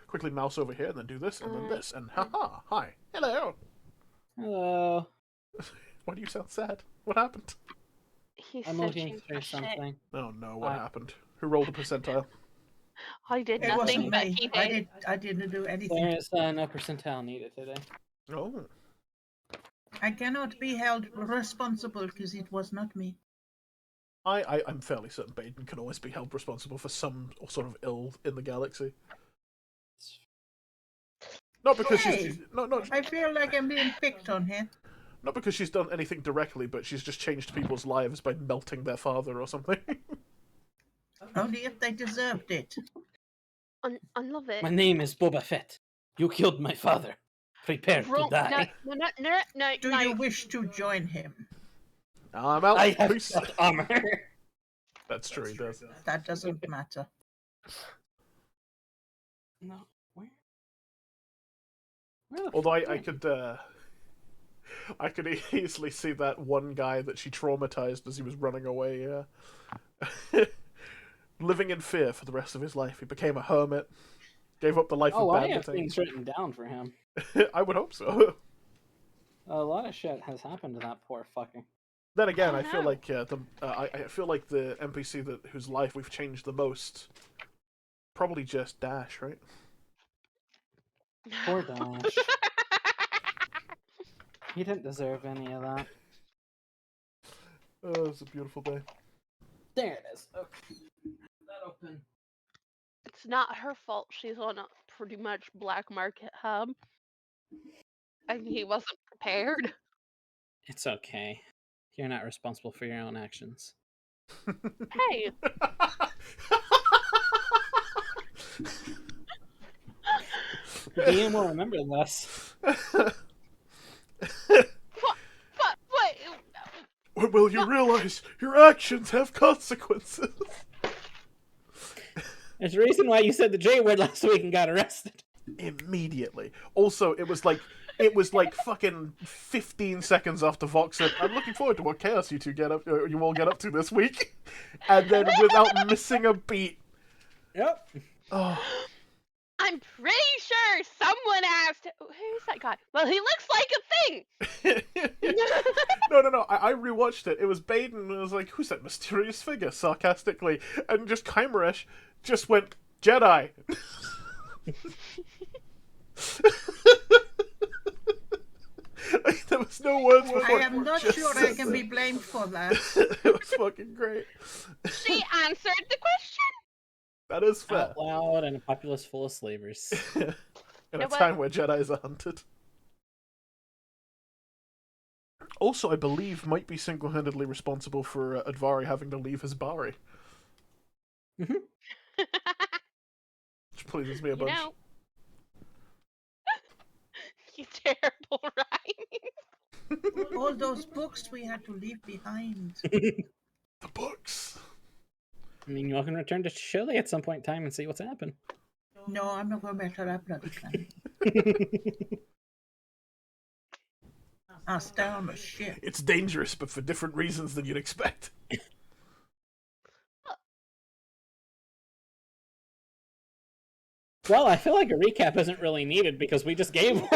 quickly mouse over here, and then do this, and then this, and haha, hi, hello. Hello. Why do you sound sad? What happened? He's I'm searching looking for for shit. something. Oh no, what happened? Who rolled a percentile? I did It nothing, wasn't but me. he I did. didn't do anything. There's no percentile needed today. Oh. I cannot be held responsible because it was not me. I'm fairly certain Baeden can always be held responsible for some sort of ill in the galaxy. Not because Hey! she's not I feel like I'm being picked on here. not because she's done anything directly, but she's just changed people's lives by melting their father or something. Only if they deserved it. I love it. My name is Boba Fett. You killed my father. Prepare to Wrong. die. No. Do you wish to join him? I'm out. I have Peace. got armor. That's true. He does. That doesn't matter. No, where? Where the Although fuck? I could easily see that one guy that she traumatized as he was running away. Living in fear for the rest of his life. He became a hermit. Gave up the life of I have banditing. things written down for him. I would hope so. A lot of shit has happened to that poor fucker. Then again, Oh, I feel no. like I feel like the NPC whose life we've changed the most, probably just Dash, right? Poor Dash. He didn't deserve any of that. Oh, it's a beautiful day. There it is. Okay. That open. It's not her fault. She's on a pretty much black market hub, and he wasn't prepared. It's okay. You're not responsible for your own actions. Hey, The DM will remember this. what? When will you realize your actions have consequences? There's a reason why you said the J word last week and got arrested. Immediately. Also, it was like fucking 15 seconds after Vox said, "I'm looking forward to what chaos you all get up to this week," and then without missing a beat. Yep. Oh. I'm pretty sure someone asked, "Who's that guy?" Well, he looks like a thing. No. I rewatched it. It was Baeden, and I was like, "Who's that mysterious figure?" Sarcastically, and just Kymeresh just went Jedi. There was no words before. I am not sure I can be blamed for that. It was fucking great. She answered the question. That is fair. Out loud and a populace full of slavers. In know a what? time where Jedis are hunted. Also, I believe might be single-handedly responsible for Advari having to leave his Bari, which pleases me a You bunch. know, you terrible rhyme. All those books we had to leave behind. The books. I mean, you can return to Chile at some point in time and see what's happened. No, I'm not going back to that bloody planet. I'll stay on the ship. It's dangerous, but for different reasons than you'd expect. Well, I feel like a recap isn't really needed because we just gave one.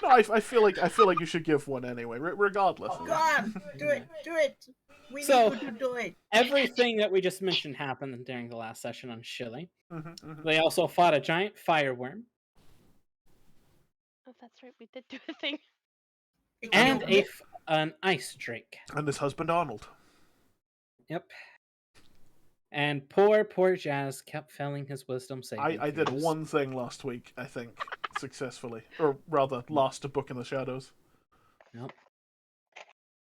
No, I feel like you should give one anyway, regardless. Oh, God! Do it! We So- need you to do it. Everything that we just mentioned happened during the last session on Chile. Mm-hmm. They also fought a giant fireworm Oh, that's right. We did do a thing. and an ice drake. And his husband Arnold. Yep. And poor Jazz kept failing his wisdom saving I did throws. one thing last week, I think, successfully. Or rather, lost a book in the shadows. Yep.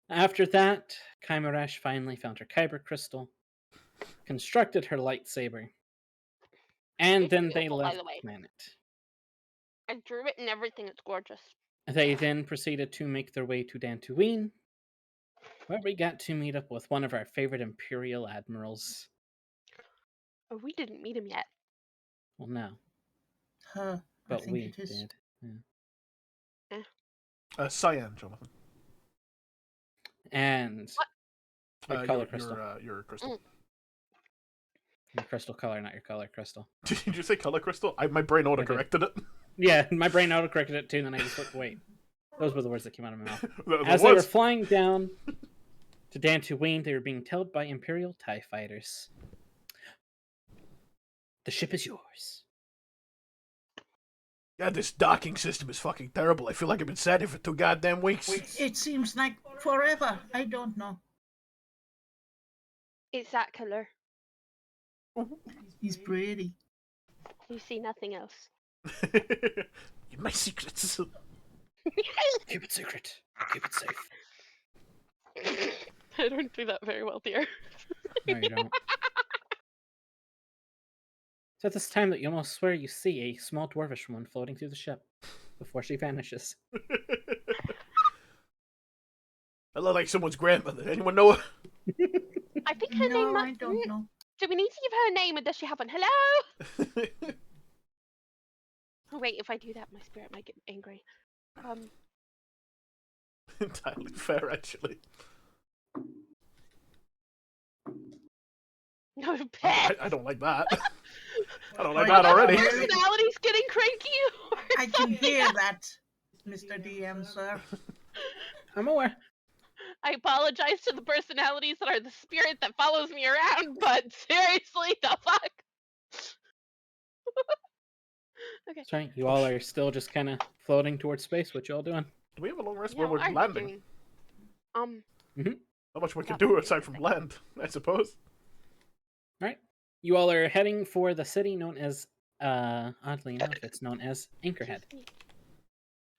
After that, Kymeresh finally found her kyber crystal, constructed her lightsaber, and It's then they beautiful, by left the way. the planet. I drew it and everything. It's gorgeous. They then proceeded to make their way to Dantooine, where we got to meet up with one of our favorite Imperial admirals. Oh, we didn't meet him yet. Well, no, Her. I but think we it is. did. Cyan, Jonathan. And What? your color crystal. Your crystal. Your crystal color, not your color, crystal. Did you say color crystal? My brain auto-corrected it. Yeah, my brain autocorrected it too, and then I just looked, wait. Those were the words that came out of my mouth. That As they were was. flying down to Dantooine, they were being towed by Imperial TIE fighters. The ship is yours. Yeah, this docking system is fucking terrible. I feel like I've been sat here for 2 goddamn weeks. It seems like forever. I don't know. It's that color. He's pretty. You see nothing else. My secrets. Keep it secret. Keep it safe. I don't do that very well, dear. No, you don't. It's at this time that you almost swear you see a small dwarvish woman floating through the ship before she vanishes. I look like someone's grandmother. Anyone know her? I think her No, name. I don't know. Do we need to give her a name, or does she have one? Hello. Oh wait, if I do that, my spirit might get angry. Entirely fair, actually. No, pet. I don't like that. I don't like Right. that already. Personality's getting cranky. or I can something. hear that, Mr. DM, sir. I'm aware. I apologize to the personalities that are the spirit that follows me around, but seriously, the fuck? Okay. That's right. You all are still just kind of floating towards space. What you all doing? Do we have a long rest Yeah, while what we're are you landing? doing? Not much we can Not do really aside from anything. land, I suppose. All right. You all are heading for the city known as, oddly enough, it's known as Anchorhead.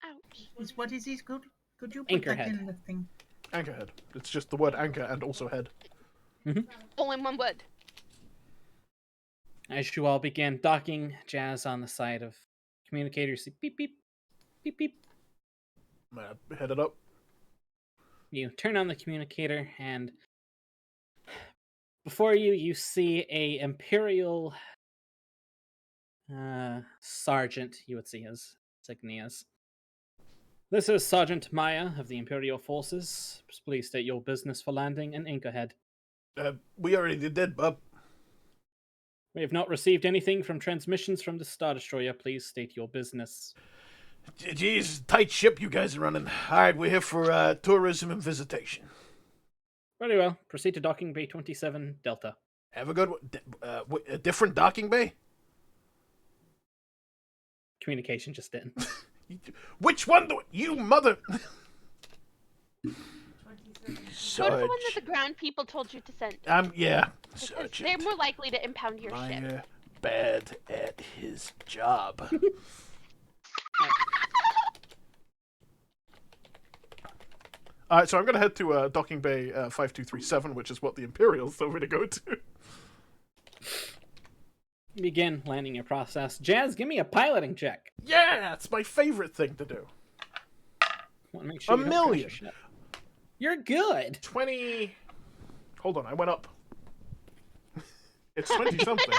Ouch. What is this? Could you put that Anchorhead. in the thing? Anchorhead. It's just the word anchor and also head. All in one word. As you all begin docking, Jazz on the side of communicators, beep, beep, beep, beep. I'm gonna head it up. You turn on the communicator, and before you, you see a Imperial sergeant. You would see his insignias. This is Sergeant Maya of the Imperial Forces. Please state your business for landing in Anchorhead. We already did, bub. We have not received anything from transmissions from the Star Destroyer. Please state your business. Jeez, tight ship you guys are running. Alright, we're here for tourism and visitation. Very well. Proceed to docking bay 27 Delta. Have a good one. A different docking bay? Communication just didn't. Which one do you mother? Go to the one that the ground people told you to send. Yeah. Because Sergeant. they're more likely to impound your ship. Maya bad at his job. Alright, so I'm gonna head to docking bay 5237, which is what the Imperials told me to go to. Begin landing your process. Jazz, give me a piloting check. Yeah, it's my favorite thing to do. Want to make sure A you don't crash million. your ship. You're good. 20. Hold on, I went up. It's 20 something.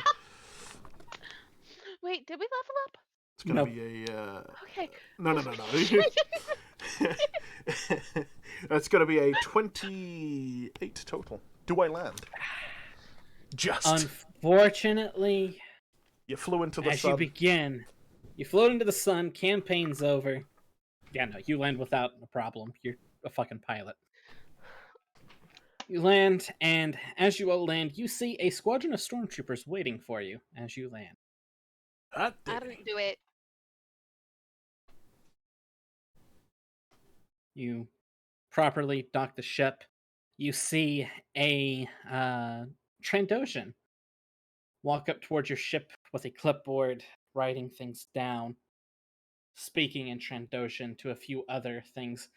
Wait, did we level up? It's gonna No. be a. Okay. No. That's gonna be a 28 total. Do I land? Just. Unfortunately, You flew into the as sun. you begin, you float into the sun, campaign's over. Yeah, no, you land without a problem. You're a fucking pilot. You land, and as you all land, you see a squadron of stormtroopers waiting for you as you land. Hot I diggity. didn't do it. You properly dock the ship. You see a Trandoshan walk up towards your ship with a clipboard, writing things down, speaking in Trandoshan to a few other things.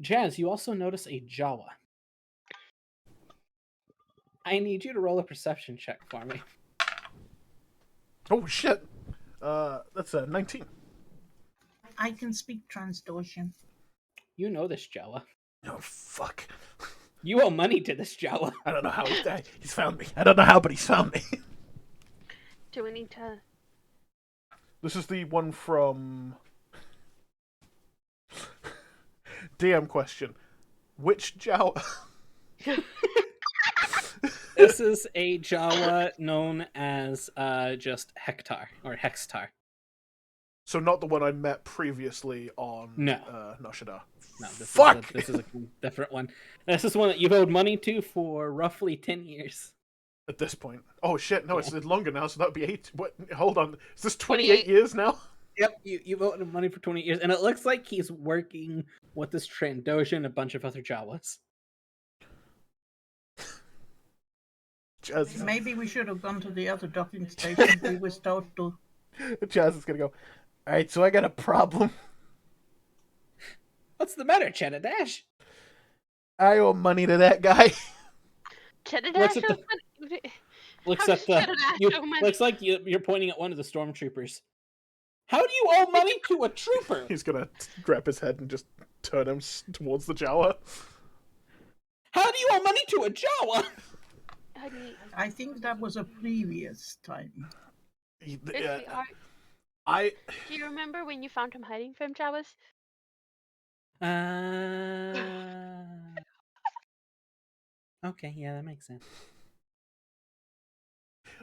Jazz, you also notice a Jawa. I need you to roll a perception check for me. Oh shit. That's a 19. I can speak Transdoshan. You know this Jawa. Oh fuck. You owe money to this Jawa. I don't know how he's found me. I don't know how, but he's found me. Do we need to? This is the one from DM question. Which Jawa? This is a Jawa known as just Hectar or Hextar. So not the one I met previously on No. Noshida. No, Fuck! this is a different one. This is one that you've owed money to for roughly 10 years. At this point. Oh shit, no, Yeah. it's longer now, so that'd be 8. What? Hold on. Is this 28 years now? Yep, you've owed him money for 20 years, and it looks like he's working with this Trandoshan and a bunch of other Jawas. Jazz, Maybe we should have gone to the other docking station we was told to. Jazz is gonna go, alright, so I got a problem. What's the matter, Cheddar-Dash? I owe money to that guy. Cheddar-Dash Looks at Looks How at does the. Cheddar-Dash You, owe money? looks like you're pointing at one of the stormtroopers. How do you owe money to a trooper? He's gonna grab his head and just turn him towards the Jawa. How do you owe money to a Jawa? Honey, I think that was a previous time. I do you remember when you found him hiding from Jawas? Okay, yeah, that makes sense.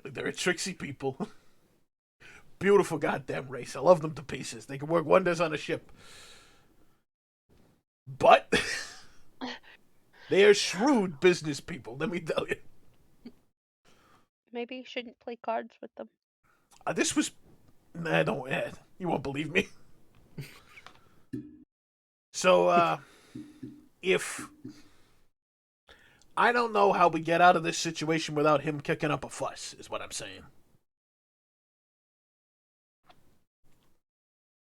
They're a tricksy people. Beautiful goddamn race. I love them to pieces. They can work wonders on a ship. But they are shrewd business people, let me tell you. Maybe you shouldn't play cards with them. This was... Nah, don't... you won't believe me. So, if... I don't know how we get out of this situation without him kicking up a fuss, is what I'm saying.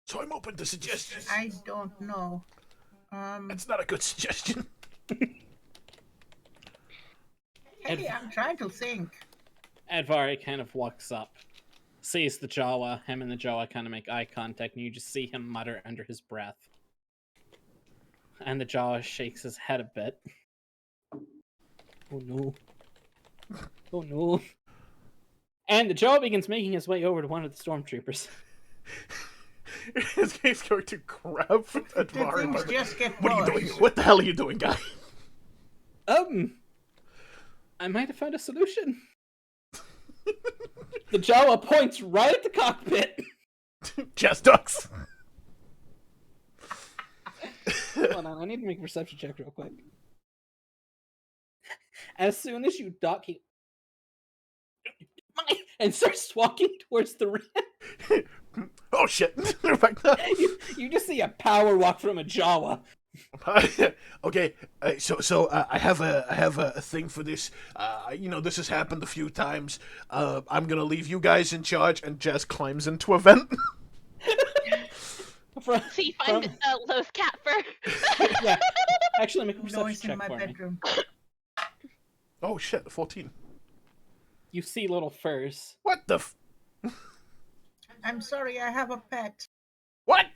So I'm open to suggestions. I don't know. That's not a good suggestion. Hey, I'm trying to think. Advari kind of walks up, sees the Jawa, him and the Jawa kind of make eye contact, and you just see him mutter under his breath. And the Jawa shakes his head a bit. Oh no. Oh no. And the Jawa begins making his way over to one of the stormtroopers. He's going to grab Did Advari. things just get What are you worse? doing? What the hell are you doing, guy? I might have found a solution. The Jawa points right at the cockpit. Chest ducks. Hold on, I need to make a perception check real quick. As soon as you dock, he and starts walking towards the ramp. Oh shit! You just see a power walk from a Jawa. Okay, so I have a thing for this. This has happened a few times. I'm gonna leave you guys in charge, and Jazz climbs into a vent. So you find Lowe's cat fur. Yeah, actually, make a perception Noise in check my for me. bedroom. Oh shit! 14. You see little furs. What the? I'm sorry, I have a pet. What?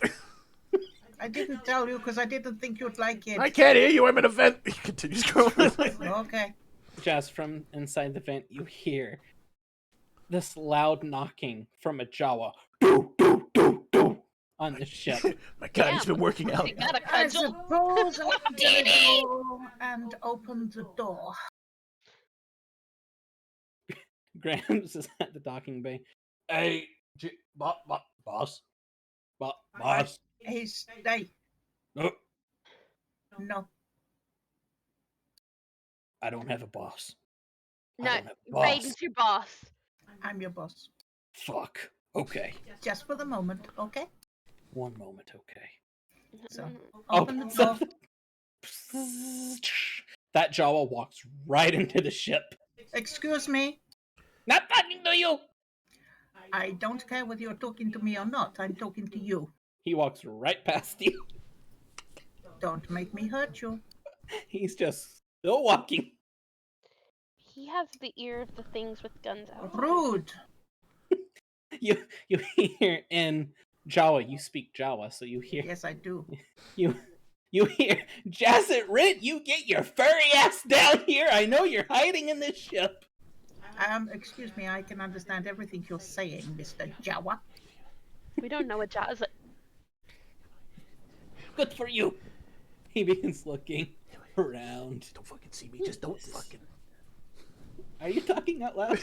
I didn't tell you because I didn't think you'd like it. I can't hear you. I'm in a vent. He continues going. Okay. Jazz, from inside the vent, you hear this loud knocking from a Jawa. Do, do, do, do, on the ship. My God, he's been working out. You got a I cudgel. suppose I'm gonna go and open the door. Grams is at the docking bay. Hey, boss. Boss. Hey, stay. No, No. I don't have a boss. I No, don't have a boss. Baeden's your boss. I'm your boss. Fuck. Okay. Just for the moment, okay? One moment, okay. So, Oh, open the door. That Jawa walks right into the ship. Excuse me. Not talking to you! I don't care whether you're talking to me or not. I'm talking to you. He walks right past you. Don't make me hurt you. He's just still walking. He has the ear of the things with guns out. Rude. You hear in Jawa, you speak Jawa, so you hear Yes, I do. you hear Jazzet Rit, you get your furry ass down here. I know you're hiding in this ship. Excuse me, I can understand everything you're saying, Mr. Jawa. We don't know what Jaws. Good for you. He begins looking around. Don't fucking see me. Just don't fucking. Are you talking out loud?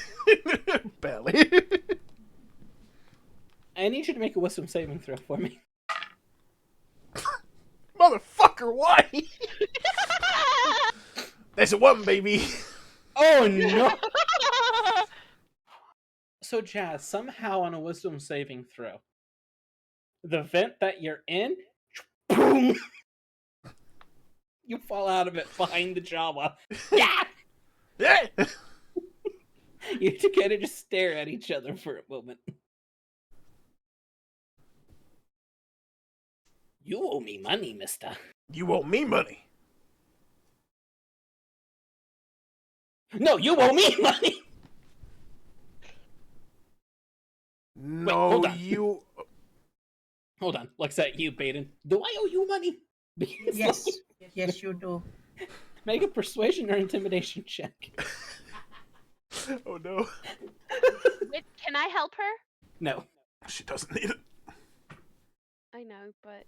Barely. I need you to make a wisdom saving throw for me. Motherfucker, why? There's a 1, baby. Oh no! So Jazz, somehow on a wisdom saving throw, the vent that you're in, boom! You fall out of it behind the Jawa. Yeah! Yeah. You two kind of just stare at each other for a moment. You owe me money, mister. You owe me money. No, you owe me money! No, hold on. you. Hold on, looks at you, Baeden. Do I owe you money? Because, Yes. like, Yes, you do. make a persuasion or intimidation check. Oh no. Wait, can I help her? No. She doesn't need it. I know, but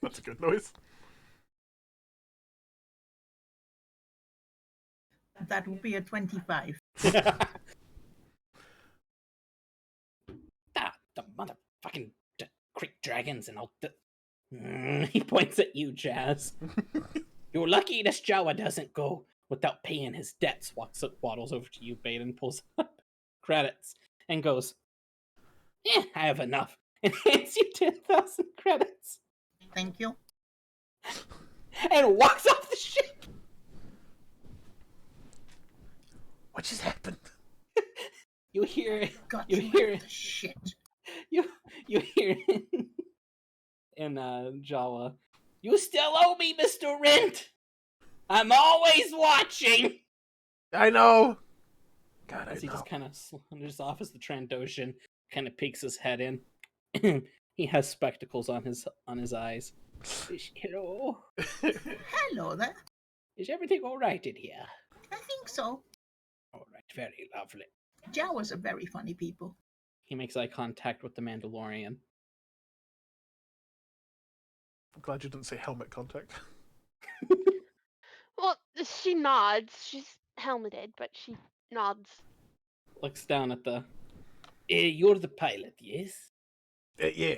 That's a good noise. That would be a 25. The motherfucking creek dragons and all the... He points at you, Jazz. You're lucky this Jawa doesn't go without paying his debts. Waddles over to you, Baeden, pulls up credits, and goes, I have enough. And hands you 10,000 credits. Thank you. And walks off the ship. What just happened? You hear Got You you hear with it. the shit. you hear in Jawa. You still owe me, Mr. Rent. I'm always watching. I know. God, I As he know. just kind of slithers off as the Trandoshan kind of peeks his head in. He has spectacles on his eyes. Hello. Hello there. Is everything all right in here? I think so. All right, very lovely. Jawas are very funny people. He makes eye contact with the Mandalorian. I'm glad you didn't say helmet contact. well, she nods. She's helmeted, but she nods. Looks down at the... you're the pilot, yes? Yeah.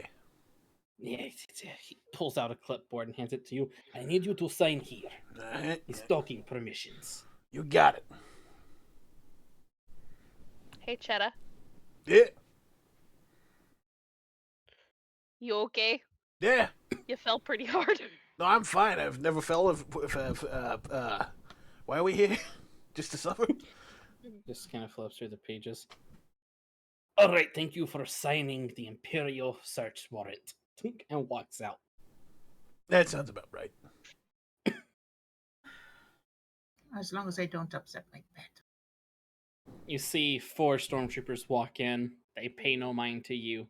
Yes. He pulls out a clipboard and hands it to you. I need you to sign here. Alright. His docking permissions. You got it. Hey, Cheddar. Yeah. You okay? Yeah. You fell pretty hard. No, I'm fine. I've never fell why are we here? Just to suffer? Just kind of flips through the pages. All right, thank you for signing the Imperial search warrant. And walks out. That sounds about right. As long as they don't upset my bed. You see 4 stormtroopers walk in. They pay no mind to you.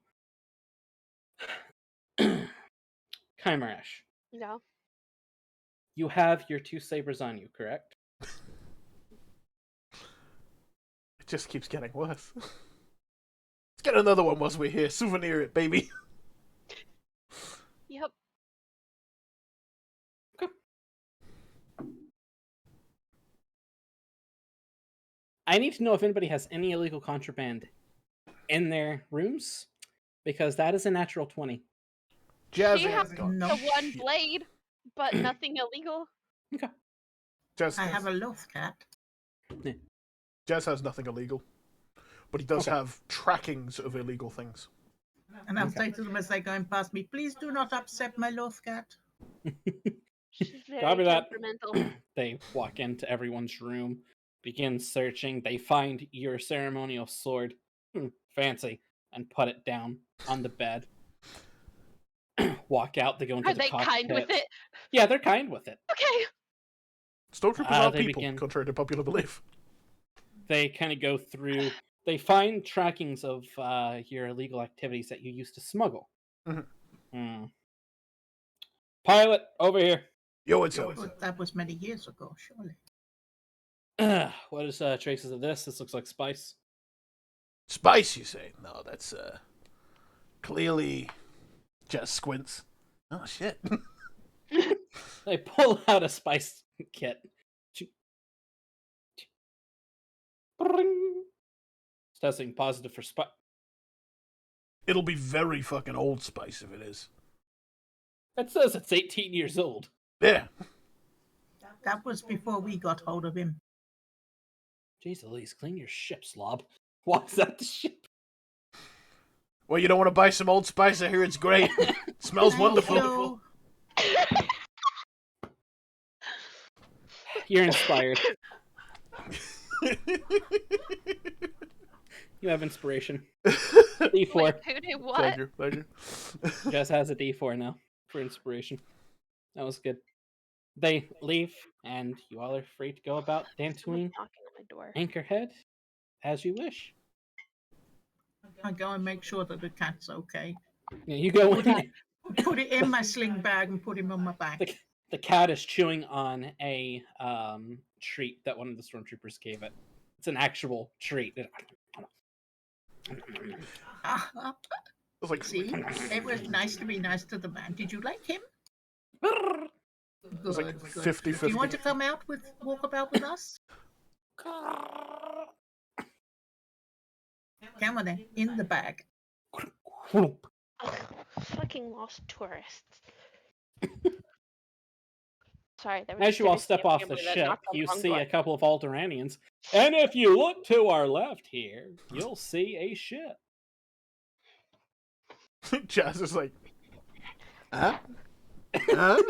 Kymeresh, Yeah. you have your 2 sabers on you, correct? It just keeps getting worse. Let's get another one whilst we're here. Souvenir it, baby. Yep. I need to know if anybody has any illegal contraband in their rooms, because that is a natural 20. Jazz She has ain't got no the one shit. blade, but nothing illegal. Jazz, I have a loth cat. Jazz has nothing illegal. But he does Okay. have trackings of illegal things. And I'll Okay. say to them as they're going past me, please do not upset my loth cat. She's very Copy that. temperamental. They walk into everyone's room, begin searching. They find your ceremonial sword, fancy, and put it down on the bed. Walk out. They go into Are the they cockpit. kind with it? Yeah, they're kind with it. Okay. Stormtroopers are they people, begin- contrary to popular belief. They kind of go through. They find trackings of your illegal activities that you used to smuggle. Mhm. Pilot, over here. Yo, it's But that was many years ago, surely. What is traces of this? This looks like spice. Spice, you say? No, that's clearly just squints. Oh shit. They pull out a spice kit. It's testing positive for spice. It'll be very fucking Old Spice if it is. It says it's 18 years old. Yeah. That was before we got hold of him. Jeez Louise, clean your ship, slob. Why is that the ship? Well, you don't want to buy some Old Spice? I hear it's great. It smells wonderful. Yo, You're inspired. You have inspiration. D4. Wait, who did what? Thank you, thank you. Jess has a D4 now for inspiration. That was good. They leave, and you all are free to go about Someone's Dantooine, knocking on my door. Anchorhead, as you wish. I go and make sure that the cat's okay. Yeah, you go in. Put it in my sling bag and put him on my back. The cat is chewing on a treat that one of the stormtroopers gave it. It's an actual treat. It's like, See, it was nice to be nice to the man. Did you like him? it's like Good, 50-50. Do you want to come out walk about with us? Come on then, in the bag. Ugh, fucking lost tourists. Sorry, there was As you all seriously step a off the family that ship, knocked on the you wrong see door. a couple of Alderanians. And if you look to our left here, you'll see a ship. Jazz is like, huh? Huh?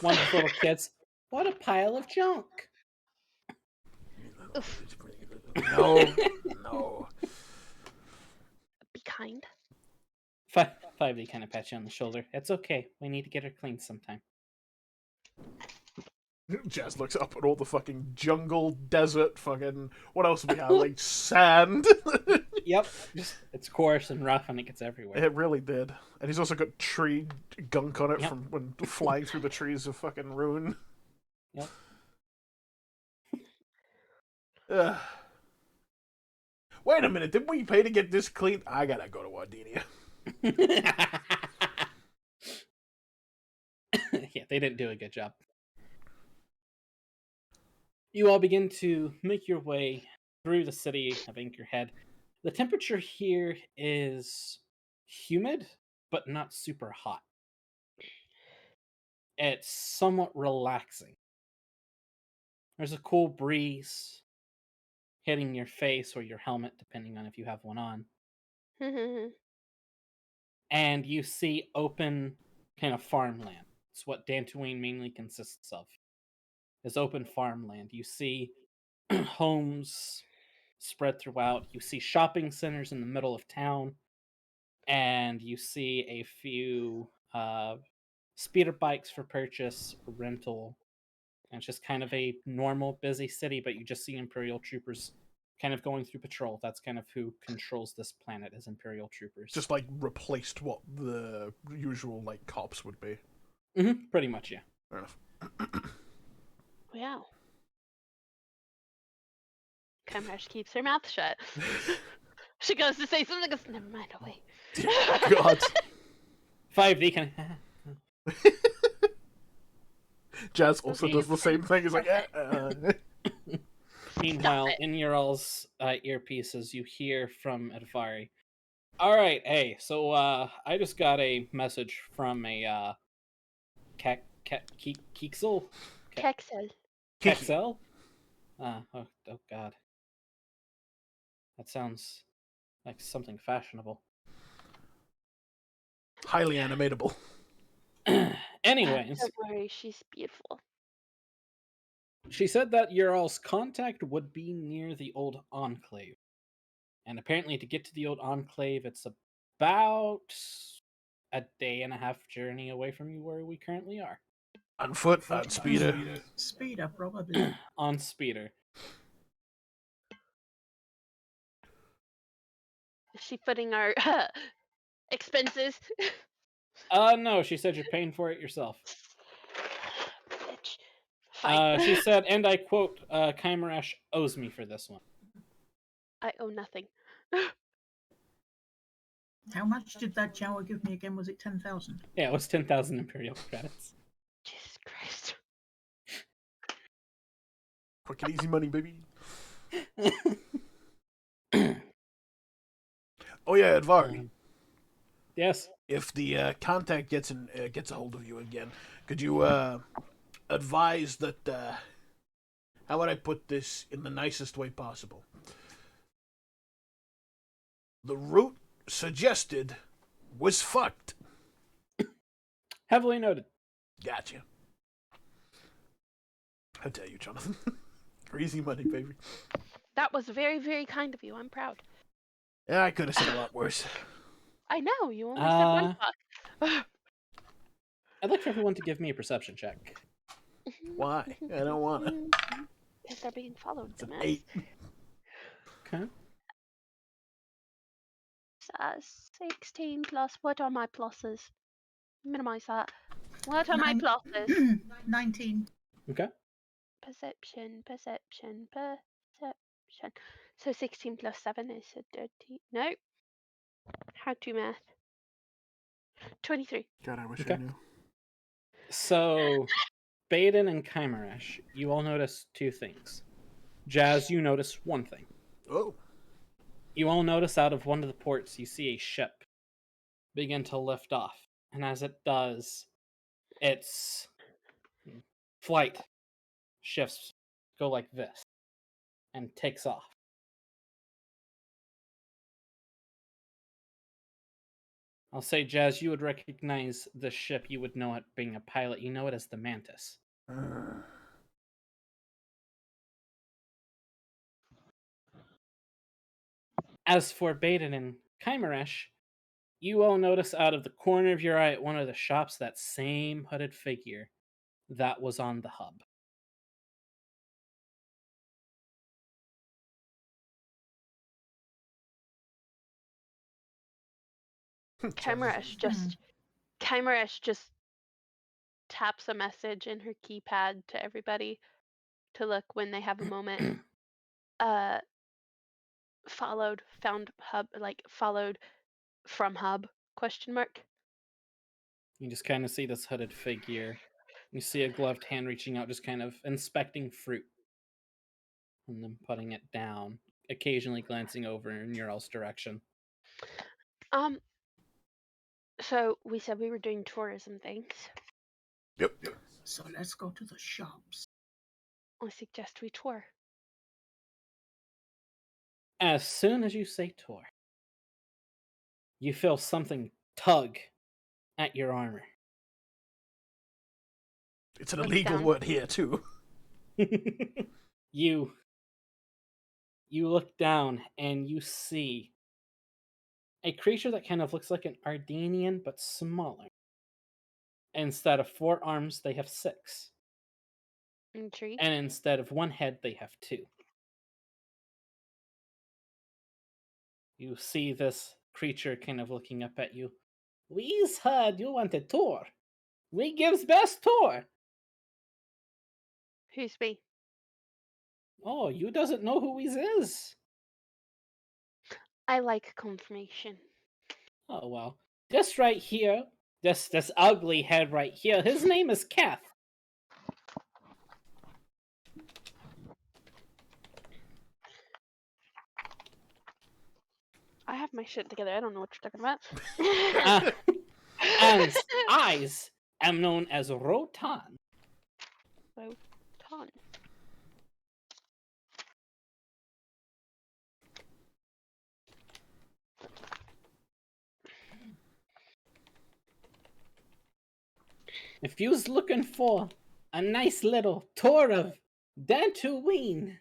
One of the little kids. What a pile of junk. No, no. Be kind. 5D kind of pats you on the shoulder. It's okay. We need to get her cleaned sometime. Jazz looks up at all the fucking jungle, desert, fucking... What else do we have? Like, sand. Yep. It's coarse and rough and it gets everywhere. It really did. And he's also got tree gunk on it Yep. from when flying through the trees of fucking ruin. Yep. Ugh. Wait a minute, didn't we pay to get this clean? I gotta go to Wardinia. Yeah, they didn't do a good job. You all begin to make your way through the city of Anchorhead. The temperature here is humid, but not super hot. It's somewhat relaxing. There's a cool breeze hitting your face or your helmet, depending on if you have one on. And you see open kind of farmland. It's what Dantooine mainly consists of, is open farmland. You see homes spread throughout. You see shopping centers in the middle of town. And you see a few speeder bikes for purchase, or rental. And it's just kind of a normal, busy city, but you just see Imperial troopers kind of going through patrol. That's kind of who controls this planet, as Imperial troopers. Just, like, replaced what the usual, like, cops would be. Pretty much, yeah. Fair enough. Wow. Kymeresh keeps her mouth shut. She goes to say something, goes, never mind, I'll wait. God. 5D kind of... Jazz also does the same thing. He's like, Meanwhile, in your all's earpieces, you hear from Advari. All right, hey, so I just got a message from a Keexel? Kexel. Kexel? Oh god. That sounds like something fashionable. Highly animatable. Anyways, Don't worry, she's beautiful. she said that your all's contact would be near the old Enclave. And apparently to get to the old Enclave, it's about a day and a half journey away from you where we currently are. On foot, on speeder. Speeder, probably. On speeder. Is she footing our expenses? No, she said you're paying for it yourself. Bitch. Fine. She said, and I quote, Kymeresh owes me for this one. I owe nothing. How much did that Jawa give me again? Was it 10,000? Yeah, it was 10,000 Imperial credits. Jesus Christ. Quick and easy money, baby. Oh yeah, Edvari. Yes. If the contact gets a hold of you again, could you advise that? How would I put this in the nicest way possible? The route suggested was fucked. Heavily noted. Gotcha. I tell you, Jonathan. Easy money, baby. That was very, very kind of you. I'm proud. Yeah, I could have said a lot worse. I know, you only said one fuck. I'd like for everyone to give me a perception check. Why? I don't want to. Because they're being followed, It's an dumbass. 8. Okay. 16 plus. What are my pluses? Minimize that. What are my pluses? 19. Okay. Perception. So 16 plus 7 is a 30. No. How to math? 23. God, I wish Okay. I knew. So, Baeden and Kymeresh, you all notice two things. Jazz, you notice one thing. Oh. You all notice out of one of the ports, you see a ship begin to lift off. And as it does, its flight shifts, go like this, and takes off. I'll say, Jazz, you would recognize the ship. You would know it being a pilot. You know it as the Mantis. As for Baeden and Kymeresh, you all notice out of the corner of your eye at one of the shops that same hooded figure that was on the hub. Kymeresh just taps a message in her keypad to everybody to look when they have a moment. Followed from hub ? You just kind of see this hooded figure. You see a gloved hand reaching out, just kind of inspecting fruit, and then putting it down, occasionally glancing over in your all's direction. So we said we were doing tourism things. Yep. So let's go to the shops. I suggest we tour. As soon as you say tour, you feel something tug at your armor. It's an Look illegal down. word here, too. you look down and you see a creature that kind of looks like an Ardenian but smaller. Instead of 4 arms, they have 6. Intrigued. And instead of 1 head, they have 2. You see this creature kind of looking up at you. We's heard you want a tour. We gives best tour. Who's me? Oh, you doesn't know who we's is? I like confirmation. Oh, well. This right here, this ugly head right here, his name is Kath. I have my shit together. I don't know what you're talking about. And I's am known as Rotan. Rotan. If you's looking for a nice little tour of Dantooine,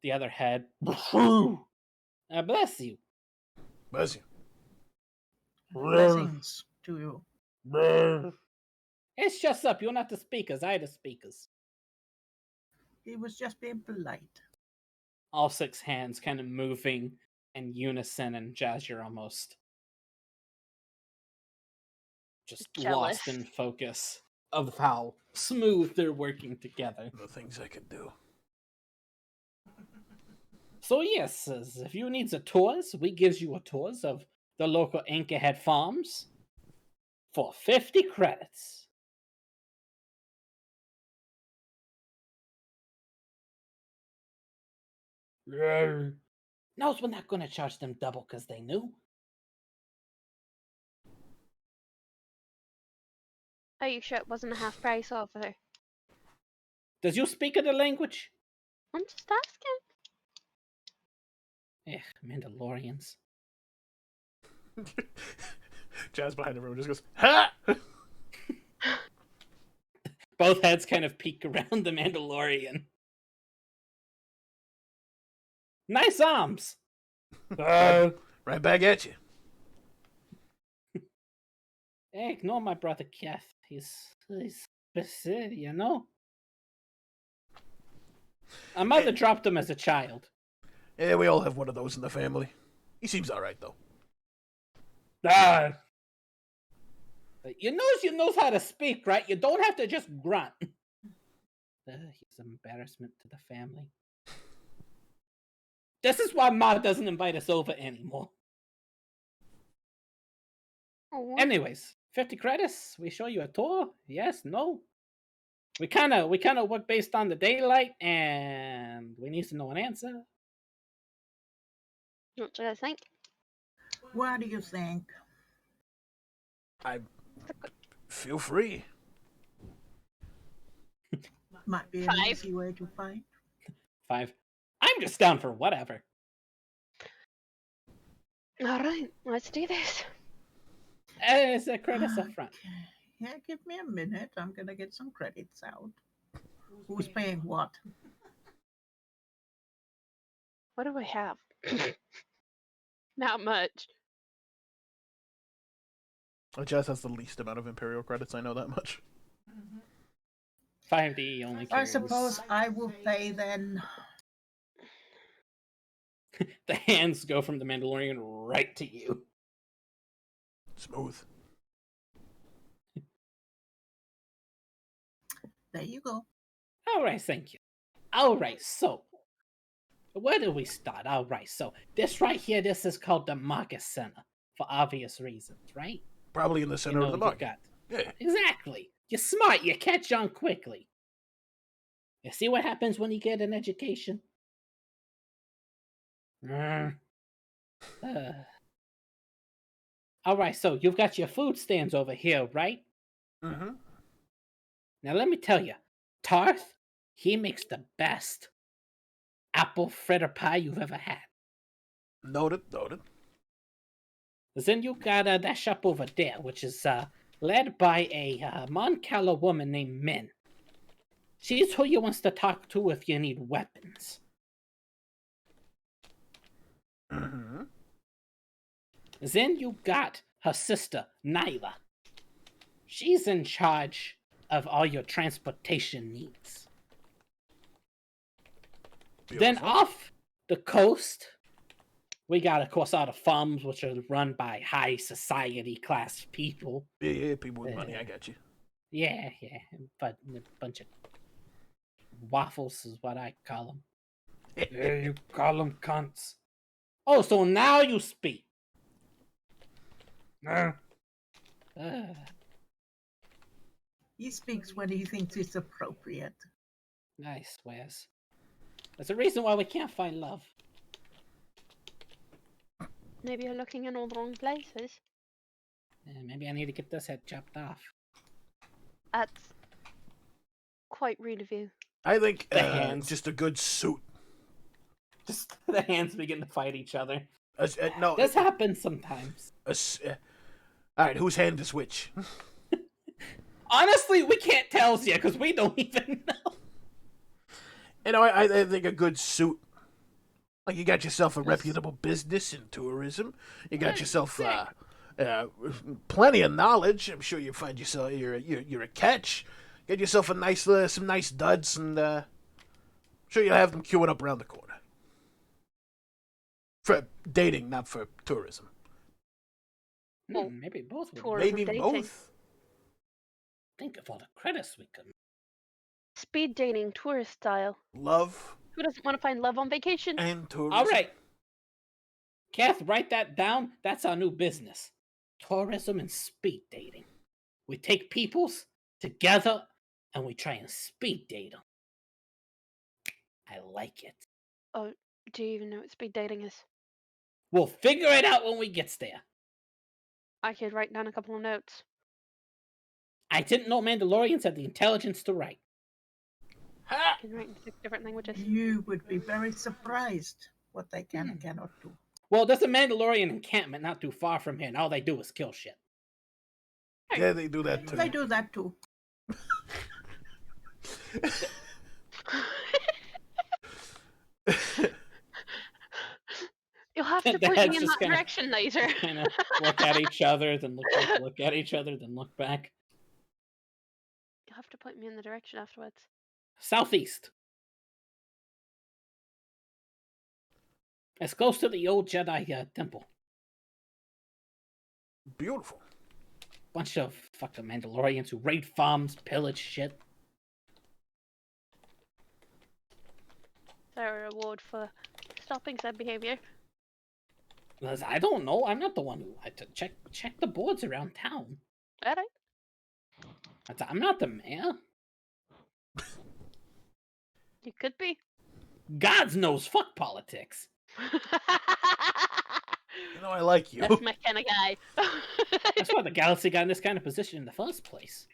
the other head, bless you. Bless you. Blessings to you. It's just up. You're not the speakers. I the speakers. He was just being polite. All 6 hands kind of moving in unison, and Jazz, you're almost just Jealous. lost in focus of how smooth they're working together. The things I could do. So yes, if you needs a tours, we gives you a tours of the local Anchorhead farms for 50 credits. Knows we're not gonna charge them double because they knew. Are you sure it wasn't a half price offer? Does you speak of the language? I'm just asking. Mandalorians. Jazz behind the room just goes, ha! Both heads kind of peek around the Mandalorian. Nice arms! Right back at you. Hey, ignore my brother Keth. He's busy, you know? My mother dropped him as a child. Yeah, we all have one of those in the family. He seems alright, though. You knows how to speak, right? You don't have to just grunt. He's an embarrassment to the family. This is why Ma doesn't invite us over anymore. Oh. Anyways, 50 credits. We show you a tour. Yes, no. We kind of work based on the daylight, and we need to know an answer. What do I think? What do you think? I feel free. Might be an 5. easy way to find. 5. I'm just down for whatever. Alright, let's do this. It's a credits up front. Yeah, give me a minute. I'm gonna get some credits out. Who's paying what? What do I have? Not much. Jazz has the least amount of Imperial credits, I know that much. 5D only I carries. suppose I will pay then. The hands go from the Mandalorian right to you. Smooth. There you go. Alright, thank you. Alright, so where do we start? Alright, so this right here, this is called the Market Center for obvious reasons, right? Probably in the center of the market. Yeah. Exactly. You're smart, you catch on quickly. You see what happens when you get an education? Alright, so you've got your food stands over here, right? Mm-hmm. Now let me tell you, Tarth, he makes the best apple fritter pie you've ever had. Noted. Then you got that shop over there, which is led by a Mon Cala woman named Min. She's who you wants to talk to if you need weapons. Mm-hmm. Then you got her sister, Nyla. She's in charge of all your transportation needs. Then Beautiful. off the coast, we got, of course, all the farms, which are run by high society class people. Yeah, people with money, I got you. Yeah, but a bunch of waffles is what I call them. Yeah, you call them cunts. Oh, so now you speak. He speaks when he thinks it's appropriate. I swears. There's a reason why we can't find love. Maybe you're looking in all the wrong places. Maybe I need to get this head chopped off. That's quite rude of you. I think The hands. just a good suit. Just the hands begin to fight each other. No, This happens sometimes. all right, whose hand is which? Honestly, we can't tell you because we don't even know. You know, I think a good suit. Like, you got yourself a reputable business in tourism. You got yourself plenty of knowledge. I'm sure you find yourself you're a catch. Get yourself a nice some nice duds, and I'm sure you'll have them queuing up around the corner. For dating, not for tourism. Maybe both. Tourism Maybe dating. both. Think of all the credits we could. Speed dating, tourist style. Love Who doesn't want to find love on vacation? and tourism. All right, Kath, write that down. That's our new business: tourism and speed dating. We take peoples together and we try and speed date them. I like it. Do you even know what speed dating is? We'll figure it out when we get there. I could write down a couple of notes. I didn't know Mandalorians had the intelligence to write. I can write in 6 different languages. You would be very surprised what they can and cannot do. Well, there's a Mandalorian encampment not too far from here, and all they do is kill shit. Yeah, they do that too. They do that too. You'll have to The point heads me in just that kinda- direction later. Kind of look at each other, then look back, look at each other, then look back. You'll have to point me in the direction afterwards. Southeast. As close to the old Jedi temple. Beautiful. Bunch of fucking Mandalorians who raid farms, pillage shit. Is there a reward for stopping said behavior? I don't know. I'm not the one who had to check the boards around town. Alright. I'm not the mayor. You could be. God knows, fuck politics. You know, I like you. That's my kind of guy. That's why the galaxy got in this kind of position in the first place.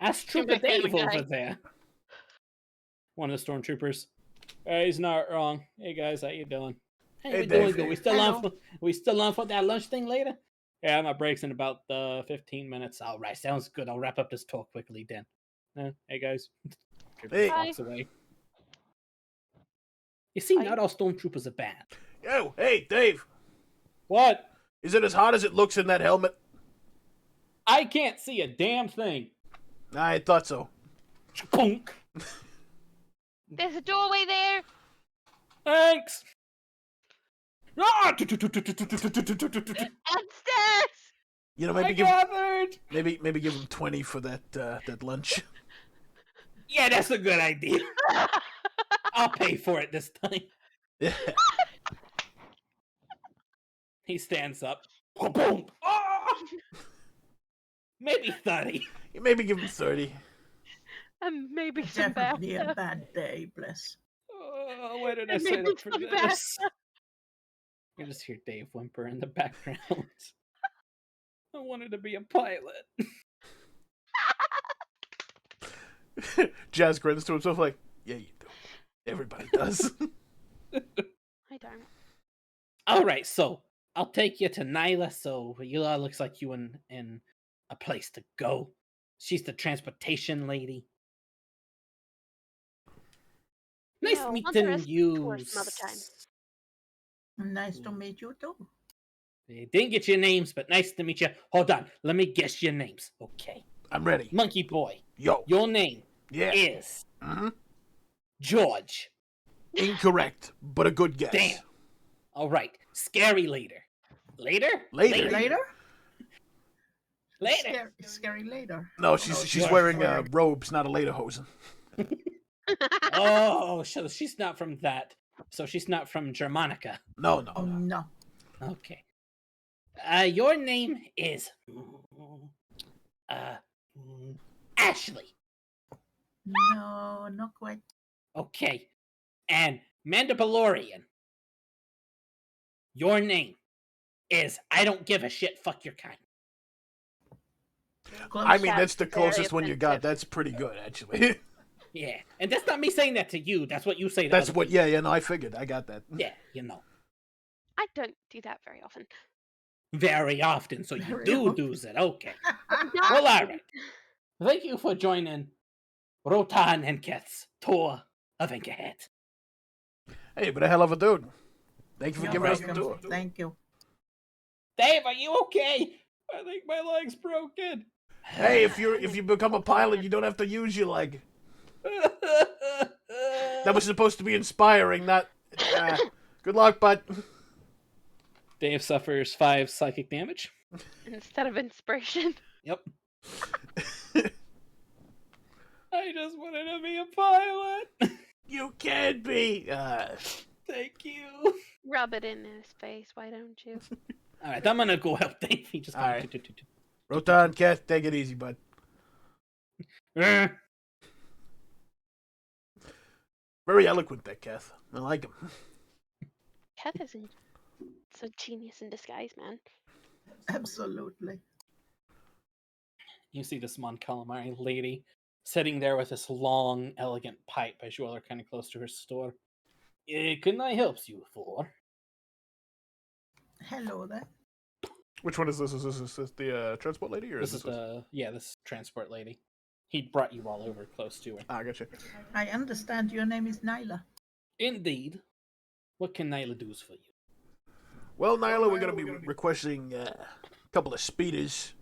Ask You're Trooper my kinda Dave guy. over there. One of the stormtroopers. He's not wrong. Hey guys, how you doing? Hey, Hey, we doing Dave. good. We still on for that lunch thing later? Yeah, my break's in about 15 minutes. All right, sounds good. I'll wrap up this talk quickly then. Hey guys. Trooper Hey. walks away. You see, Hi. not all stormtroopers are bad. Yo, hey, Dave. What? Is it as hot as it looks in that helmet? I can't see a damn thing. I thought so. Punk. There's a doorway there. Thanks. Ah! Upstairs. You know, I maybe give gathered. maybe give him 20 for that lunch. Yeah, that's a good idea. I'll pay for it this time. Yeah. He stands up. Boom. Ah! Maybe 30. Maybe give him 30. And maybe some Definitely a bath. bad day, bless. Oh, why did I And sign maybe up for some this? You just hear Dave whimper in the background. I wanted to be a pilot. Jazz grins to himself like, yeah, you do. Everybody does. I don't. All right, so I'll take you to Nyla. So Yula looks like you in a place to go. She's the transportation lady. Nice Yeah, I'll meeting underestimate you. tours some other time. Nice to meet you too. Didn't get your names, but nice to meet you. Hold on, let me guess your names. Okay, I'm ready. Monkey Boy. Yo. Your name Yeah. is Mm-hmm. George. Incorrect, but a good guess. Damn. All right, Scary Later. Later? Later. Later? Later. Scary later. No, she's George. wearing robes, not a lederhosen. Oh, so she's not from that. So she's not from Germanica. No. Oh no. Okay. Your name is Ashley. No, not quite. Okay. And Mandalorian. Your name is I don't give a shit, fuck your kind. Close. I mean, that's the That's very closest one you got. offensive. That's pretty good, actually. Yeah. And that's not me saying that to you. That's what you say to That's other what, yeah, no, I figured. I got that. people. Yeah, you know. I don't do that very often. Very often, so you Very do often. do it. Okay. Not- Well, alright. Thank you for joining Rotan and Keth's tour of Incahet. Hey, but a hell of a dude. Thank you for You're giving us the welcome. tour. Thank you. Dave, are you okay? I think my leg's broken. Hey, if you become a pilot, you don't have to use your leg. That was supposed to be inspiring, not... good luck, bud. Dave suffers 5 psychic damage. Instead of inspiration. Yep. I just wanted to be a pilot. You can be. Thank you. Rub it in his face, why don't you? Alright, I'm gonna go help Dave. He just All right. Rotan, Kath, take it easy, bud. Very eloquent, that Kath. I like him. Cat is it's a genius in disguise, man. Absolutely. You see this Mon Calamari lady sitting there with this long, elegant pipe as you all are kind of close to her store. Can I help you for? Hello there. Which one is this? Is this the transport lady, or This is is this transport lady. He brought you all over close to her. Ah, gotcha. I understand your name is Nyla. Indeed. What can Nyla do for you? Well, Nyla, we're gonna be requesting a couple of speeders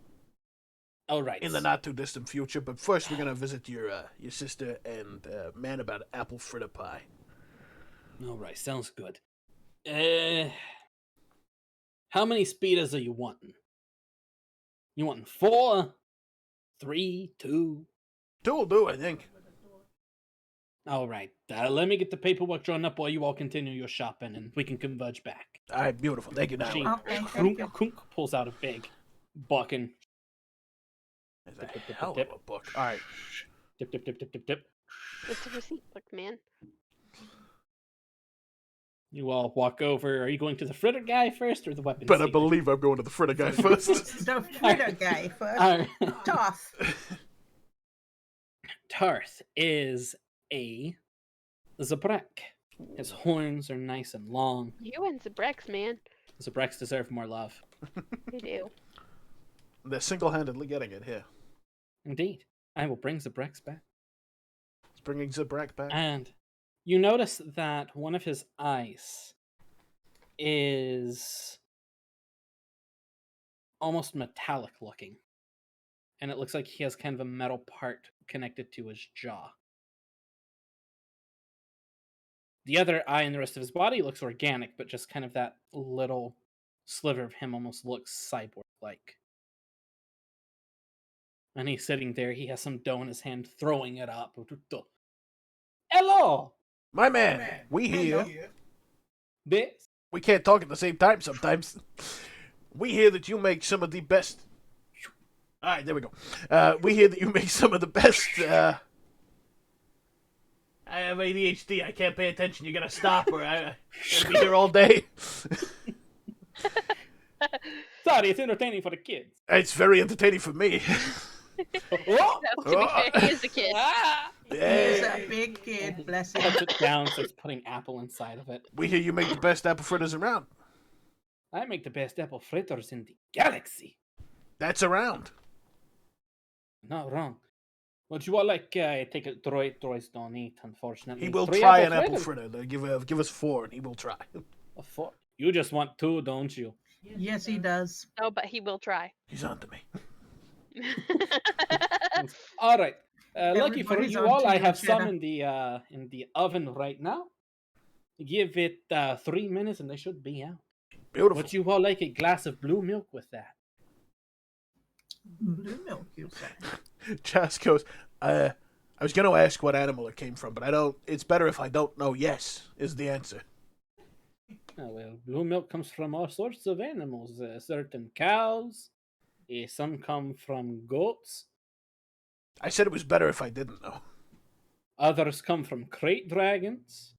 All right. in the not too distant future. But first, we're gonna visit your sister and man about apple fritter pie. All right, sounds good. How many speeders are you wanting? You wanting 4, 3, 2? 2 will do, I think. All right. Let me get the paperwork drawn up while you all continue your shopping, and we can converge back. All right, beautiful. Thank you, She Nyla. Okay, thank you. pulls out a big buck and That's a hell of a book. All right. dip, dip, dip, dip, dip, dip. It's a receipt book, man. You all walk over. Are you going to the fritter guy first or the weapons? Better dealer? believe I'm going to the fritter guy first. The fritter guy first. All right. Toss. Tarth is a Zabrak. His horns are nice and long. You and Zabrex, man. Zabraks deserve more love. They do. They're single-handedly getting it here. Indeed. I will bring Zabraks back. It's bringing Zabrak back. And you notice that one of his eyes is almost metallic looking. And it looks like he has kind of a metal part connected to his jaw. The other eye and the rest of his body looks organic, but just kind of that little sliver of him almost looks cyborg-like. And he's sitting there, he has some dough in his hand, throwing it up. Hello! My man, we hear. This? We can't talk at the same time sometimes. We hear that you make some of the best. All right, there we go. We hear that you make some of the best. I have ADHD. I can't pay attention. You gotta stop, or I'm gonna be here all day. Sorry, it's entertaining for the kids. It's very entertaining for me. Oh! To be fair, he is a kid. Ah! He's Hey, a big kid, bless him. Puts it down, starts putting apple inside of it. we hear you make the best apple fritters around. I make the best apple fritters in the galaxy. That's around. Not wrong. Would you all like take a droid? Droids don't eat, unfortunately. He will 3 try an apple apple fritters. fritter. Give us 4, and he will try. A 4. You just want 2, don't you? Yes, he does. No, but he will try. He's on to me. All right. Lucky for Everybody's you on all, to I you, have some Jenna. in the oven right now. Give it 3 minutes and they should be out. Beautiful. Would you all like a glass of blue milk with that? Blue milk, you say. Jas goes, I was going to ask what animal it came from, but I don't. It's better if I don't know. Yes, is the answer. Oh, well, blue milk comes from all sorts of animals. Certain cows. Some come from goats. I said it was better if I didn't know. Others come from crate dragons.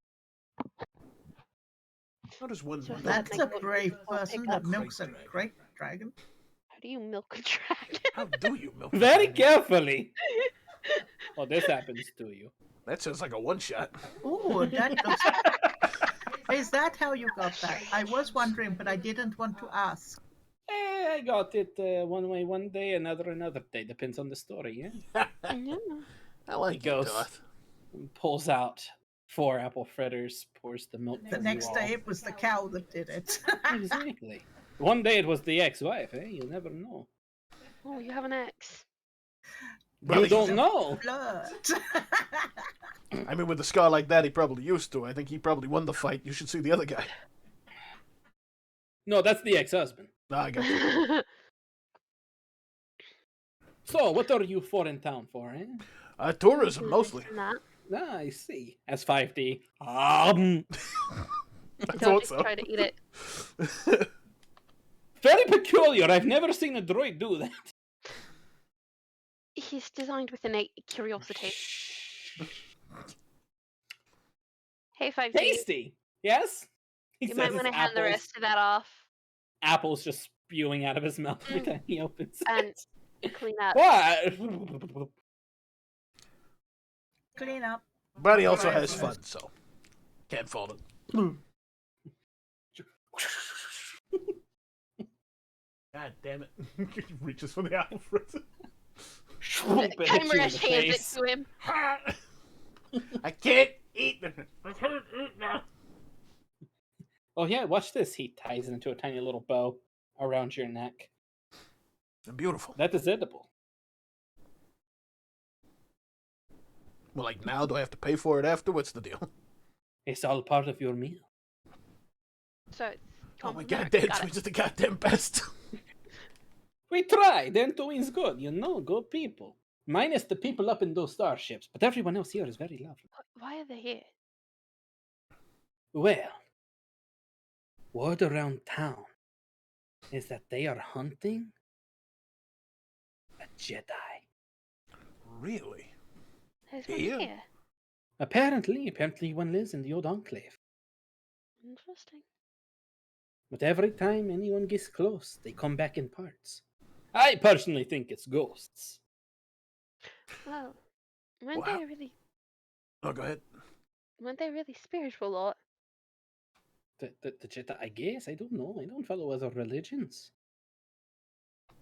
How does one? So know? that- That's like a brave I'll person pick that up. milks a great dragon. How do you milk a dragon? How do you milk? a Very dragon? carefully. Well, this happens to you. That sounds like a one-shot. Oh, that looks. Is that how you got that? I was wondering, but I didn't want to ask. I got it one way one day, another day. Depends on the story, yeah? Yeah. I like Goes. it, Darth. Pulls out 4 apple fritters, pours the milk The for you next all. day it was the cow that did it. Exactly. One day it was the ex-wife, eh? You never know. Oh, you have an ex. Well, You don't know. Blood. I mean, with a scar like that, he probably used to. I think he probably won the fight. You should see the other guy. No, that's the ex-husband. Nah, I got you. So, what are you for in town for, eh? Tourism, mostly. Not. Ah, I see. As 5D. I Don't thought so. try to eat it. Very peculiar. I've never seen a droid do that. He's designed with innate curiosity. Hey, 5D. Tasty. Yes? You might want to hand the rest of that off. Apple's just spewing out of his mouth every time he opens And it. clean up. What? Clean up. But he also has fun, so can't fault it. God damn it. He reaches for the apple fruit. Kymeresh hands it to him. I can't eat now. Oh yeah, watch this. He ties it into a tiny little bow around your neck. Beautiful. That is edible. Well, like now, do I have to pay for it after? What's the deal? It's all part of your meal. So it's Oh my complimentary. goddamn Got it. twins are the goddamn best. We try. Dentoin's good, good people. Minus the people up in those starships, but everyone else here is very lovely. Why are they here? Well, word around town is that they are hunting a Jedi. Really? There's one Here? here. Apparently one lives in the old enclave. Interesting. But every time anyone gets close, they come back in parts. I personally think it's ghosts. Well, weren't Wow. they really? Oh, go ahead. Weren't they really spiritual, lot? The Jedi, I guess. I don't know. I don't follow other religions.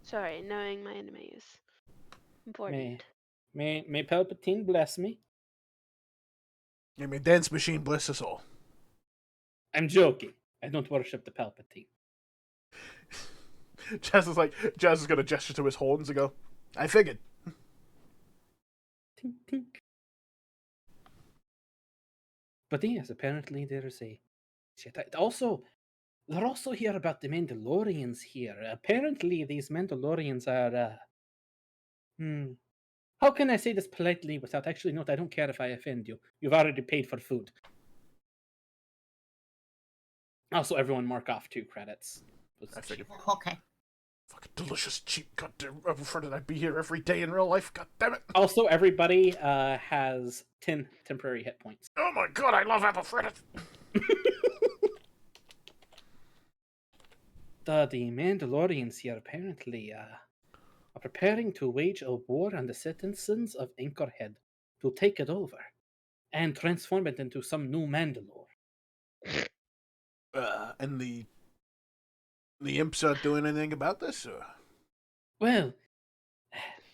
Sorry, knowing my enemy is important. May Palpatine bless me. I mean, dance machine bless us all. I'm joking. I don't worship the Palpatine. Jazz is gonna gesture to his horns and go, I figured. Tink, tink. But yes, apparently there is a Jedi. Also, they're also here about the Mandalorians here. Apparently these Mandalorians are, how can I say this politely without actually, no, I don't care if I offend you. You've already paid for food. Also, everyone mark off 2 credits. I figured. Okay. Fucking delicious, cheap goddamn front, I'd be here every day in real life. God damn it. Also, everybody has 10 temporary hit points. Oh my god, I love apple fritters. The Mandalorians here apparently are preparing to wage a war on the citizens of Anchorhead to take it over and transform it into some new Mandalore. And the imps aren't doing anything about this, or? Well,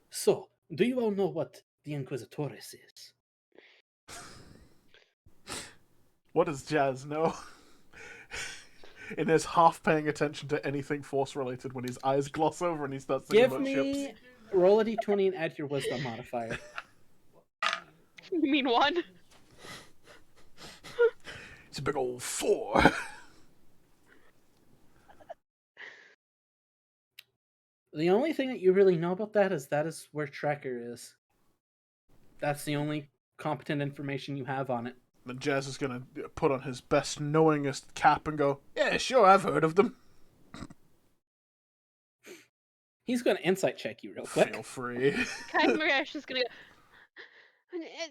so, do you all know what the Inquisitores is? What does Jazz know? In his half paying attention to anything force related when his eyes gloss over and he starts thinking Give about me ships. roll a d20 and add your wisdom modifier. You mean 1? It's a big old 4. The only thing that you really know about that is where Trekker is. That's the only competent information you have on it. Then Jazz is gonna put on his best knowingest cap and go, yeah, sure, I've heard of them. He's going to insight check you real quick. Feel free. Kymeresh is gonna go.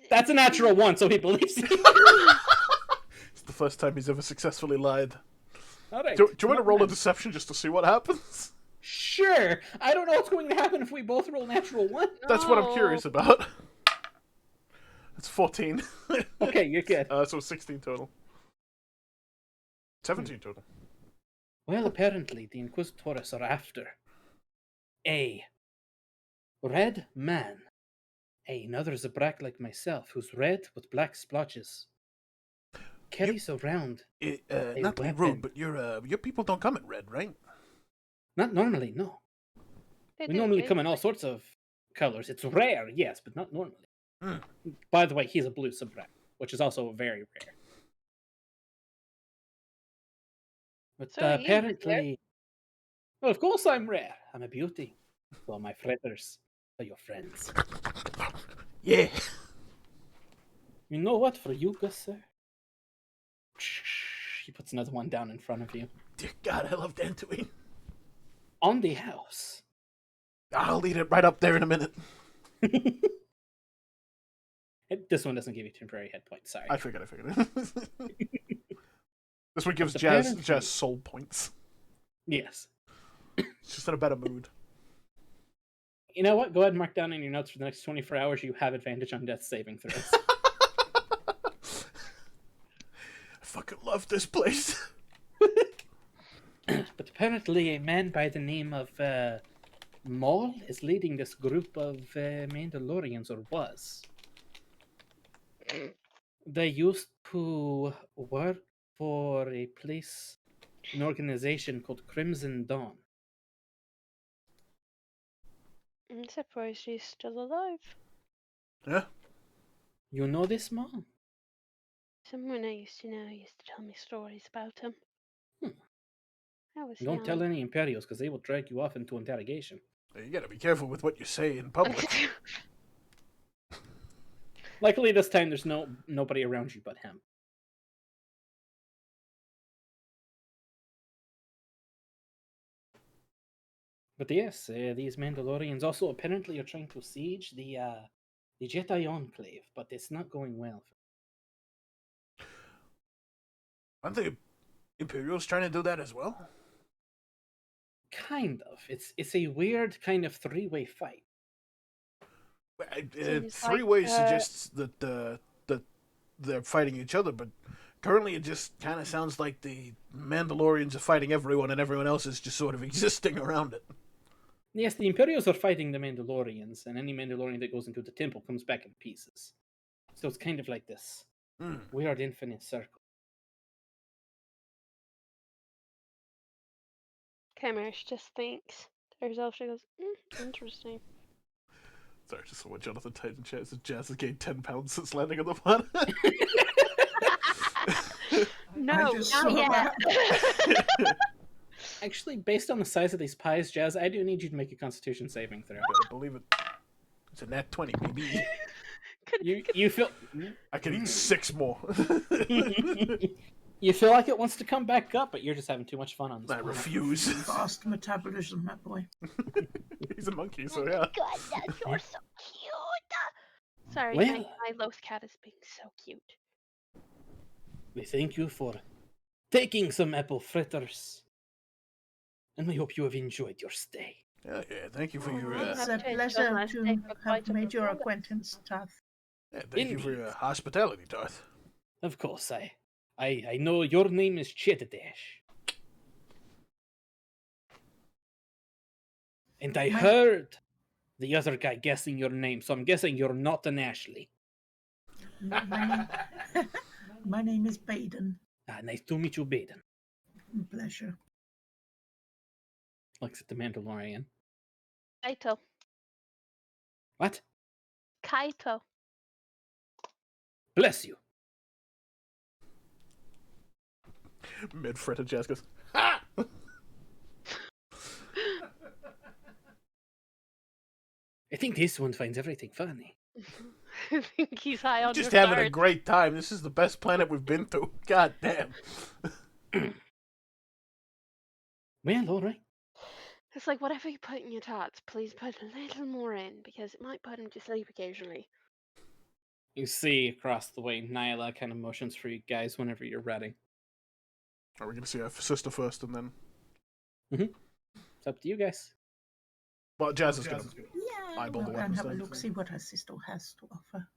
That's a natural 1, so he believes you. It's the first time he's ever successfully lied. All right. Do you want to roll a deception just to see what happens? Sure. I don't know what's going to happen if we both roll natural 1. That's what I'm curious about. It's 14. Okay, you're good. So 16 total. 17 total. Well, apparently the Inquisitores are after a red man. Another Zabrak like myself, who's red with black splotches. Carries around Not to be rude, but your people don't come in red, right? Not normally, no. We normally come in all sorts of colors. It's rare, yes, but not normally. By the way, he's a blue Zabrak, which is also very rare. But So apparently... Well, of course I'm rare. I'm a beauty. Well, my fritters are your friends. Yeah. You know what, for you, good sir? He puts another one down in front of you. Dear God, I love Dantooine. On the house. I'll eat it right up there in a minute. This one doesn't give you temporary hit points, sorry. I figured. This one gives But Jazz apparently- soul points. Yes. She's just in a better mood. You know what? Go ahead and mark down in your notes for the next 24 hours you have advantage on death saving throws. I fucking love this place. But apparently a man by the name of Maul is leading this group of Mandalorians, or was. They used to work for a place, an organization called Crimson Dawn. I'm surprised he's still alive. Yeah. You know this, Maul? Someone I used to know used to tell me stories about him. Hmm. I was Don't young. tell any Imperials, because they will drag you off into interrogation. You gotta be careful with what you say in public. Luckily, this time there's nobody around you but him. But yes, these Mandalorians also apparently are trying to siege the Jedi Enclave, but it's not going well. Aren't the Imperials trying to do that as well? Kind of. It's a weird kind of three-way fight. Seems Three like, ways suggests that they're fighting each other, but currently it just kind of sounds like the Mandalorians are fighting everyone, and everyone else is just sort of existing around it. Yes, the Imperials are fighting the Mandalorians, and any Mandalorian that goes into the temple comes back in pieces. So it's kind of like this weird infinite circle. Kymeresh just thinks to herself, she goes, interesting. Sorry, just saw what Jonathan typed in chat. Says Jazz has gained 10 pounds since landing on the planet. No, just not saw yet. Actually, based on the size of these pies, Jazz, I do need you to make a Constitution saving throw. Better believe it. It's a nat 20, baby. You feel I can eat 6 more. you feel like it wants to come back up, but you're just having too much fun on this. I planet. refuse. Fast metabolism, that boy. He's a monkey, so yeah. God, you're so cute. Sorry, Well- my Loth cat is being so cute. We thank you for taking some apple fritters, and we hope you have enjoyed your stay. Yeah, thank you for your It's have a to pleasure enjoy my to stay for quite have a made your bit longer. acquaintance, Tath. thank you for your hospitality, Darth. Of course, I know your name is Chetadesh. And I heard the other guy guessing your name, so I'm guessing you're not an Ashley. My name is Baeden. Nice to meet you, Baeden. Pleasure. Looks at the Mandalorian. Kaito. What? Kaito. Bless you. Mid-fretted Jazz goes, ha! I think this one finds everything funny. I think he's high on Just your having a cards. great time. This is the best planet we've been to. God damn. Well, all right. It's like, whatever you put in your tarts, please put a little more in, because it might put him to sleep occasionally. You see across the way, Nyla kind of motions for you guys whenever you're ready. Are we going to see our sister first and then... It's up to you guys. Well, Jazz is going to... Yeah, Eyeball the we'll go and weapons have a then. look, see what her sister has to offer.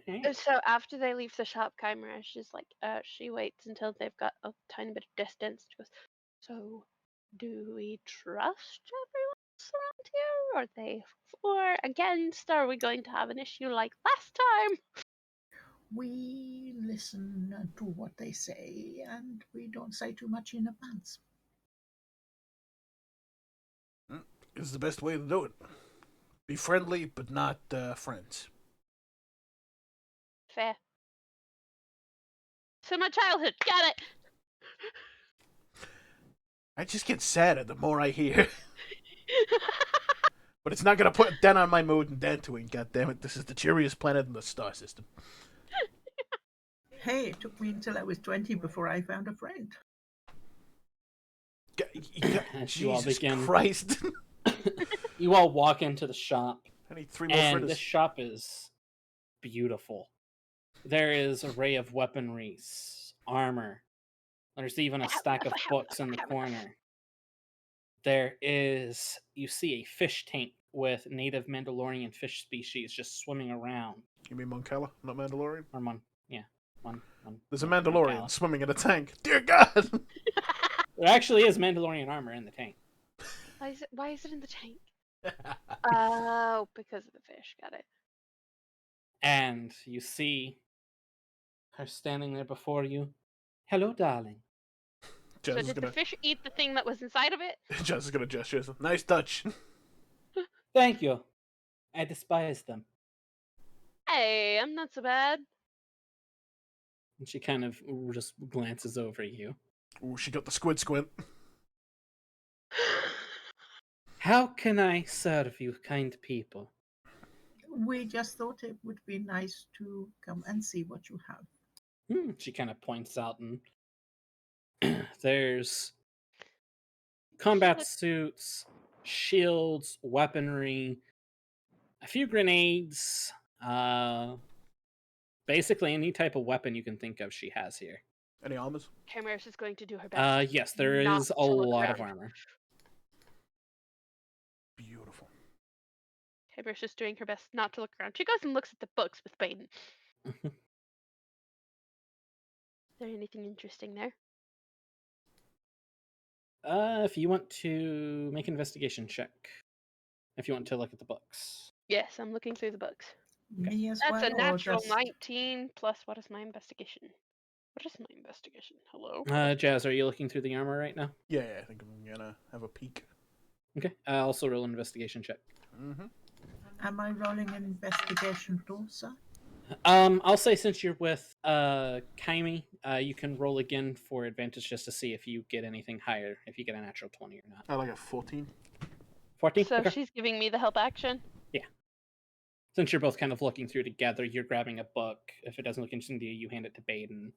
Okay. So after they leave the shop, Kymeresh is like, she waits until they've got a tiny bit of distance. She goes, so do we trust everyone around here? Are they for, against? Are we going to have an issue like last time? We listen to what they say, and we don't say too much in advance. It's the best way to do it. Be friendly, but not friends. Fair. So my childhood, got it. I just get sadder the more I hear. But it's not going to put a dent on my mood and Dantooine, goddammit. This is the cheeriest planet in the star system. Hey, it took me until I was 20 before I found a friend. As you all Jesus begin- Christ. You all walk into the shop, I need 3 more and fritters. this shop is beautiful. There is an array of weaponries, armor, There's even a I have stack enough, of I have books enough, in the I have enough. corner. You see a fish tank with native Mandalorian fish species just swimming around. You mean Moncala, not Mandalorian? Or Mon. There's a yeah, Mandalorian Moncala. swimming in a tank. Dear God! There actually is Mandalorian armor in the tank. Why is it in the tank? Oh, because of the fish. Got it. And you see her standing there before you. Hello, darling. Jazz So is did the gonna fish eat the thing that was inside of it? Jazz is gonna gesture. Nice touch. Thank you. I despise them. Hey, I'm not so bad. And she kind of just glances over at you. Ooh, she got the squid squint. How can I serve you, kind people? We just thought it would be nice to come and see what you have. She kind of points out, and there's combat suits, shields, weaponry, a few grenades, basically any type of weapon you can think of she has here. Any armors? Kymeresh is going to do her best. Yes, there not is a to look lot of around. armor. Beautiful. Kymeresh is doing her best not to look around. She goes and looks at the books with Baeden. Is there anything interesting there? If you want to make an investigation check, if you want to look at the books. Yes, I'm looking through the books. Me as That's well, a or natural just 19 plus what is my investigation? What is my investigation? Hello? Jazz, are you looking through the armor right now? Yeah, I think I'm gonna have a peek. Okay. Also roll an investigation check. Mm-hmm. am I rolling an investigation too, sir? I'll say since you're with Kyme, you can roll again for advantage just to see if you get anything higher, if you get a natural 20 or not. I like a 14. 14? So Okay. she's giving me the help action. Since you're both kind of looking through together, you're grabbing a book. If it doesn't look interesting to you, you hand it to Baeden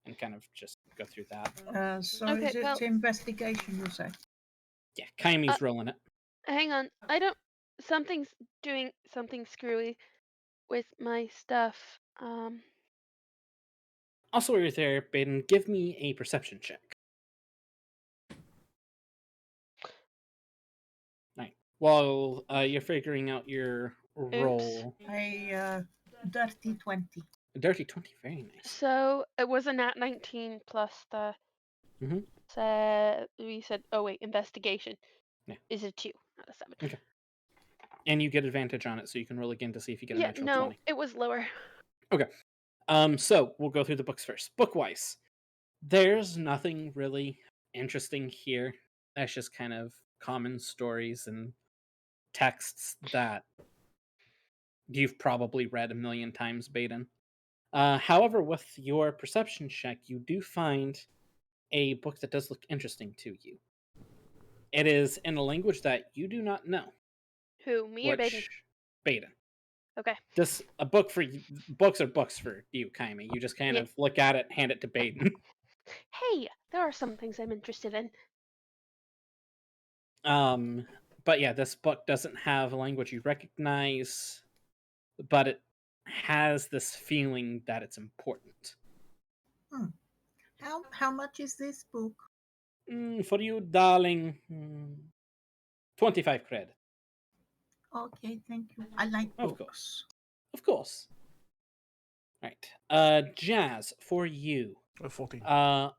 and kind of just go through that. So Okay, is it well- investigation, you say? Yeah, Kyme's rolling it. Hang on. I don't. Something's doing something screwy with my stuff. Also, while you're there, Baeden, give me a perception check. Right. While you're figuring out your roll. A dirty 20. A dirty 20, very nice. So it was a nat 19 plus the. Mhm. We said. Oh wait, investigation. Yeah. Is a 2, not a 7. Okay. And you get advantage on it, so you can roll again to see if you get a Yeah, natural no, 20. it was lower. So we'll go through the books first. Book-wise, there's nothing really interesting here. That's just kind of common stories and texts that you've probably read a million times, Baeden. However, with your perception check, you do find a book that does look interesting to you. It is in a language that you do not know. Who? Me or Baeden? Baeden. Okay. This a book for you. Books are books for you, Kyme. You just kind Yeah. of look at it, hand it to Baeden. Hey, there are some things I'm interested in. But yeah, this book doesn't have a language you recognize, but it has this feeling that it's important. How much is this book? For you, darling, 25 credit. Okay, thank you. I like Of books. Of course. Right. Jazz, for you. A 14. A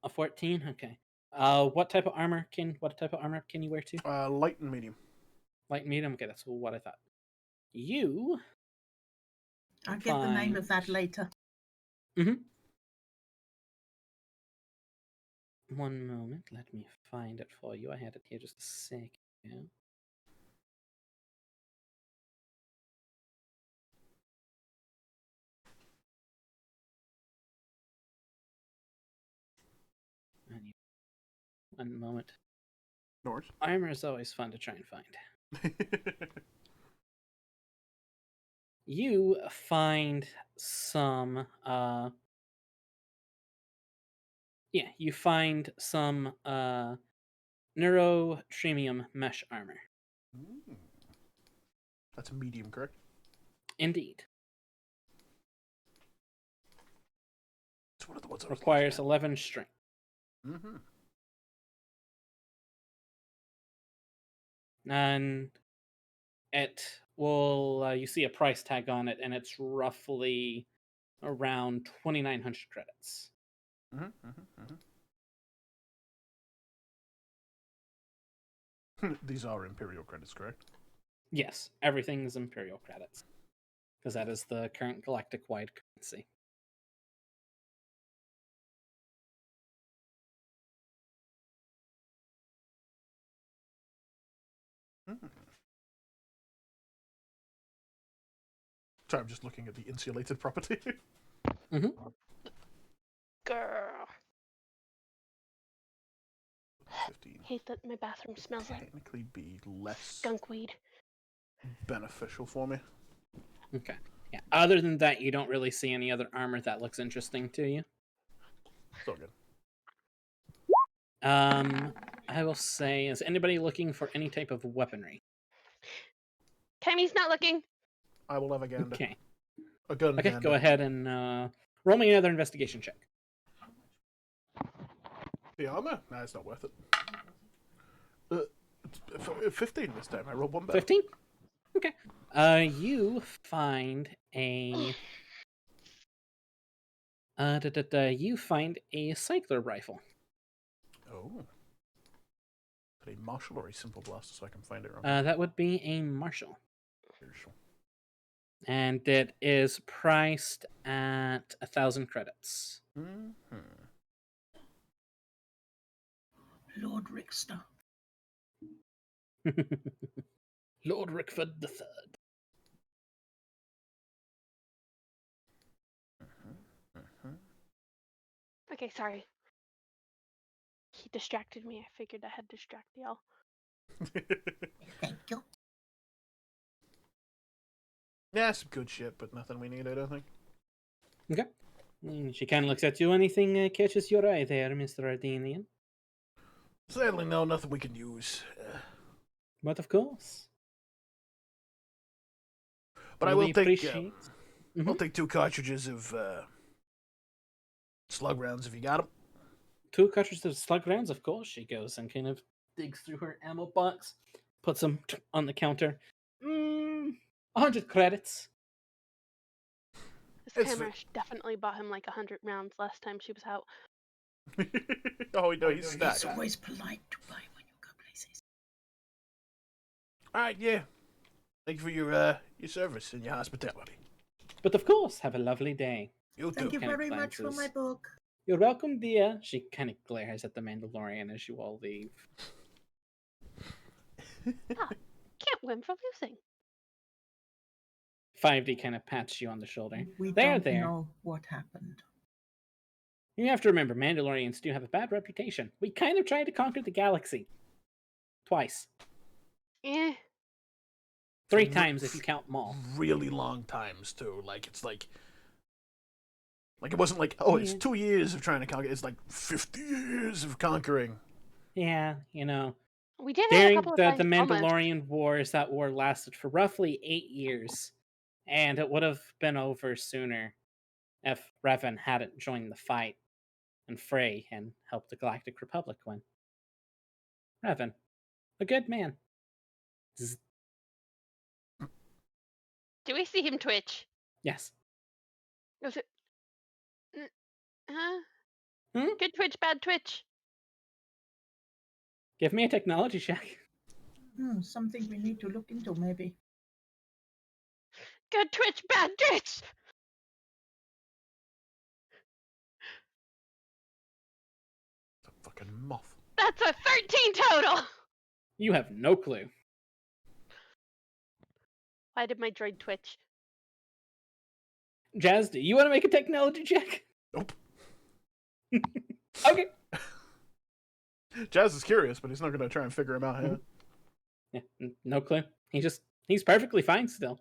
14? Okay. What type of armor can you wear to? Light and medium. Light and medium? Okay, that's what I thought. You I'll get the name of that find- later. One moment, let me find it for you. I had it here just a second ago. One moment. Norse. Armor is always fun to try and find. You find some you find some neurotremium mesh armor. Ooh. That's a medium, correct? Indeed. It's one of the ones I was Requires looking 11 strength. Mm-hmm. And it will, you see a price tag on it, and it's roughly around 2,900 credits. Mm-hmm. Mm-hmm. Mm-hmm. These are Imperial credits, correct? Yes, everything is Imperial credits, because that is the current galactic-wide currency. Mm-hmm. Sorry, I'm just looking at the insulated property. Mm-hmm. Girl. 15. Hate that my bathroom smells like Technically be less skunk weed. beneficial for me. Okay. Yeah. Other than that, you don't really see any other armor that looks interesting to you. It's all good. I will say, is anybody looking for any type of weaponry? Kymie's not looking. I will have a gander. Okay. A gun Okay, gander. go ahead and roll me another investigation check. The armor? Nah, it's not worth it. 15 this time. I rolled one better. 15? Okay. You find a you find a cycler rifle. Oh. A martial or a simple blaster so I can find it wrong. That would be a Marshall. Martial. And it is priced at 1,000 credits. Mm-hmm. Lord Rickster. Lord Rickford the Third. Okay, sorry. He distracted me. I figured I had to distract y'all. Thank you. Yeah, some good shit, but nothing we need, I don't think. Okay. She kind of looks at you. Anything catches your eye there, Mr. Ardenian? Sadly, no, nothing we can use. But of course. But I We will take. appreciate- I'll take 2 cartridges of slug rounds if you got them. 2 cartridges of slug rounds, of course. She goes and kind of digs through her ammo box, puts them on the counter. 100 credits. This It's Kymeresh definitely bought him like 100 rounds last time she was out. Oh, no, he's It's stacked. always polite to buy when you go places. Alright, yeah. Thank you for your service and your hospitality. But of course, have a lovely day. You too. Thank you Kind of very much for my glances. book. You're welcome, dear. She kind of glares at the Mandalorian as you all leave. Can't win for losing. 5D kind of pats you on the shoulder. We There, don't there. know what happened. You have to remember, Mandalorians do have a bad reputation. We kind of tried to conquer the galaxy. Twice. Eh. 3 times if you count them all. Really long times, too. Like, it's like it wasn't like, oh, it's Yeah. 2 years of trying to conquer. It's like 50 years of conquering. Yeah, you know. We did have a During couple of the times almost. Mandalorian Wars, that war lasted for roughly 8 years. And it would have been over sooner if Revan hadn't joined the fight and Frey and helped the Galactic Republic win. Revan, a good man. Zzz. Do we see him twitch? Yes. Was it? Huh? Hmm? Good twitch, bad twitch. Give me a technology check. Something we need to look into, maybe. Good twitch, bad twitch. It's a fucking moth. That's a 13 total. You have no clue. Why did my droid twitch? Jazz, do you want to make a technology check? Nope. Okay. Jazz is curious, but he's not going to try and figure him out here. Yeah, no clue. He's perfectly fine still.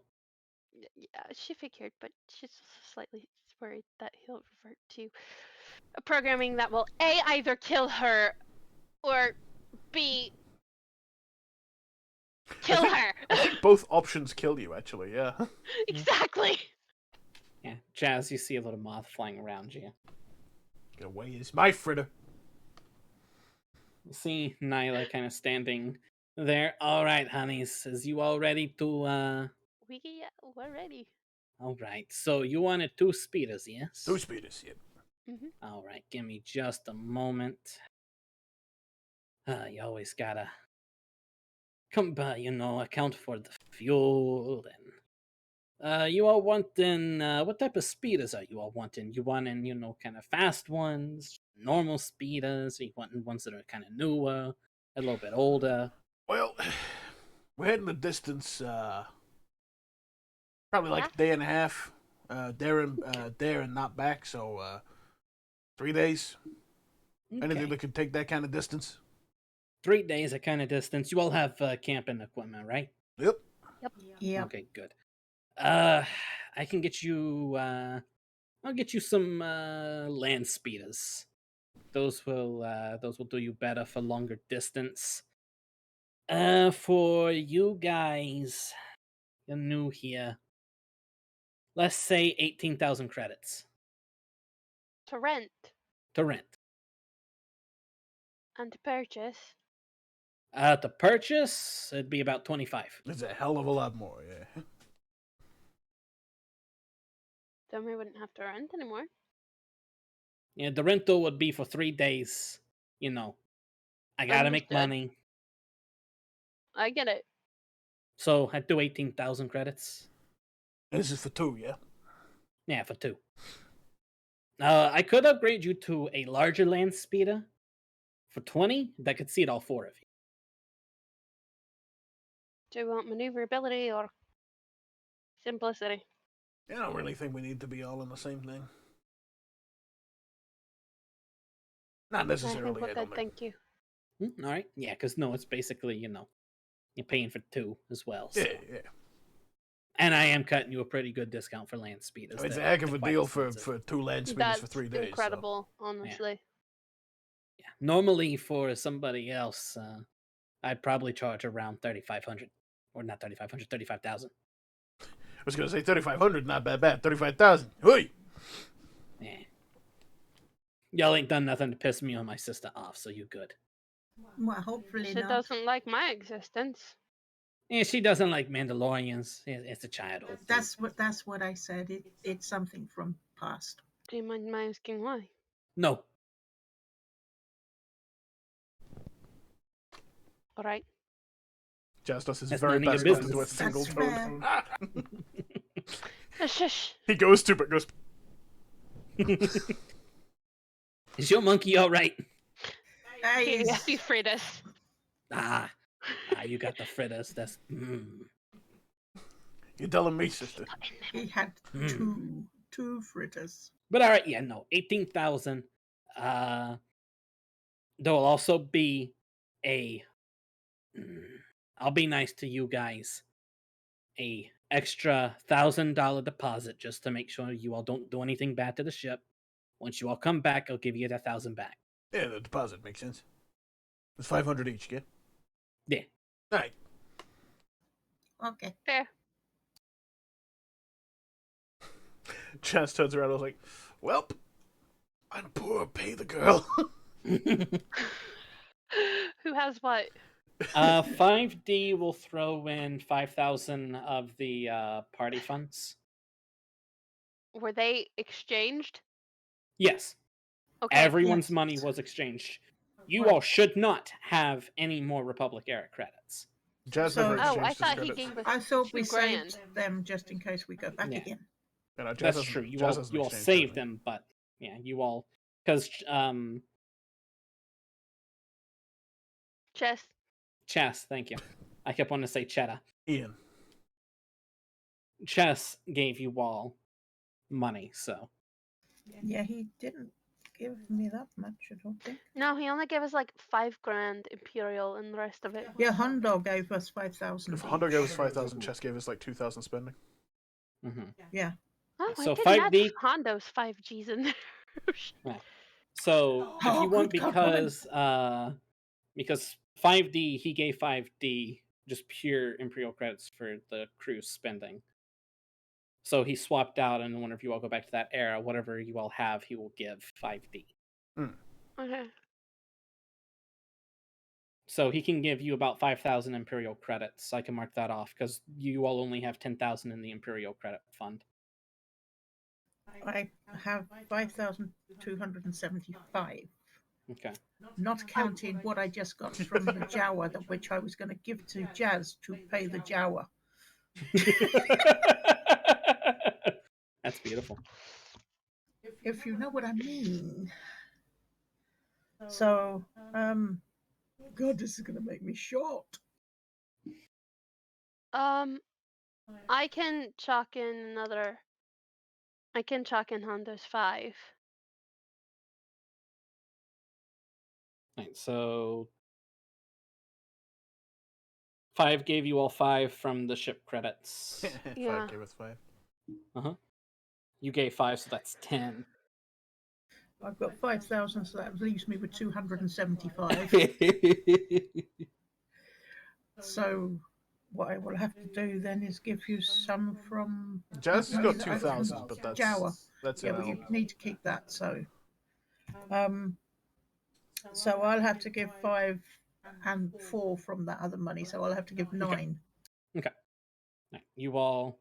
Yeah, she figured, but she's slightly worried that he'll revert to a programming that will A, either kill her, or B, kill her. I think both options kill you, actually, yeah. Exactly. Yeah, Jazz, you see a little moth flying around you. Get away, it's my fritter. See Nyla kind of standing there. All right, honeys, is you all ready to? We're ready. All right. So you wanted 2 speeders, yes? 2 speeders, yeah. All right. Give me just a moment. You always gotta come by, account for the fuel and. You all wanting what type of speeders are you all wanting? You wanting, kind of fast ones, normal speeders? Are you wanting ones that are kind of newer, a little bit older? Well, we're heading the distance, probably like a day and a half. There and not back, so 3 days. Anything Okay. that could take that kind of distance. 3 days, a kind of distance. You all have camping equipment, right? Yep. Yeah. Okay, good. I can get you. I'll get you some land speeders. Those will do you better for longer distance. For you guys, you're new here. Let's say 18,000 credits To rent to rent. and to purchase. To purchase, it'd be about 25. It's a hell of a lot more, yeah. Then we wouldn't have to rent anymore. Yeah, the rental would be for 3 days. I gotta make Understood. money, I get it. so I'd do 18,000 credits. This is for 2, yeah? Yeah, for 2. I could upgrade you to a larger land speeder for 20 that could seat all 4 of you. Do you want maneuverability or simplicity? I don't really think we need to be all in the same thing. Not I necessarily, think we're I don't good, think. thank you. All right, yeah, because no, it's basically you're paying for 2 as well. So. Yeah. And I am cutting you a pretty good discount for land speeders. It's a They're- heck of they're a quite deal expensive. for 2 land speeders That's for 3 days. incredible, honestly. Yeah, normally for somebody else, I'd probably charge around 3,500, or not 3,500, 35,000. I was gonna say 3,500, not bad. 35,000. Hey. Yeah. Y'all ain't done nothing to piss me or my sister off, so you good. Well, hopefully She not. doesn't like my existence. Yeah, she doesn't like Mandalorians. It's a childhood thing. That's what I said. It's something from past. Do you mind my asking why? No. All right. Just does his That's very none of your best not to business. do a single That's tone. fair. Shush. He goes to it, goes, Is your monkey all right? Here, Guys, yes, you freed us. You got the fritters. That's. you're telling me, sister. he had two fritters. But all right, yeah, no, 18,000. There will also be a. I'll be nice to you guys. A extra $1,000 deposit just to make sure you all don't do anything bad to the ship. Once you all come back, I'll give you that 1,000 back. Yeah, the deposit makes sense. It's 500 each, kid. Yeah. All right. Okay. Fair. Chance turns around and was like, "Welp, I'm poor. Pay the girl." Who has what? 5D will throw in 5,000 of the party funds. Were they exchanged? Yes. Okay. Everyone's Yes. money was exchanged. You all should not have any more Republic Era credits. Jazz So- never Oh, exchanged I his thought he credits. gave us I thought we 2,000. saved them just in case we go back Yeah. again. You know, Jazz That's hasn't- true. You Jazz all hasn't you all exchanged saved anything. them, but yeah, you all because Chess. Chess. Thank you. I kept wanting to say Cheddar. Ian. Chess gave you all money, so Yeah, he didn't give me that much, I don't think. No, he only gave us like 5 grand Imperial and the rest of it. Yeah, Hondo gave us 5,000. If Hondo gave us 5,000, Chess gave us like 2,000 spending. Yeah. Oh, So I didn't add 5D Hondo's 5 Gs in there. So if you want, good God, because 5D, he gave 5D just pure Imperial credits for the cruise spending. So he swapped out, and whenever you all go back to that era, whatever you all have, he will give 5D. Okay. So he can give you about 5,000 Imperial credits. I can mark that off because you all only have 10,000 in the Imperial credit fund. I have 5,275. Okay. Not counting what I just got from the Jawa, which I was going to give to Jazz to pay the Jawa. That's beautiful. If you know what I mean. So, God, this is going to make me short. I can chalk in another. I can chalk in Hondo's 5. Right, so 5 gave you all 5 from the ship credits. Yeah. 5 gave us 5. You gave 5, so that's 10. I've got 5,000, so that leaves me with 275. So, what I will have to do then is give you some from Jazz has money got that I- 2,000, but that's Jawa. that's Yeah, an but you L. need to keep that. So I'll have to give 5 and 4 from that other money. So I'll have to give 9. Okay. Right, you all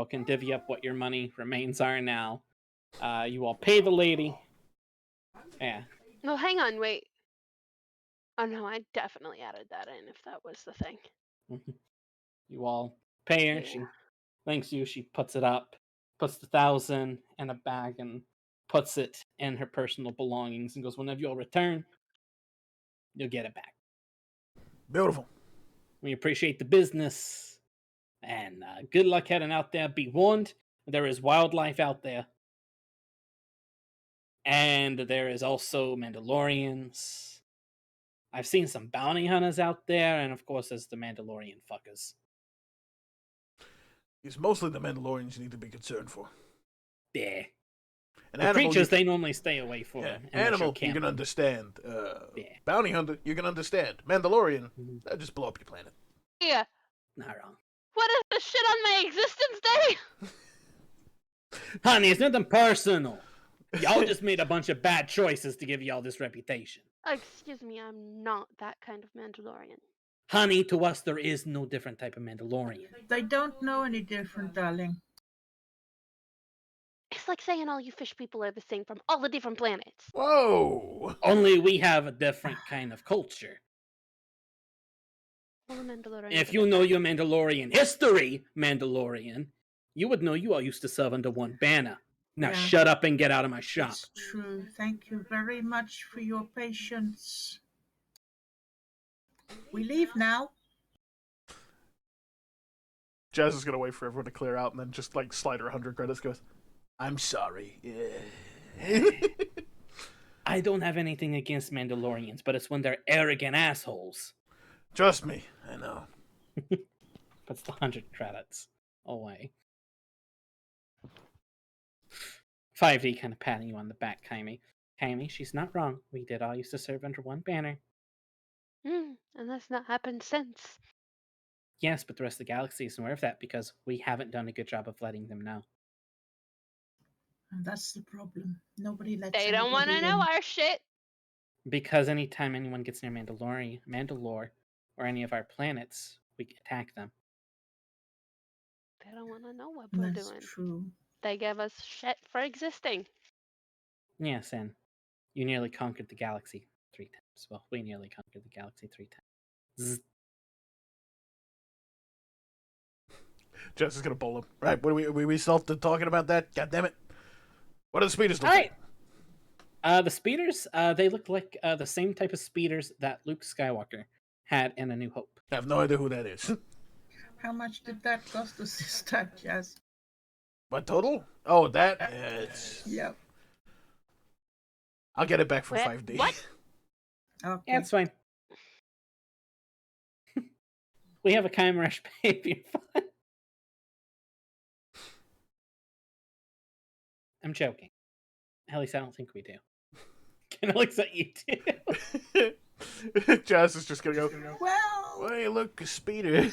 can divvy up what your money remains are now. You all pay the lady. Yeah. No, hang on, wait. Oh no, I definitely added that in if that was the thing. You all pay her. Yeah. She thanks you. She puts it up, puts the 1,000 in a bag, and puts it in her personal belongings, and goes, "Whenever you all return, you'll get it back. Beautiful. We appreciate the business, and good luck heading out there. Be warned, there is wildlife out there, and there is also Mandalorians. I've seen some bounty hunters out there, and of course, there's the Mandalorian fuckers. It's mostly the Mandalorians you need to be concerned for. Yeah. An The animal, creatures they normally stay away from. yeah, unless you're animal you camping. can understand. Yeah. Bounty hunter, you can understand. Mandalorian, Mhm. they'll just blow up your planet. Yeah. Not wrong. What is the shit on my existence day? Honey, it's nothing personal. Y'all just made a bunch of bad choices to give y'all this reputation. Excuse me, I'm not that kind of Mandalorian. Honey, to us, there is no different type of Mandalorian. They don't know any different, darling. It's like saying all you fish people are the same from all the different planets. Whoa! Only we have a different kind of culture. Well, the Mandalorian. If you know your Mandalorian history, Mandalorian, you would know you all used to serve under one banner. Now Yeah. shut up and get out of my shop. It's true. Thank you very much for your patience. We leave now. Jazz is gonna wait for everyone to clear out and then just like slide her 100 credits. Goes, I'm sorry. I don't have anything against Mandalorians, but it's when they're arrogant assholes. Trust me, I know. Puts the 100 credits away. 5D kind of patting you on the back, Kyme. Kyme, she's not wrong. We did all used to serve under one banner. And that's not happened since. Yes, but the rest of the galaxy is aware of that because we haven't done a good job of letting them know. And that's the problem. Nobody lets They don't want to anybody know in. our shit. Because anytime anyone gets near Mandalore, or any of our planets, we attack them. They don't want to know what we're That's doing. true. They give us shit for existing. Yes, and you nearly conquered the galaxy 3 times. Well, we nearly conquered the galaxy 3 times. Jess is gonna bowl him. Right, what are we still talking about that? God damn it. What are the speeders look Alright. The speeders, they look like the same type of speeders that Luke Skywalker had in A New Hope. I have no idea who that is. How much did that cost us this time, Jazz? What total? Oh, that? It's... Yeah. I'll get it back for What? 5D. What? Okay. Yeah, it's fine. We have a Kymeresh behavior fund. I'm joking. At least I don't think we do. Can at least that you do. Jazz is just gonna go, Well, hey, look, a speeder.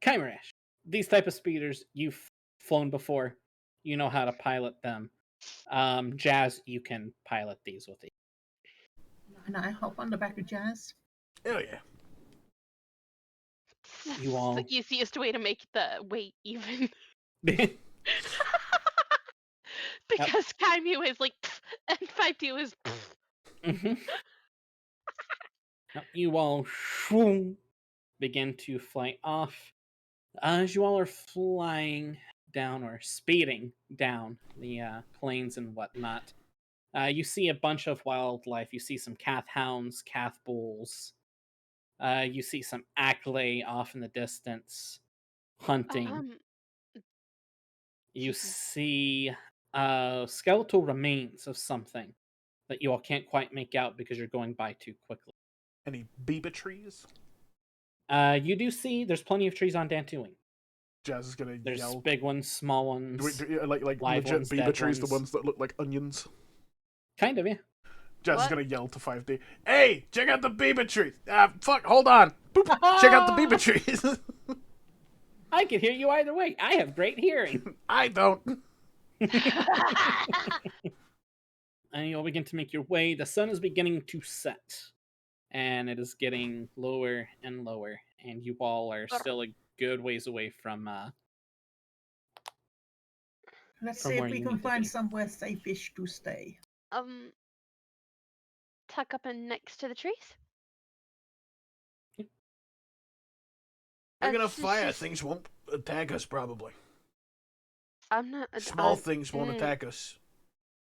Kymeresh. These type of speeders, you've flown before. You know how to pilot them. Jazz, you can pilot these with And I hop on the back of Jazz. Oh yeah. You all- The easiest way to make the weight even. Because Kaimu is like, "Pff," and 5-2 is. "Pff." Mhm. Yep, you all shroom, begin to fly off. As you all are flying down or speeding down the plains and whatnot, you see a bunch of wildlife. You see some cath hounds, cath bulls. You see some acklay off in the distance hunting. You Jesus. see skeletal remains of something that you all can't quite make out because you're going by too quickly. Any Biba trees? You do see there's plenty of trees on Dantooine. Jazz is gonna There's yell. big ones, small ones, Like live legit ones, Biba dead trees, the ones. ones that look like onions. Kind of, yeah. Jazz is What? gonna yell to 5D. Hey, check out the Biba trees. Fuck, hold on. Boop. Check out the Biba trees. I can hear you either way. I have great hearing. I don't. And you'll begin to make your way. The sun is beginning to set, and it is getting lower and lower. And you all are still a good ways away from Let's From see if where we you can need to find be. somewhere safe-ish to stay. Tuck up and next to the trees. We're gonna It's fire. just- Things won't attack us, probably. I'm not. Small things won't attack us.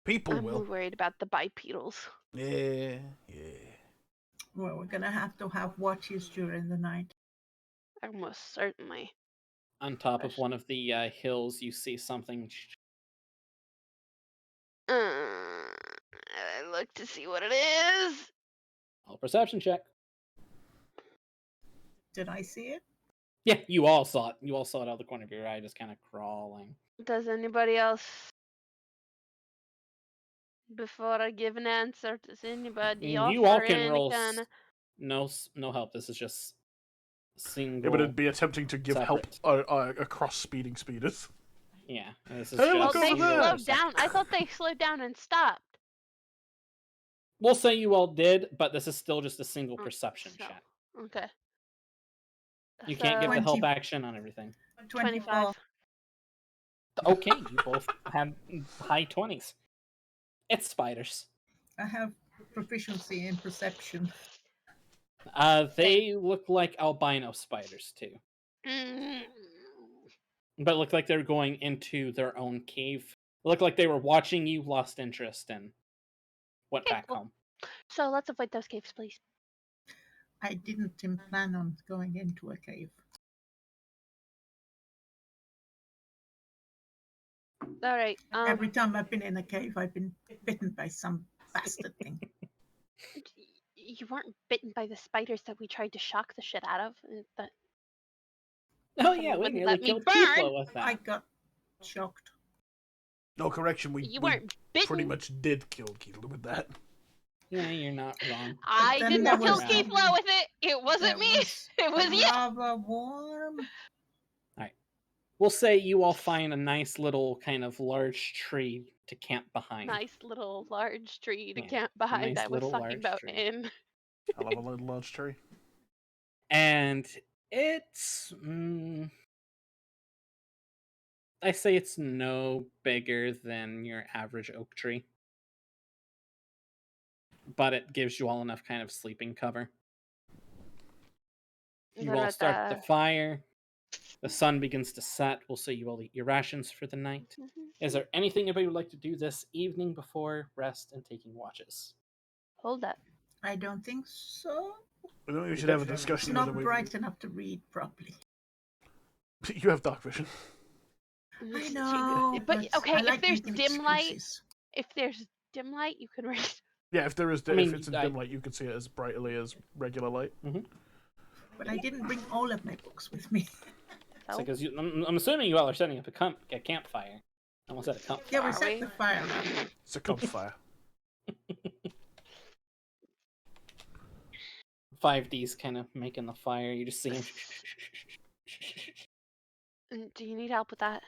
People I'm will. more worried about the bipedals. Yeah. Well, we're gonna have to have watches during the night. Almost certainly. on top of one of the hills. You see something. I look to see what it is. All perception check. Did I see it? Yeah, you all saw it. You all saw it out of the corner of your eye, just kind of crawling. Does anybody else? Before I give an answer, does anybody You all offer can any roll. kind of? No help. This is just single. It would be attempting to give separate. help across speeding speeders. Yeah, this is Hey, just Oh, look they over there! slowed down. I thought they slowed down and stopped. We'll say you all did, but this is still just a single Oh, perception so- check. Okay. You can't give the 20. help action on everything. 24. Okay, you both have high 20s. It's spiders. I have proficiency in perception. They look like albino spiders too, Mm. but look like they're going into their own cave. Look like they were watching you, lost interest, and went Okay, back cool. home. So let's avoid those caves, please. I didn't plan on going into a cave. All right. Every time I've been in a cave, I've been bitten by some bastard thing. You weren't bitten by the spiders that we tried to shock the shit out of. That Oh yeah, we wouldn't nearly let me killed burn. Kiflo with that. I got shocked. No correction, we You weren't bitten. pretty much did kill Keetle with that. Yeah, you're not wrong. I then didn't there kill was- Keithlo with it. It wasn't me. It was you. Lava warm. We'll say you all find a nice little kind of large tree to camp behind. Nice little large tree to Yeah, camp behind. nice I was little talking large about tree. in. I love a little large tree. And it's I say it's no bigger than your average oak tree, but it gives you all enough kind of sleeping cover. You all start the fire. The sun begins to set. We'll say you all eat your rations for the night. Is there anything anybody would like to do this evening before rest and taking watches? Hold up. I don't think so. I think we should have a It's discussion not whether we... bright enough to read properly. You have dark vision. I know, But okay, I if like there's making dim light, excuses. you can read. Yeah, if there is, I mean, if it's in dim light, you can see it as brightly as regular light. But I didn't bring all of my books with me. So, Because I'm assuming you all are setting up a campfire. I almost said a campfire. Yeah, we Are set we? the fire up. It's a campfire. 5D's kind of making the fire. You just see him. do you need help with that?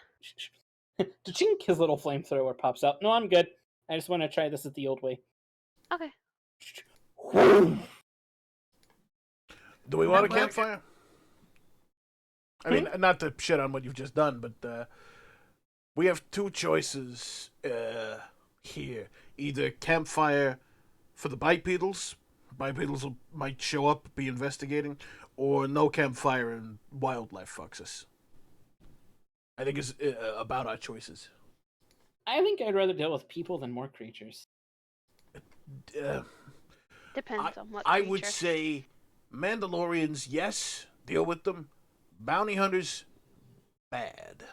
Chink, his little flamethrower pops out. No, I'm good. I just want to try this the old way. Okay. Do we want a Well, campfire? I mean, not to shit on what you've just done, but we have two choices here. Either campfire for the bipedals. Bipedals might show up, be investigating, or no campfire and wildlife fucks us. I think it's about our choices. I think I'd rather deal with people than more creatures. Depends on what I creature. would say Mandalorians, yes, deal with them. Bounty hunters, bad.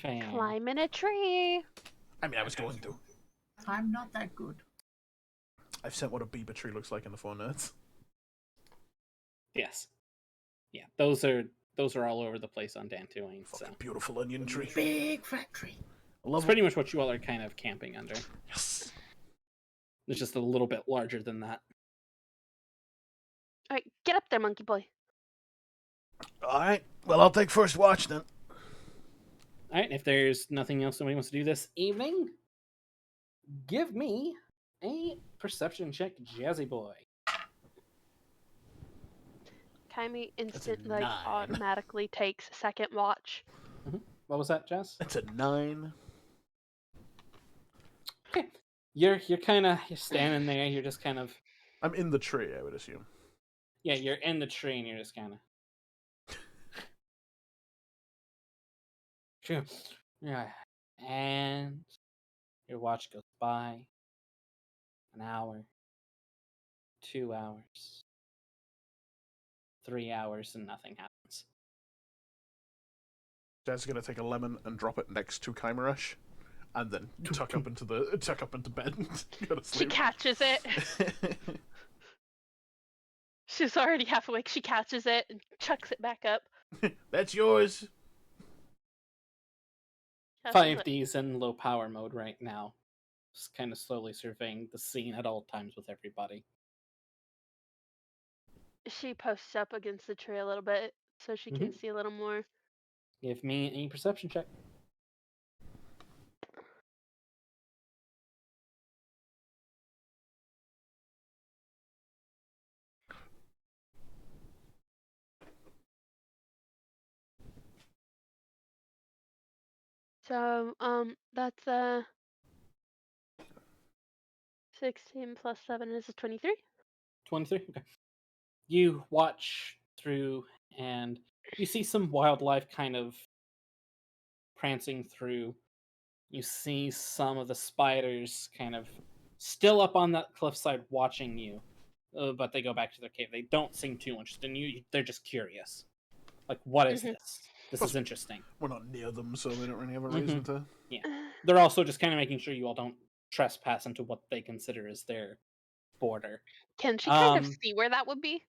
Fair. Climb in a tree. I mean, I was going to. I'm not that good. I've sent what a beaver tree looks like in the 4 nerds. Yes. Yeah, those are all over the place on Dantooine. So Fucking beautiful onion tree. Big fat tree. I love it's pretty much what you all are kind of camping under. Yes. It's just a little bit larger than that. All right, get up there, monkey boy. All right. Well, I'll take first watch then. All right, if there's nothing else somebody wants to do this evening, give me a perception check, Jazzy Boy. Kyme instant a 9. automatically takes second watch. What was that, Jazz? That's a 9. Okay, you're standing there. You're just kind of I'm in the tree, I would assume. you're in the tree and you're just kind of. Yeah, and your watch goes by. An hour, 2 hours, 3 hours, and nothing happens. Dad's gonna take a lemon and drop it next to Kymeresh, and then tuck up into bed and go to She sleep. catches it. She's already half awake. She catches it and chucks it back up. That's yours. 5D's in low power mode right now. Just kind of slowly surveying the scene at all times with everybody. She posts up against the tree a little bit so she can see a little more. Give me a perception check. So, that's 16 plus 7 is a 23. 23? Okay. You watch through and you see some wildlife kind of prancing through. You see some of the spiders kind of still up on that cliffside watching you. But they go back to their cave. They don't seem too interested in you. They're just curious. Like, what is this? This is interesting. We're not near them, so they don't really have a reason to. Yeah. They're also just kind of making sure you all don't trespass into what they consider as their border. Can she kind of see where that would be?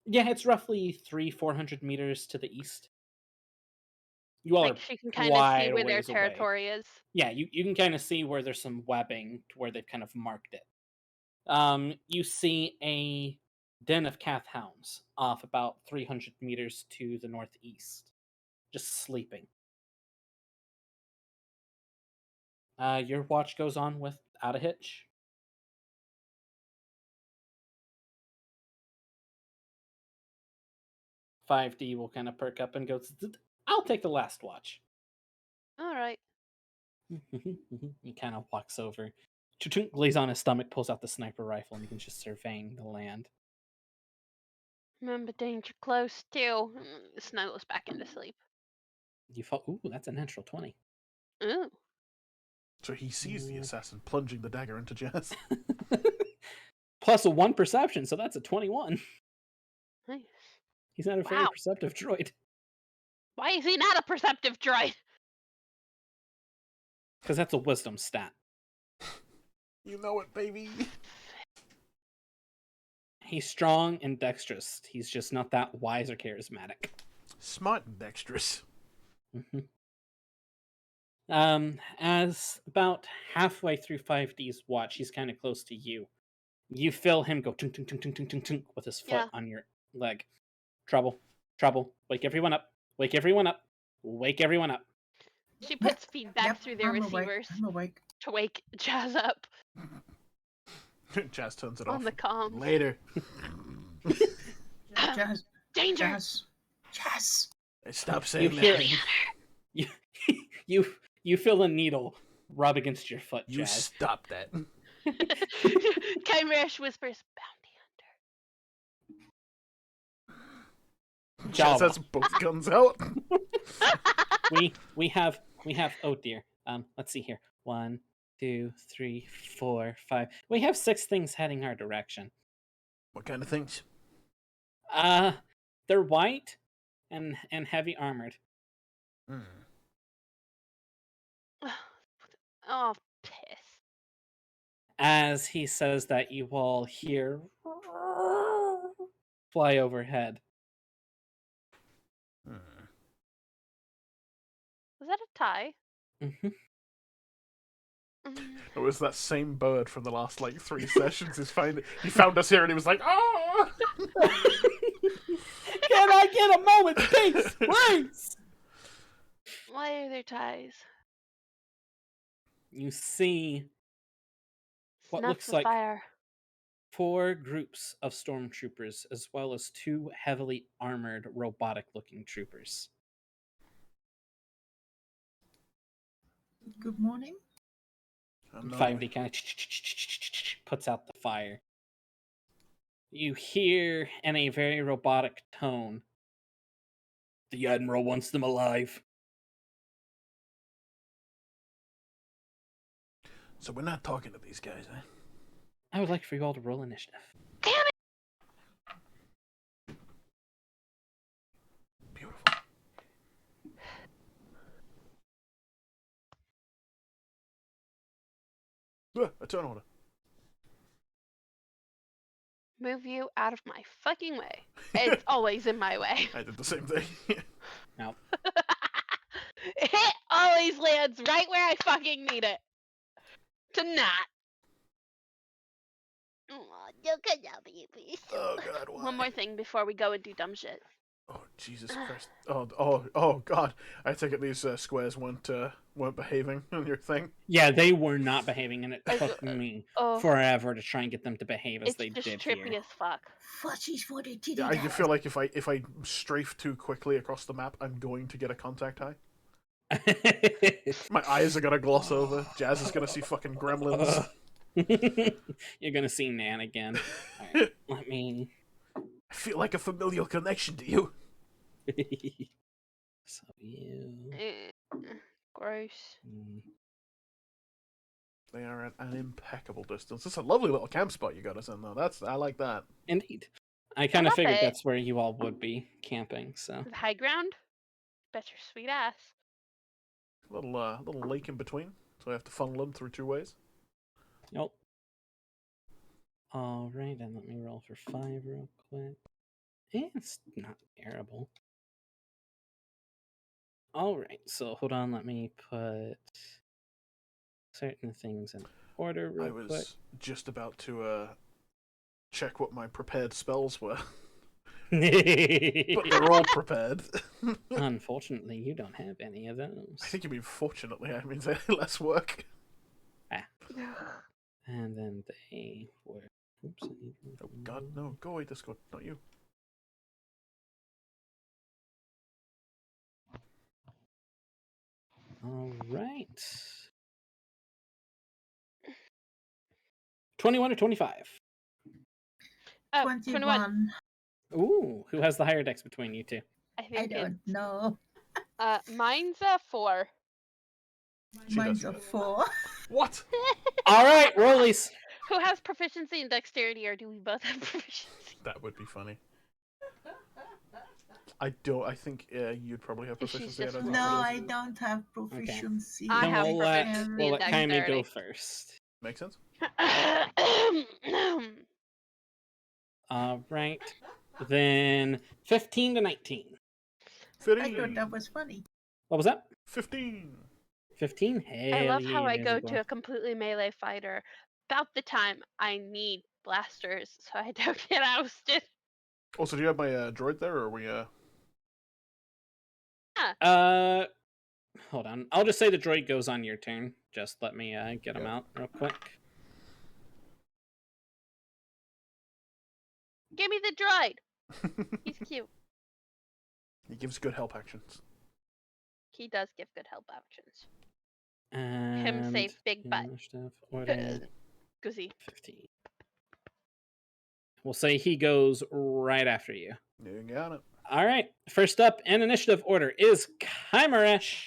Yeah, it's roughly 300-400 meters to the east. You all Like are she can kind of see where their ways away. territory is. Yeah, you can kind of see where there's some webbing to where they've kind of marked it. You see a den of calf hounds off about 300 meters to the northeast, just sleeping. Your watch goes on without a hitch. "5D will kind of perk up and go, I'll take the last watch." All right. He kind of walks over, lays on his stomach, pulls out the sniper rifle, and he's just surveying the land. Remember danger close too. Snuggles back into sleep. You fall. Ooh, that's a natural 20. Ooh. So he sees the assassin plunging the dagger into Jazz. Plus a 1 perception, so that's a 21. Nice. He's not a very perceptive droid. Why is he not a perceptive droid? Because that's a wisdom stat. You know it, baby. He's strong and dexterous. He's just not that wise or charismatic. Smart and dexterous. As about halfway through 5D's watch, he's kind of close to you. You feel him go tunk, tunk, tunk, tunk, tunk, tunk, tunk with his foot on your leg. Trouble. Wake everyone up. Wake everyone up. Wake everyone up. She puts feedback through their I'm receivers I'm awake. to wake Jazz up. Jazz turns it on off. the comms. Later. Jazz, Danger! Jazz. Stop You saying hear that. you, you you feel a needle rub against your foot, You Jazz. stop that. Kymeresh whispers, Jazz Jawa. has both guns out. we have oh dear. Let's see here. 1, 2, 3, 4, 5. We have 6 things heading our direction. What kind of things? They're white and heavy armored. Hmm. bounty hunter. Oh, piss. As he says that, you all hear fly overhead. Hmm. Was that a tie? Mhm. It was that same bird from the last 3 sessions. He found us here and he was like, "Oh!" Can I get a moment's peace, please? Why are there ties? You see what Snuff looks the like fire. 4 groups of stormtroopers, as well as 2 heavily armored, robotic-looking troopers. Good morning. I'm not 5D kind of puts out the fire. You hear in a very robotic tone, "The Admiral wants them alive." So we're not talking to these guys, eh? I would like for you all to roll initiative. Damn it! Beautiful. A turn order. Move you out of my fucking way. It's always in my way. I did the same thing. Now, It always lands right where I fucking need it. To not. Oh, don't cut down me, please. Oh God, why? One more thing before we go and do dumb shit. Oh Jesus Christ! Oh God! I take it these squares weren't behaving on your thing. yeah, they were not behaving, and it took me Oh, forever to try and get them to behave as it's they just did trippy here. as fuck. Fudgies for the titty. Yeah, I feel like if I strafe too quickly across the map, I'm going to get a contact high. My eyes are gonna gloss over. Jazz is gonna see fucking gremlins. You're gonna see Nan again. Alright, let me. I feel like a familial connection to you. So you. Gross. They are at an impeccable distance. It's a lovely little camp spot you got us in, though. I like that. Indeed. I kind of love figured it. that's where you all would be camping, so. The high ground? Bet your sweet ass. Little lake in between, so I have to funnel them through 2 ways. Nope. Alright, and let me roll for 5 real quick. It's not terrible. Alright, so hold on, let me put certain things in order real I was quick. just about to check what my prepared spells were, But but they're all prepared. unfortunately, you don't have any of those. I think you mean fortunately. I mean less work. And then they were. Oops. I need Oh God, no! Go away, Discord. Not you. All right. 21 or 25? Oh, 21. Ooh, who has the higher dex between you two? I I think don't know. mine's a 4. Mine's a 4. What? All right, rollies. Who has proficiency in dexterity, or do we both have proficiency? That would be funny. I don't. I think you'd probably have She's proficiency. just I don't No, know. I don't have proficiency. I Then have we'll let proficiency we'll in let Kyme go dexterity. first. Makes sense. All right. Then 15 to 19. I 15. thought that was funny. What was that? 15. 15? I love Hell how yeah, I go Isabel. to a completely melee fighter about the time I need blasters, so I don't get ousted. Also, do you have my droid there, or are we? Hold on. I'll just say the droid goes on your turn. Just let me get him Yeah. out real quick. Give me the droid. He's cute. He gives good help actions. He does give good help actions. And Him say big butt. initiative order Goosey. 15. We'll say he goes right after you. You got it. All right. First up in initiative order is Kymeresh.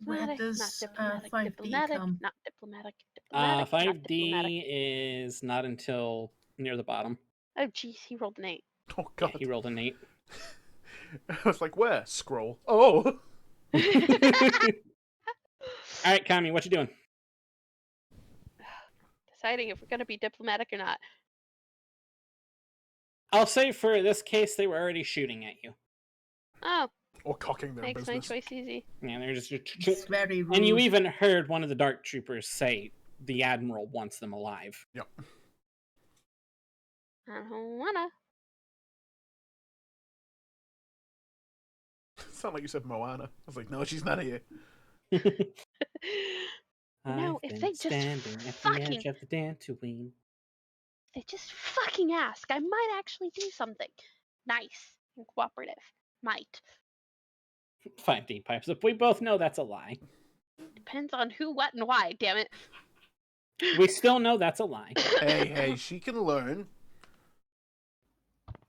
Where Not does diplomatic, 5D diplomatic, come? not diplomatic, diplomatic, not 5D diplomatic. is not until near the bottom. Oh, jeez, he rolled an 8. Oh, Yeah, God. he rolled an 8. I was like, where? Scroll. Oh! All right, Kami, what you doing? Deciding if we're going to be diplomatic or not. I'll say for this case, they were already shooting at you. Oh, Or cocking their makes my business. choice easy. Yeah, they're just. It's very rude. And you even heard one of the Dark Troopers say the Admiral wants them alive. Yep. I don't wanna. Sound like you said Moana. I was like, no, she's not here. No, if they just at the fucking- edge of the Dantooine. They just fucking ask. I might actually do something nice and cooperative. Might. 5D pipes up. We both know that's a lie. Depends on who, what, and why, damn it. We still know that's a lie. Hey, she can learn.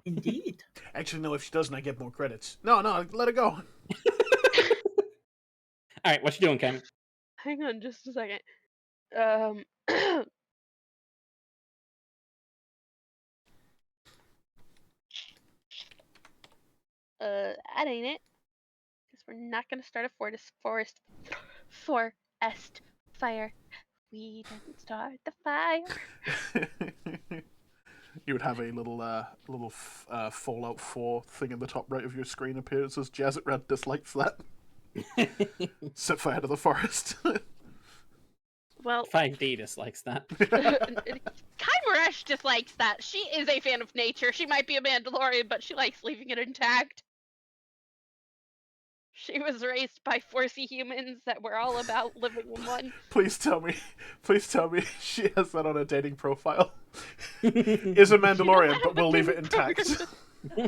Indeed. Actually, no, if she doesn't, I get more credits. No, let her go. All right, what you doing, Kami? Hang on just a second. That ain't it. Because we're not going to start a forest fire. We didn't start the fire. You would have a little Fallout 4 thing in the top right of your screen appear. It says Jazzit Red dislikes that. Set fire to the forest. Well, 5D dislikes that. Kymeresh dislikes that. She is a fan of nature. She might be a Mandalorian, but she likes leaving it intact. She was raised by Forcey humans that were all about living in one. Please tell me she has that on her dating profile. Is a Mandalorian, but we'll leave it intact. All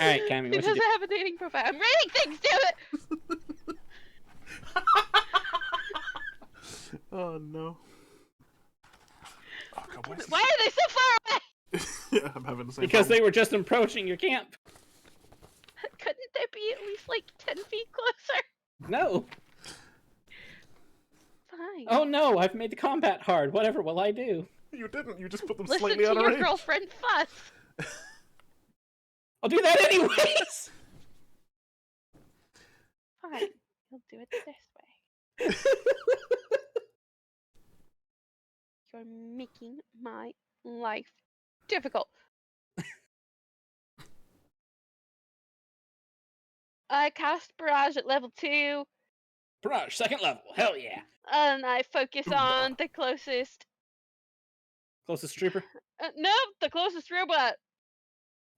right, Kami, She what you doesn't doing? have a dating profile. I'm rating things, damn it! Oh no. Oh, God, why is Why are they so far away? Yeah, I'm having the same Because problem. they were just approaching your camp. Couldn't they be at least like 10 feet closer? No. Fine. Oh no, I've made the combat hard. Whatever will I do? You didn't. You just put them Listen slightly to out of your range. girlfriend fuss. I'll do that anyways. Fine. You'll do it this way. You're making my life difficult. I cast Barrage at level 2, Barrage, second level. Hell yeah. and I focus on the closest. Closest trooper. No, the closest robot.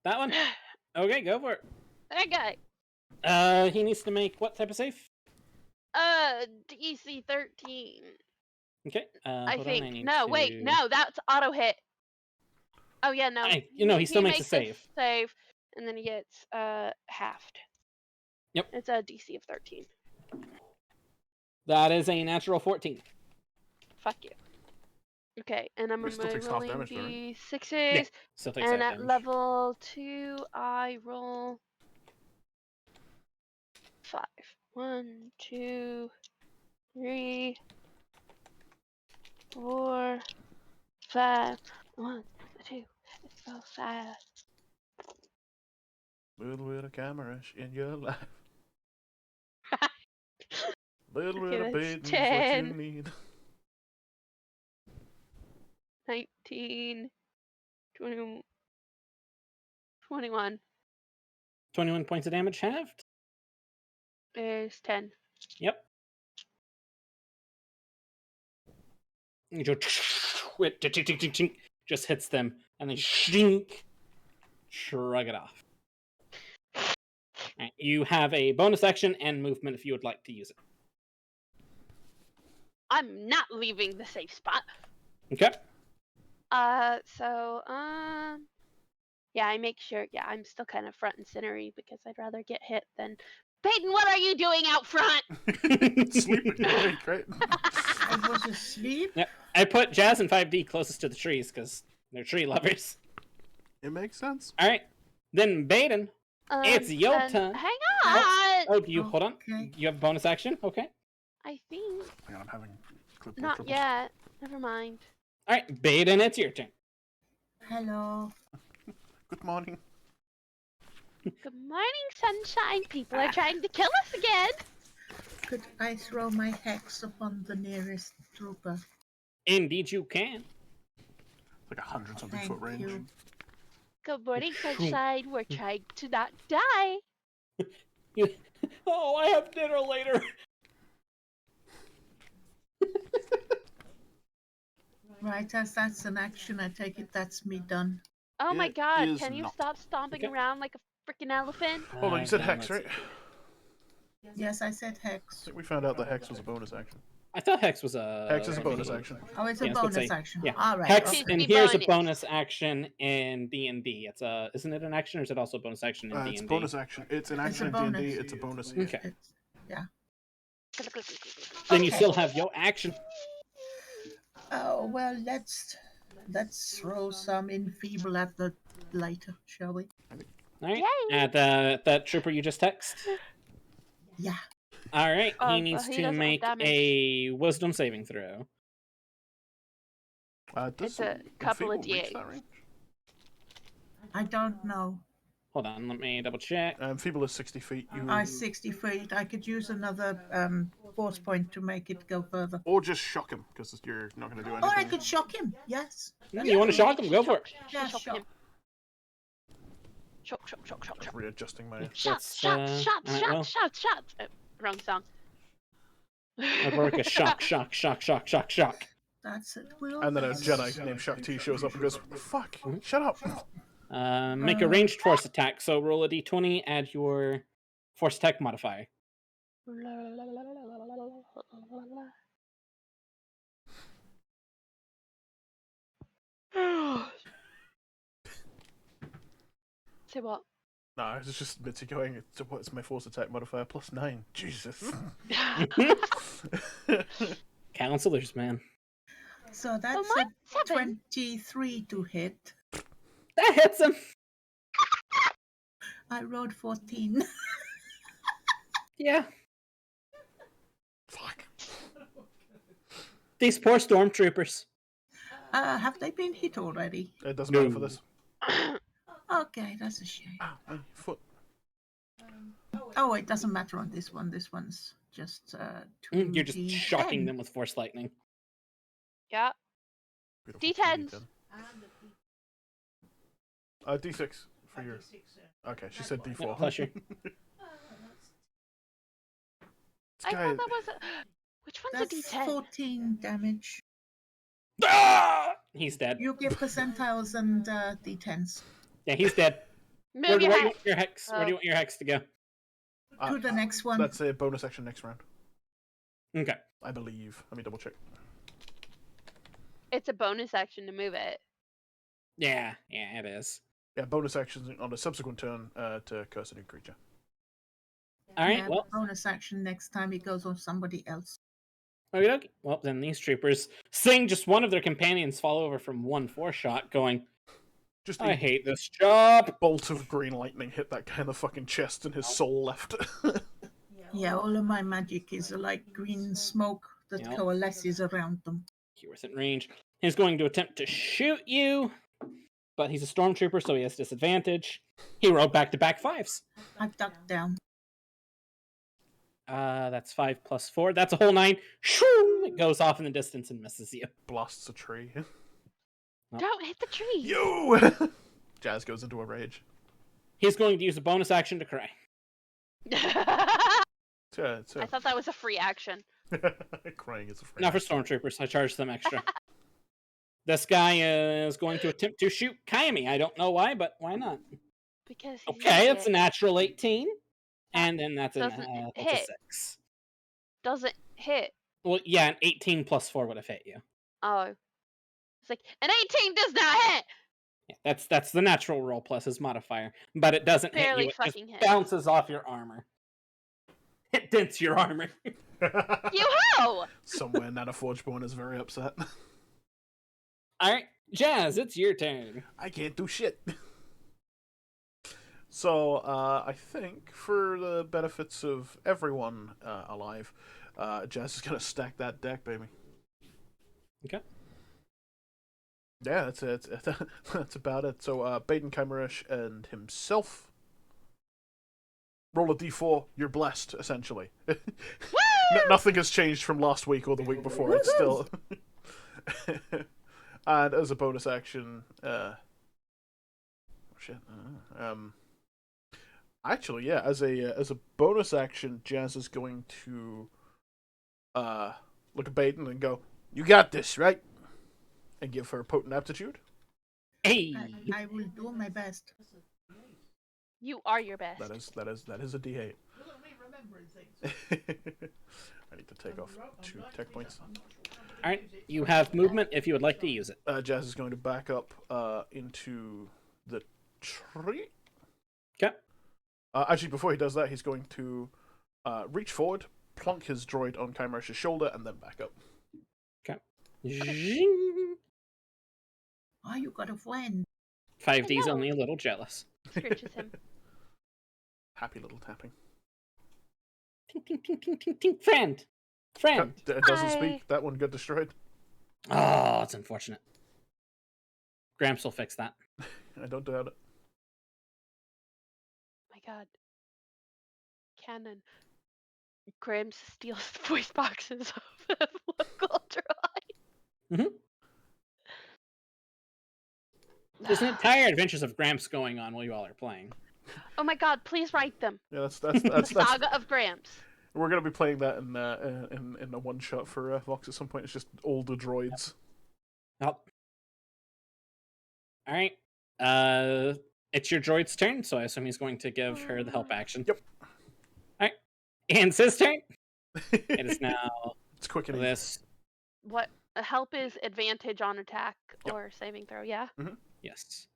That one? Okay, go for it. That guy. He needs to make what type of save? DC 13. Okay. I hold think. on, I need No, to... wait, no, that's auto hit. Oh yeah, no. he still makes a save. Save, and then he gets halved. Yep. It's a DC of 13. That is a natural 14. Fuck you. Okay, and I'm It still takes half rolling damage, though, right? D6s, Yeah, still takes and half at damage. level 2, I roll 5. 1, 2, 3, 4, 5. 1, 2, 4, 5. Little bit of Kymeresh in your life. Little Okay, bit of that's Baeden is what 10. you need. 19, 20, 21 21 points of damage halved. is 10. Yep. You go, just hits them, and then shrink, shrug it off. Right, you have a bonus action and movement if you would like to use it. I'm not leaving the safe spot. Okay. Yeah, I make sure. Yeah, I'm still kind of front and centery because I'd rather get hit than. Baeden, what are you doing out front? Sleeping. Okay, great. I was asleep. Yep. I put Jazz and 5D closest to the trees because they're tree lovers. It makes sense. All right. Then Baeden, it's your and turn. Hang on. Oh, you hold on. Okay. You have a bonus action. Okay. I think Hang on, I'm having clipboard not troubles. yet. Never mind. All right, Baeden, it's your turn. Hello. Good morning. Good morning, sunshine. People are trying to kill us again. Could I throw my hex upon the nearest trooper? Indeed, you can. Like 100-something Thank foot range. you. Good morning, sunshine. We're trying to not die. Oh, I have dinner later. Right, as that's an action, I take it that's me done. Oh my It god, is can you not. stop stomping Okay. around like a freaking elephant? Hold on, you said then hex, let's right? see. Yes, I said I hex. think we found out that hex was a bonus action. I thought Hex was a... Hex is a bonus action. Oh, it's a Yeah, I was gonna bonus say, action. yeah. All right. Hex, okay. and Be here's a bonus. bonus action in D&D. It's a... Isn't it an action, or is it also a bonus action in D&D? It's a bonus action. It's an It's action a in D&D. bonus. It's a bonus here. Okay. Yeah. Then you Okay. still have your action. Oh well, let's throw some enfeeble at the later, shall we? All right. Yay. At that trooper you just text. Yeah. All right. Oh, He needs he to doesn't have make damage. a Wisdom saving throw. Does It's a couple of Enfeeble reach D8s. that range? I don't know. Hold on, let me double check. Feeble is 60 feet. You I 60 feet. I could use another force point to make it go further. or just shock him because you're not going to do anything. Or I could shock him. Yes. You want to shock him? Go for it. Yeah, Shock shock. him. Shock. Just readjusting my. Shots. Alright, well. Shots. Wrong song. I'd work a shock. That's it. Will. And then a Jedi named Shak T shows up and goes, "Fuck, shut up." Make a ranged force attack. So roll a d20, add your force attack modifier. Say what? No, it's just Mitzi going. What's my force attack modifier? +9. Jesus. Counselors, man. So that's my a 7. 23 to hit. That hits him. I rolled 14. Yeah. Fuck. These poor stormtroopers. Have they been hit already? It doesn't matter for No. this. Okay, that's a shame. Ow, my foot. Oh, it doesn't matter on this one. This one's just You're just 2d10. shocking them with force lightning. Yeah. Beautiful D10s. D6 for your. Okay, she said D4. Yeah, plus your... I thought that was a. Which one's That's a D10? 14 damage. Ah! He's dead. You give percentiles and d10s. Yeah, he's dead. Where Move do your you head. want your hex? Where do you want your hex to go? To the next one. That's a bonus action next round, Okay. I believe. Let me double check. It's a bonus action to move it. Yeah, it is. Yeah, bonus actions on a subsequent turn to curse a new creature. All right. Yeah, Well, bonus action next time it goes on somebody else. okay. Well, then these troopers, seeing just one of their companions fall over from one force shot, going, Just "I a hate this job." bolt of green lightning hit that guy in the fucking chest, and his soul left. Yeah, all of my magic is like green smoke that Yep. coalesces around them. You're within range. He's going to attempt to shoot you, but he's a stormtrooper, so he has disadvantage. He rolled back-to-back 5s. I ducked down. That's 5 plus 4. That's a whole 9. Shoo! It goes off in the distance and misses you. Blasts a tree. Don't hit the tree. You! Jazz goes into a rage. He's going to use a bonus action to cry. I thought that was a free action. Crying is a free Not for action. stormtroopers. I charged them extra. This guy is going to attempt to shoot Kyme. I don't know why, but why not? Because he's Okay, magic. it's a natural 18. And then that's a Doesn't hit. 6. Doesn't hit. Well, yeah, an 18 plus 4 would have hit you. Oh. It's like, an 18 does not hit! Yeah, that's the natural roll plus his modifier, but it doesn't hit Barely you. It just fucking hit. bounces off your armor. It dents your armor. Yoo-hoo! Somewhere Nanoforgeborn is very upset. All right, Jazz, it's your turn. I can't do shit. So, I think for the benefits of everyone alive, Jazz is gonna stack that deck, baby. Okay. Yeah, that's it. That's about it. So, Baeden, Kymeresh, and himself. Roll a d4. You're blessed, essentially. Nothing has changed from last week or the week before. It's still. And as a bonus action, actually, yeah, as a bonus action, Jazz is going to look at Baeden and go, "You got this, right?" And give her potent aptitude. Hey. I will do my best. You are your best. That is a d8. I need to take off 2 tech points. All right, you have movement if you would like to use it. Jazz is going to back up into the tree. Okay. Actually, before he does that, he's going to reach forward, plunk his droid on Kymeresh's shoulder, and then back up. Okay. Zing. Oh, you got a friend. 5D's Hello. only a little jealous. Scritches him. Happy little tapping. Tink, tink, tink, tink, tink, tink. Friend. Friend. It doesn't Hi. speak. That one got destroyed. Oh, it's unfortunate. Gramps will fix that. I don't doubt it. My god. Canon. Graham steals the voice boxes of local droid. There's an entire Adventures of Gramps going on while you all are playing. Oh my god, please write them. Yeah, that's Saga of Gramps. We're gonna be playing that in a one shot for Vox at some point. It's just older droids. Oh. All right. It's your droid's turn, so I assume he's going to give her the help action. Yep. All right. And it's his turn. It is now It's quick and easy. this. What help is advantage on attack Yep. or saving throw, yeah? Yes.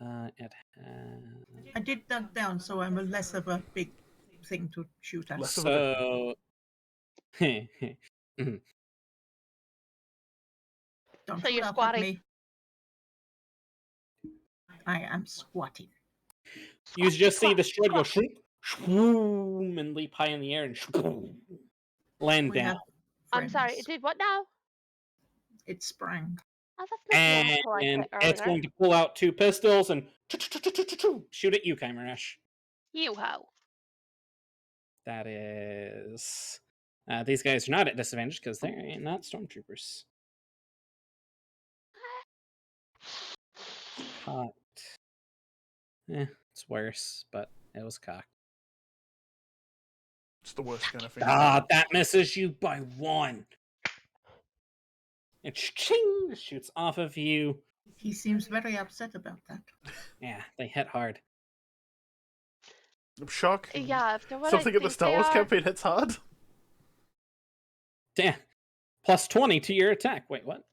It I did duck down, so I'm a less of a big thing to shoot at. Less of a so. Don't So shoot you're up at squatting. me. I am squatting. You just see the droid go shroom, shroom, and leap high in the air and shroom, land We down. have I'm sorry, it friends. did what now? It sprang. Oh, that's not the article I And put it's earlier. going to pull out 2 pistols and shoot at you, Kymeresh. You-ho. That is. These guys are not at disadvantage because they're not stormtroopers. Cocked. It's worse, but it was cocked. It's the worst kind of thing. That misses you by 1. It ching shoots off of you. He seems very upset about that. Yeah, they hit hard. I'm shocked. Yeah, after what Something I in the think Star they Wars are. campaign hits hard. Damn. Plus 20 to your attack. Wait, what?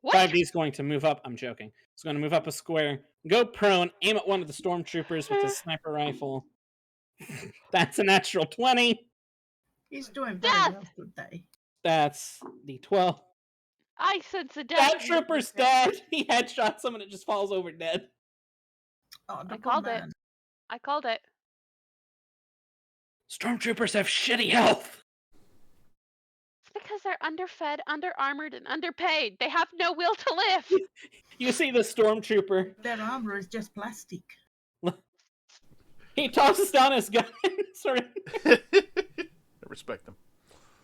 What? 5D's going to move up. I'm joking. He's going to move up a square, go prone, aim at one of the stormtroopers with his sniper rifle. That's a natural 20. He's doing very Death! well today. That's the 12. I sense a death. That trooper's dead. He headshots someone and it just falls over dead. Oh, the I poor called it. man. I called it. Stormtroopers have shitty health. It's because they're underfed, underarmored, and underpaid. They have no will to live. You see the stormtrooper. Their armor is just plastic. He tosses down his gun. Sorry. I respect them.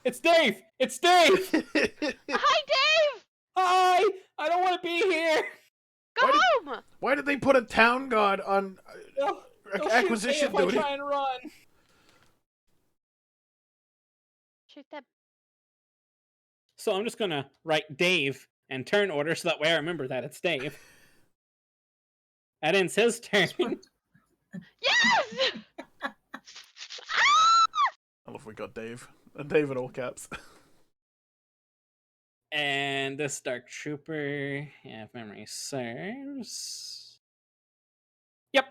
It's Dave. It's Dave. Hi, Dave. Hi. I don't want to be here. Go Why did- home. Why did they put a town guard on They'll acquisition shoot me if duty? I try and run. Shoot them. So I'm just gonna write Dave and turn order so that way I remember that it's Dave. That ends his turn. That's what- Yes. I love we got Dave. And Dave in all caps. And this Dark Trooper, yeah, if memory serves. Yep.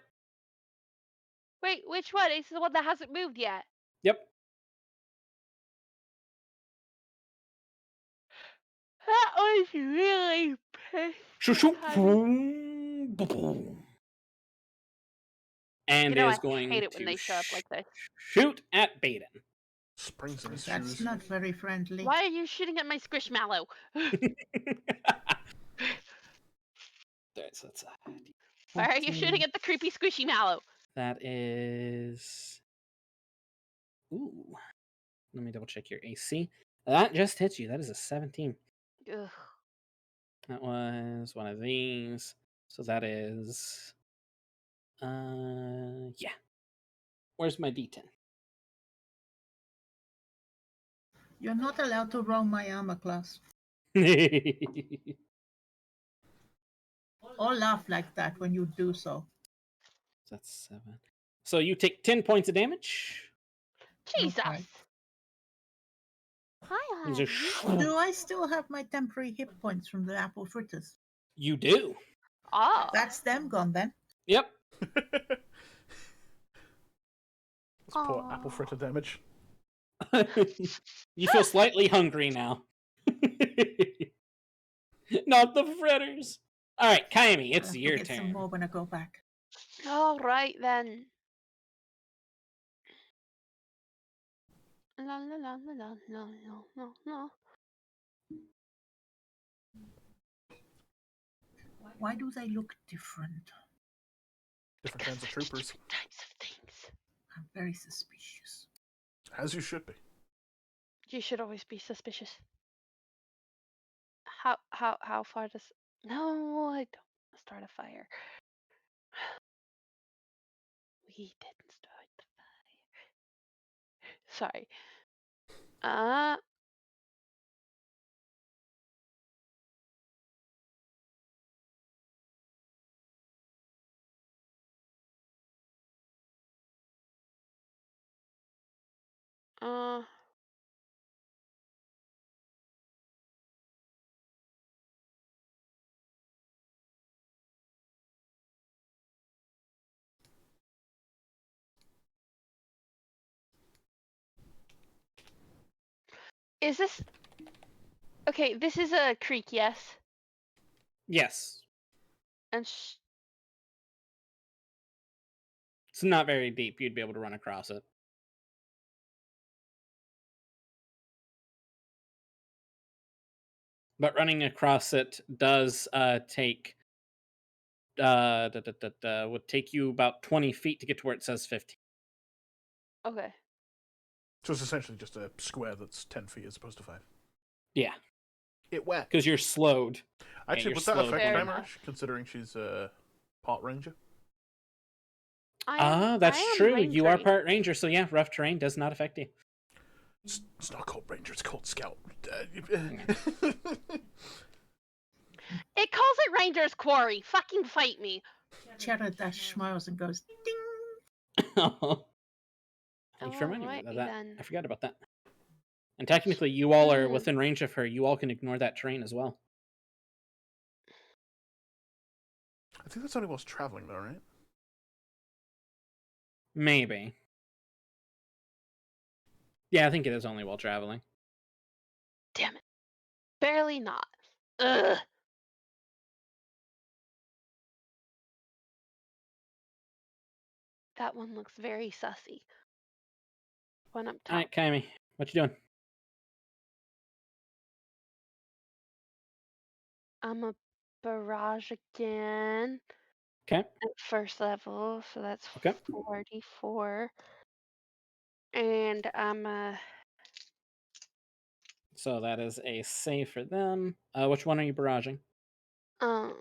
Wait, which one? It's the one that hasn't moved yet. Yep. That was really Shoo, shoo. pissed. Boom, boom. And You know, is I going hate it when to they show up like this. shoot at Baeden. Springs in his That's shoes. not very friendly. Why are you shooting at my squishmallow? That's Why are you shooting at the creepy squishy mallow? That is. Ooh. Let me double check your AC. That just hits you. That is a 17. Ugh. That was one of these. So that is. Yeah. Where's my D10? You're not allowed to roam my armor class or laugh like that when you do so. That's 7. So you take 10 points of damage. Jesus. Okay. Hi, These honey. are. Do I still have my temporary hit points from the apple fritters? You do. Oh. That's them gone then. Yep. Let's pour apple fritter damage. You feel slightly hungry now. Not the fritters. All right, Kaimi, it's I'll have to your get some turn. more when I go back. All right then. La la la la la la la la la. Why do they look different? Different kinds of troopers. Different types of things. I'm very suspicious. As you should be. You should always be suspicious. How far does? No, I don't start a fire. We didn't start the fire. Sorry. Uh. Is this okay? This is a creek, yes. Yes. And It's not very deep. You'd be able to run across it. But running across it does take would take you about 20 feet to get to where it says 15. okay. So it's essentially just a square that's 10 feet as opposed to 5. Yeah, It whacked. because you're slowed. Actually, you're would that slowed affect Fair down. enough. Kymeresh, considering she's a part ranger? That's I am true. You are rangery. part ranger, so yeah, rough terrain does not affect you. It's not called ranger, it's called scout. It calls it Ranger's Quarry. Fucking fight me. Cheddar Dash smiles and goes, ding! Thanks for reminding me Alrighty of that. then. I forgot about that. And technically, you all are Mhm. within range of her. You all can ignore that terrain as well. I think that's only whilst traveling, though, right? Maybe. Yeah, I think it is only while traveling. Damn it. Barely not. Ugh. That one looks very sussy. One up top. All right, Kaimi, what you doing? I'm a barrage again Okay. at first level, so that's Okay. 44. And I'm a So that is a save for them. Which one are you barraging? the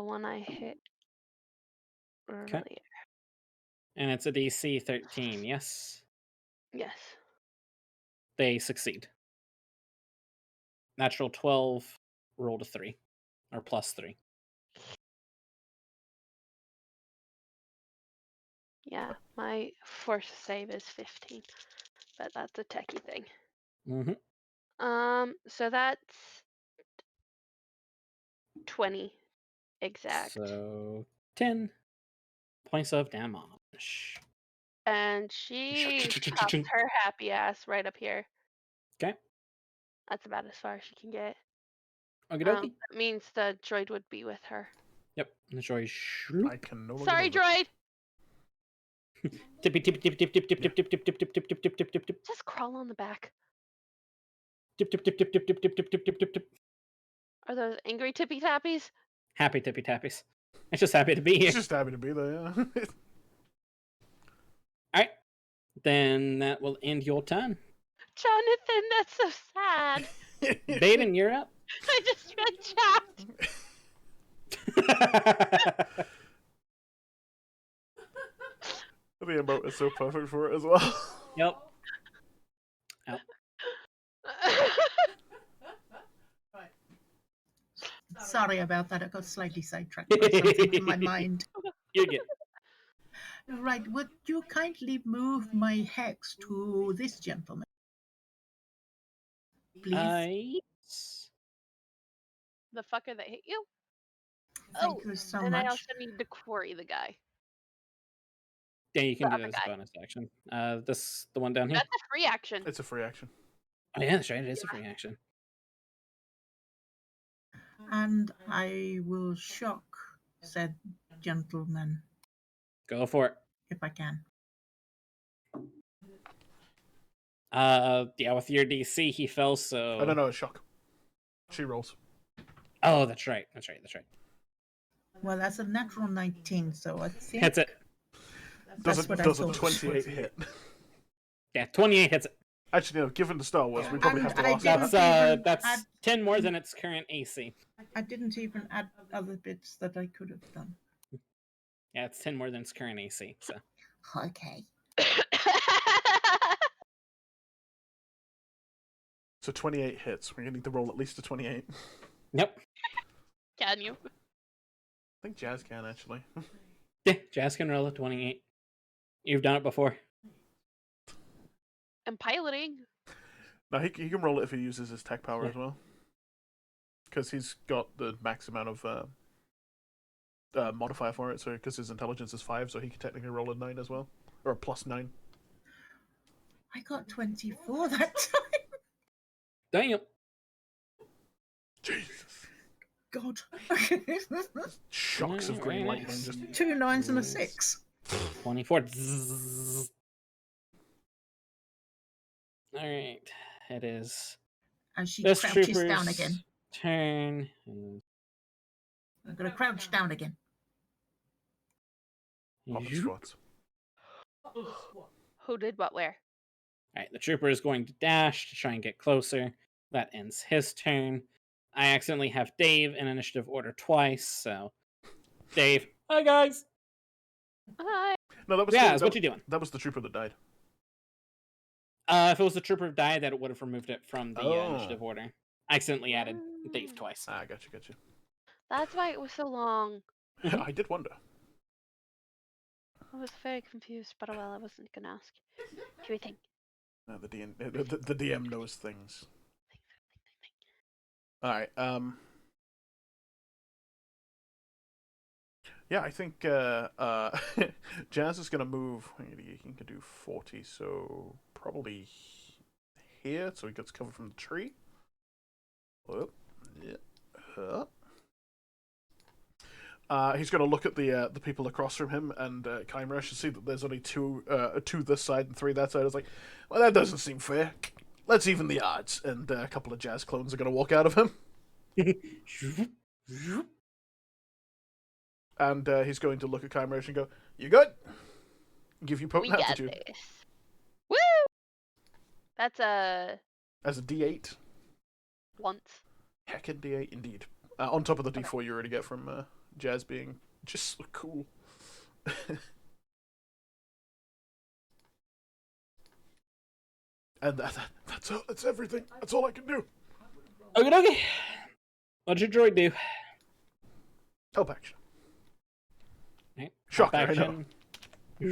one I hit Okay. earlier. And it's a DC 13, yes? Yes. They succeed. Natural 12, roll to 3. Or plus 3. Yeah, my force save is 15, but that's a techie thing. Mm-hmm. So that's 20 exact. So 10 points of damage. And she pops her happy ass right up here. Okay. That's about as far as she can get. Okie dokie. That means the droid would be with her. Yep. The droid. I can no longer Sorry, move it. droid. Tippy tip tip tip tip tip tip tip tip tip tip tip tip tip tip tip tip Just crawl on the back. tip tip tip tip tip tip tip tip tip tip tip tip. Are those angry tippy tappies? Happy tippy tappies. I'm just happy to be here. It's just happy to be there, yeah. Alright. Then that will end your turn. Jonathan, that's so sad. Baeden, you're up. I just read chat. The emote is so perfect for it as well. Yep. Sorry about that. I got slightly sidetracked by something in my mind. You get Right, would you kindly move my hex to this gentleman? Please? The fucker that hit you? Thank you so and I much. also need to quarry the guy. Yeah, you can The do other that as a guy. bonus action. The one down here. That's a free action. It's a free action. Oh yeah, that's right. It is a free action. And I will shock said gentleman Go for it. if I can. Yeah, with your DC, he fell. So. Oh, no, it's shock. She rolls. Oh, that's right. That's right. That's right. Well, that's a natural 19, so I think Hits it. that's Does what I a thought. 28 hit? Yeah, 28 hits it. Actually, no, given the Star Wars, we probably And have to I ask didn't that. That's even add- 10 more than its current AC. I didn't even add other bits that I could have done. Yeah, it's 10 more than its current AC. So. Okay. So 28 hits. We're going to need to roll at least a 28. Yep. Can you? I think Jazz can, actually. Yeah, Jazz can roll a 28. You've done it before. I'm piloting. No, he can roll it if he uses his tech power Yeah. as well. Because he's got the max amount of modifier for it, so because his intelligence is 5, so he can technically roll a 9 as well. Or a +9. I got 24 that time. Damn. Jesus. God. Shocks of green lightning. Just 2 9s and a 6. 24. Zzz. All right. It is And she this crouches trooper's down again. turn. I'm going to crouch down again. popping squats. Who did what where? All right, the trooper is going to dash to try and get closer. That ends his turn. I accidentally have Dave in initiative order twice, so Dave. Hi guys. Hi. No, that was Yeah, what you doing? That was the trooper that died. If it was the trooper who died, that it would have removed it from the Oh. initiative order. I accidentally added Dave twice. Ah, gotcha. That's why it was so long. I did wonder. I was very confused, but well, I wasn't gonna ask. What do you think? The DM knows things. Alright, yeah, I think Jazz is going to move. He can do 40, so probably here, so he gets covered from the tree. Oh, yeah. He's going to look at the people across from him and Kymeresh and see that there's only two this side and 3 that side. It's like, well, that doesn't seem fair. Let's even the odds. And a couple of Jazz clones are going to walk out of him. And he's going to look at Kymeresh and go, "You good?" Give you We potent got aptitude this. Woo! That's a as a D8. once. Heckin' D8 indeed. On top of the D4 you already get from Jazz being just so cool. And that's everything. That's all I can do. Okay. What'd your droid do? Help action. Right. Shocker, Help I know. action.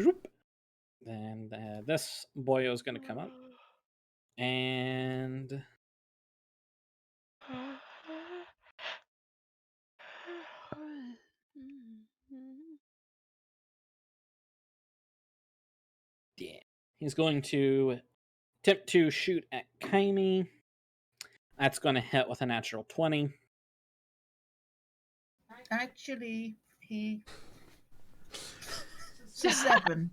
Zoop. And this boyo is going to come up. And Yeah. He's going to attempt to shoot at Kyme. That's going to hit with a natural 20. Actually, it's a 7.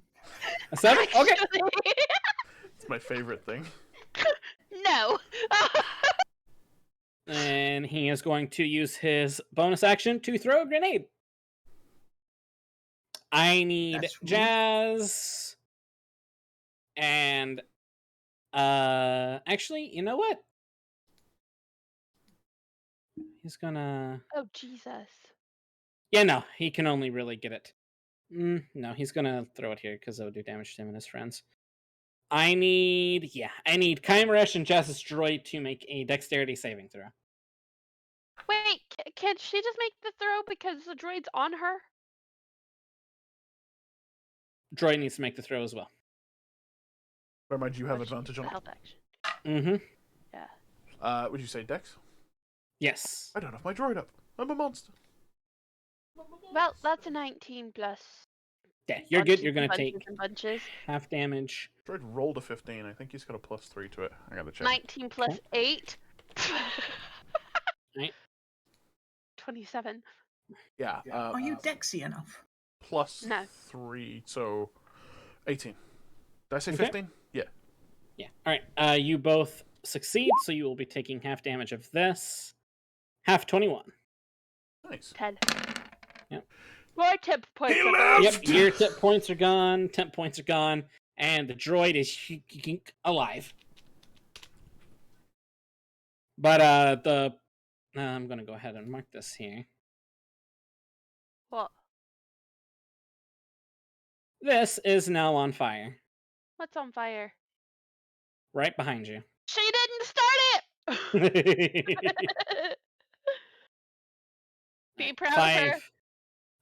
A 7? Okay. Actually, It's my favorite thing. no. And he is going to use his bonus action to throw a grenade. I need That's rude. Jazz. And actually, you know what? He's gonna Oh Jesus. Yeah, no, he can only really get it. No, he's gonna throw it here because it would do damage to him and his friends. I need Kymeresh and Jazz's droid to make a dexterity saving throw. Wait, can she just make the throw because the droid's on her? Droid needs to make the throw as well. Bear in mind, you have But she advantage gets on the it. health action. Mm-hmm. Yeah. Would you say Dex? Yes. I don't have my droid up. I'm a monster. Well, that's a 19 plus. Yeah, you're good. bunches You're gonna and bunches take and bunches. half damage. Droid rolled a 15. I think he's got a +3 to it. I gotta check. 19 plus 8. Right. 27. Yeah. Are you Dexy enough? No. +3, so 18. Did I say Okay. 15? Yeah. Yeah. All right. You both succeed, so you will be taking half damage of this. Half 21. Nice. 10. Yep. More tip points. He are gone. lived! Yep. Your tip points are gone. Temp points are gone, and the droid is alive. But I'm gonna go ahead and mark this here. What? This is now on fire, What's on fire? right behind you. She didn't start it! Be proud of her.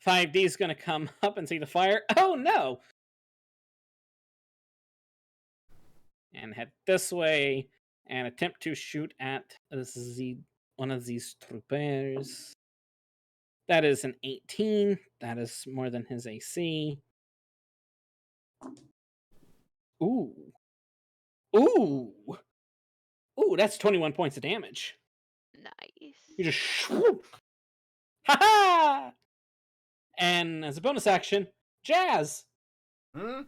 5D's gonna come up and see the fire. Oh no! And head this way and attempt to shoot at one of these troopers. That is an 18. That is more than his AC. Ooh. Ooh. Ooh, that's 21 points of damage. Nice. You just swoop. Ha ha! And as a bonus action, Jazz, Hmm?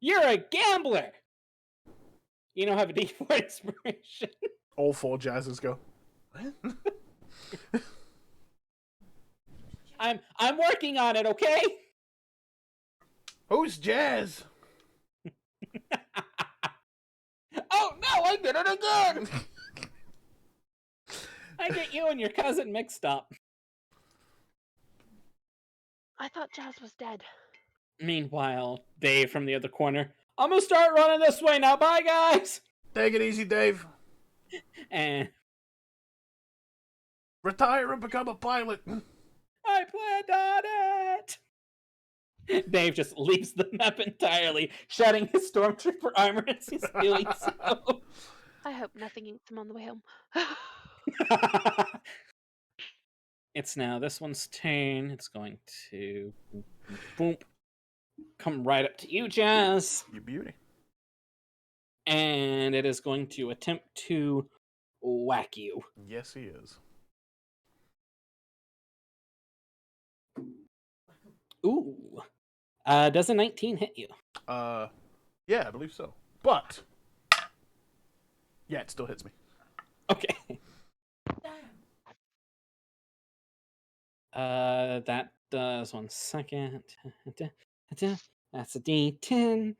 you're a gambler. You now have a D4 inspiration. All 4 jazzes go. What? I'm working on it, okay? Who's Jazz? Oh no, I did it again! I get you and your cousin mixed up. I thought Jazz was dead. Meanwhile, Dave from the other corner, I'm gonna start running this way now, bye guys! Take it easy, Dave. And Retire and become a pilot. I planned on it! Dave just leaves the map entirely, shedding his stormtrooper armor as he's doing so. I hope nothing eats him on the way home. It's now this one's turn. It's going to boom, come right up to you, Jazz. You beauty. And it is going to attempt to whack you. Yes, he is. Ooh. Does a 19 hit you? Yeah, I believe so. But yeah, it still hits me. Okay. That does 1 second. That's a D10.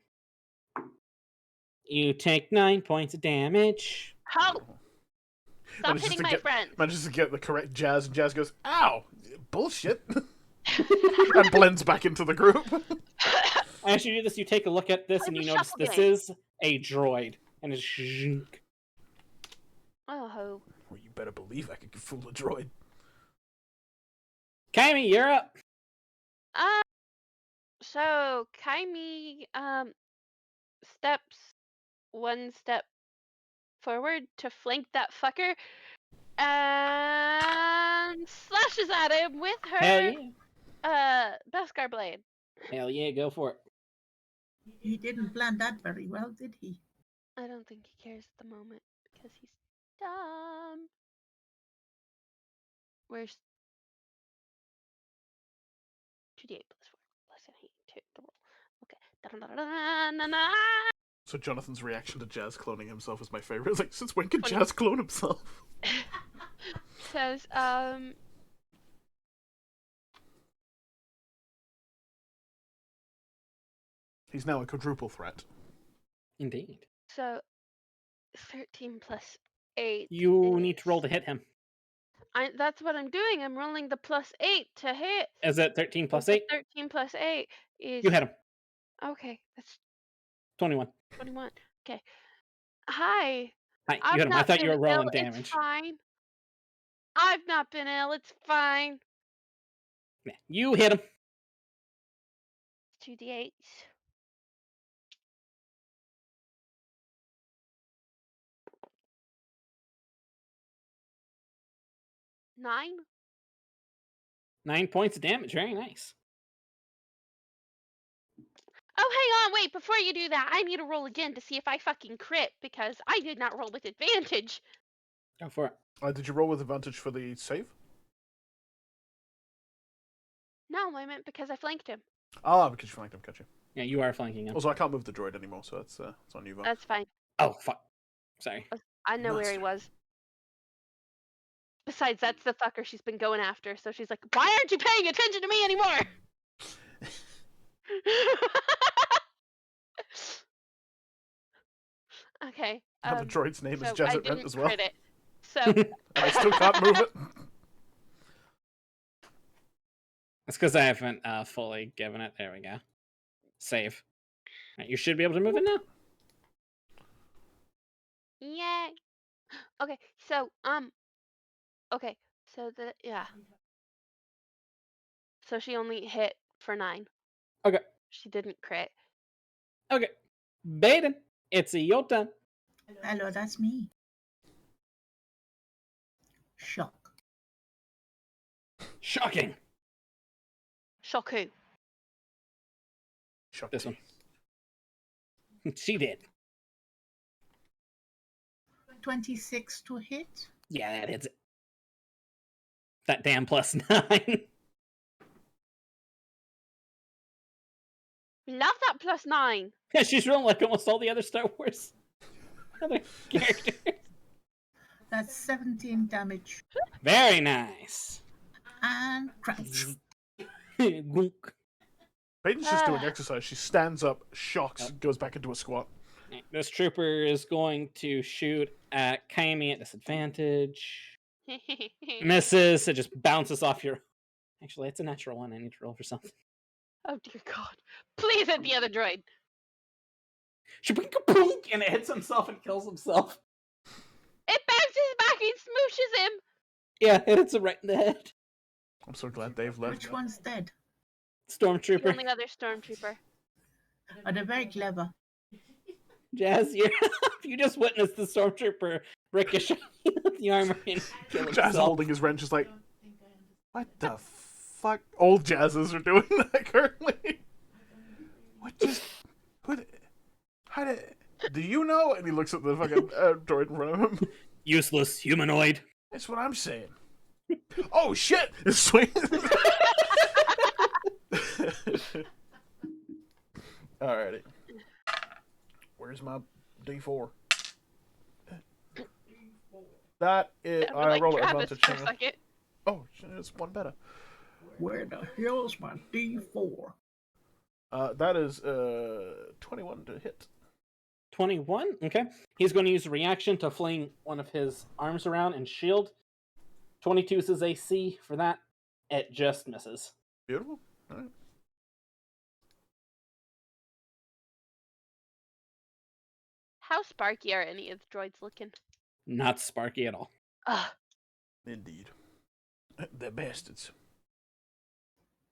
You take 9 points of damage. How? Stop Manages hitting to my get- friend. Manages to get the correct Jazz, and Jazz goes, "Ow, bullshit," and blends back into the group. As you do this, you take a look at this, Play and the you notice shuffle this game. is a droid, and it's zhink. Oh. Well, you better believe I could fool a droid. Kyme, you're up. So Kyme steps 1 step forward to flank that fucker, and slashes at him with Hell her yeah. Beskar blade. Hell yeah, go for it. He didn't plan that very well, did he? I don't think he cares at the moment because he's dumb. Where's 2d8 plus 4 plus 8 to the roll? Okay. Da-da-da-da-da-da-da. So Jonathan's reaction to Jazz cloning himself is my favorite. It's like, since when can 20. Jazz clone himself? Says, He's now a quadruple threat. Indeed. so 13 plus 8. You need to is- roll to hit him. That's what I'm doing. I'm rolling the plus 8 to hit. Is it 13 plus The 8? 13 plus 8 is. You hit him. Okay, that's 21. 21. Okay. Hi. Hi, I've you hit him. I not thought you been were rolling ill. damage. It's fine. I've not been ill. It's fine. Yeah, you hit him. 2d8s. 9. 9 points of damage. Very nice. Oh, hang on. Wait. Before you do that, I need to roll again to see if I fucking crit because I did not roll with advantage. Go for it. Did you roll with advantage for the save? No, I meant because I flanked him. Ah, because you flanked him, catch you. Yeah, you are flanking him. Also, I can't move the droid anymore, so it's on you, Val. That's fine. Oh, fuck. Sorry. I know where he was. Besides, that's the fucker she's been going after. So she's like, why aren't you paying attention to me anymore? Okay. And the droid's name is so I Jazz didn't as well. crit it. So And I still can't move it. That's because I haven't fully given it. There we go. Save. Right, you should be able to move it now. yay. Okay. So Okay. So yeah. So she only hit for 9. Okay. She didn't crit. Okay. Baeden, it's your turn. Hello, that's me. Shock. Shocking. Shoku. Shock This me. one. She did. 26 to hit. Yeah, that hits it. That damn plus 9. Love that plus 9. Yeah, she's rolling like almost all the other Star Wars other characters. That's 17 damage. Very nice. And crouch. Gunk. Baden's just doing exercise. She stands up, shocks, goes back into a squat. This trooper is going to shoot at Kaimi at disadvantage. Misses. It just bounces off your. Actually, it's a natural one. I need to roll for something. Oh dear God. Please hit the other droid. Shapink-a-punk, and it hits himself and kills himself. It bounces back and smooshes him. Yeah, it hits him right in the head. I'm so glad Dave left. Which one's dead? The Stormtrooper. only other stormtrooper. Oh, they're very clever. Jazz, you just witnessed the Stormtrooper ricochet the armor and kill Jazz himself. holding his wrench is like, what the fuck? Old Jazzes are doing that currently. What just? How did? Do you know? And he looks at the fucking droid in front of him. Useless humanoid. That's what I'm saying. Oh shit! It's swinging. Alrighty. Where's my D4? That is. Sounded I like roll at Travis advantage. for a hang on. second. Oh, shit, it's one better. Where the hell's my D4? That is 21 to hit. 21. Okay. He's going to use a reaction to fling one of his arms around and shield. 22 is his AC for that. It just misses. Beautiful. All right. How sparky are any of the droids looking? Not sparky at all. Ugh. Indeed. They're bastards.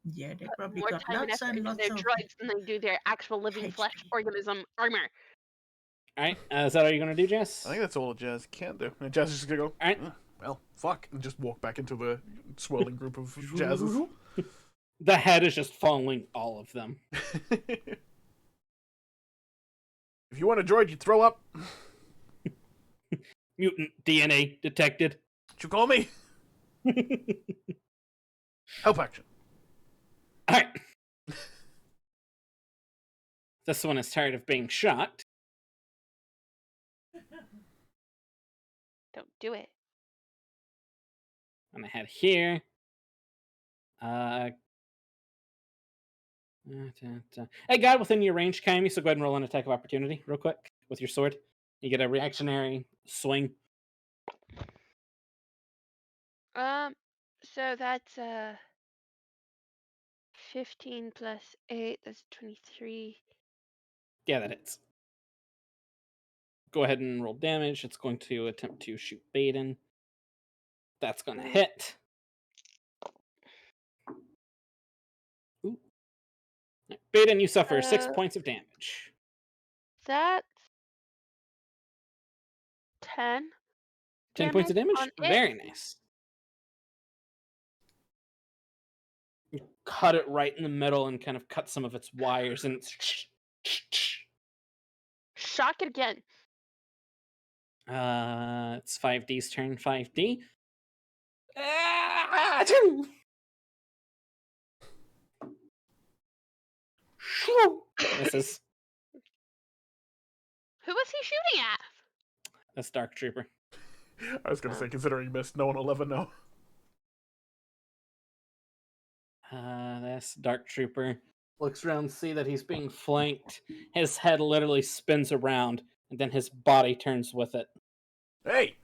Yeah, they probably More got time and lots effort and into lots their of. droids than they do their actual living HP. flesh organism armor. All right. Is that all you're going to do, Jess? I think that's all Jazz can do. And Jazz is just gonna go. Alright. Well, fuck, and just walk back into the swirling group of jazzes. The head is just following all of them. If you want a droid, you throw up. Mutant DNA detected. What you call me? Help action. Alright. This one is tired of being shot. Don't do it. I'm gonna head here. Hey, God, within your range, Kyme, so go ahead and roll an attack of opportunity real quick with your sword. You get a reactionary swing. So that's 15 plus 8, that's 23. Yeah, that hits. Go ahead and roll damage. It's going to attempt to shoot Baeden. That's going to hit. Ooh. Baeden, you suffer 6 points of damage. That's 10. 10 points of damage? on it. Very nice. You cut it right in the middle and kind of cut some of its wires, and it's... Shock it again. It's 5D's turn. 5D. Misses. Who was he shooting at? That's Dark Trooper. I was going to say, considering you missed, no one will ever know. This Dark Trooper looks around, see that he's being flanked. His head literally spins around, and then his body turns with it. Hey!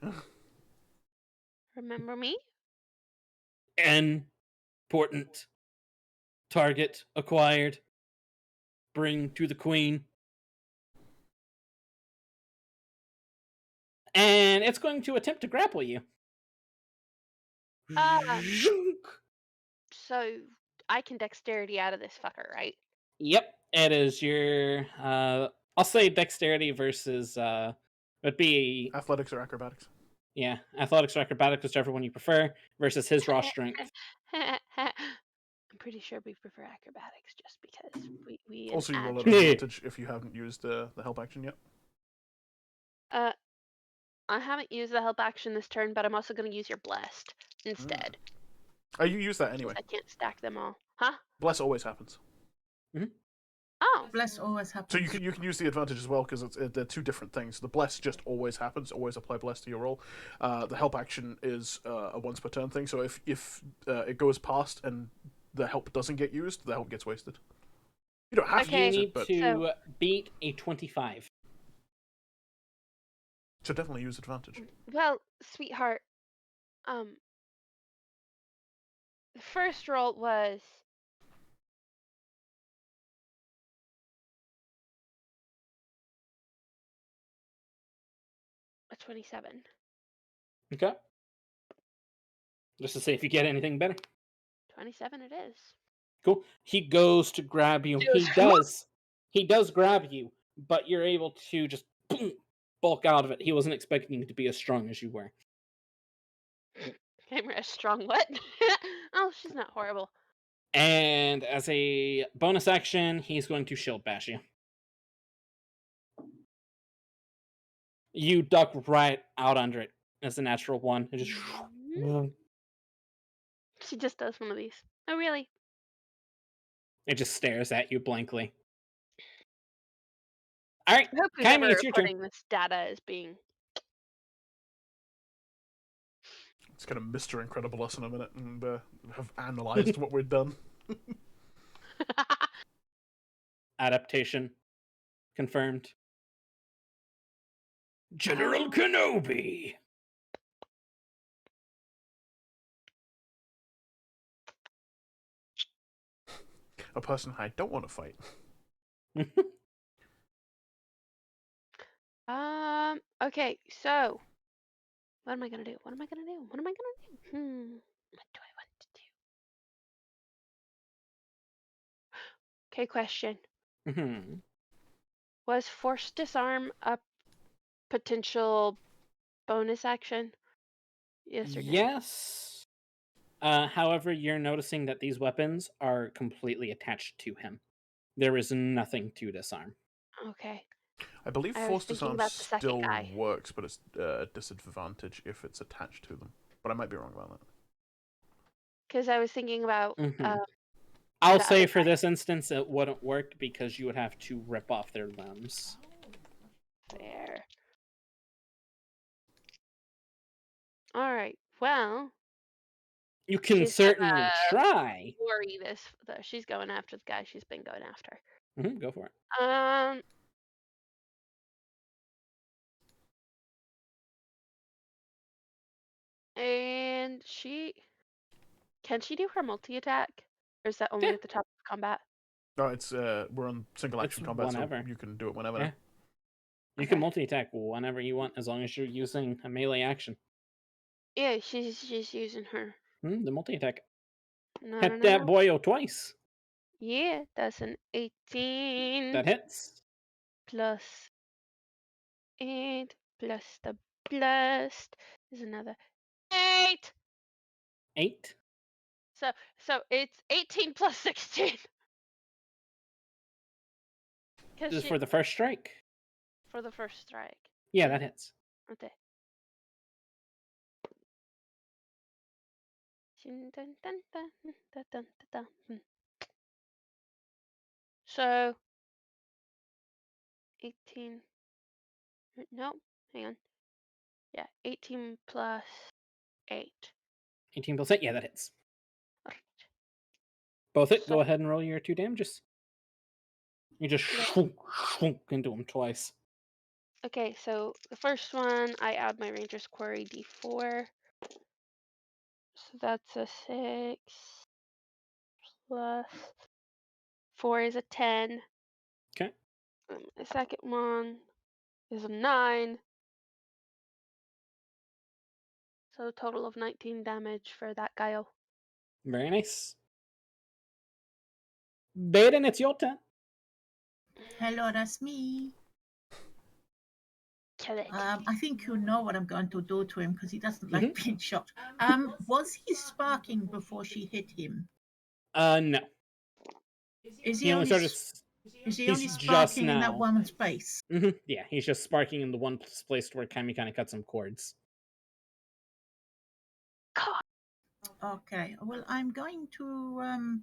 Remember me? Important. Target acquired. Bring to the Queen. And it's going to attempt to grapple you. So I can dexterity out of this fucker, right? Yep, it is your I'll say dexterity versus would be Athletics or acrobatics? yeah, athletics or acrobatics, whichever one you prefer, versus his raw strength. I'm pretty sure we prefer acrobatics just because we Also, you roll at imagine- advantage if you haven't used the help action yet. I haven't used the help action this turn, but I'm also going to use your blessed instead. Oh, you use that anyway. I can't stack them all. Huh? Bless always happens. Oh. Bless always happens. So you can use the advantage as well, because they're two different things. The bless just always happens. Always apply bless to your roll. The help action is a once per turn thing. So if it goes past and the help doesn't get used, the help gets wasted. You don't have to You use need it, but to beat a 25. so definitely use advantage. Well, sweetheart, the first roll was a 27. Okay. Just to see if you get anything better. 27 it is. Cool. He goes to grab you. He does grab you, but you're able to just boom, bulk out of it. He wasn't expecting you to be as strong as you were. Kymeresh strong what? Oh, she's not horrible. And as a bonus action, he's going to shield bash you. You duck right out under it as a natural one. It just She just does one of these. Oh, really? it just stares at you blankly. All right, I hope who's Kyme, ever it's your turn. reporting this data as being. It's going to Mr. Incredible us in a minute and have analyzed what we've done. Adaptation confirmed. General Kenobi. A person I don't want to fight. Okay, so what am I gonna do? What am I gonna do? What am I gonna do? What do I want to do? Okay, question. Was forced disarm a potential bonus action? Yes or no? Yes. However, you're noticing that these weapons are completely attached to him. There is nothing to disarm. Okay. I believe I was force thinking disarm about the second still guy. works, but it's a disadvantage if it's attached to them. But I might be wrong about that. Because I was thinking about I'll the say other for this instance, it wouldn't work because you would have to rip off their limbs. fair. All right. Well, You can she's certainly gonna try. worry this. She's going after the guy she's been going after. Go for it. And can she do her multi attack, or is that only Yeah. at the top of combat? No, it's we're on single action It's combat, whenever. so you can do it whenever. Yeah. You can multi-attack whenever you want, as long as you're using a melee action. Yeah, she's using her. The multi-attack. No, Hit that boyo twice. Yeah, that's an 18 That hits. plus 8 plus the blessed is another 8. 8. So it's 18 plus 16. This is for the first strike. For the first strike. Yeah, that hits. Okay. So 18. No, hang on. Yeah, 18 plus 8. 18 plus 8. Yeah, that hits. Both hit. So- Go ahead and roll your 2 damages. You just shunk into him twice. Okay, so the first one, I add my Ranger's Quarry D4. So that's a 6 plus 4 is a 10. Okay. The second one is a 9. So a total of 19 damage for that guile. Very nice. Baeden, it's your turn. Hello, that's me. Kill it. I think you know what I'm going to do to him because he doesn't like Mhm. being shot. Was he sparking before she hit him? No. Is He he only only, started. is he he's only just sparking in that now. one space? Yeah, he's just sparking in the one place where Kyme kind of cut some cords. God. Okay, well, I'm going to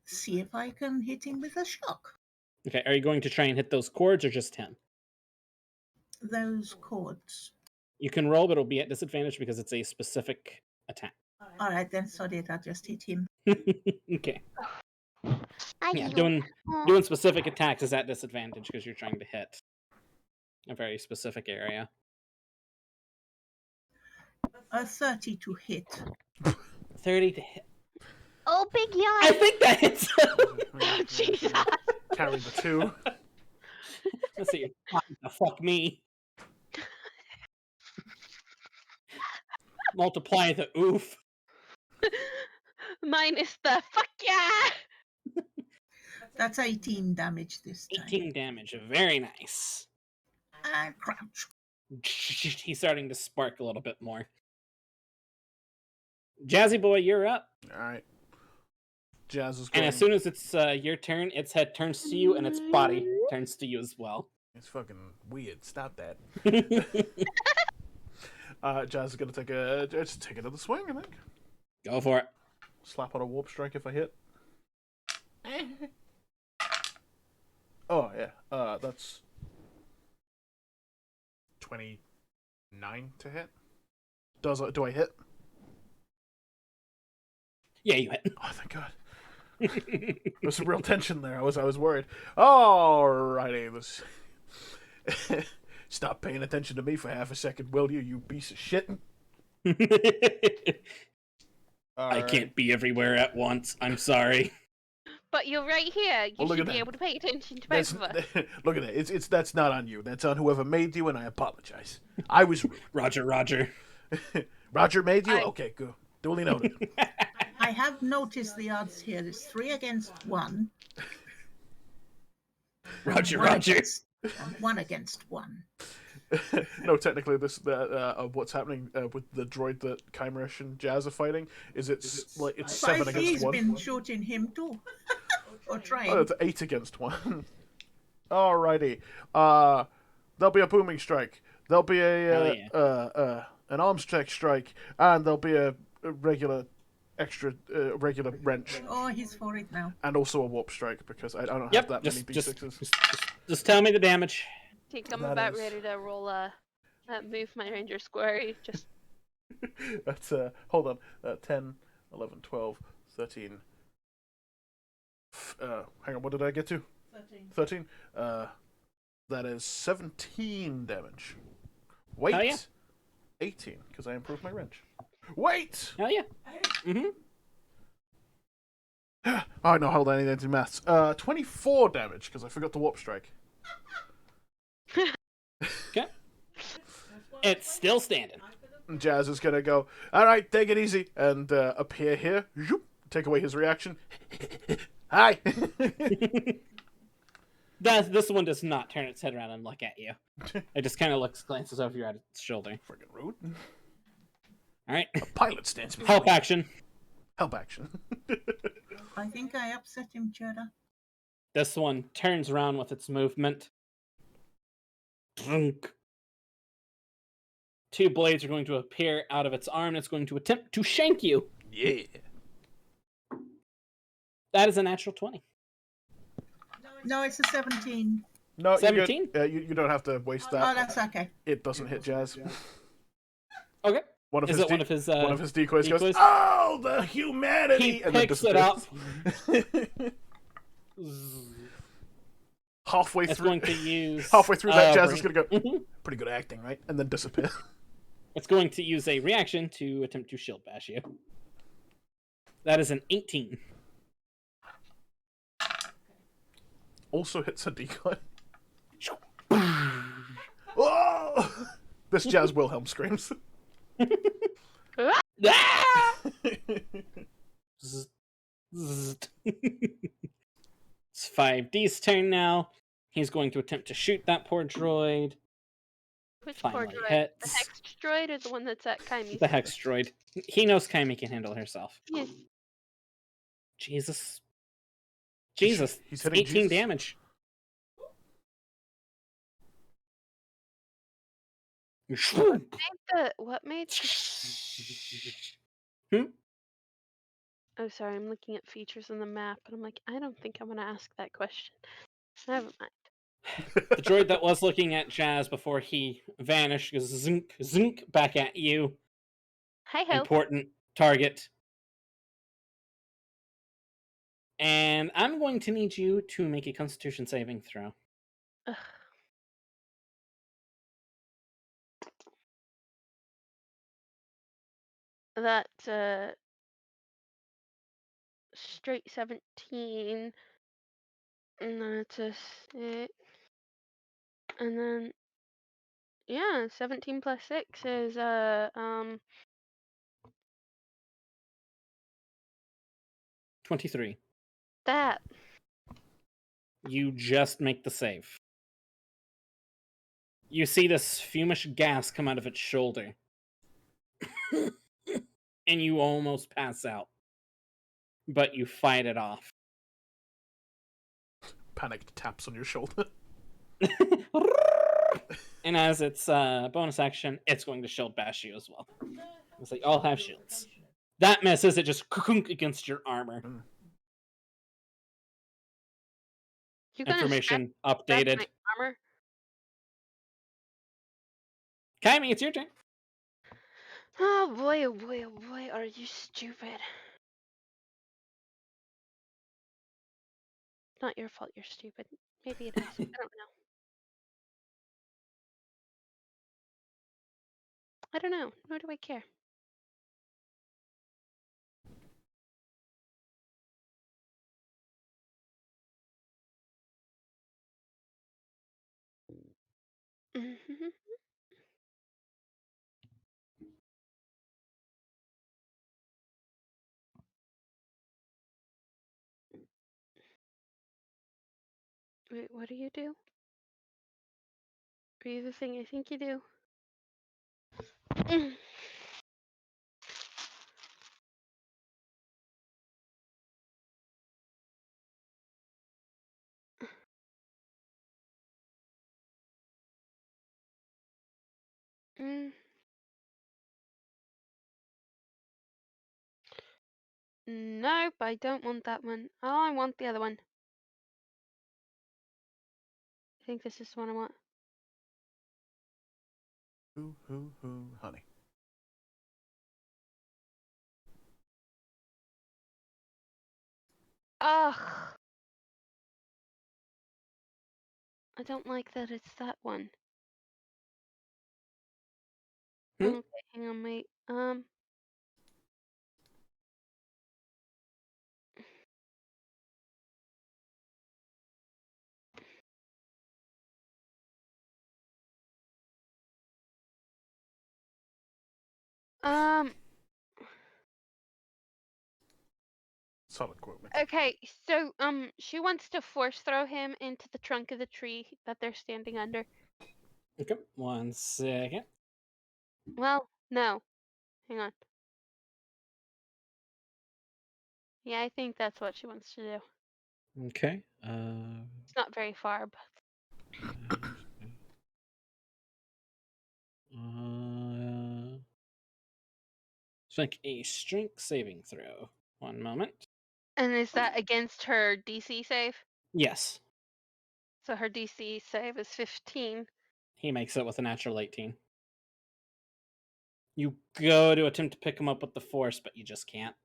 see if I can hit him with a shock. Okay, are you going to try and hit those cords or just him? Those cords. You can roll, but it'll be at disadvantage because it's a specific attack. All right, then, sorry, I just hit him. Okay. Yeah, doing specific attacks is at disadvantage because you're trying to hit a very specific area. A 30 to hit. 30 to hit. Oh, big yawn. I think that hits. Oh, Jesus. Carry the 2. Let's see, you're trying to fuck me. Multiply the oof. Minus the fuck yeah. That's 18 damage this time. 18 damage. Very nice. And crouch. He's starting to spark a little bit more. Jazzy boy, you're up. Alright. Jazz is going. And as soon as it's your turn, its head turns to you and its body turns to you as well. It's fucking weird. Stop that. Jazz is gonna take another swing, I think. Go for it. Slap on a warp strike if I hit. Oh yeah. That's 29 to hit. Do I hit? Yeah, you hit. Oh, thank God. There's some real tension there. I was worried. Alrighty, this. Stop paying attention to me for half a second, will you? You piece of shit. I can't be everywhere at once. I'm sorry. But you're right here. You Look should at be that. able to pay attention to both of us. Look at that. It's that's not on you. That's on whoever made you, and I apologize. I was rude. Roger. Roger made you? Okay, good. Duly noted. I have noticed the odds here. It's 3 against 1. Roger. One against 1. No, technically, what's happening with the droid that Kymeresh and Jazz are fighting is it's But 7 against he's 1. been shooting him too. Or Oh, trying. it's 8 against 1. Alrighty. There'll be a booming strike. There'll be Hell yeah. an arms check strike, and there'll be a regular regular wrench, Oh, he's for it now. and also a warp strike because I don't have Yep. that many D6s. Just tell me the damage. I think I'm That about is- ready to roll move my ranger square. Just That's hold on. 10, 11, 12, 13. Hang on, what did I get to? 13. That is 17 damage. Wait. Hell yeah. 18, because I improved my wrench. Wait! Hell yeah. Mm-hmm. Oh, no, hold on, I need to do maths. 24 damage, because I forgot the warp strike. Okay. It's still standing. And Jazz is going to go, alright, take it easy, and appear here. Zoop, take away his reaction. Hi! This one does not turn its head around and look at you. It just kind of glances over your shoulder. Friggin' rude. All right. A pilot stands before Help you. action. Help action. I think I upset him, Cheddar. This one turns around with its movement. Drunk. Two blades are going to appear out of its arm and it's going to attempt to shank you. Yeah. That is a natural 20. No, it's a 17. No, 17? you don't have to waste Oh, that. that's okay. It doesn't hit Jazz. Okay. One of Is his it one of his one of his decoys goes, decoys? oh, the humanity! He and then picks it up. disappears. halfway It's through, going to use... halfway through that, Jazz bring- is going to go, Mhm. pretty good acting, right? And then disappear. It's going to use a reaction to attempt to shield bash you. That is an 18. Also hits a decoy. Oh! This Jazz Wilhelm screams. Ah! Zzz. Zzz. It's 5D's turn now. He's going to attempt to shoot that poor droid. which poor Finally droid? The hits. hex droid or the one that's at Kaime's? The Hex droid. He knows Kaimi can handle herself. Yes. Jesus. Jesus. He's It's hitting 18 Jesus. damage. What made? Hmm? Oh, sorry. I'm looking at features on the map, and I'm like, I don't think I'm gonna ask that question. Never mind. The droid that was looking at Jazz before he vanished goes zink, zink back at you. Hi ho. Important target. And I'm going to need you to make a Constitution saving throw. Ugh. That straight 17, and then it's a 6, and then yeah, 17 plus 6 is 23. that. You just make the save. You see this fumish gas come out of its shoulder. And you almost pass out. But you fight it off. Panicked taps on your shoulder. And as its bonus action, it's going to shield bash you as well. It's like, all have shields. That misses, it just kunk against your armor. You gonna Information scratch updated. my armor? Kaimi, it's your turn. Oh boy, oh boy, oh boy, are you stupid? Not your fault, you're stupid. Maybe it is. I don't know. I don't know, nor do I care. Wait, what do you do? Be the thing I think you do. Mm. Mm. Nope, I don't want that one. Oh, I want the other one. I think this is the one I want. Hoo, honey. Ugh. I don't like that it's that one. Hmm? Okay, hang on, mate. Um, Solid quote, Mitzi. okay, so, she wants to force throw him into the trunk of the tree that they're standing under. Okay, 1 second. Well, no. Hang on. Yeah, I think that's what she wants to do. Okay. It's not very far, but let's make a strength saving throw. 1 moment. and is that against her DC save? Yes, So her DC save is 15. he makes it with a natural 18. You go to attempt to pick him up with the force, but you just can't.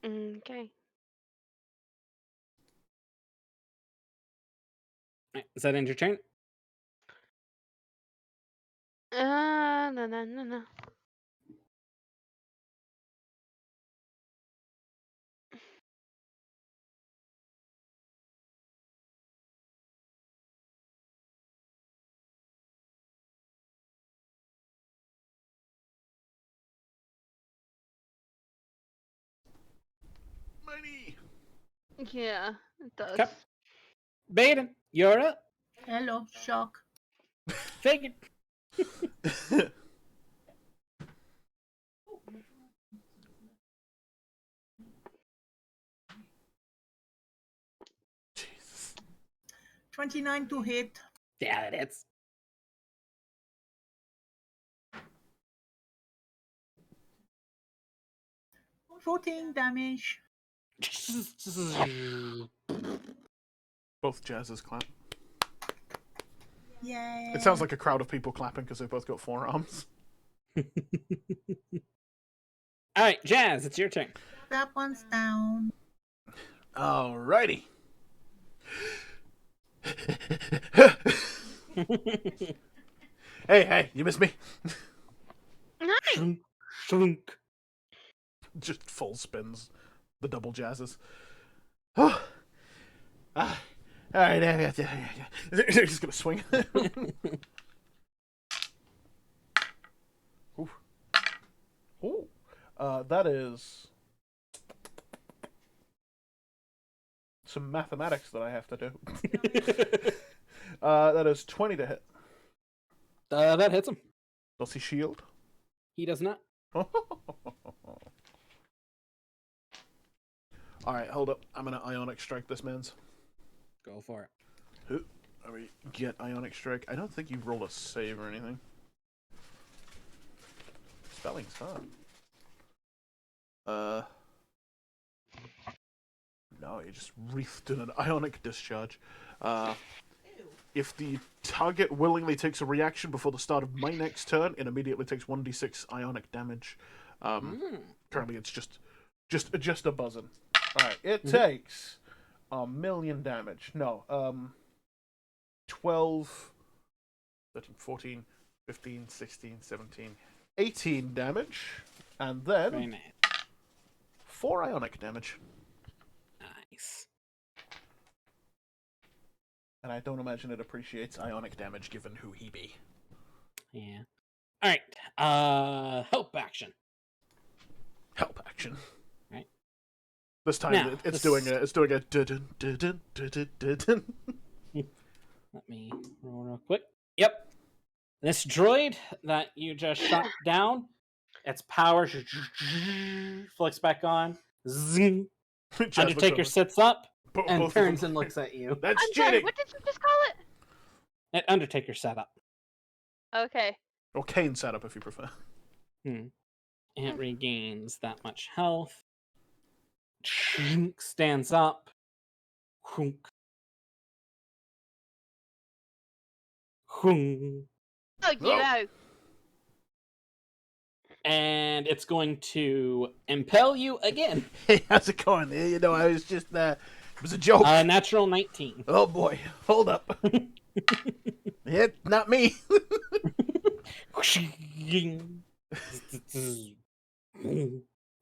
Okay. Right, is that end your turn? No. Money! Yeah, it does. Okay. Baeden, you're up. Hello, shock. Figured. Jesus. 29 to hit. Yeah, it is. 14 damage. Both jazzes clap. Yay. It sounds like a crowd of people clapping because they've both got forearms. All right, Jazz, it's your turn. That one's down. Alrighty. Hey, you missed me. Nice. Shunk, shunk. Just full spins. The double jazzes. Oh. Alright, he's gonna swing. Ooh. Ooh. That is some mathematics that I have to do. That is 20 to hit. That hits him. Does he shield? He does not. Alright, hold up. I'm gonna Ionic Strike this man's. Go for it. Let me get Ionic Strike. I don't think you rolled a save or anything. Spelling's hard. No, you just wreathed in an Ionic Discharge. If the target willingly takes a reaction before the start of my next turn, it immediately takes 1d6 Ionic damage. Currently, it's just a buzzing. Alright, it takes 1,000,000 damage. No, 12, 13, 14, 15, 16, 17, 18 damage. And Very then nice. 4 Ionic damage. Nice. And I don't imagine it appreciates Ionic damage given who he be. Yeah. All right. Help action. Help action. Right. This time Now, it's doing a dun, dun, dun, dun, dun, dun, dun. Let me roll real quick. Yep. This droid that you just shot down, its power flicks back on. Zing. Jazz looks Undertaker over. sits up and Both of turns them. and looks at you. That's I'm sorry, cheating. what did you just call it? And Undertaker sat up. Okay. Or Kane setup, if you prefer. It regains that much health. Stands up. Hunk. Hunk. Oh, you know. And it's going to impel you again. Hey, how's it going there? You know, I was just, it was a joke. Natural 19. Oh boy, hold up. Yeah, not me.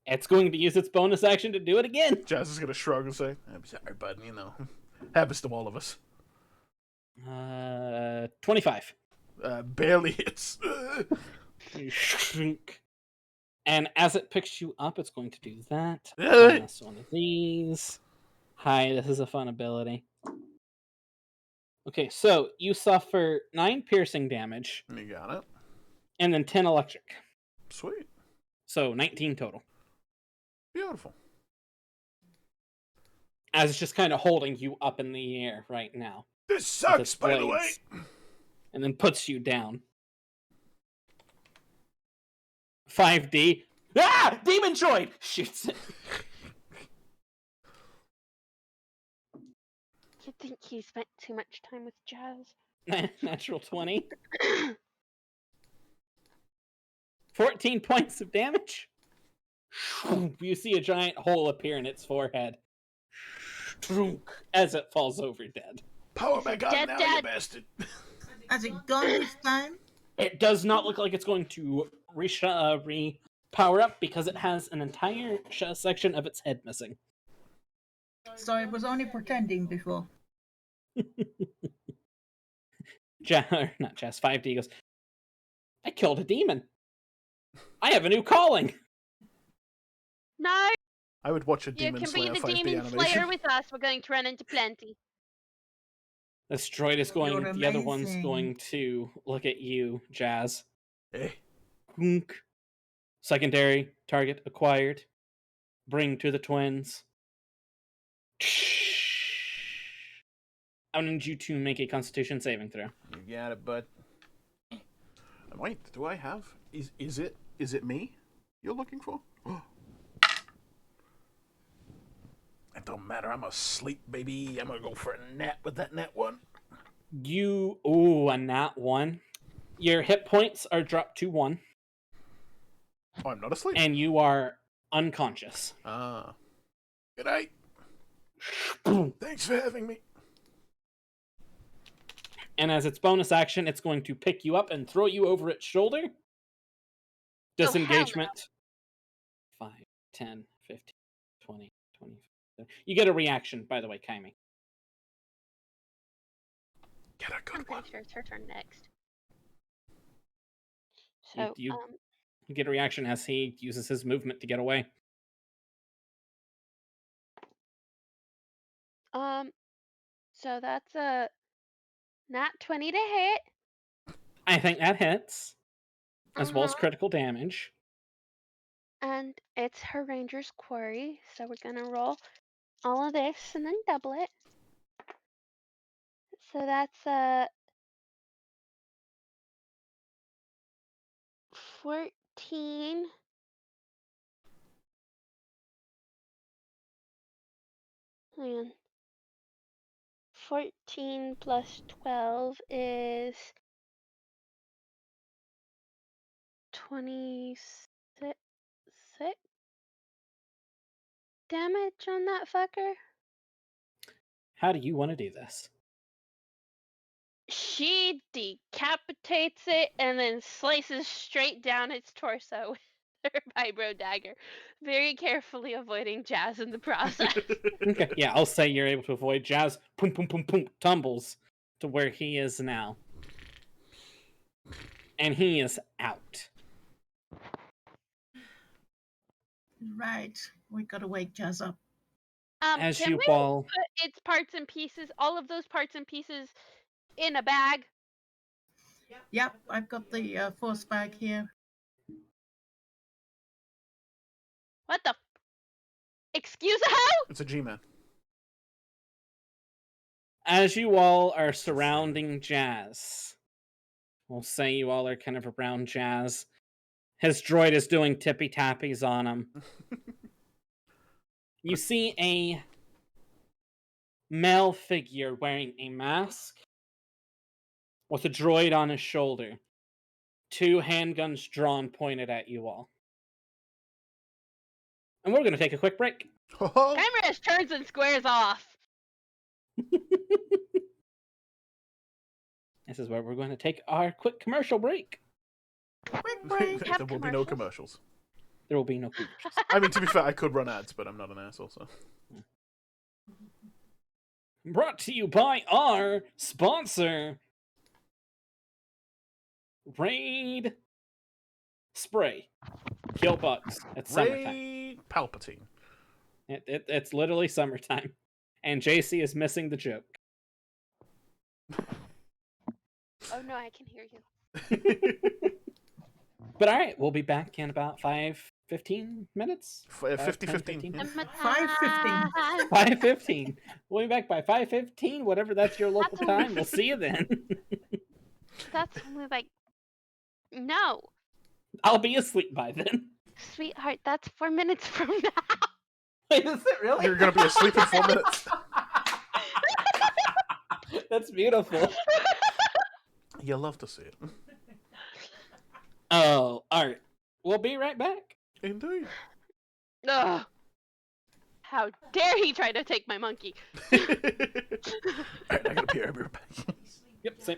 It's going to use its bonus action to do it again. Jazz is gonna shrug and say, I'm sorry, bud, you know. Happens to all of us. 25. Barely hits. You shrink. And as it picks you up, it's going to do that. Hey. Plus one of these. Hi, this is a fun ability. Okay, so you suffer 9 piercing damage You got it. and then 10 electric. Sweet. So 19 total. Beautiful. As it's just kind of holding you up in the air right now. This sucks, by the way. blades. And then puts you down. 5D. Ah! Demon Droid! Shoots it. You think he spent too much time with Jazz? Natural 20. 14 points of damage. You see a giant hole appear in its forehead. As it falls over dead. Power back on Dead, now, dead. you bastard. Has it gone this time? It does not look like it's going to re-power up because it has an entire section of its head missing. So it was only pretending before. Not Jazz, 5D goes, I killed a demon. I have a new calling. No, I would watch a you Demon can be Slayer the 5D demon animation. slayer with us. We're going to run into plenty. This droid is going, You're the other one's amazing. going to look at you, Jazz. Hey, Hunk. Secondary target acquired. Bring to the twins. I need you to make a Constitution saving throw. you got it, bud. Wait, do I have? Is it me you're looking for? It don't matter. I'm asleep, baby. I'm gonna go for a nap with that nat one. A nat 1. Your hit points are dropped to 1, Oh, I'm not asleep. and you are unconscious. Good night. Thanks for having me. And as its bonus action, it's going to pick you up and throw you over its shoulder. Disengagement. 5, 10, 15, 20, 25. You get a reaction, by the way, Kyme. Get a I'm good one. pretty sure it's her turn next. So, You get a reaction as he uses his movement to get away. so that's a nat 20 to hit. I think that hits, as well as Uh-huh. critical damage. And it's her ranger's quarry, so we're gonna roll all of this and then double it. So that's a 14. Man. 14 plus 12 is 26 damage on that fucker. How do you want to do this? She decapitates it and then slices straight down its torso with her vibro dagger, very carefully avoiding Jazz in the process. Okay, yeah, I'll say you're able to avoid. Jazz, boom, boom, boom, boom, tumbles to where he is now. And he is out. Right. We gotta wake Jazz up. As Can you we ball... put its parts and pieces, all of those parts and pieces, in a bag. Yep, I've got the force bag here. What the? Excuse how? It's a G-man. As you all are surrounding Jazz, we'll say you all are kind of around Jazz. His droid is doing tippy tappies on him. You see a male figure wearing a mask with a droid on his shoulder. 2 handguns drawn, pointed at you all. And we're going to take a quick break. Kymeresh turns and squares off. This is where we're going to take our quick commercial break. Quick break. Have There will be no commercials? commercials. There will be no commercials. I mean, to be fair, I could run ads, but I'm not an asshole, so. Brought to you by our sponsor, Raid Spray. Kill bugs. It's summertime. Ray Palpatine. It's literally summertime. And JC is missing the joke. Oh no, I can hear you. But alright, we'll be back in about 15 minutes? 50-15. 5:15. 5:15. We'll be back by 5:15, whatever that's your local That's time. We'll see you then. That's only like. No, I'll be asleep by then. sweetheart, that's 4 minutes from now. Wait, is it really? You're gonna be asleep in 4 minutes. That's beautiful. You love to see it. Oh, alright. We'll be right back. Indeed. Ugh. How dare he try to take my monkey? Alright, I gotta pee. I'll be right back. Yep, same.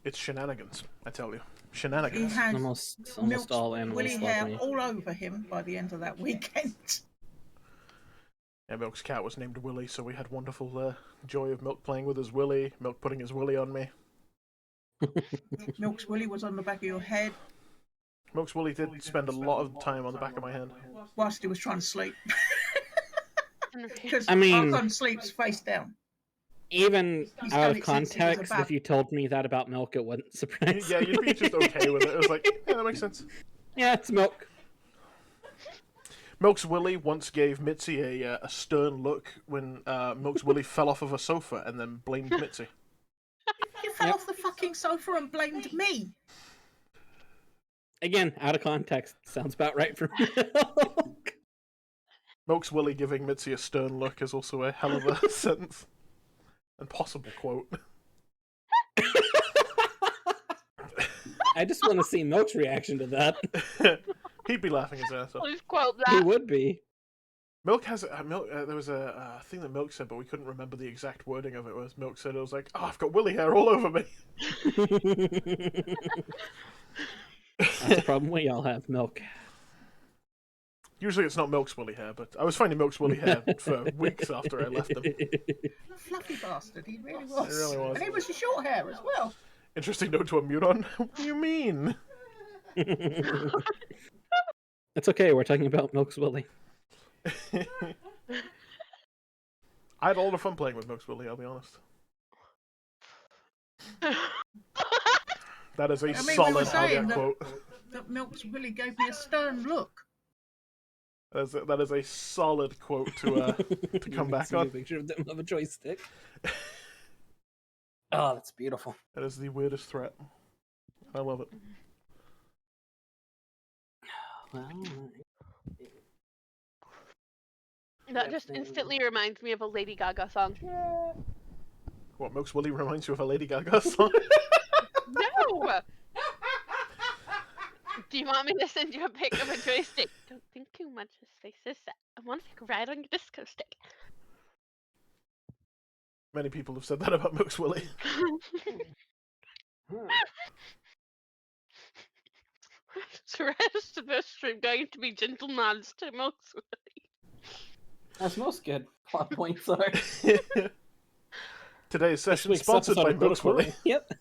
It's shenanigans, I tell you. He Shenanigans. has Almost all animals Willy love hair me. all over him by the end of that weekend. Yeah, Milk's cat was named Willy, so we had wonderful joy of Milk playing with his Willy, Milk putting his Willy on me. Milk's Willy was on the back of your head Milk's Willy did spend a lot of time on the back of my hand. whilst he was trying to sleep. Because I mean- Archon sleeps face down. Even He's out done of it since he was context, about- if you told me that about Milk, it wouldn't surprise Yeah, me. you'd be just okay with it. It was like, yeah, that makes sense. Yeah, it's Milk. Milk's Willy once gave Mitzi a stern look when Milk's Willy fell off of a sofa and then blamed Mitzi. You fell Yep. off the fucking sofa and blamed me. Again, out of context, sounds about right for Milk. Milk's Willy giving Mitzi a stern look is also a hell of a sentence and possible quote. I just want to see Milk's reaction to that. He'd be laughing his ass off. Please quote He that. would be. Milk has there was a thing that Milk said, but we couldn't remember the exact wording of it. Was Milk said it was like, "Oh, I've got Willy hair all over me." That's a problem we all have, Milk. Usually it's not Milk's Willy hair, but I was finding Milk's Willy hair for weeks after I left him. Fluffy bastard, he really was. He really was. And he was a short hair as well. Interesting note to unmute on. What do you mean? It's okay, we're talking about Milk's Willy. I had all the fun playing with Milk's Willy, I'll be honest. That is a I mean, we solid were saying Howdy that- quote. That Milk's Willy gave me a stern look. That is a solid quote to come back See a on. picture of them of a joystick. Oh, that's beautiful. That is the weirdest threat. I love it. Well, That just instantly reminds me of a Lady Gaga song. What, Milk's Willy reminds you of a Lady Gaga song? No! Do you want me to send you a pic of a joystick? Don't think too much, his face is set. I want to ride on your disco stick. Many people have said that about Milk's Willy. The rest of this stream going to be gentle nods to Milk's Willy. as most good plot points are. Today's This session week's sponsored episode by of Book Milk's Willy. Willy. Yep.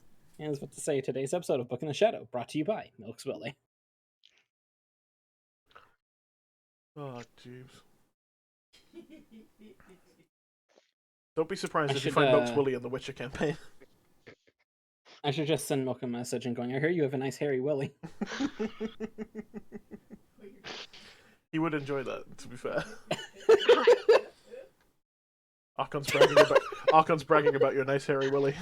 I was about to say today's episode of Book in the Shadow, brought to you by Milk's Willy. Oh, jeez. Don't be surprised I if you should, find Milk's Willy in the Witcher campaign. I should just send Milk a message and going, I hear you have a nice hairy Willy. He would enjoy that, to be fair. Archon's bragging about your nice hairy Willy.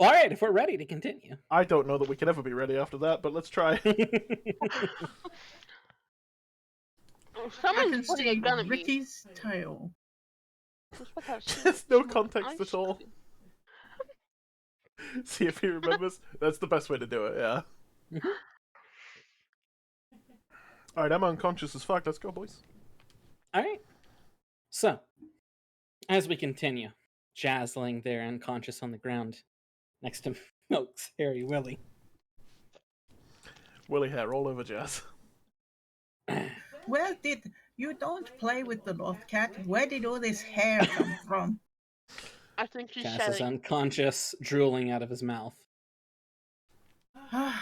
Alright, if we're ready to continue. I don't know that we can ever be ready after that, but let's try. I can Someone's putting a see gun at me. Ricky's tail. Just without There's no seeing context eyes. at all. See if he remembers. That's the best way to do it, yeah. Alright, I'm unconscious as fuck. Let's go, boys. Alright. So, as we continue, Jazz laying there unconscious on the ground next to Milk's hairy Willy. Willy hair all over Jazz. Where did you don't play with the North Cat? Where did all this hair come from? I think she's Jazz is shedding. unconscious, drooling out of his mouth. How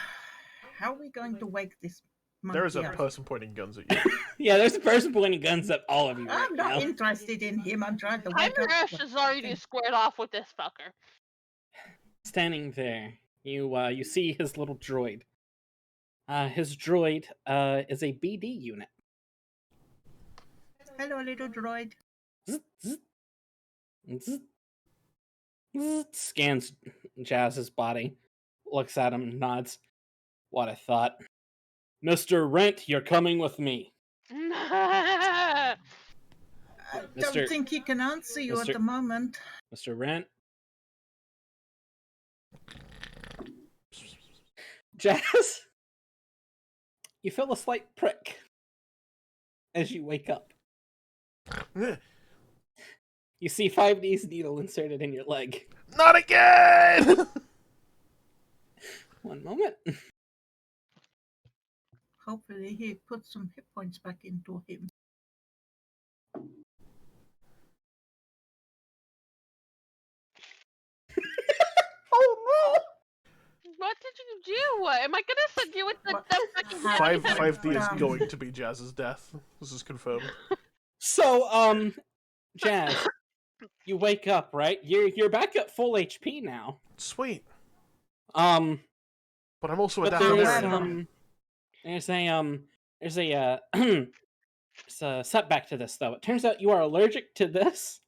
are we going to wake this monkey There is a up? person pointing guns at you. Yeah, there's a person pointing guns at all of you right I'm not now. interested in him. I'm trying to wake up. Kymeresh the is already fucking- squared off with this fucker. Standing there, you see his little droid. His droid is a BD unit. Hello, little droid. Zzz, zzz, zzz, zzz, scans Jazz's body, looks at him, nods. What I thought. Mr. Rent, you're coming with me. I Mr. don't think he can answer you Mr. at the moment. Mr. Rent. Jazz, you feel a slight prick as you wake up. You see 5D's needle inserted in your leg. Not again! One moment. Hopefully he puts some hit points back into him. Oh What did you do? Am I gonna send you with the fucking Five heavy 5D is Damn. going to be Jazz's death. This is confirmed. So, Jazz, you wake up, right? You're back at full HP now. Sweet. Um, But I'm also a but Dathomarian. there's a there's a setback to this though. It turns out you are allergic to this,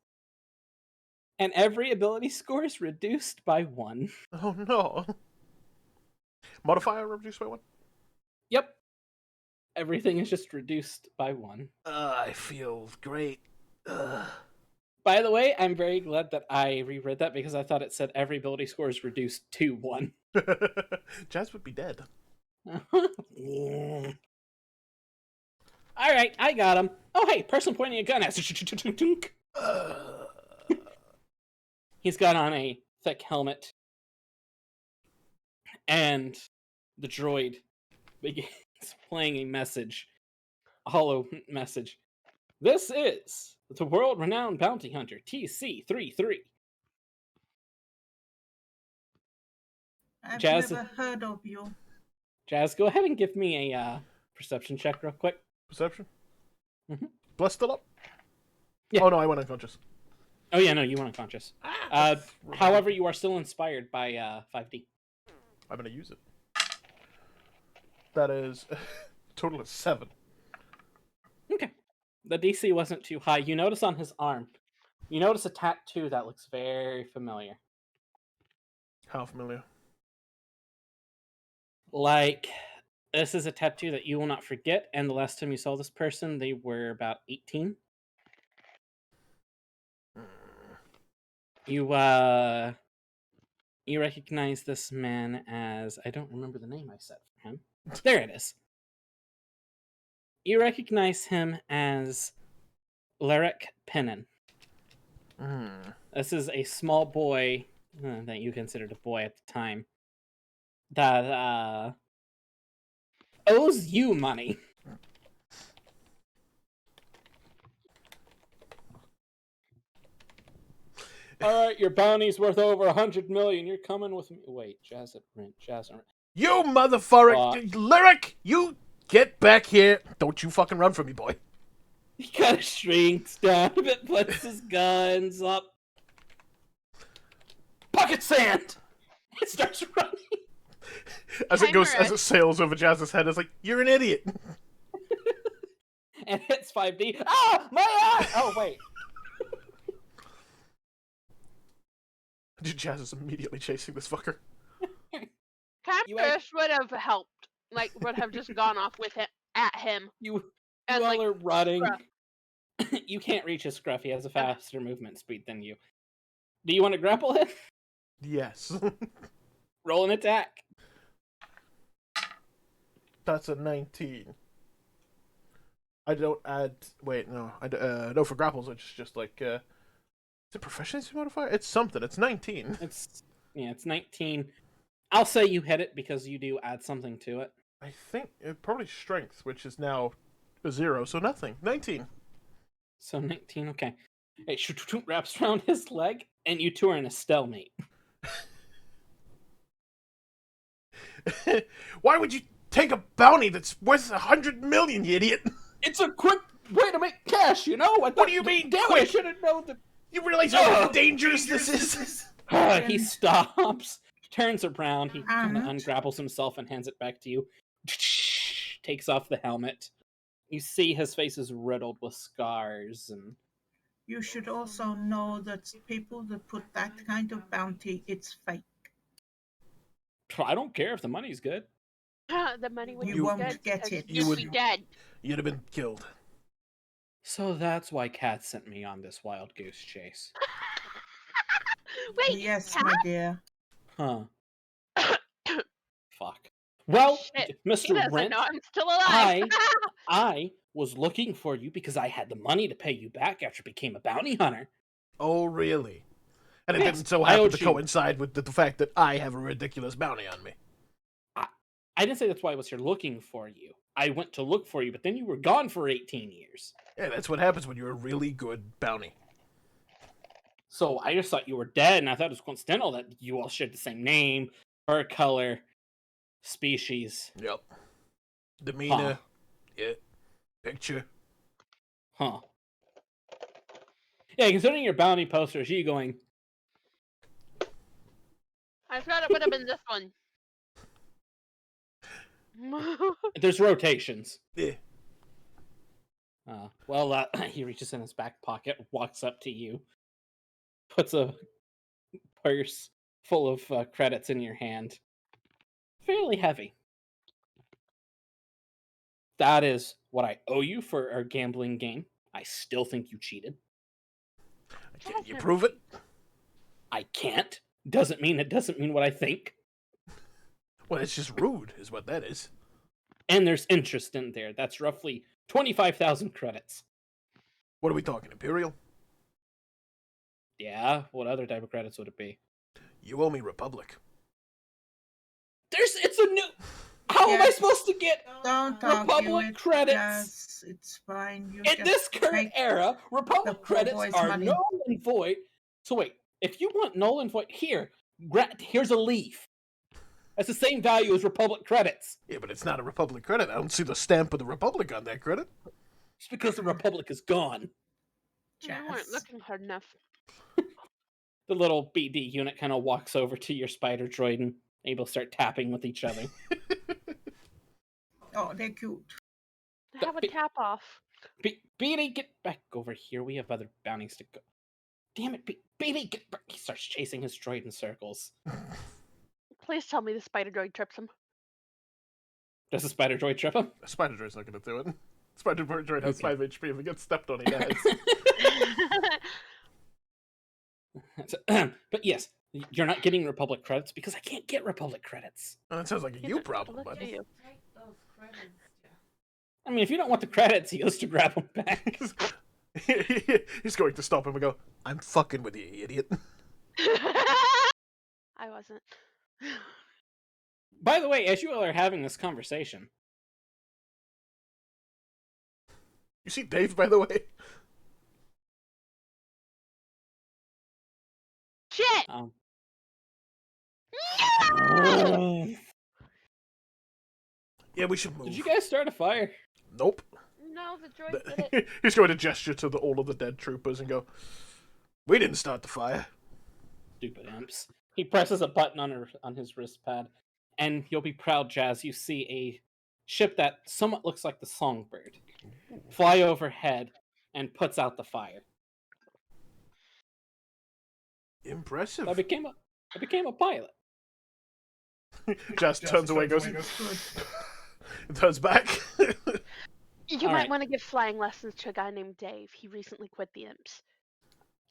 and every ability score is reduced by 1. Oh no. Modifier reduced by 1? Yep. Everything is just reduced by 1. I feel great. By the way, I'm very glad that I reread that because I thought it said every ability score is reduced to 1. Jazz would be dead. Alright, I got him. Oh hey, person pointing a gun at He's got on a thick helmet. And the droid begins playing a message. A hollow message. This is the world-renowned bounty hunter, TC-33. I've Jazz- never heard of you. Jazz, go ahead and give me a perception check real quick. Perception? Mhm. Bless still up? Yeah. Oh no, I went unconscious. Oh yeah, no, you went unconscious. However, you are still inspired by 5D. I'm gonna use it. That is a total of 7. Okay. The DC wasn't too high. You notice on his arm, you notice a tattoo that looks very familiar. How familiar? Like, this is a tattoo that you will not forget, and the last time you saw this person, they were about 18. You recognize this man as... I don't remember the name I said for him. There it is. You recognize him as Lyric Pennon. This is a small boy that you considered a boy at the time that owes you money. All right, your bounty's worth over 100 million. You're coming with me. Wait, Jazz at rent. You motherfucker! Lyric! You get back here! Don't you fucking run from me, boy. He kind of shrinks down a bit, puts his guns up. Bucket sand! It starts running. As it sails over Jazz's head, it's like, you're an idiot! And hits 5D. Ah! My eye! Oh, wait. Jazz is immediately chasing this fucker. Kymeresh would have helped. Like, would have just gone off with it at him. You And, all like, are running. scruff. You can't reach his scruff. He has a faster movement speed than you. Do you want to grapple him? Yes. Roll an attack. That's a 19. I don't add... Wait, no. No, for grapples, it's just like... Is it proficiency modifier? It's something. It's 19. It's 19. I'll say you hit it because you do add something to it. I think probably strength, which is now a 0, so nothing. 19. So 19, okay. It wraps around his leg, and you two are in a stalemate. Why would you take a bounty that's worth 100 million, you idiot? It's a quick way to make cash, you know? What do you mean, Damn, quick? I should have known that. You realize how dangerous this is? He stops, turns around, he kind of ungrapples himself and hands it back to you. Takes off the helmet. You see his face is riddled with scars, and You should also know that people that put that kind of bounty, it's fake. I don't care if the money's good. The money would You be won't good get because it. you'd be dead. You'd have been killed. So that's why Kat sent me on this wild goose chase. Wait, Yes, Kat? my dear. Huh. Fuck. Well, Shit. He Mr. doesn't Brent, know I'm still alive. I was looking for you because I had the money to pay you back after you became a bounty hunter. Oh, really? And it Yes, didn't so I happen owed to you. coincide with the fact that I have a ridiculous bounty on me. I didn't say that's why I was here looking for you. I went to look for you, but then you were gone for 18 years. Yeah, that's what happens when you're a really good bounty. So I just thought you were dead, and I thought it was coincidental that you all shared the same name, fur color, species. Yep. Demeanor. Huh. Yeah. Picture. Huh. Yeah, considering your bounty poster, is you going, I thought it would have been this one. there's rotations. Yeah. He reaches in his back pocket, walks up to you, puts a purse full of credits in your hand. Fairly heavy. That is what I owe you for our gambling game. I still think you cheated. Can you prove it? I can't. Doesn't mean what I think. Well, it's just rude, is what that is. And there's interest in there. That's roughly 25,000 credits. What are we talking, Imperial? Yeah, what other type of credits would it be? You owe me Republic. It's a new. How am I Yes. supposed to get Don't Republic argue it. credits? Yes, it's fine. You In just this current take era, Republic the poor credits boy's are money. null and void. So wait, if you want null and void, here's a leaf. That's the same value as Republic credits. Yeah, but it's not a Republic credit. I don't see the stamp of the Republic on that credit. Just because the Republic is gone. You weren't Jazz. looking hard enough. The little BD unit kind of walks over to your spider droid and able to start tapping with each other. Oh, they're cute. Have a tap off. BD, get back over here. We have other bounties to go. Damn it, BD, get back. He starts chasing his droid in circles. Please tell me the spider droid trips him. Does the spider droid trip him? A Spider Droid's not going to do it. Spider Droid has Okay. 5 HP. If it gets stepped on, he dies. But yes, you're not getting Republic credits because I can't get Republic credits. Well, that sounds like a He you doesn't problem, look bud. at you. I mean, if you don't want the credits, he goes to grab them back. He's going to stop him and go, I'm fucking with you, you idiot. I wasn't. By the way, as you all are having this conversation, You see Dave, by the way? Shit! Yeah, we should move. did you guys start a fire? Nope. No, the droid did it. He's going to gesture to all of the dead troopers and go, we didn't start the fire. Stupid imps. He presses a button on his wrist pad, and you'll be proud, Jazz. You see a ship that somewhat looks like the Songbird fly overhead and puts out the fire. Impressive. I became a pilot. Just turns away, goes, turns back. You All might right. want to give flying lessons to a guy named Dave. He recently quit the imps.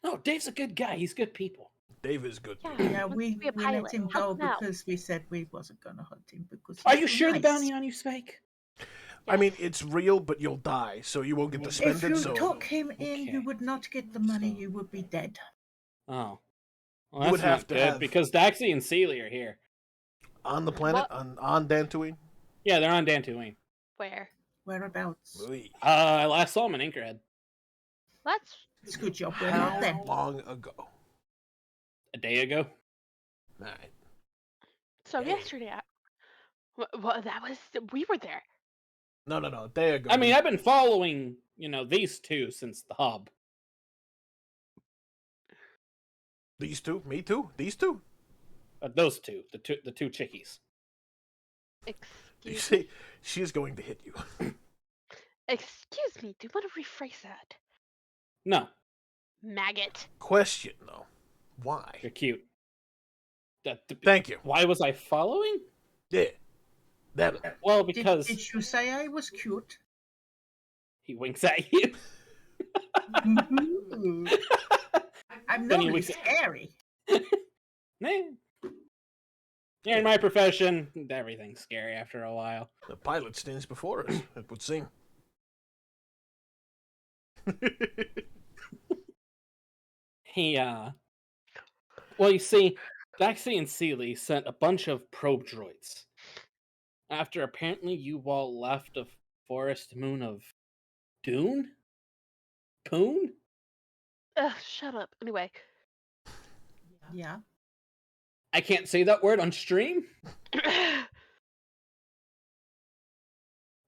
No, Dave's a good guy. He's good people. Dave is good. Yeah. Yeah, Wants we to be a let pilot. him Help go him out. because we said we wasn't gonna hunt him because. Are he's you so sure the nice. bounty on you's fake? I mean, it's real, but you'll die, so you won't get to spend If it. you So took him in, Okay. you would not get the money. You would be dead. Oh. Well, You that's would have not to good, have- because Daxi and Sealy are here. on the planet, What? on Dantooine. Yeah, they're on Dantooine. Where? Whereabouts? Louis. I last saw him in Anchorhead That's It's a good job we're not How then. long ago? a day ago. Right. so Dang. yesterday. Well, that was we were there. No, a day ago. I mean, I've been following, these two since the hub. These two? Me too? These two? Those two, the two chickies. You Excuse see, she's going to hit you. Excuse me. Do you want to rephrase that? No, Maggot. Question, though. Why? you're cute. Thank you. Why was I following? Yeah. That. Well, Did, because did you say I was cute? he winks at you. Mhm. I'm Then he normally winks at- scary. Nah. Yeah, in my profession, everything's scary after a while. The pilot stands before us, it would seem. He, well, you see, Daxi and Sealy sent a bunch of probe droids after apparently you all left a forest moon of Dune? Poon? Ugh, shut up. Anyway. Yeah. I can't say that word on stream?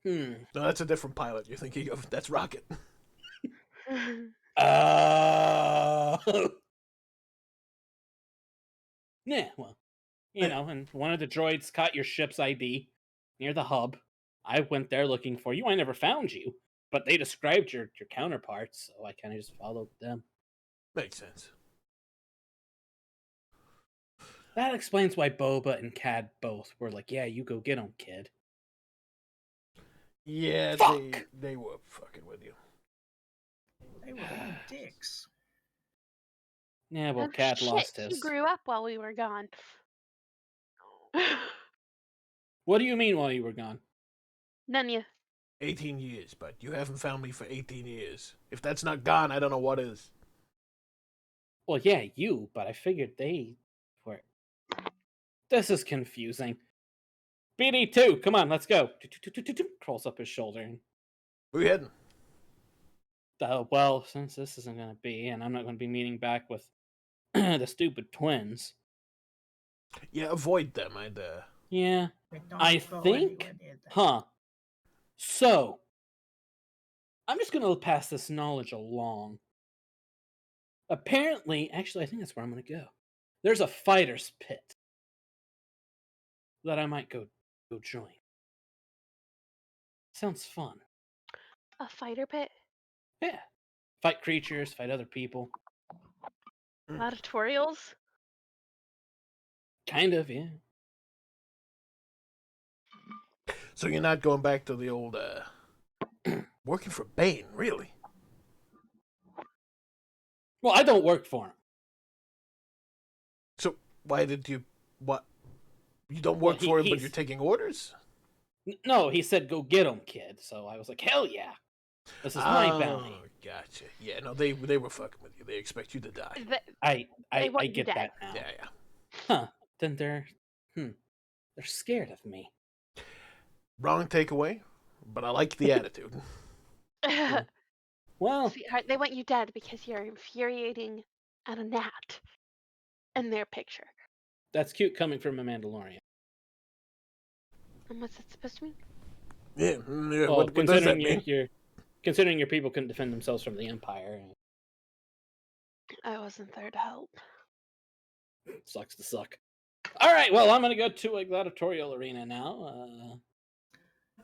No, that's a different pilot you're thinking of. That's Rocket. Uh... yeah, well, you know, and one of the droids caught your ship's ID near the hub. I went there looking for you. I never found you, but they described your counterparts, so I kind of just followed them. Makes sense. That explains why Boba and Cad both were like, yeah, you go get him, kid. Yeah, Fuck! they were fucking with you. They were being dicks. Yeah, well, Oh, Cad shit, lost you his. grew up while we were gone. What do you mean while you were gone? None you. 18 years, but you haven't found me for 18 years. If that's not gone, I don't know what is. Well, yeah, you, but I figured they were. This is confusing. BD2, come on, let's go. Crawls up his shoulder. Where you heading? Well, since this isn't going to be, and I'm not going to be meeting back with the stupid twins. Yeah, avoid them. Yeah, They don't I go think. anywhere near them. Huh. So, I'm just going to pass this knowledge along. Apparently, actually, I think that's where I'm going to go. There's a fighter's pit that I might go join. Sounds fun. A fighter pit? Yeah. Fight creatures, fight other people. Auditorials? Kind of, yeah. So you're not going back to the old, working for Baeden, really? Well, I don't work for him. So why did you, what? You don't work for him, but you're taking orders? No, he said, go get him, kid. So I was like, hell yeah. This is my bounty. Gotcha. Yeah, no, they were fucking with you. They expect you to die. I want you get dead. that now. Yeah. Huh. Then they're scared of me. Wrong takeaway, but I like the attitude. Well, Sweetheart, they want you dead because you're infuriating and a gnat in their picture. that's cute coming from a Mandalorian. And what's that supposed to mean? Yeah, Well, what does that mean? considering your people couldn't defend themselves from the Empire, I wasn't there to help. sucks to suck. All right, well, I'm gonna go to a gladiatorial arena now.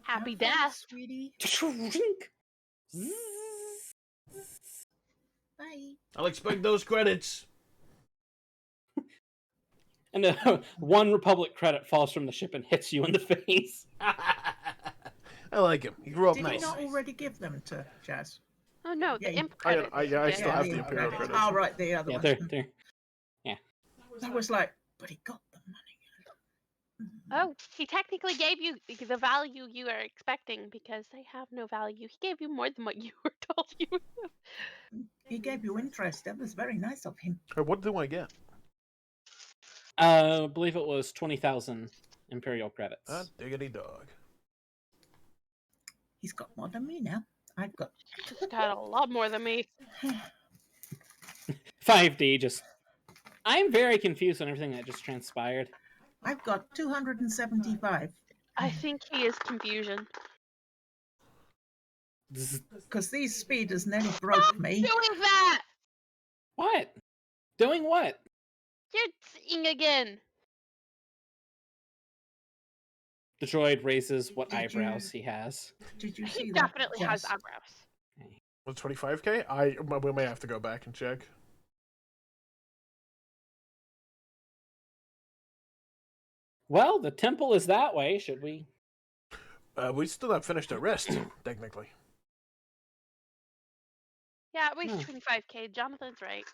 Happy Have fun, death. sweetie. Bye. I'll expect those credits. And one Republic credit falls from the ship and hits you in the face. I like him. He grew up Did nice. he not already give them to Jazz? Oh no, Yeah, the you- imp I credit. still have the the Imperial credits. credits. Oh, right, the other Yeah, one. they're That was like, but he got the money. Oh, he technically gave you the value you were expecting because they have no value. He gave you more than what you were told you would have. He gave you interest. That was very nice of him. Hey, what do I get? I believe it was 20,000 Imperial credits. Diggity dog. He's got more than me now. I've got. Got a lot more than me. 5D just. I'm very confused on everything that just transpired. I've got 275. I think he is confusion. Because these speeders nearly broke me. Doing that! What? Doing what? You're seeing again. The droid raises what Did eyebrows you- he has. Did you He see that? definitely has Jess? eyebrows. Was 25K? We may have to go back and check. Well, the temple is that way. Should we? We still not finished our rest, technically. Yeah, at least Hmm. 25K. Jonathan's right.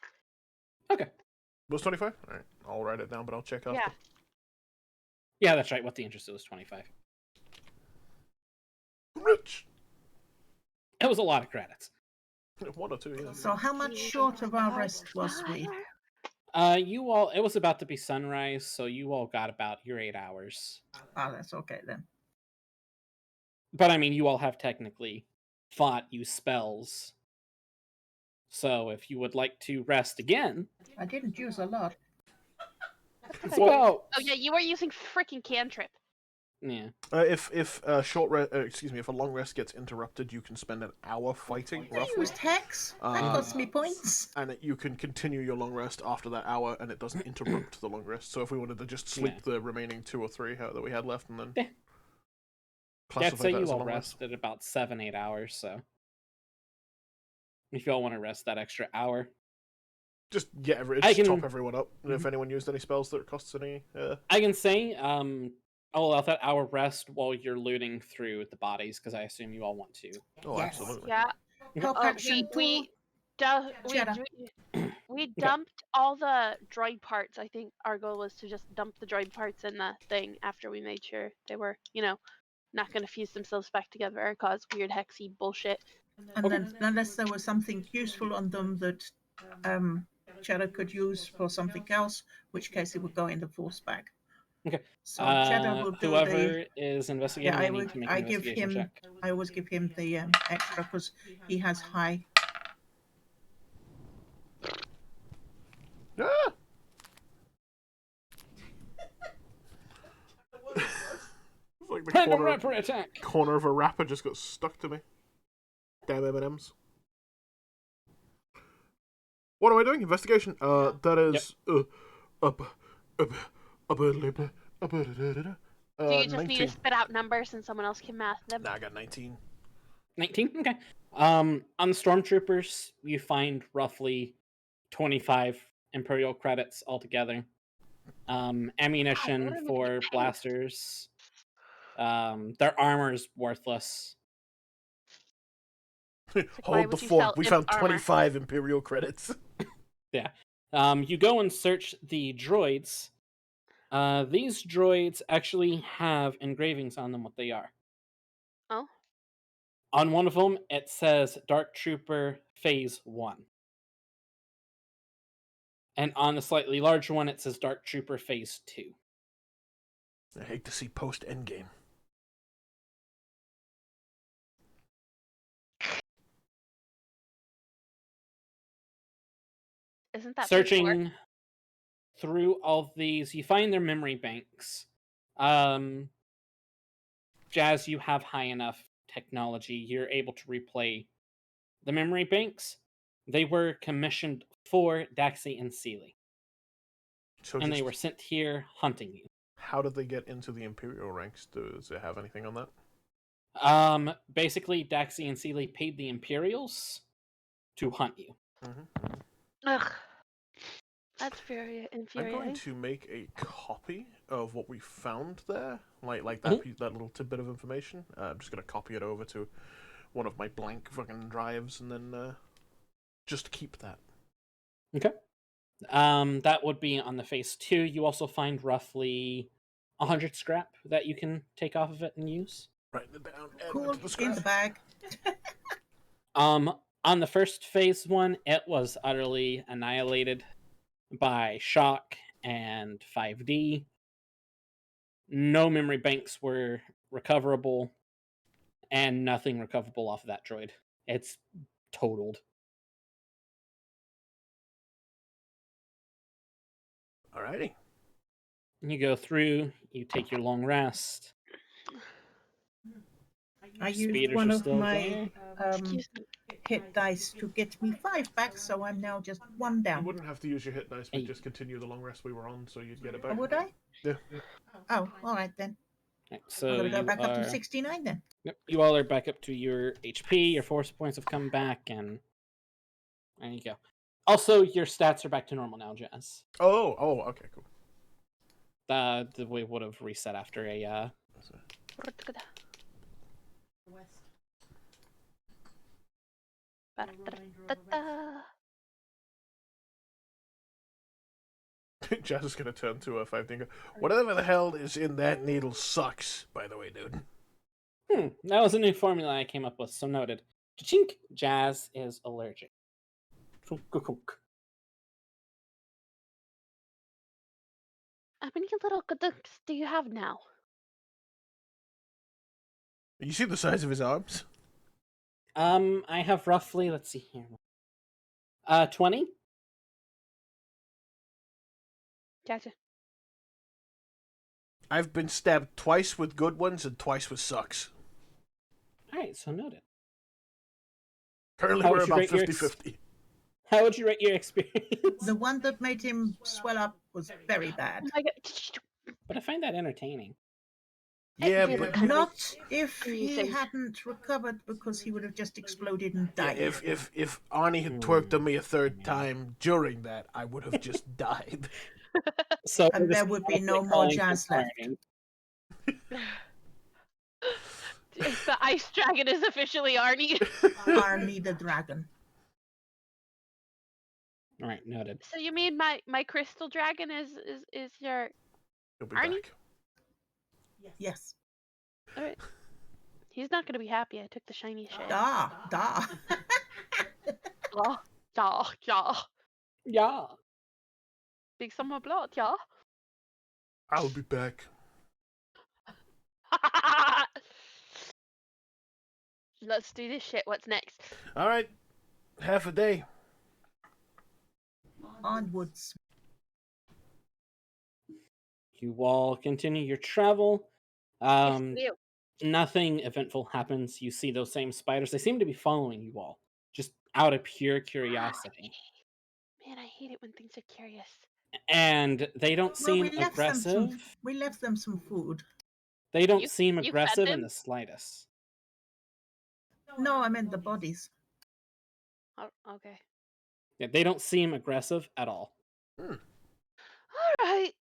Okay. Was 25? All right, I'll write it down, but I'll check out. Yeah. Yeah, that's right. What the interest was 25. Rich. It was a lot of credits. 1 or 2, yeah. So how much short of our rest was we? You all, it was about to be sunrise, so you all got about your 8 hours. Oh, that's okay then. But I mean, you all have technically fought, used spells. So if you would like to rest again, I didn't use a lot. it's about Oh yeah, you were using freaking cantrip. yeah. If if a long rest gets interrupted, you can spend an hour fighting, I roughly. used hex. That cost me points. And you can continue your long rest after that hour, and it doesn't interrupt the long rest. So if we wanted to just sleep the remaining 2 or 3 that we had left, and then Yeah. classify I'd say that you as a all long rest. rested about 7-8 hours. So if you all want to rest that extra hour, Just top everyone up. And if anyone used any spells that costs any, I can say I'll allow that hour rest while you're looting through the bodies because I assume you all want to. oh, Yes. absolutely. Yeah. Help action we Cheddar. dumped all the droid parts. I think our goal was to just dump the droid parts in the thing after we made sure they were, not going to fuse themselves back together and cause weird hexy bullshit. And then, unless there was something useful on them that Cheddar could use for something else, which case it would go in the force bag. Okay. So Cheddar will do whoever is investigating, Yeah, they need to make an investigation check. I always give him the extra because he has high. Ah! It's like the Random rapper attack. corner of a wrapper just got stuck to me. Damn M&Ms. What am I doing? Investigation. That is Do you just 19. need to spit out numbers and someone else can math them? Nah, I got 19. 19. Okay. On the stormtroopers, you find roughly 25 Imperial credits altogether. Ammunition for blasters. Their armor is worthless. Hold the fort. We found 25 Imperial credits. Yeah. You go and search the droids. These droids actually have engravings on them what they are. Oh. On one of them, it says Dark Trooper Phase 1. And on the slightly larger one, it says Dark Trooper Phase 2. I hate to see post-endgame. Isn't that searching through all these, you find their memory banks. Jazz, you have high enough technology, you're able to replay the memory banks. They were commissioned for Daxi and Sealy. So and they were sent here hunting you. How did they get into the Imperial ranks? Does it have anything on that? Basically, Daxi and Sealy paid the Imperials to hunt you. Mm-hmm. Ugh. That's very infuriating. I'm going to make a copy of what we found there, like that that little tidbit of information. I'm just going to copy it over to one of my blank fucking drives, and then just keep that. Okay. That would be on the phase 2. You also find roughly 100 scrap that you can take off of it and use. Write it down. Cool. In the bag. On the first phase 1, it was utterly annihilated by shock and 5D. No memory banks were recoverable, and nothing recoverable off of that droid. It's totaled. Alrighty. You go through, you take your long rest. I used Speeders one are of still my there. hit dice to get me 5 back, so I'm now just 1 down. You wouldn't have to use your hit dice, but just continue the long rest we were on, so you'd get it back. Oh, would I? Yeah. Oh, all right then. Right, so I'm gonna go you back up to are- 69 then. Yep, you all are back up to your HP, your force points have come back, and there you go. Also, your stats are back to normal now, Jazz. Oh, okay, cool. The way would have reset after a Jazz is gonna turn to a 5 and go, whatever the hell is in that needle sucks, by the way, dude. That was a new formula I came up with, so noted. Chink. Jazz is allergic. Chunk. How many little gadunks do you have now? You see the size of his arms? I have roughly, let's see here. 20? Gotcha. I've been stabbed twice with good ones and twice with sucks. Alright, so noted. Currently, How we're would you about rate your 50-50. How would you rate your experience? The one that made him swell up was very bad. Oh my god. But I find that entertaining. Yeah, Yeah, but kind of Not if he amusing. hadn't recovered, because he would have just exploded and yeah, died. if Arnie had twerked on me a third time during that, I would have just died. So And this there is would be honestly no more calling jazz for left. Arnie. The ice dragon is officially Arnie. Arnie the dragon. All right, noted. So you mean my crystal dragon is your He'll be Arnie? back. Yes. All right. He's not gonna be happy. I took the shiny shit. Da. Ja, ja, ja. Yeah. Big summer blood, ja. I'll be back. Let's do this shit. What's next? All right, half a day. Onwards. You all continue your travel. Yes, we do. Nothing eventful happens. You see those same spiders. They seem to be following you all, just out of pure curiosity. Man, I hate it when things are curious. And they don't Well, seem aggressive. we left them some food. They don't You- seem you fed aggressive in them? the slightest. No, I meant the bodies. Oh, okay. Yeah, they don't seem aggressive at all. All right.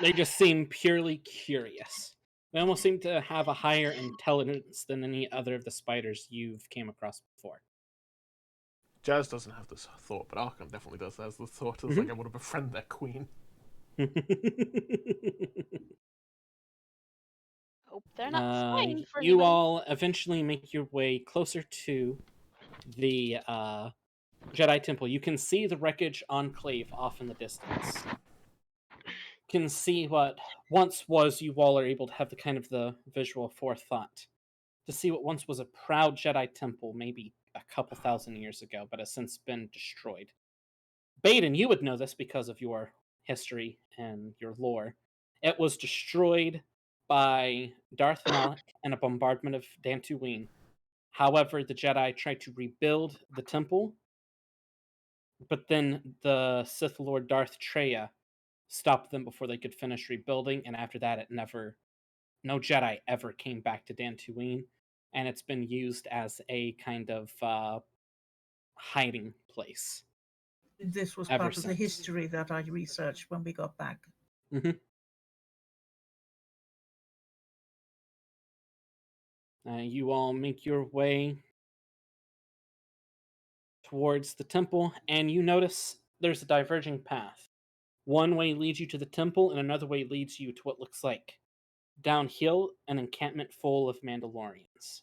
They just seem purely curious. They almost seem to have a higher intelligence than any other of the spiders you've came across before. Jazz doesn't have this thought, but Archon definitely does have the thought. It's like I want to befriend that queen. Hope they're not spying for You anybody. all eventually make your way closer to the Jedi Temple. You can see the wreckage enclave off in the distance. You can see what once was. You all are able to have the kind of the visual forethought to see what once was a proud Jedi temple, maybe a couple thousand years ago, but has since been destroyed. Baeden, you would know this because of your history and your lore. It was destroyed by Darth Malak and a bombardment of Dantooine. However, the Jedi tried to rebuild the temple, but then the Sith Lord Darth Treya stopped them before they could finish rebuilding, and after that, no Jedi ever came back to Dantooine, and it's been used as a kind of hiding place. This was Ever part of the since. history that I researched when we got back. You all make your way towards the temple, and you notice there's a diverging path. One way leads you to the temple, and another way leads you to what looks like downhill an encampment full of Mandalorians.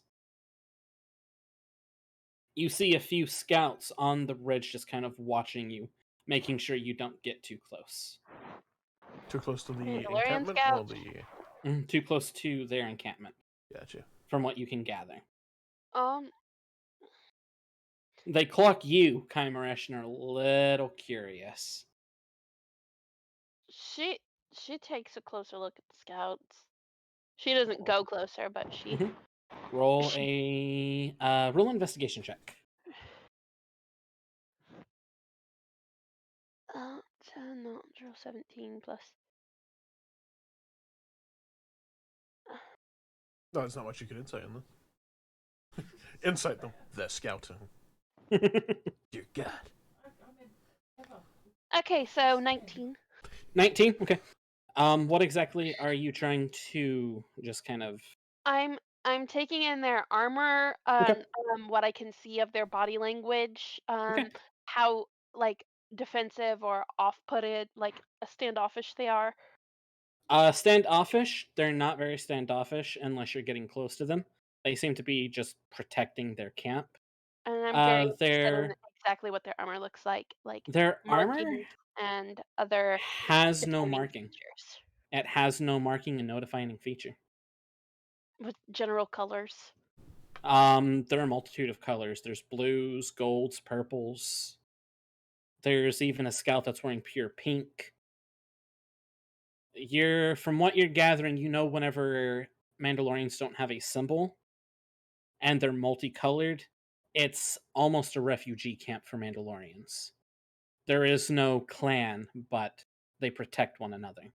You see a few scouts on the ridge just kind of watching you, making sure you don't get too close. Too close to the Mandalorian encampment or scouts. the... Too close to their encampment, Gotcha. from what you can gather. They clock you, Kymeresh, and are a little curious. She takes a closer look at the scouts. She doesn't go closer, but she. Roll roll an investigation check. 10, not 17 plus. No, there's not much you could insight on them. Insight them. They're scouting. Dear God. Okay, so 19. 19? Okay. What exactly are you trying to just kind of... I'm taking in their armor, Okay. what I can see of their body language, Okay. how like defensive or off-putted, like standoffish they are. Standoffish, they're not very standoffish unless you're getting close to them. They seem to be just protecting their camp. And I'm very interested in Their exactly what their armor looks like armor markings and other has no defining marking. features It has no marking and no defining feature. with general colors. There are a multitude of colors. There's blues, golds, purples. There's even a scout that's wearing pure pink. From what you're gathering, you know whenever Mandalorians don't have a symbol and they're multicolored, it's almost a refugee camp for Mandalorians. There is no clan, but they protect one another.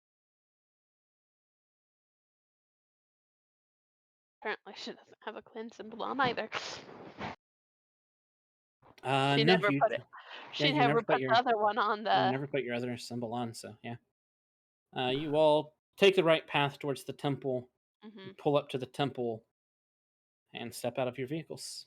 Apparently, she doesn't have a clan symbol on either. No, She never you put it. yeah, She you never never put put your the other one on you the. never put your other symbol on, so yeah. You all take the right path towards the temple, Mhm. pull up to the temple, and step out of your vehicles.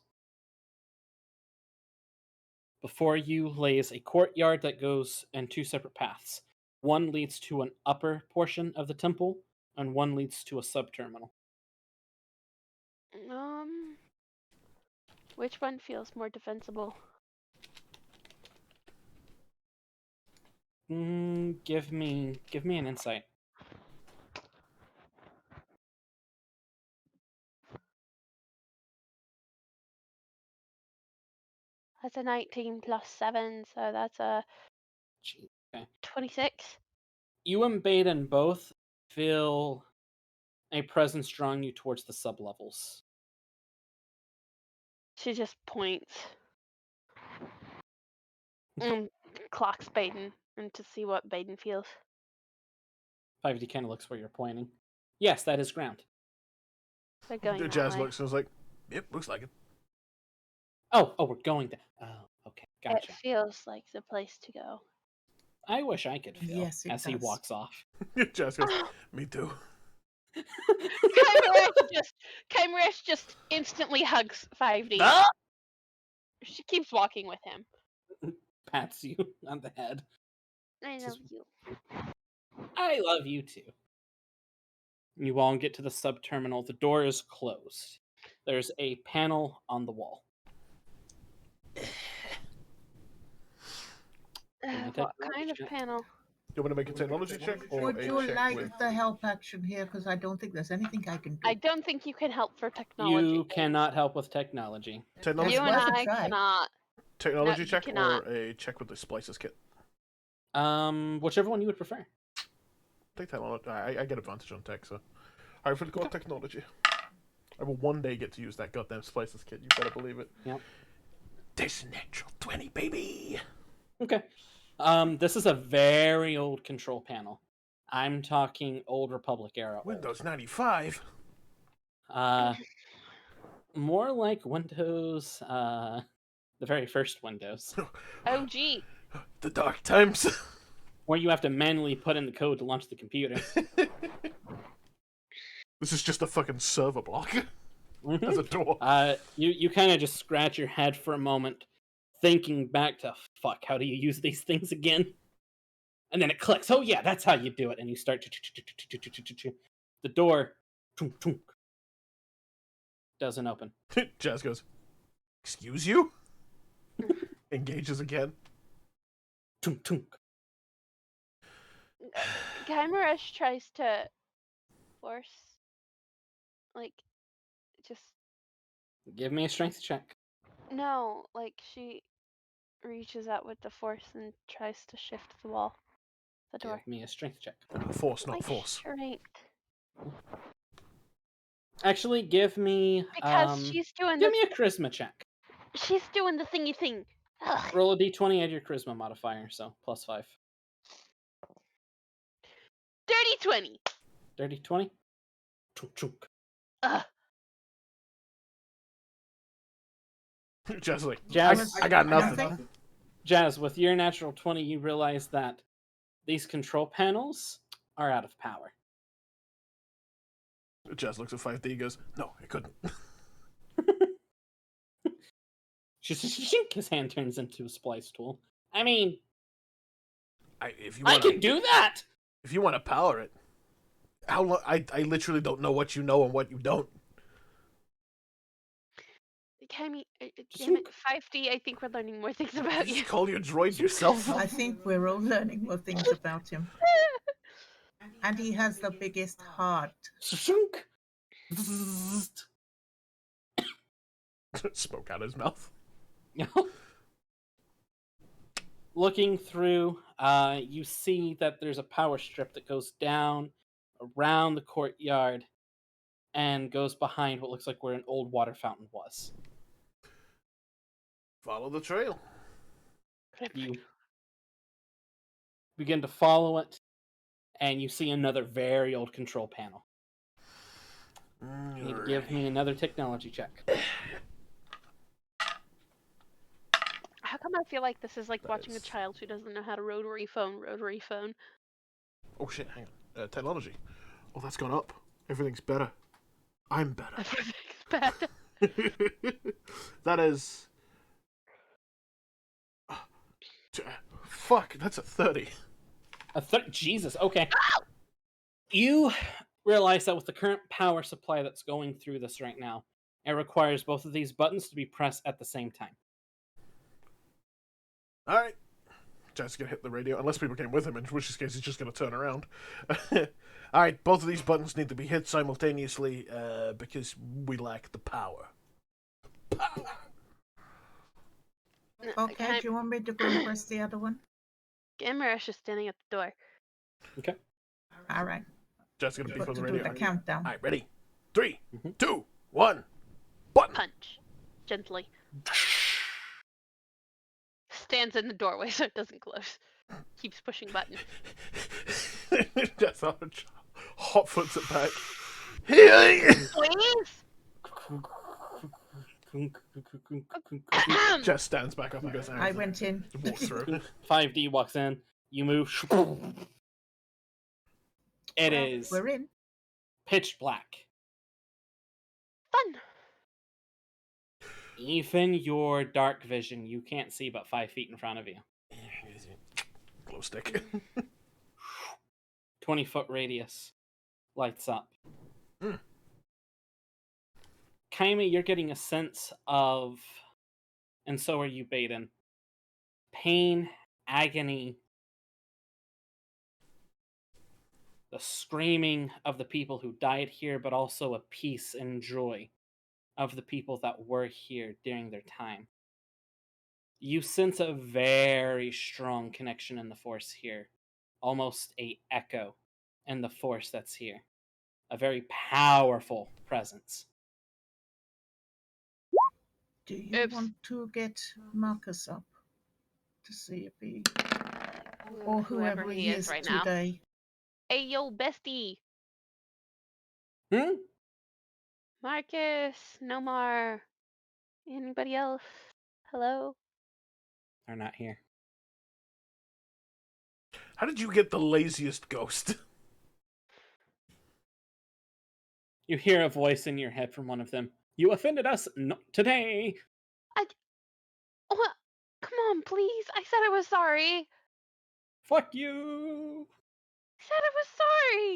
Before you lays a courtyard that goes in two separate paths. One leads to an upper portion of the temple, and one leads to a subterminal. Which one feels more defensible? Give me an insight. That's a 19 plus 7, so that's a Gee, okay. 26. You and Baeden both feel a presence drawing you towards the sublevels. She just points and clocks Baeden and to see what Baeden feels. 5D kind of looks where you're pointing. Yes, that is ground. They're going that Jazz way. looks and was like, "Yep, looks like it." Oh, we're going there. Oh, okay, gotcha. It feels like the place to go. I wish I could feel Yes, it as he does. walks off. Jazz goes, "Me too." Kymeresh just instantly hugs 5D. Ah! She keeps walking with him. Pats you on the head. I love you. I love you too. You all get to the subterminal. The door is closed. There's a panel on the wall. What kind of panel? You want to make a technology check or Would a you check like with? the help action here? Because I don't think there's anything I can do. I don't think you can help for technology. You cannot help with technology. Technology, You and worth a I try. cannot. technology No, you check cannot. or a check with the splices kit? Whichever one you would prefer. Take technology. I get advantage on tech, so. Alright, for the core technology. I will one day get to use that goddamn splices kit, you better believe it. Yep. This natural 20, baby! Okay. This is a very old control panel. I'm talking old Republic era. Windows 95? More like Windows, the very first Windows, Oh, gee. The dark times! where you have to manually put in the code to launch the computer. This is just a fucking server block. As a door. You kind of just scratch your head for a moment, thinking back to, fuck, how do you use these things again? And then it clicks. Oh yeah, that's how you do it. And you start the door doesn't open. Jazz goes, "Excuse you?" Engages again. Kymeresh tries to force, just Give me a strength check. no, she reaches out with the force and tries to shift the wall, the door. Give me a strength check. Force, not force. Strength. Actually, give me Because she's doing give me a charisma check. She's doing the thingy thing. Ugh. Roll a d20, add your charisma modifier, so +5. Dirty 20. Dirty 20. Chunk, chunk. Ugh. Jazz like, Jazz, I got nothing. Jazz, with your natural 20, you realize that these control panels are out of power. Jazz looks at 5D and goes, "No, I couldn't." His hand turns into a splice tool. I mean, If you I wanna, can do that! If you want to power it, how long? I literally don't know what you know and what you don't. Cammy, damn Zook. it, 5D, I think we're learning more things about Just you. call your droid yourself. I think we're all learning more things about him. And he has the biggest heart. Zook. Smoke out his mouth. Looking through, you see that there's a power strip that goes down around the courtyard and goes behind what looks like where an old water fountain was. Follow the trail. You begin to follow it, and you see another very old control panel. You need to give me another technology check. How come I feel like this is like watching a child who doesn't know how to rotary phone? Oh shit, hang on. Technology. Oh, that's gone up. Everything's better. I'm better. Everything's bad. That is... Fuck, that's a 30. Jesus, okay. You realize that with the current power supply that's going through this right now, it requires both of these buttons to be pressed at the same time. Alright. Jack's gonna hit the radio, unless people came with him, in which case he's just gonna turn around. Alright, both of these buttons need to be hit simultaneously, because we lack the power. Okay, do you want me to go and press the other one? Kymeresh is standing at the door. Okay. All right. Jack's gonna beep Got on to the do radio. the countdown. Alright, ready? 3, Mhm. 2, 1, button! Punch. Gently. Stands in the doorway so it doesn't close. Keeps pushing button. Just hot foots it back. Healing! Please! Jess stands back up and goes out. I went in. Walks through. 5D walks in. You move. It Well, is We're in. pitch black. Fun. Even your dark vision, you can't see but 5 feet in front of you. Glow stick. 20-foot radius. Lights up. Mm. Kyme, you're getting a sense of, and so are you, Baeden, pain, agony, the screaming of the people who died here, but also a peace and joy of the people that were here during their time. You sense a very strong connection in the Force here, almost a echo in the Force that's here. A very powerful presence. Do you Oops. want to get Marcus up to see if he or whoever he is right now. today? Hey, yo, bestie. Hmm? Marcus, Nomar. Anybody else? Hello? They're not here. How did you get the laziest ghost? You hear a voice in your head from one of them. You offended us not today. Oh, come on, please. I said I was sorry. Fuck you. I said I was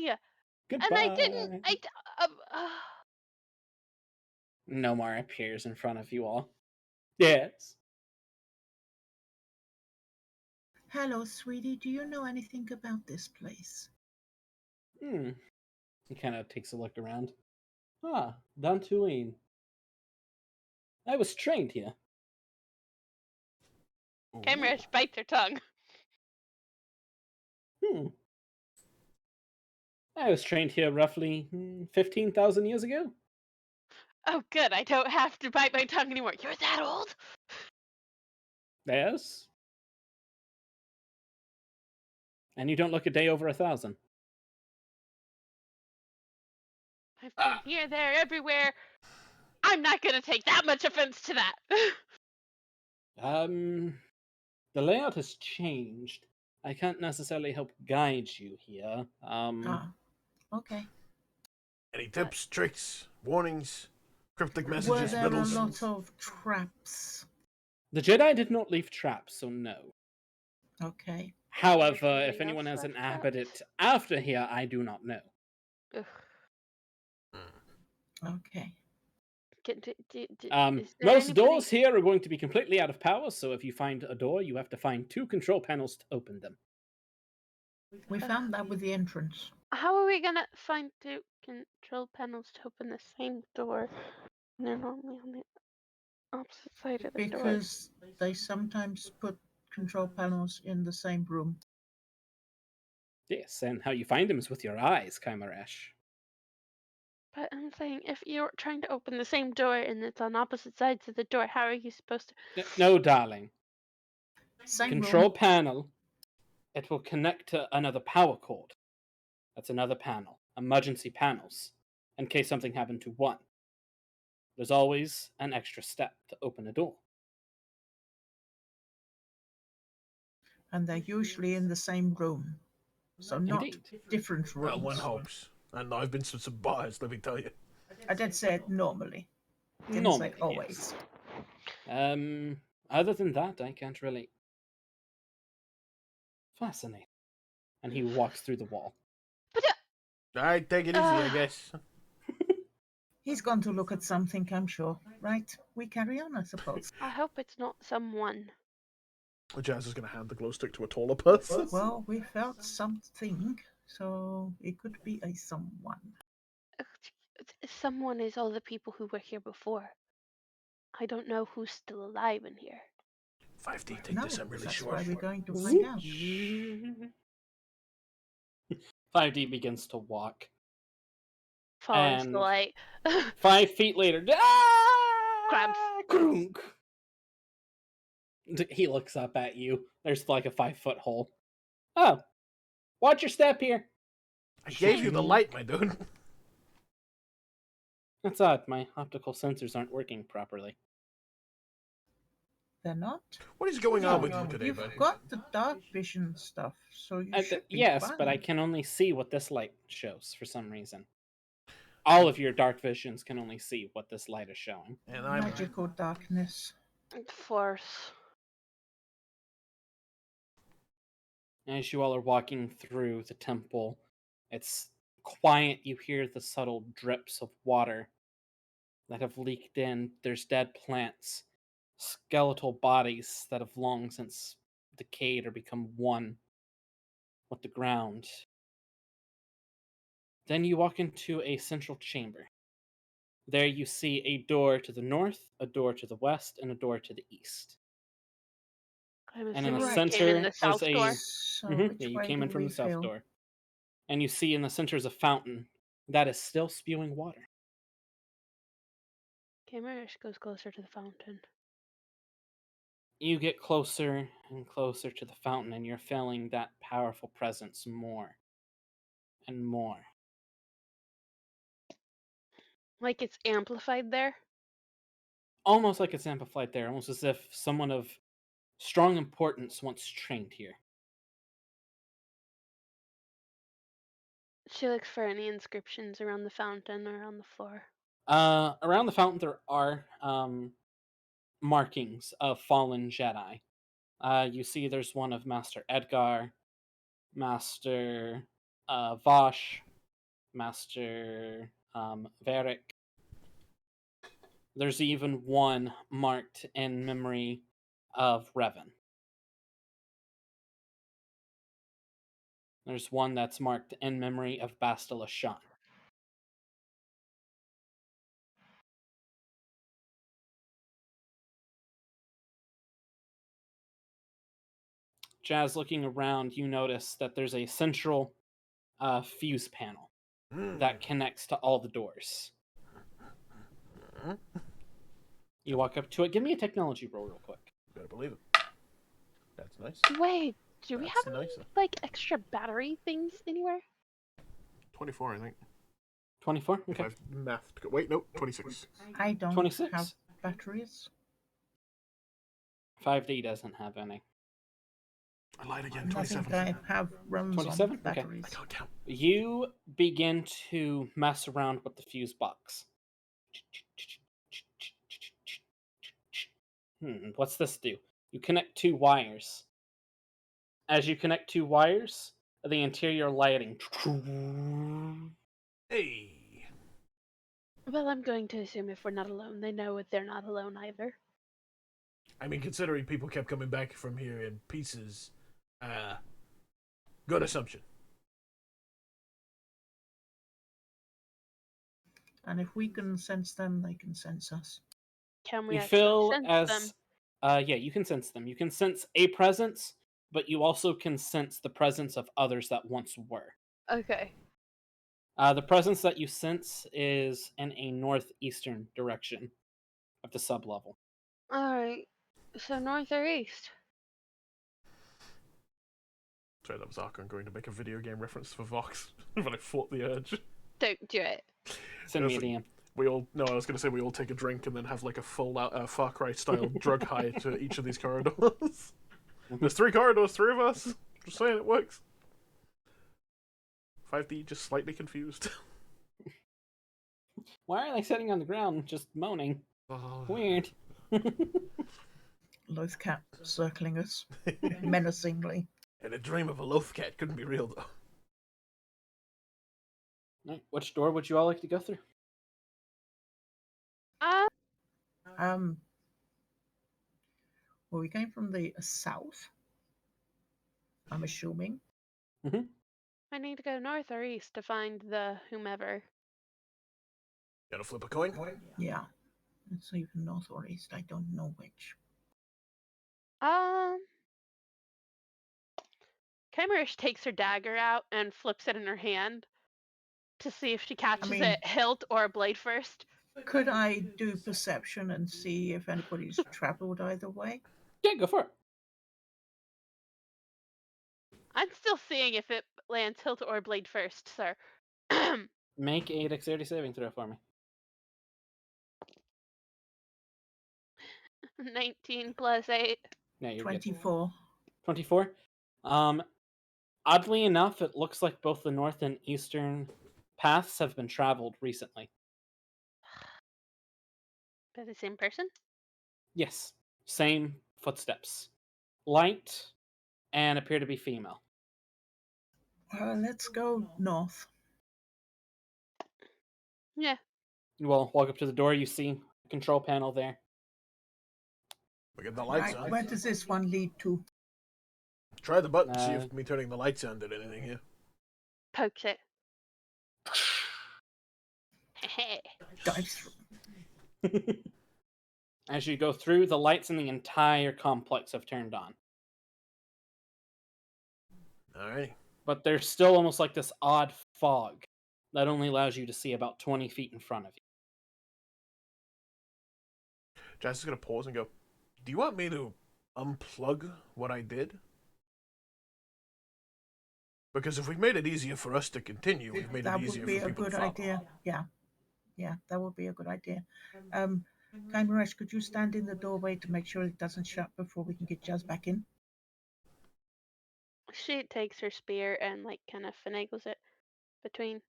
sorry. Goodbye. And I didn't. Nomar appears in front of you all. Yes. Hello, sweetie. Do you know anything about this place? He kind of takes a look around. Ah, Dantooine. I was trained here. Kymeresh bites her tongue. I was trained here roughly 15,000 years ago. Oh, good. I don't have to bite my tongue anymore. You're that old? Yes. And you don't look a day over 1,000. I've been here, there, everywhere. I'm not going to take that much offense to that. The layout has changed. I can't necessarily help guide you here. Okay. Any tips, tricks, warnings, cryptic Were messages, there a riddles? lot of traps? The Jedi did not leave traps, so no. Okay. However, Anything if anyone else has left inhabited traps? after here, I do not know. Ugh. Okay. Is there Most anybody? doors here are going to be completely out of power, so if you find a door, you have to find 2 control panels to open them. We found that with the entrance. How are we gonna find 2 control panels to open the same door? And they're normally on the opposite side of the door. Because they sometimes put control panels in the same room. Yes, and how you find them is with your eyes, Kymeresh. But I'm saying, if you're trying to open the same door and it's on opposite sides of the door, how are you supposed to? No, darling. Same Control room. panel, it will connect to another power cord. That's another panel. Emergency panels, in case something happened to one. There's always an extra step to open a door. And they're usually in the same room. So not Indeed. different rooms. One hopes. And I've been to some bars, let me tell you. I did say it normally. Didn't Normally, say always. yes. Other than that, I can't really. Fascinating. And he walks through the wall. But Alright, take it easy, I guess. He's gone to look at something, I'm sure. Right, we carry on, I suppose. I hope it's not someone. Jazz is going to hand the glow stick to a taller person. Well, we felt something, so it could be a someone. Someone is all the people who were here before. I don't know who's still alive in here. 5D, take No, this, I'm really that's sure. why we're going to find out. 5D begins to walk. Follows And the light. 5 feet later, Grabs. Grunk. He looks up at you. There's like a 5-foot hole. Oh, watch your step here. I gave you the light, my dude. That's odd. My optical sensors aren't working properly. They're not? What is going on with you today, You've buddy? got the dark vision stuff, so you should be Yes, fine. but I can only see what this light shows for some reason. All of your dark visions can only see what this light is showing. And I'm Magical darkness. Force. As you all are walking through the temple, it's quiet. You hear the subtle drips of water that have leaked in. There's dead plants, skeletal bodies that have long since decayed or become one with the ground. Then you walk into a central chamber. There you see a door to the north, a door to the west, and a door to the east. I'm And in the assuming we came in center the south is door. a So yeah, which you way came do in from we the south feel? door. And you see in the center is a fountain that is still spewing water. Kymeresh goes closer to the fountain. You get closer and closer to the fountain, and you're feeling that powerful presence more and more. Like it's amplified there. Almost like it's amplified there, almost as if someone of strong importance once trained here. She looks for any inscriptions around the fountain or on the floor. Around the fountain, there are markings of fallen Jedi. You see there's one of Master Edgar, Master Vosh, Master Varric. There's even one marked in memory of Revan. There's one that's marked in memory of Bastila Shan. Jazz, looking around, you notice that there's a central fuse panel that connects to all the doors. You walk up to it. Give me a technology roll real quick. better believe it. That's nice. Wait, do we That's have any, nicer. like extra battery things anywhere? 24, I think. 24? If Okay. I've math. Wait, no, 26. I don't 26? have batteries. 5D doesn't have any. I lied again, I 27. think I have runs 27? on Okay. batteries. I can't count. You begin to mess around with the fuse box. What's this do? You connect 2 wires. As you connect 2 wires, the interior lighting Hey! Well, I'm going to assume if we're not alone, they know they're not alone either. I mean, considering people kept coming back from here in pieces, good assumption. And if we can sense them, they can sense us. Can we You actually feel sense as them? yeah, you can sense them. You can sense a presence, but you also can sense the presence of others that once were. Okay. The presence that you sense is in a northeastern direction of the sublevel. Alright. So north or east? Sorry, that was Arkon going to make a video game reference for Vox, but I fought the urge. Don't do it. Send me a DM. I was going to say we all take a drink and then have like a full out Far Cry style drug high to each of these corridors. There's 3 corridors, 3 of us. Just saying, it works. 5D just slightly confused. Why are they sitting on the ground just moaning? Oh. Weird. Lothcat circling us menacingly. And a dream of a loaf cat couldn't be real though. Right, which door would you all like to go through? Well, we came from the south, I'm assuming. I need to go north or east to find the whomever. Gotta flip a coin? Yeah. It's either north or east. I don't know which. Kymeresh takes her dagger out and flips it in her hand to see if she catches mean- it hilt or blade first. Could I do perception and see if anybody's traveled either way? Yeah, go for it. I'm still seeing if it lands hilt or blade first, sir. Make a dexterity saving throw for me. 19 plus 8. No, you're good. 24. 24. Oddly enough, it looks like both the north and eastern paths have been traveled recently. By the same person? Yes, same footsteps. Light and appear to be female. Let's go north. Yeah. You all walk up to the door, you see a control panel there. We get the lights Right, on. where does this one lead to? Try the button, see if me turning the lights on did anything here. Pokes it. Dives through. As you go through, the lights in the entire complex have turned on. Alright. But there's still almost like this odd fog that only allows you to see about 20 feet in front of you. Jazz is gonna pause and go, do you want me to unplug what I did? Because if we've made it easier for us to continue, we've made That it would easier be for a people good to follow. idea. Yeah, that would be a good idea. Kymeresh, could you stand in the doorway to make sure it doesn't shut before we can get Jazz back in? She takes her spear and kind of finagles it between.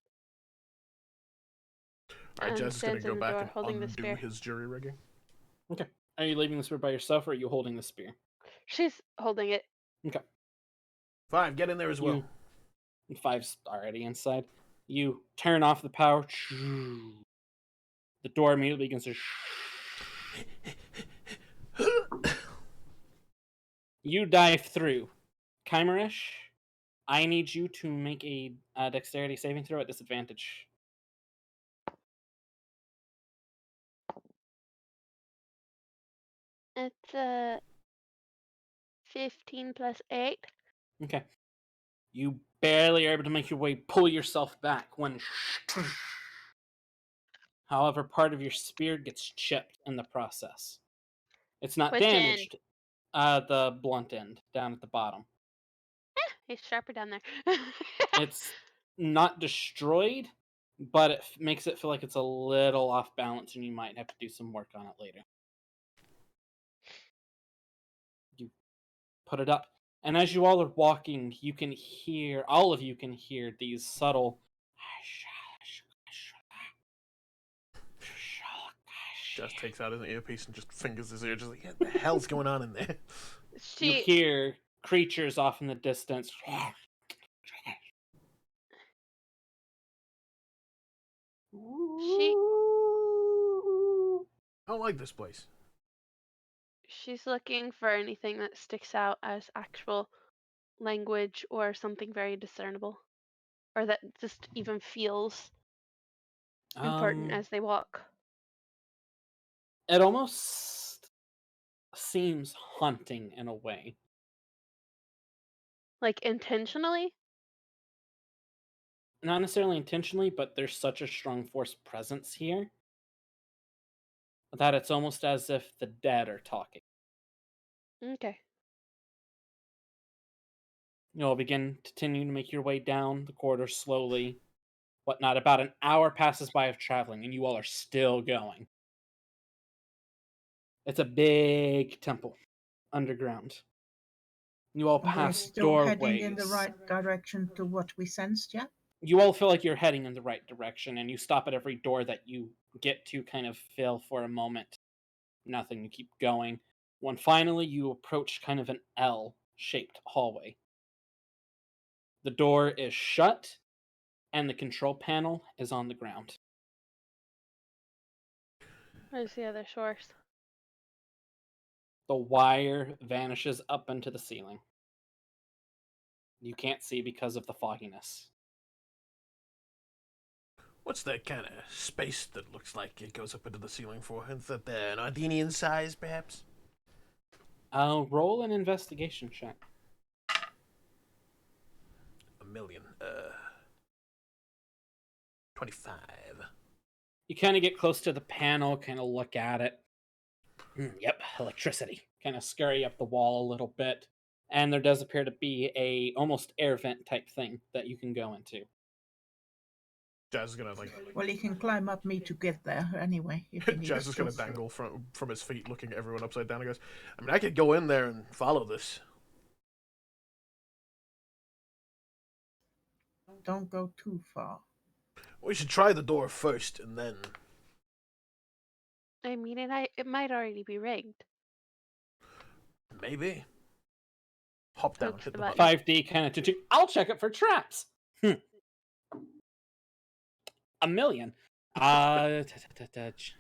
Alright, Jazz is gonna stands in go the back door and holding the undo spear. his jury rigging. Okay. Are you leaving the spear by yourself, or are you holding the spear? She's holding it. Okay. 5, get in there as well. You, 5's already inside. You turn off the power. The door immediately begins to. You dive through. Kymeresh, I need you to make a dexterity saving throw at disadvantage. It's 15 plus 8. Okay. You barely are able to make your way, pull yourself back when. However, part of your spear gets chipped in the process. It's not Which end? damaged. The blunt end down at the bottom. He's sharper down there. It's not destroyed, but it makes it feel like it's a little off balance, and you might have to do some work on it later. You put it up, and as you all are walking, you can hear, all of you can hear these subtle. Jazz takes out his earpiece and just fingers his ear, just like, what the hell's going on in there? You hear creatures off in the distance. She I don't like this place. She's looking for anything that sticks out as actual language or something very discernible, or that just even feels important as they walk. It almost seems haunting in a way. Like intentionally? Not necessarily intentionally, but there's such a strong force presence here that it's almost as if the dead are talking. Okay. You'll begin continuing to make your way down the corridor slowly. Whatnot, about an hour passes by of traveling, and you all are still going. It's a big temple underground. You all We're pass still heading in the doorways. right direction to what we sensed, yeah? You all feel like you're heading in the right direction, and you stop at every door that you get to kind of feel for a moment. Nothing, you keep going. When finally you approach kind of an L-shaped hallway. The door is shut, and the control panel is on the ground. Where's the other source? The wire vanishes up into the ceiling. You can't see because of the fogginess. What's that kind of space that looks like it goes up into the ceiling for? Is that an Ardenian size, perhaps? Roll an investigation check. 1,000,000. 25. You kind of get close to the panel, kind of look at it. Yep, electricity. Kind of scurry up the wall a little bit. And there does appear to be a almost air vent type thing that you can go into. Jazz is gonna Well, he can climb up me to get there anyway. If he needs Jazz is to. gonna dangle from his feet, looking at everyone upside down. And goes, I mean, I could go in there and follow this. Don't go too far. We should try the door first, and then I mean, it might already be rigged. maybe hop down, Push hit the the button. button. 5D kind of. I'll check it for traps. 1,000,000.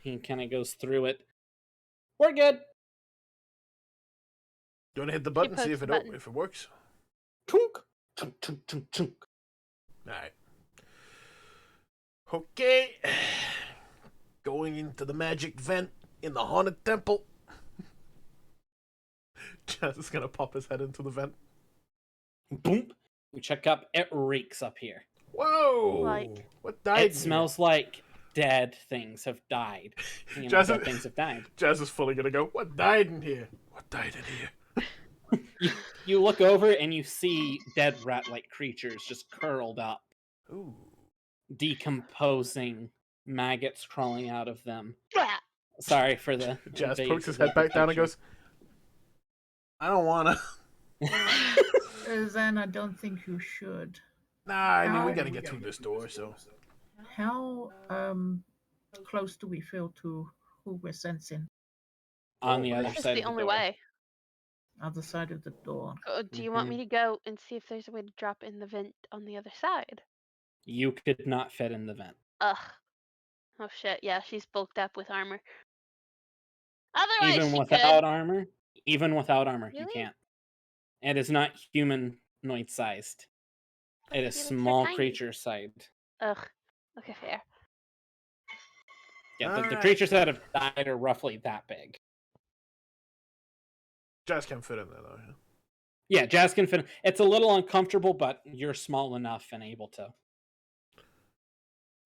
He kind of goes through it. We're good. You want to hit the button, see pokes if the it button. if it works? Chunk, chunk, chunk, chunk, chunk. All right. Okay. Going into the magic vent in the haunted temple. Jazz is gonna pop his head into the vent. Boom. You check up. It reeks up here. Whoa! Like- What died? It smells like dead things have died. You know, Jazz- dead things have died. Jazz is fully gonna go. What died in here? What died in here? You look over and you see dead rat-like creatures just curled up, Ooh. decomposing, maggots crawling out of them. Blah! Sorry for the Jazz invasive pokes his head back down and picture. goes, I don't wanna. Then I don't think you should. Nah, I mean, we Ow. gotta get through this door, so. How close do we feel to who we're sensing? On the other It's side the of the only door. way. Other side of the door. Do you want me to go and see if there's a way to drop in the vent on the other side? You could not fit in the vent. Ugh. Oh shit, yeah, she's bulked up with armor. Otherwise Even she without could. armor, you Really? can't. It is not humanoid sized. It is Felix, you're small tiny. creature sized. Ugh. Okay, fair. Yeah, the Alright. creatures that have died are roughly that big. Jazz can't fit in there, though. Yeah? Yeah, Jazz can fit. It's a little uncomfortable, but you're small enough and able to.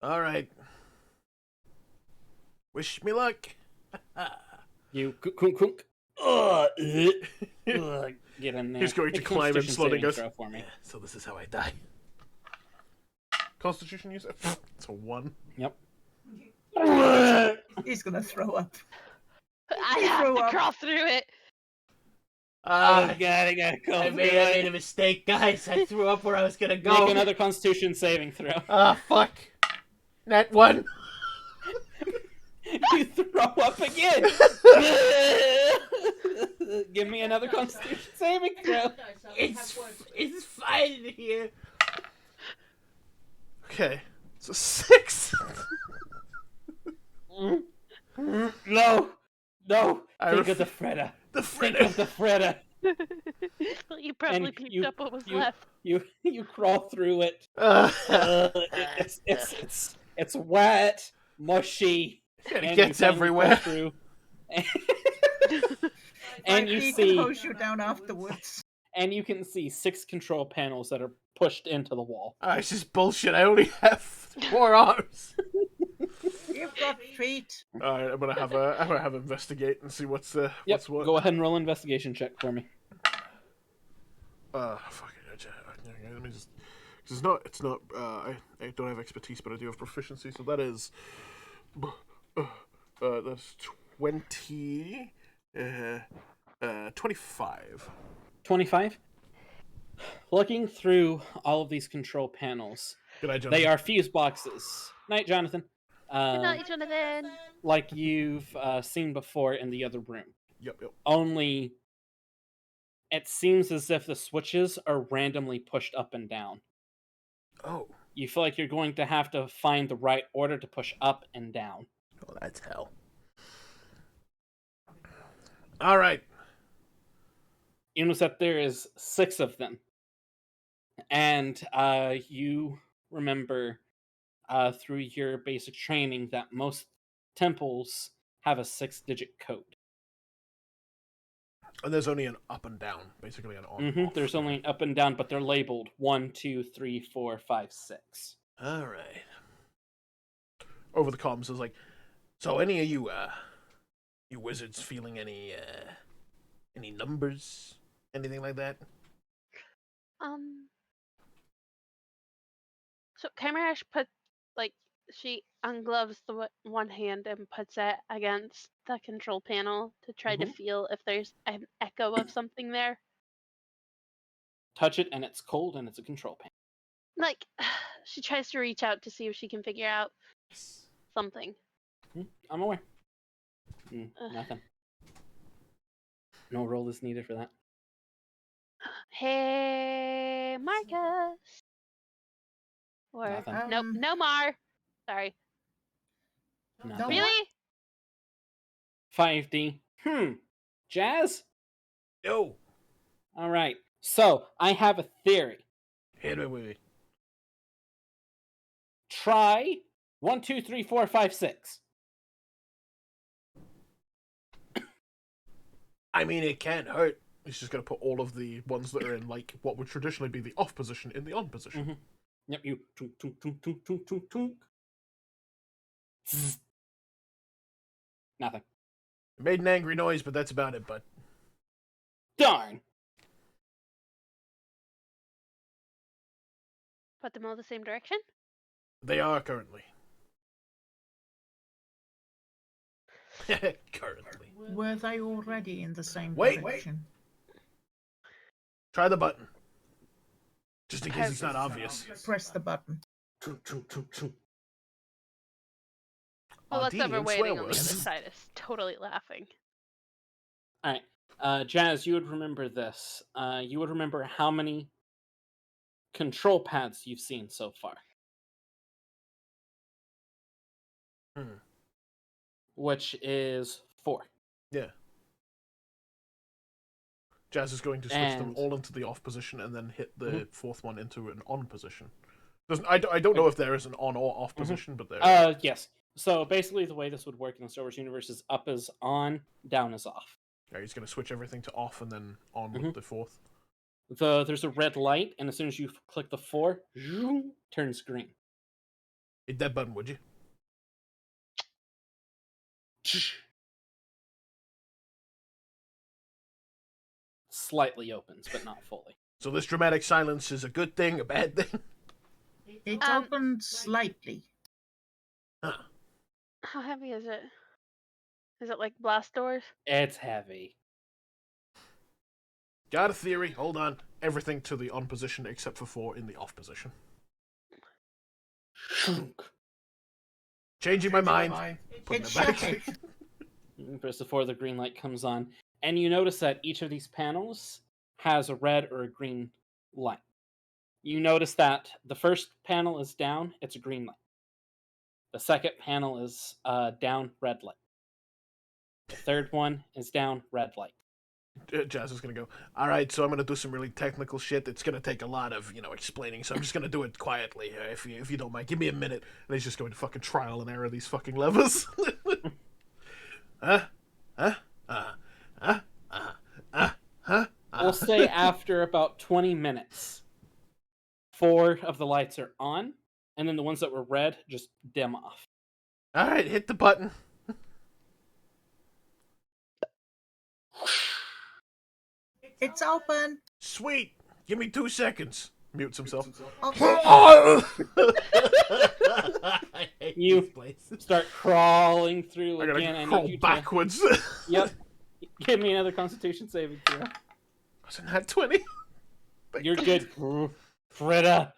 Alright. Wish me luck. You kunk. Ugh, get in there. He's going to Make a climb in Constitution slowly saving goes, throw for me. Yeah, so this is how I die. Constitution user? It's a 1. Yep. He's gonna throw up. I You have threw to up. crawl through it. God, I gotta go. I made a mistake, guys. I threw up where I was gonna go. Make another Constitution saving throw. Ah, fuck. Net 1. You throw up again. Give me another Constitution saving throw. It's fine in here. Okay. It's a 6. No. No, I think of the ref- Freda. The Think Freda. of the Freda. Well, you probably peeped up what was left. You crawl through it. It's wet, mushy, It and gets you finally everywhere. crawl through. And you need see, to hose you down afterwards. and you can see 6 control panels that are pushed into the wall. It's just bullshit. I only have 4 arms. You've got feet. All right, I'm gonna have investigate and see what's Yep. what's what. Go ahead and roll an investigation check for me. Fuck it. Let me just. 'Cause it's not. I don't have expertise, but I do have proficiency. So that is. That's 20. 25. 25. Looking through all of these control panels, Good night, Jonathan. they are fuse boxes. Night, Jonathan. Good night, Jonathan. Like you've seen before in the other room. Yep. Only it seems as if the switches are randomly pushed up and down. Oh. You feel like you're going to have to find the right order to push up and down. Oh, that's hell. All right. You notice that there is 6 of them. And you remember through your basic training that most temples have a 6-digit code. And there's only an up and down, basically an on. Off. There's only an up and down, but they're labeled 1, 2, 3, 4, 5, 6. All right. Over the comms, is like, so any of you wizards feeling any numbers, anything like that? So Kymeresh she ungloves the one hand and puts it against the control panel to try to feel if there's an echo of something there. Touch it, and it's cold, and it's a control panel. Like, she tries to reach out to see if she can figure out something. I'm aware. Nothing. No roll is needed for that. Hey, Marcus. Or Nothing. nope, no Mar. Sorry. Nothing. Really? 5D. Jazz? No. All right. So, I have a theory. Hit me with it. Try 1, 2, 3, 4, 5, 6. I mean, it can't hurt. He's just going to put all of the ones that are in, like, what would traditionally be the off position in the on position. Yep, you tunk, tunk, tunk, tunk, tunk, tunk, tunk. Nothing. It made an angry noise, but that's about it, bud. Darn. Put them all the same direction? They are currently. Currently. Were they already in the same Wait. direction? Try the button. Just in case it's not obvious. Press the button. Chunk, chunk, chunk, chunk. Well, Auntie whatever and waiting swear on the other words. side is totally laughing. All right. Jazz, you would remember this. You would remember how many control pads you've seen so far. Which is 4. Yeah. Jazz is going to switch them all into the off position and then hit the 4th one into an on position. I don't know if there is an on or off position, but there is. Yes. So basically the way this would work in the Star Wars universe is up is on, down is off. Yeah, he's going to switch everything to off and then on with the 4th. There's a red light, and as soon as you click the 4, turns green. Hit that button, would you? Slightly opens, but not fully. So this dramatic silence is a good thing, a bad thing? It opened slightly. Huh. How heavy is it? Is it like blast doors? It's heavy. Got a theory. Hold on. Everything to the on position except for 4 in the off position. Changing my mind. Putting It's it back. shocking. Press the 4, the green light comes on. And you notice that each of these panels has a red or a green light. You notice that the first panel is down, it's a green light. The second panel is down, red light. The third one is down, red light. Jazz is gonna go, alright, so I'm gonna do some really technical shit. It's gonna take a lot of, explaining, so I'm just gonna do it quietly, if you don't mind. Give me a minute. And he's just going to fucking trial and error these fucking levers. We'll say after about 20 minutes, 4 of the lights are on, and then the ones that were red just dim off. Alright, hit the button. It's open. Sweet. Give me 2 seconds. Mutes himself. Okay. I hate You this place. start crawling through I gotta again. I crawl need you backwards. to... Yep. Give me another Constitution saving throw. Wasn't that 20? You're good. Frida.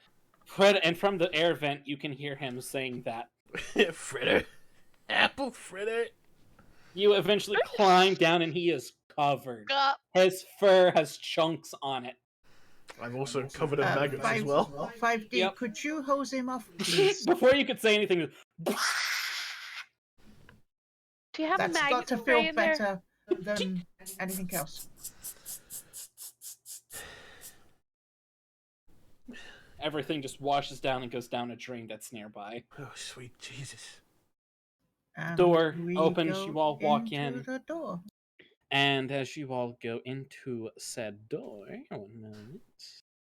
Frida. And from the air vent, you can hear him saying that. Fritter. Apple fritter. You eventually climb down, and he is covered. His fur has chunks on it. I'm also covered in maggots as well. 5D, Yep. could you hose him off, please? Before you could say anything, Do you have That's maggot got to spray feel in there? better than anything else. everything just washes down and goes down a drain that's nearby. Oh, sweet Jesus. And Door we opens, go you all walk into in. the door. And as you all go into said door, 1 moment.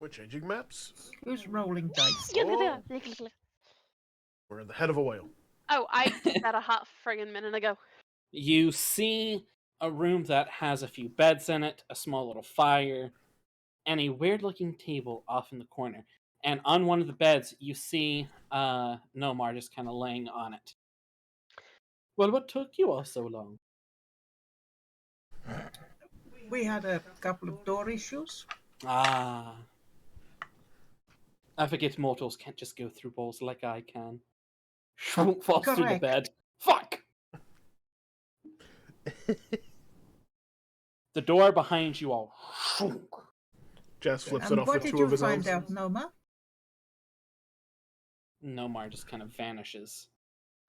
We're changing maps. Who's rolling dice? Oh. We're in the head of a whale. Oh, I did that a hot friggin' minute ago. You see a room that has a few beds in it, a small little fire, and a weird looking table off in the corner. And on one of the beds, you see Nomar just kind of laying on it. Well, what took you all so long? We had a couple of door issues. Ah. I forget mortals can't just go through walls like I can. Shrunk falls through the Correct. bed. Fuck! The door behind you all shrunk. Jazz flips it And off what with did 2 you of his find arms. out, Noma? Nomar just kind of vanishes.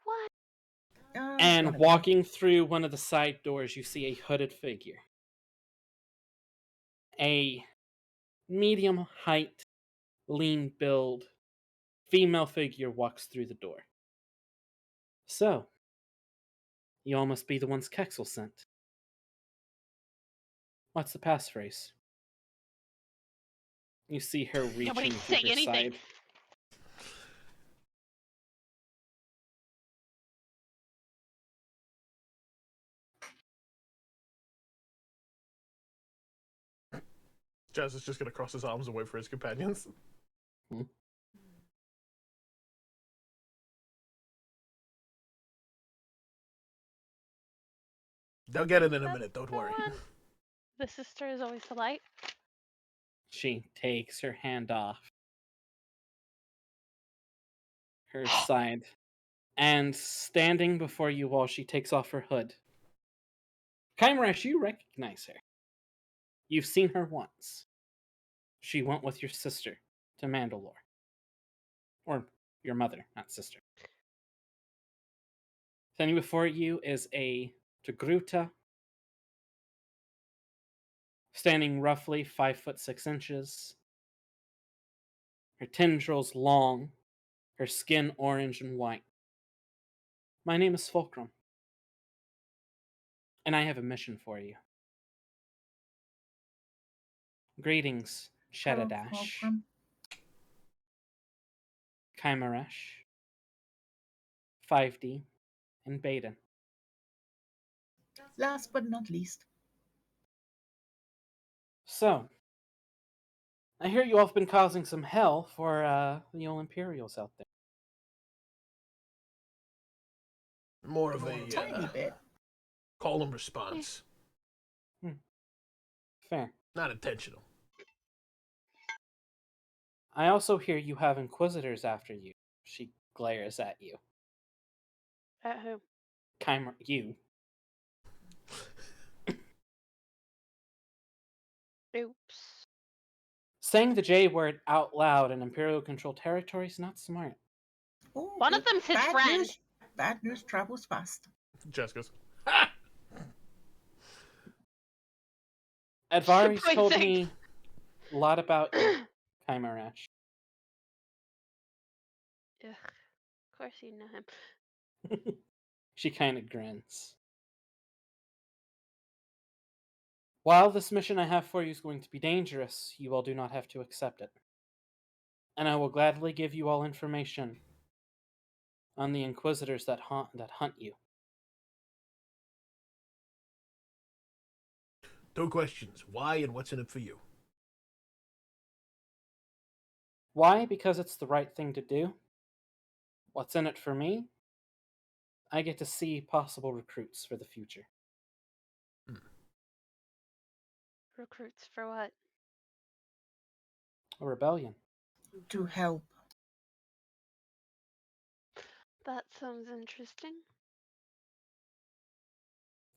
What? And whatever. walking through one of the side doors, you see a hooded figure. A medium height, lean build, female figure walks through the door. So, you all must be the ones Kexel sent. What's the passphrase? You see her Nobody reaching say to her anything. side. Jazz is just going to cross his arms and wait for his companions. Hmm. They'll get it in a minute, don't worry. The sister is always the light. She takes her hand off her side, and standing before you all, she takes off her hood. Kymeresh, you recognize her. You've seen her once. She went with your sister to Mandalore. Or your mother, not sister. Standing before you is a Togruta, standing roughly 5'6". Her tendrils long, her skin orange and white. My name is Fulcrum, and I have a mission for you. Greetings, Shadadash, Fulcrum. Kymeresh, 5D, and Baeden. Last but not least. So, I hear you all have been causing some hell for the old Imperials out there. More of Tiny a bit. call and response. Fair. Not intentional. I also hear you have Inquisitors after you. She glares at you. At who? You. Oops. Saying the J word out loud in Imperial-controlled territory is not smart. Ooh, One of them's his bad friend. News, bad news travels fast. Jazz goes, ha! Advari's Point told things. me a lot about you, Kymeresh. Ugh, of course you know him. She kind of grins. While this mission I have for you is going to be dangerous, you all do not have to accept it. And I will gladly give you all information on the Inquisitors that hunt you. 2 questions. Why and what's in it for you? Why? Because it's the right thing to do. What's in it for me? I get to see possible recruits for the future. Recruits for what? A rebellion. To help. That sounds interesting.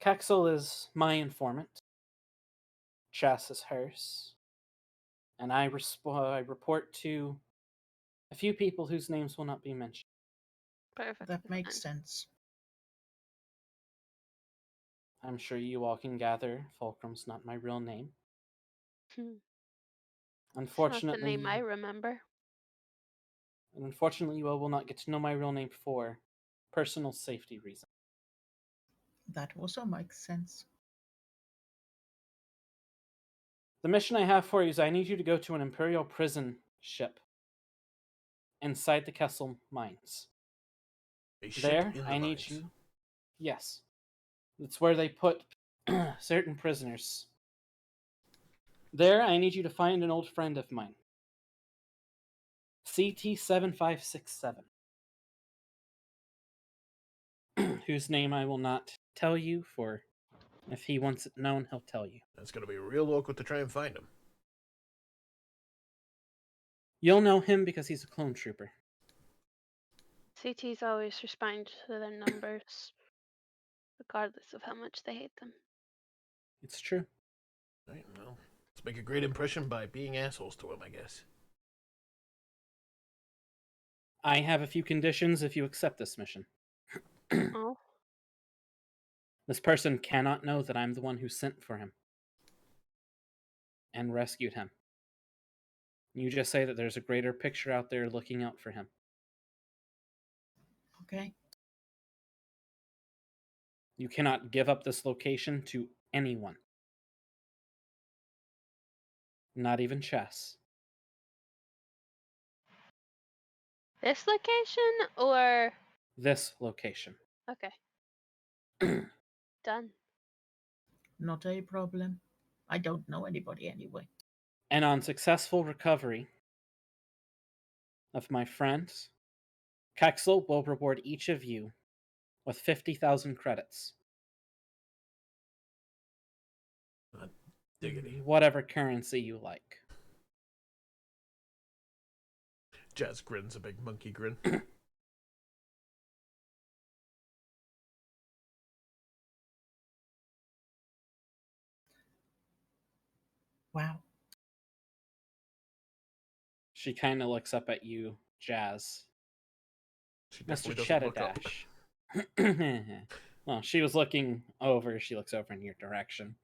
Kexel is my informant. Chess is hers. And I report to a few people whose names will not be mentioned. Perfect. That makes sense. I'm sure you all can gather Fulcrum's not my real name. It's not the Unfortunately, name I remember. you all will not get to know my real name for personal safety reasons. That also makes sense. The mission I have for you is I need you to go to an Imperial prison ship inside the Kessel mines. A ship There, in the I need mines. you. Yes. It's where they put certain prisoners. There, I need you to find an old friend of mine. CT7567. Whose name I will not tell you, for if he wants it known, he'll tell you. That's going to be real awkward to try and find him. You'll know him because he's a clone trooper. CTs always respond to their numbers, regardless of how much they hate them. It's true. Right, well, let's make a great impression by being assholes to him, I guess. I have a few conditions if you accept this mission. Oh, This person cannot know that I'm the one who sent for him and rescued him. You just say that there's a greater picture out there looking out for him. Okay. You cannot give up this location to anyone. Not even Chess. this location or This location. okay, done. Not a problem. I don't know anybody anyway. And on successful recovery of my friends, Kexel will reward each of you with 50,000 credits. Diggity. Whatever currency you like. Jazz grins a big monkey grin. Wow. She kind of looks up at you, Jazz. She Mr. definitely doesn't look up. Cheddadash. Well, she was looking over. She looks over in your direction.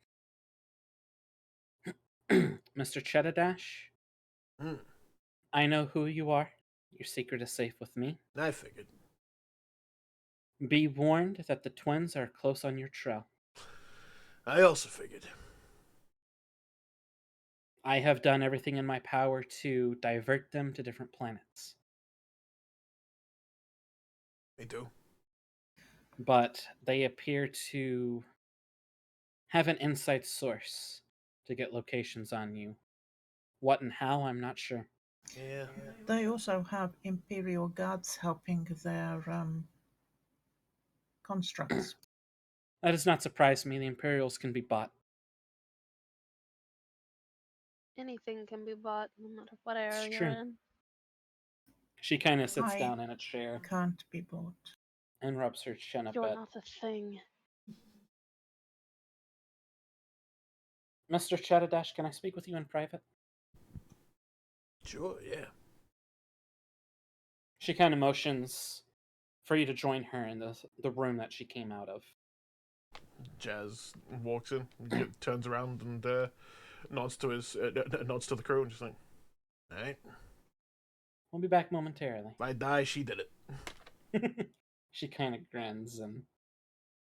Mr. Cheddadash, Mm, I know who you are. Your secret is safe with me. I figured. Be warned that the twins are close on your trail. I also figured. I have done everything in my power to divert them to different planets. Me too. But they appear to have an inside source to get locations on you. What and how, I'm not sure. Yeah. They also have Imperial guards helping their constructs. That does not surprise me. The Imperials can be bought. Anything can be bought, no matter what It's area true. you're in. She kind of sits I down in a chair Can't be bought. and rubs her chin a You're bit. not a thing. Mr. Cheddadash, can I speak with you in private? Sure, yeah. She kind of motions for you to join her in the room that she came out of. Jazz walks in, turns around, and nods to the crew, and just like, all right. We'll be back momentarily. If I die, she did it. She kind of grins and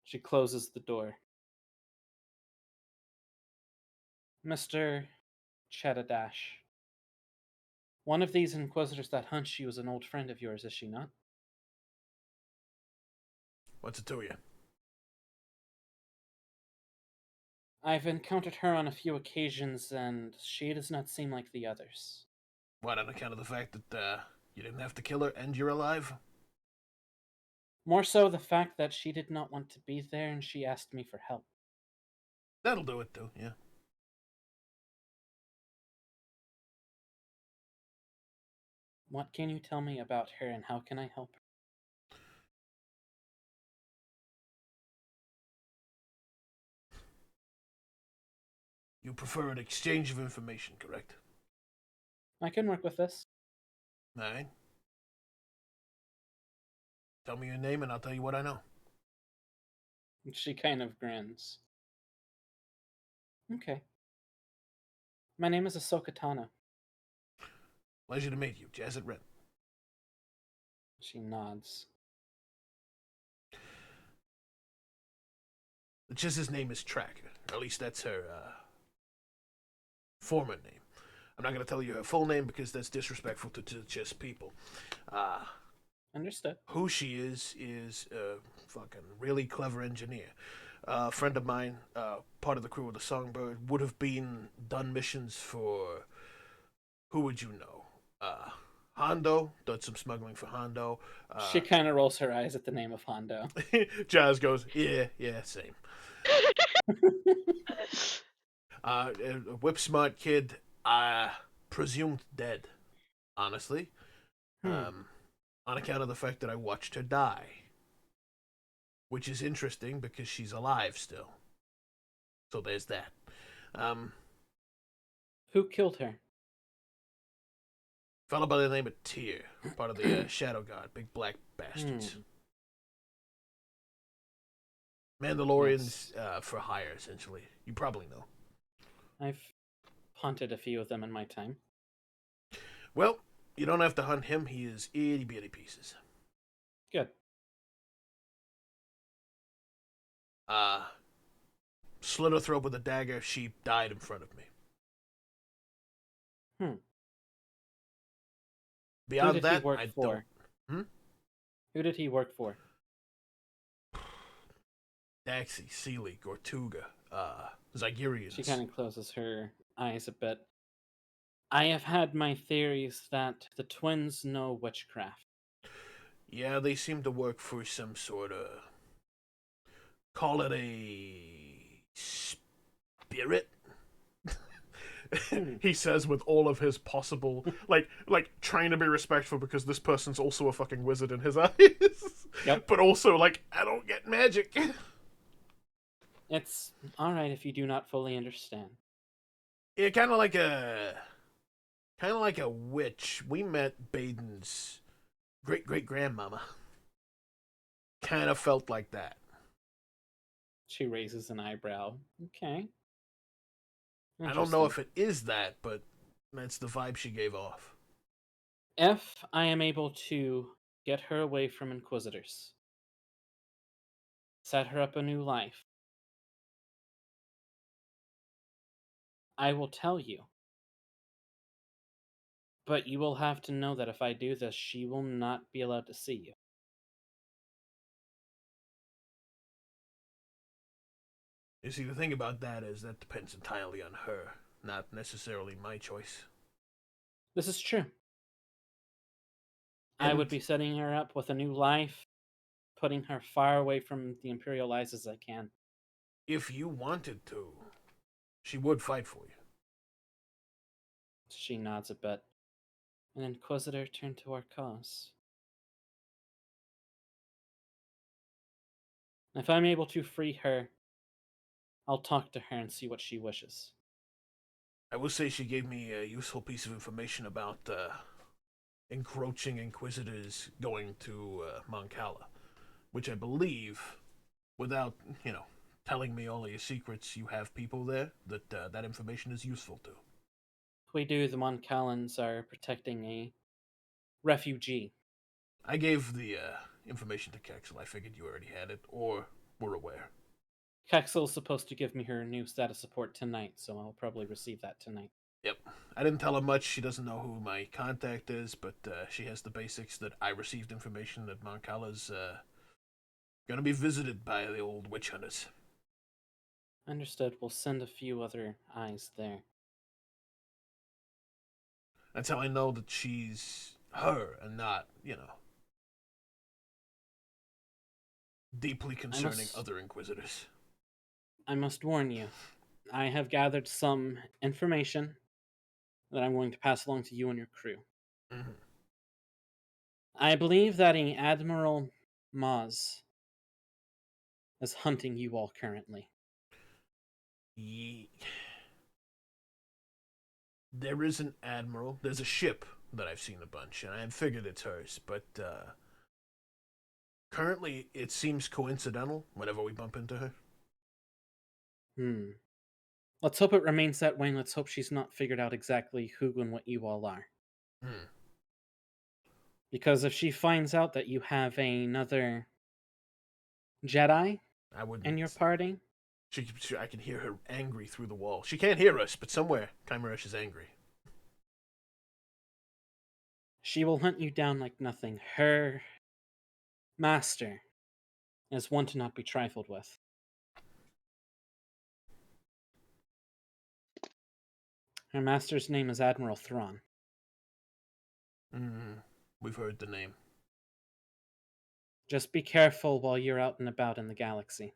she closes the door. Mr. Chetadash, one of these inquisitors that hunts you is an old friend of yours, is she not? What's it to you? I've encountered her on a few occasions, and she does not seem like the others. What, on account of the fact that you didn't have to kill her and you're alive? More so the fact that she did not want to be there and she asked me for help. That'll do it, too, yeah. What can you tell me about her and how can I help her? You prefer an exchange of information, correct? I can work with this. All right. Tell me your name and I'll tell you what I know. She kind of grins. Okay. My name is Ahsoka Tano. Pleasure to meet you, Jazz at Red. She nods. The Jazz's name is Tracker, or at least that's her former name. I'm not going to tell you her full name because that's disrespectful to the Jizz people. Understood. Who she is a fucking really clever engineer. A friend of mine, part of the crew of the Songbird, would have done missions for, who would you know? Hondo, done some smuggling for Hondo. She kind of rolls her eyes at the name of Hondo. Jazz goes, yeah, same. A whip smart kid, presumed dead, honestly. On account of the fact that I watched her die. Which is interesting because she's alive still. So there's that. Who killed her? Fellow by the name of Tyr, part of the Shadow Guard, big black bastards. Mandalorians for hire, essentially. You probably know. I've hunted a few of them in my time. Well, you don't have to hunt him. He is itty bitty pieces. Good. Slit her throat with a dagger. She died in front of me. Beyond that, I don't. Who did he work for? Daxi, Sealy, Gortuga, Zygerians. She kind of closes her eyes a bit. I have had my theories that the twins know witchcraft. Yeah, they seem to work for some sort of, call it a spirit. He says with all of his possible, like trying to be respectful because this person's also a fucking wizard in his eyes. Yep. But also like, I don't get magic. It's alright if you do not fully understand. Yeah, kind of like a witch. We met Baeden's great-great-grandmama. Kind of felt like that. She raises an eyebrow. Okay. I don't know if it is that, but that's the vibe she gave off. If I am able to get her away from Inquisitors, set her up a new life, I will tell you. But you will have to know that if I do this, she will not be allowed to see you. You see, the thing about that is that depends entirely on her, not necessarily my choice. This is true. And I would be setting her up with a new life, putting her far away from the Imperial eyes as I can. If you wanted to, she would fight for you. She nods a bit. An Inquisitor turned to our cause. If I'm able to free her, I'll talk to her and see what she wishes. I will say she gave me a useful piece of information about encroaching Inquisitors going to Mon Cala, which I believe, without, telling me all of your secrets, you have people there that that information is useful to. We do. The Moncallans are protecting a refugee. I gave the information to Kexel. I figured you already had it, or were aware. Kexel's supposed to give me her new status support tonight, so I'll probably receive that tonight. Yep. I didn't tell her much. She doesn't know who my contact is, but she has the basics that I received information that Moncala's going to be visited by the old witch hunters. Understood. We'll send a few other eyes there. That's how I know that she's her and not, deeply concerning other Inquisitors. I must warn you. I have gathered some information that I'm going to pass along to you and your crew. Mm-hmm. I believe that an Admiral Maz is hunting you all currently. There is an admiral. There's a ship that I've seen a bunch, and I figured it's hers. But currently, it seems coincidental whenever we bump into her. Let's hope it remains that way, and let's hope she's not figured out exactly who and what you all are. Because if she finds out that you have another Jedi in your party... I can hear her angry through the wall. She can't hear us, but somewhere Kymeresh is angry. She will hunt you down like nothing. Her master is one to not be trifled with. Her master's name is Admiral Thrawn. We've heard the name. Just be careful while you're out and about in the galaxy.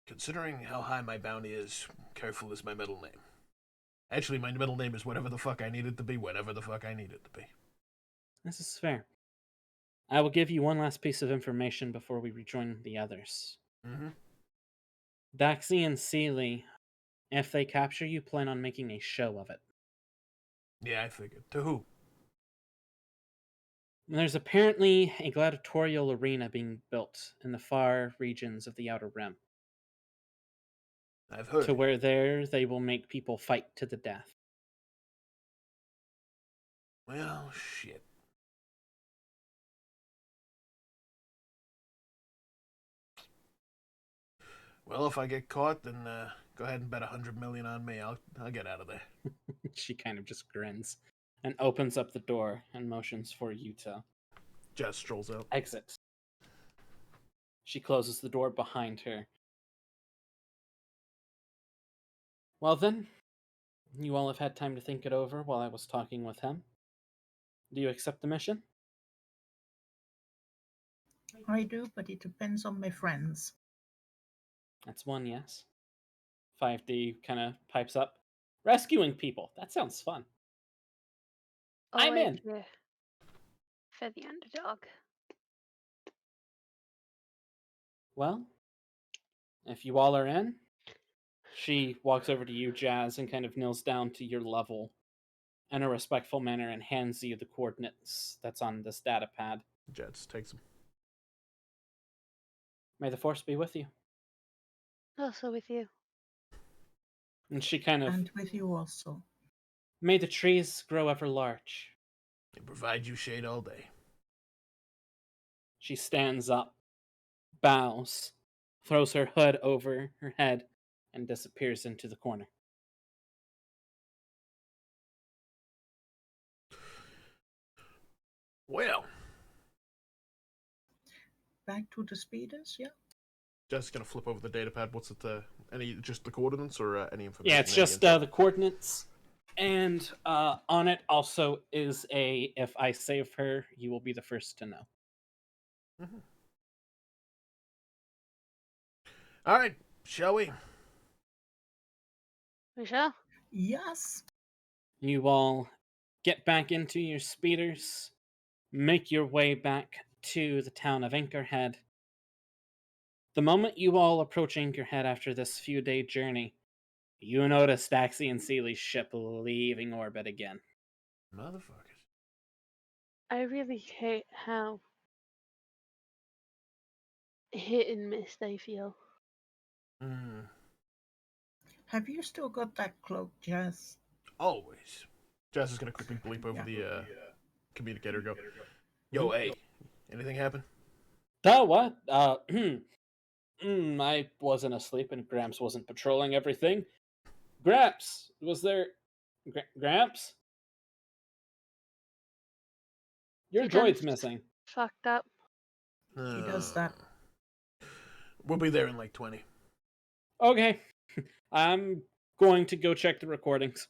Considering how high my bounty is, careful is my middle name. Actually, my middle name is whatever the fuck I need it to be, whenever the fuck I need it to be. This is fair. I will give you one last piece of information before we rejoin the others. Daxi and Sealy, if they capture you, plan on making a show of it. Yeah, I figured. To who? There's apparently a gladiatorial arena being built in the far regions of the Outer Rim. I've heard. To where there they will make people fight to the death. Well, shit. Well, if I get caught, then go ahead and bet 100 million on me. I'll get out of there. She kind of just grins and opens up the door and motions for you to just strolls out. Exit. She closes the door behind her. Well then, you all have had time to think it over while I was talking with him. Do you accept the mission? I do, but it depends on my friends. That's one yes. 5D kind of pipes up. Rescuing people. That sounds fun. I'm in. For the underdog. Well, if you all are in, she walks over to you, Jazz, and kind of kneels down to your level in a respectful manner and hands you the coordinates that's on this data pad. Jets takes them. May the force be with you. Also with you. And she kind of... And with you also. May the trees grow ever large. They provide you shade all day. She stands up, bows, throws her hood over her head, and disappears into the corner. Well. Back to the speeders, yeah? Just gonna flip over the data pad. What's it? Just the coordinates or any information? Yeah, it's just the coordinates. And on it also is a, if I save her, you will be the first to know. Mm-hmm. All right, shall we? We shall. Yes. You all get back into your speeders, make your way back to the town of Anchorhead. The moment you all approach Anchorhead after this few-day journey, you notice Daxi and Sealy's ship leaving orbit again. Motherfuckers. I really hate how hit and miss, I feel. Mm, Have you still got that cloak, Jazz? always. Jazz is gonna quickly bleep over the communicator. Go, yo, hey, anything happen? Oh, what? I wasn't asleep and Gramps wasn't patrolling everything. Gramps, was there... Gramps? Your He done droid's missing. fucked up. He does that. We'll be there in like 20. Okay. I'm going to go check the recordings.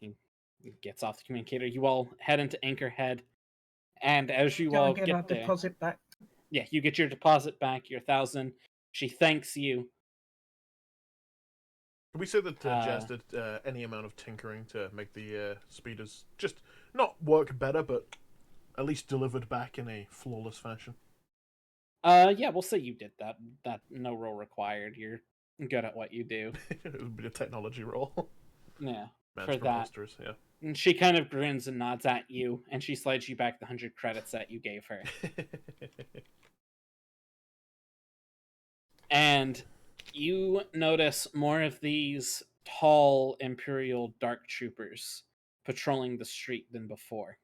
He gets off the communicator. You all head into Anchorhead. And as you Go all and get our get there... deposit back. Yeah, you get your deposit back, your 1,000. She thanks you. Can we say that Jazz did any amount of tinkering to make the speeders just not work better, but at least delivered back in a flawless fashion? Yeah, we'll say you did that. That no role required. You're good at what you do. It would be a technology roll. Yeah, Man's for from that. Monsters, yeah. And she kind of grins and nods at you, and she slides you back the 100 credits that you gave her. And you notice more of these tall Imperial Dark Troopers patrolling the street than before.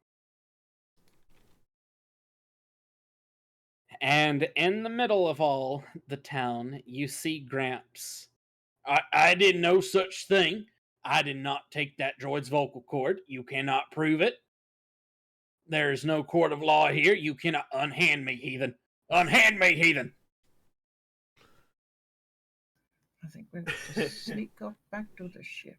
And in the middle of all the town, you see Gramps. I did no such thing. I did not take that droid's vocal cord. You cannot prove it. There is no court of law here. You cannot unhand me, heathen. Unhand me, heathen. I think we'll just sneak off back to the ship.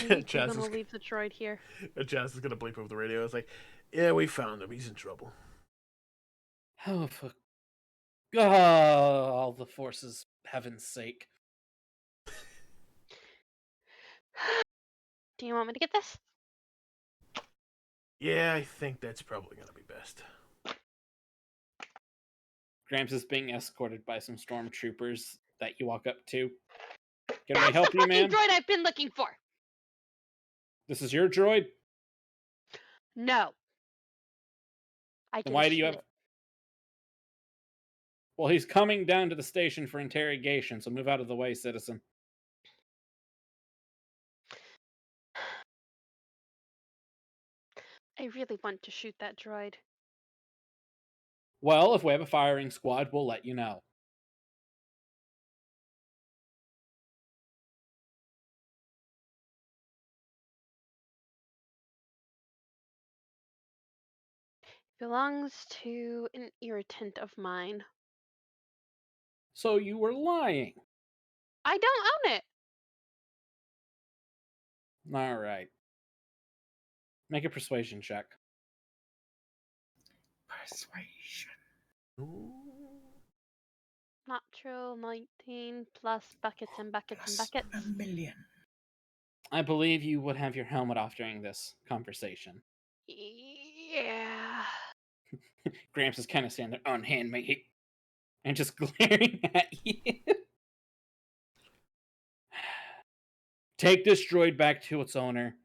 We're Jazz gonna is, leave the droid here. Jazz is gonna bleep over the radio. It's like, yeah, we found him. He's in trouble. Oh, for all the forces, heaven's sake. Do you want me to get this? Yeah, I think that's probably gonna be best. Gramps is being escorted by some stormtroopers that you walk up to. Can we That's help the you, fucking man? droid I've been looking for. This is your droid? No. I Then didn't why do you shoot have... Well, he's coming down to the station for interrogation, so move out of the way, citizen. I really want to shoot that droid. Well, if we have a firing squad, we'll let you know. Belongs to an irritant of mine. So you were lying. I don't own it. All right. Make a persuasion check. Persuasion. Natural 19 plus buckets and buckets and Plus buckets. 1,000,000. I believe you would have your helmet off during this conversation. Yeah. Gramps is kind of standing there, unhand me, and just glaring at you. Take this droid back to its owner.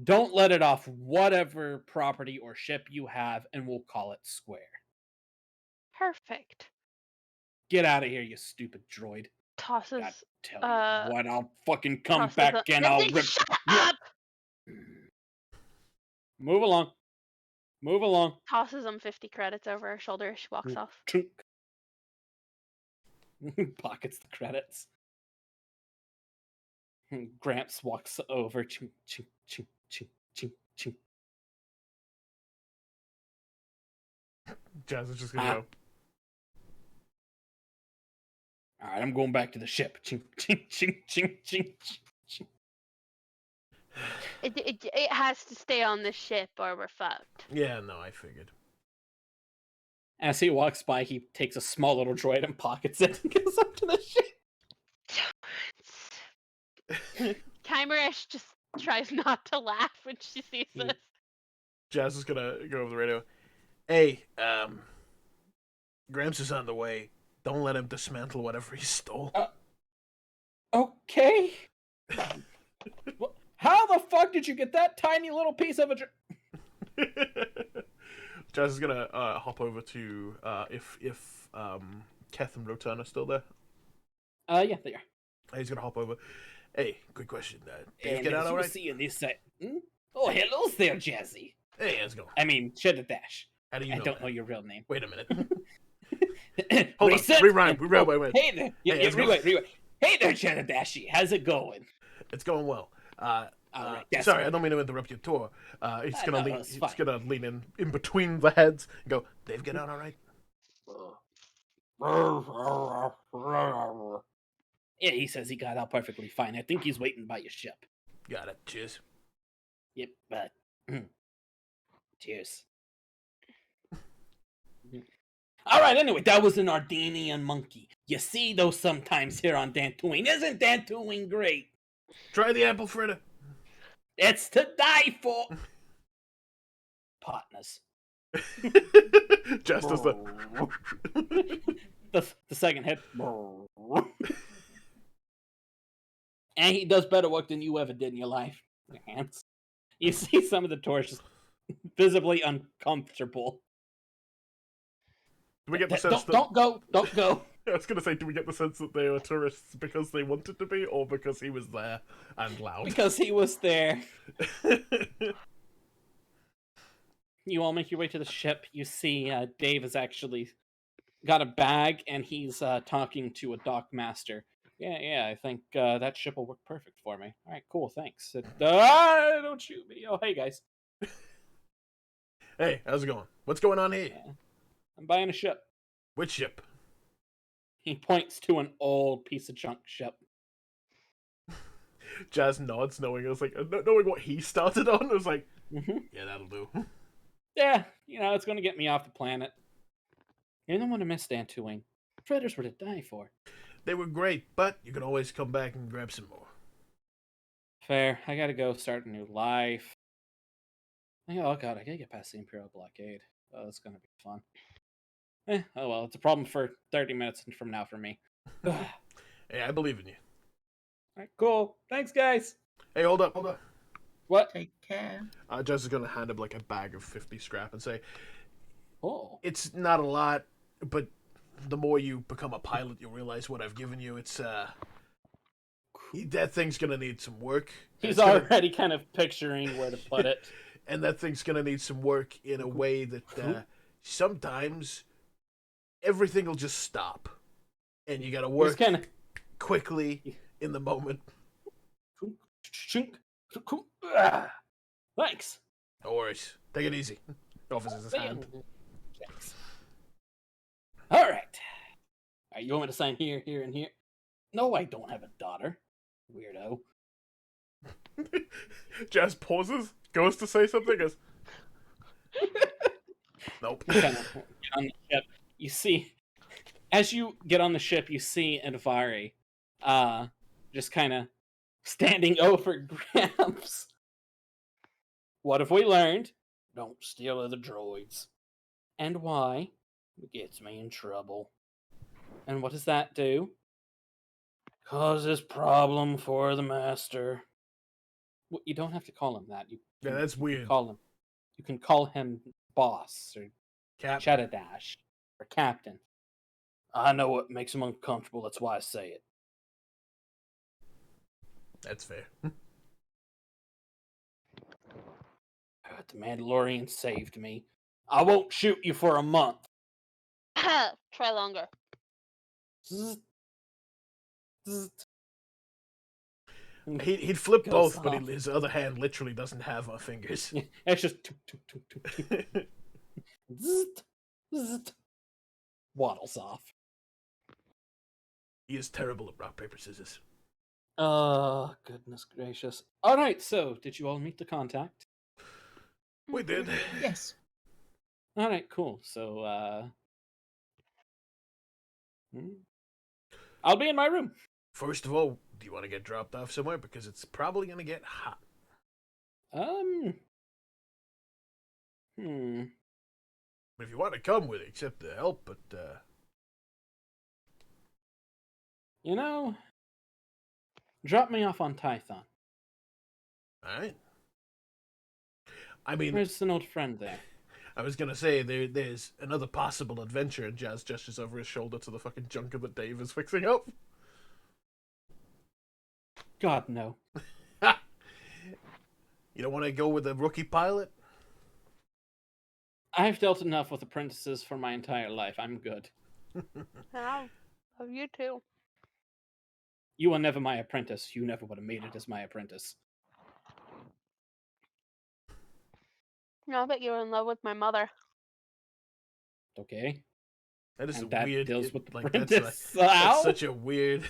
Don't let it off whatever property or ship you have, and we'll call it square. Perfect. Get out of here, you stupid droid. Tosses. God, tell you what, I'll fucking come tosses back and I'll Mitzi, rip... shut Yeah. up! Move along. Move along. Tosses him 50 credits over her shoulder as she walks off. Chunk. Pockets the credits. Gramps walks over. Chink, chink, chink, chink, chink, chink. Jazz is just gonna go. Alright, I'm going back to the ship. Chink, chink, chink, chink, chink, chink. It has to stay on the ship or we're fucked. Yeah, no, I figured. As he walks by, he takes a small little droid and pockets it and goes up to the ship. Kymeresh just tries not to laugh when she sees this. Jazz is gonna go over the radio. Hey, Gramps is on the way. Don't let him dismantle whatever he stole. Okay. How the fuck did you get that tiny little piece of a Jazz is gonna hop over to if Keth and Rotan are still there. Yeah, they are. He's gonna hop over. Hey, quick question. Dave, And get out as all you right? see in this side. Oh, hello there, Jazzy. Hey, how's it going? I mean, Dash. How do you I know don't that? know your real name. Wait a minute. Hold on. Reset. Rewind. Oh, Wait. hey there. Hey, how's it going? Rewind. Hey there, Dashi. How's it going? It's going well. All right. That's Sorry, right. I don't mean to interrupt your tour. He's gonna no, lean. it's He's fine. gonna lean in between the heads and go. Dave, get out all right? Yeah, he says he got out perfectly fine. I think he's waiting by your ship. Got it. Cheers. Yep, but cheers. All right. Anyway, that was an Ardenian monkey. You see those sometimes here on Dantooine. Isn't Dantooine great? Try the apple fritter. It's to die for. Partners. Just as the. the second hit. And he does better work than you ever did in your life. Your hands. You see some of the torches visibly uncomfortable. Do we get the sense that? Don't go. I was gonna say, do we get the sense that they were tourists because they wanted to be, or because he was there and loud? Because he was there. You all make your way to the ship. You see Dave has actually got a bag, and he's talking to a dock master. Yeah, I think that ship will work perfect for me. All right, cool, thanks. Don't shoot me. Oh, hey, guys. Hey, how's it going? What's going on here? Yeah. I'm buying a ship. Which ship? He points to an old piece of junk ship. Jazz nods, knowing what he started on. It was like, yeah, that'll do. Yeah, it's going to get me off the planet. You don't want to miss Dantooine. Traders were to die for. They were great, but you can always come back and grab some more. Fair. I gotta go start a new life. Oh god, I gotta get past the Imperial blockade. Oh, that's gonna be fun. Oh well, it's a problem for 30 minutes from now for me. Hey, I believe in you. Alright, cool. Thanks, guys. Hey, hold up. What? Take care. Jess is gonna hand him like a bag of 50 scrap and say, Oh. it's not a lot, but the more you become a pilot, you'll realize what I've given you. It's, that thing's gonna need some work. He's already kind of picturing where to put it. And that thing's gonna need some work in a way that, sometimes everything will just stop. And you gotta work quickly in the moment. Thanks. No worries. Take it easy. Offers his hand. Thanks. All right. You want me to sign here, here, and here? No, I don't have a daughter. Weirdo. Jazz pauses, goes to say something, goes, nope. You kind of get on the ship. You see, as you get on the ship, you see Edvari, just kind of standing over Gramps. What have we learned? Don't steal other droids. And why? It gets me in trouble. And what does that do? Causes problem for the master. Well, you don't have to call him that. Yeah, that's weird. You can call him boss or Chadadash or captain. I know what makes him uncomfortable. That's why I say it. That's fair. The Mandalorian saved me. I won't shoot you for a month. Try longer. Zzz. Zzz. He'd flip Goes both, but off. his other hand literally doesn't have fingers. Yeah, it's just Zzz. Zzz. Waddles off. He is terrible at rock, paper, scissors. Oh, goodness gracious. All right, so did you all meet the contact? We did. Yes. All right, cool. So, I'll be in my room. First of all, do you want to get dropped off somewhere? Because it's probably going to get hot. If you want to come with it, accept the help, but, Drop me off on Tython. Alright. I mean, There's an old friend there. I was gonna say there's another possible adventure, and Jazz gestures over his shoulder to the fucking junker that Dave is fixing up. God, no. You don't want to go with a rookie pilot? I've dealt enough with apprentices for my entire life. I'm good. How? Oh, you too. You were never my apprentice. You never would have made it as my apprentice. No, but you're in love with my mother. Okay? That is And that weird. deals with the like apprentice. that's such a weird.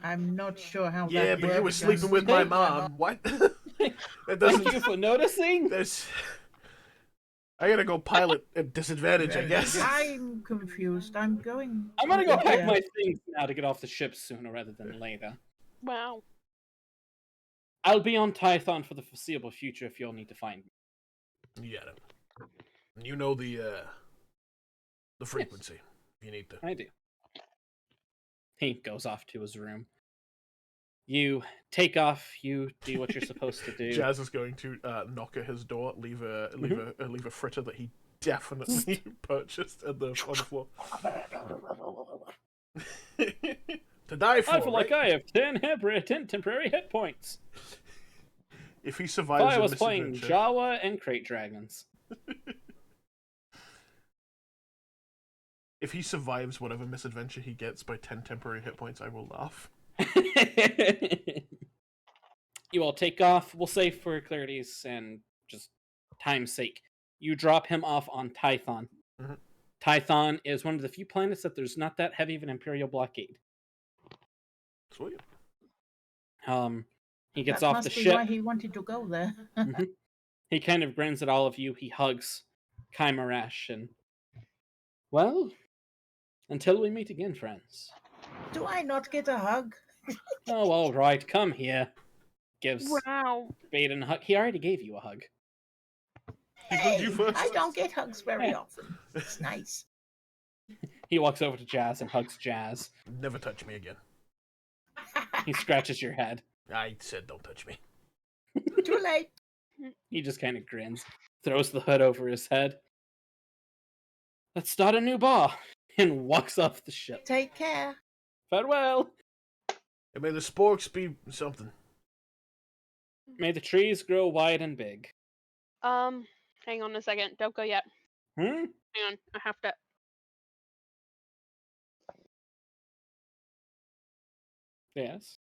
I'm not sure how Yeah, that but you were works, sleeping Jazz. with my mom. What? That doesn't. Thank you for noticing. There's. I gotta go pilot at disadvantage, I guess. I'm confused. I'm going. I'm gonna go over pack here. my things now to get off the ship sooner rather than later. Wow. I'll be on Tython for the foreseeable future if you'll need to find me. You got it. You know the frequency. If you need to. I do. He goes off to his room. You take off. You do what you're supposed to do. Jazz is going to knock at his door, leave a fritter that he definitely purchased on the floor. To die for. I feel like right? I have 10 temporary hit points. If he If survives I a was playing misadventure, Jawa and Crate Dragons. if he survives whatever misadventure he gets by 10 temporary hit points, I will laugh. You all take off. We'll say for clarity's and just time's sake, you drop him off on Tython. Mhm. Tython is one of the few planets that there's not that heavy of an Imperial blockade. Sweet. He gets That off must the be ship. why he wanted to go there. Mhm. He kind of grins at all of you. He hugs Kymeresh and, well, until we meet again, friends. Do I not get a hug? Oh, all right, come here. Gives Wow. Baeden a hug. He already gave you a hug. He hugged you first. I don't get hugs very Yeah. often. It's nice. He walks over to Jazz and hugs Jazz. Never touch me again. He scratches your head. I said don't touch me. Too late. He just kind of grins, throws the hood over his head. Let's start a new bar, and walks off the ship. Take care. Farewell. And may the sporks be something. May the trees grow wide and big. Hang on a second. Don't go yet. Hmm? Hang on. I have to. Yes.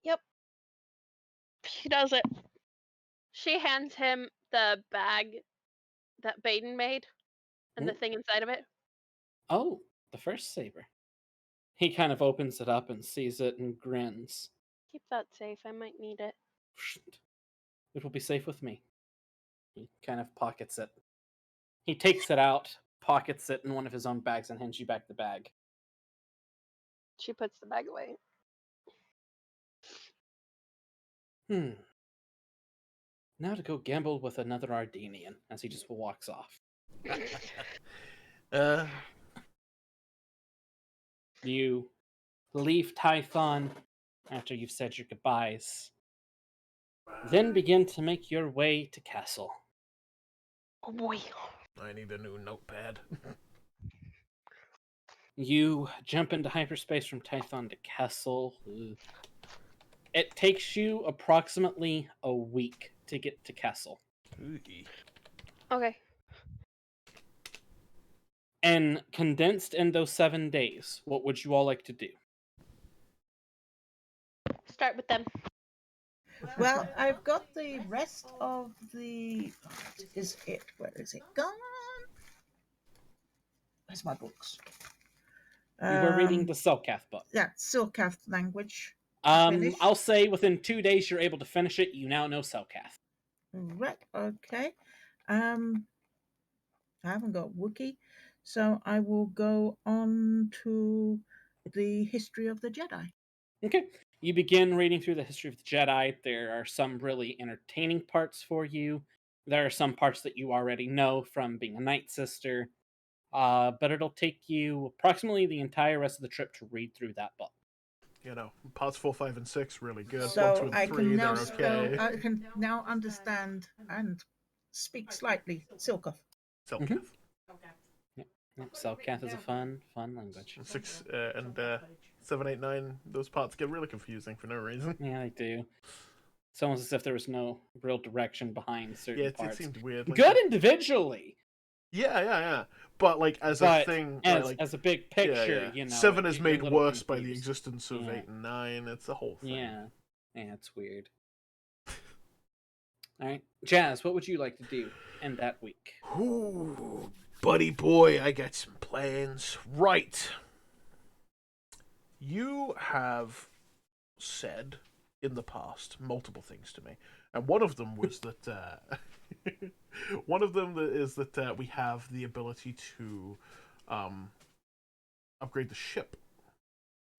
Yep. She does it. She hands him the bag that Baeden made and the thing inside of it. Oh, the first saber. He kind of opens it up and sees it and grins. Keep that safe. I might need it. It will be safe with me. He kind of pockets it. He takes it out, pockets it in one of his own bags, and hands you back the bag. She puts the bag away. Now to go gamble with another Ardenian, as he just walks off. You leave Tython after you've said your goodbyes. Then begin to make your way to Castle. Oh boy. I need a new notepad. You jump into hyperspace from Tython to Castle. It takes you approximately a week to get to Castle. Okay. And condensed in those 7 days, what would you all like to do? Start with them. Well, I've got the rest of the. Is it? Where is it gone? Where's my books? You were reading the Selkath book. Yeah, Silkath language. Finished. I'll say within 2 days you're able to finish it. You now know Selkath. Right. Okay. I haven't got Wookiee, so I will go on to the history of the Jedi. Okay. You begin reading through the history of the Jedi. There are some really entertaining parts for you. There are some parts that you already know from being a Night Sister. But it'll take you approximately the entire rest of the trip to read through that book. You know, parts 4, 5, and 6 really good. 1, 2, So and I 3 can they're now spell. okay. I can now understand and speak slightly Silkoth. Selkath. Yep. Selkath is a fun language. 6 and 7, 8, 9. Those parts get really confusing for no reason. Yeah, they do. It's almost as if there was no real direction behind certain Yeah, it parts. seemed weird. Like Good that. individually. Yeah. But like as a thing, as a big picture, you know, 7 is made worse by the confused. existence of 8 and 9. It's a whole thing. Yeah, it's weird. All right, Jazz, what would you like to do in that week? Ooh, buddy boy, I got some plans. Right. You have said in the past multiple things to me, and one of them was that we have the ability to upgrade the ship.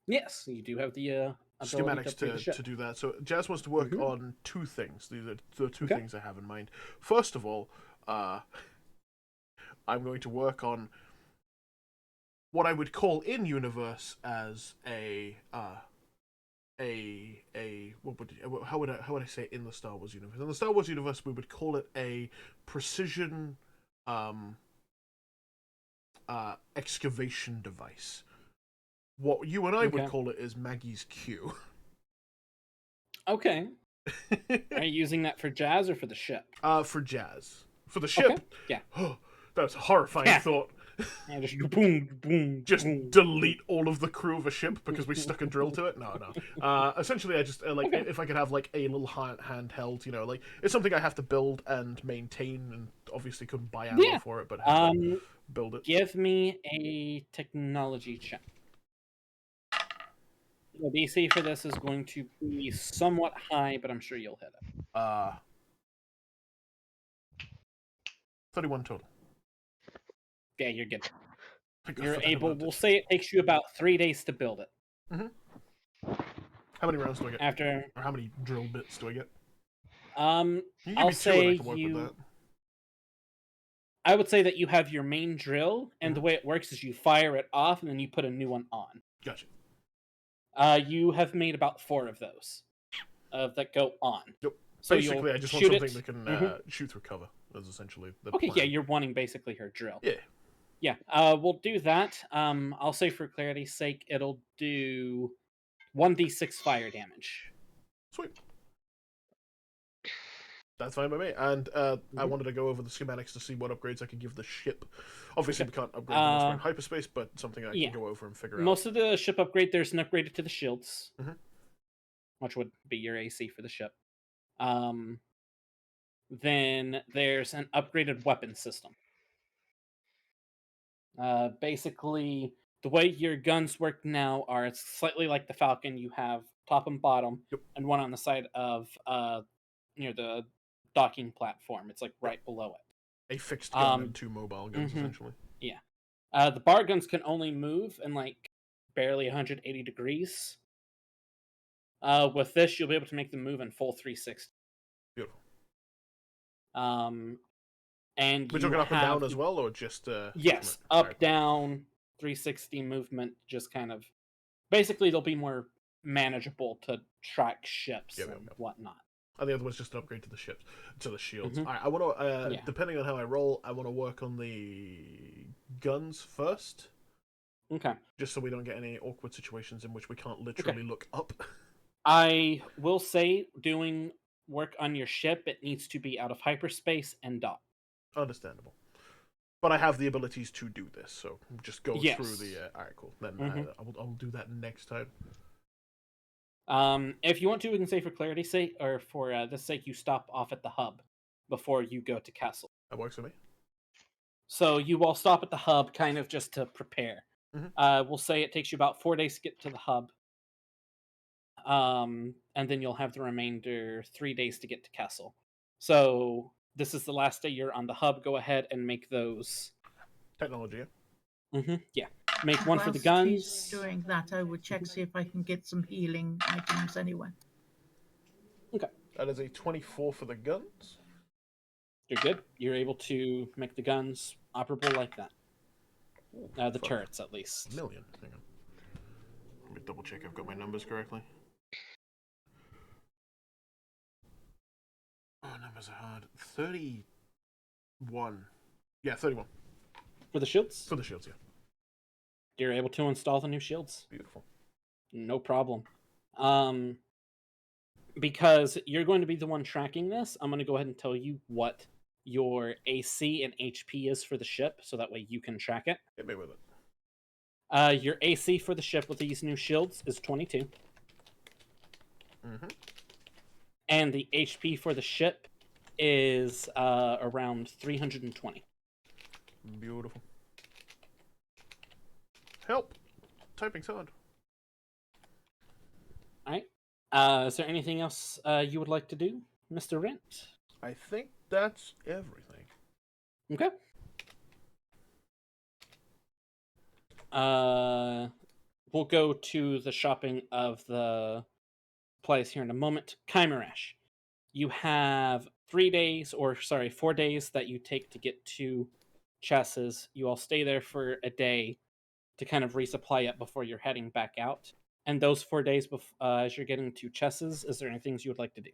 Yes, you do have the schematics to do that. So Jazz wants to work on 2 things. These are the 2 things I have in mind. First of all, I'm going to work on what I would call in universe as how would I say it in the Star Wars universe? In the Star Wars universe, we would call it a precision excavation device. What you and I would call it is Maggie's Q. Okay. Are you using that for Jazz or for the ship? For Jazz. For the ship? Okay. Yeah. That was a horrifying thought. Yeah, just boom, boom. Just boom. delete all of the crew of a ship because we stuck a drill to it? No. Essentially, I just, if I could have, like, a little handheld, you know, like, it's something I have to build and maintain, and obviously couldn't buy ammo for it, but have to build it. Give me a technology check. The DC for this is going to be somewhat high, but I'm sure you'll hit it. 31 total. Yeah, you're good. You're able. We'll say it takes you about 3 days to build it. How many rounds do I get? Or how many drill bits do I get? I'll say I would say that you have your main drill, and the way it works is you fire it off, and then you put a new one on. Gotcha. You have made about 4 of those that go on. Yep. So basically, I just want something that can shoot through cover. That's essentially the plan. Yeah, you're wanting basically her drill. Yeah. Yeah, we'll do that. I'll say for clarity's sake, it'll do 1d6 fire damage. Sweet. That's fine by me. And I wanted to go over the schematics to see what upgrades I could give the ship. Obviously, we can't upgrade them in hyperspace, but something I can go over and figure out. Most of the ship upgrade, there's an upgrade to the shields, which would be your AC for the ship. Then there's an upgraded weapon system. Basically, the way your guns work now are it's slightly like the Falcon. You have top and bottom, and one on the side of near the docking platform. It's like right below it. A fixed gun and 2 mobile guns, essentially. Yeah. The bar guns can only move in like barely 180 degrees. With this, you'll be able to make them move in full 360. Beautiful. And we're talking up and down as well, or just yes, up, down, 360 movement. Just kind of basically they'll be more manageable to track ships and whatnot. And the other one's just an upgrade to the ships, to the shields. All right, I want to, depending on how I roll, I want to work on the guns first. Okay. Just so we don't get any awkward situations in which we can't literally look up. I will say, doing work on your ship, it needs to be out of hyperspace and dock. Understandable. But I have the abilities to do this, so just go through the... Alright, cool. Then I'll do that next time. If you want to, we can say for clarity's sake, or for this sake, you stop off at the hub before you go to castle. That works for me. So you all stop at the hub, kind of just to prepare. We'll say it takes you about 4 days to get to the hub. And then you'll have the remainder 3 days to get to castle. So this is the last day you're on the hub. Go ahead and make those. Technology, yeah. Make one for the guns. He's doing that, I would check, see if I can get some healing items anywhere. Okay. That is a 24 for the guns. You're good. You're able to make the guns operable like that. The turrets, at least. $1 million. Hang Let me double check I've got my numbers correctly. Oh, numbers are hard. 31. Yeah, 31. For the shields? For the shields, yeah. You're able to install the new shields. Beautiful. No problem. Because you're going to be the one tracking this, I'm going to go ahead and tell you what your AC and HP is for the ship, so that way you can track it. Hit me with it. Your AC for the ship with these new shields is 22. Mm-hmm. And the HP for the ship is around 320. Beautiful. Help! Typing's hard. Alright. Is there anything else you would like to do, Mr. Rent? I think that's everything. Okay. We'll go to the shopping of the place here in a moment. Kymeresh, you have 4 days that you take to get to Chess's. You all stay there for a day to kind of resupply it before you're heading back out. And those 4 days as you're getting to Chess's, is there any things you would like to do?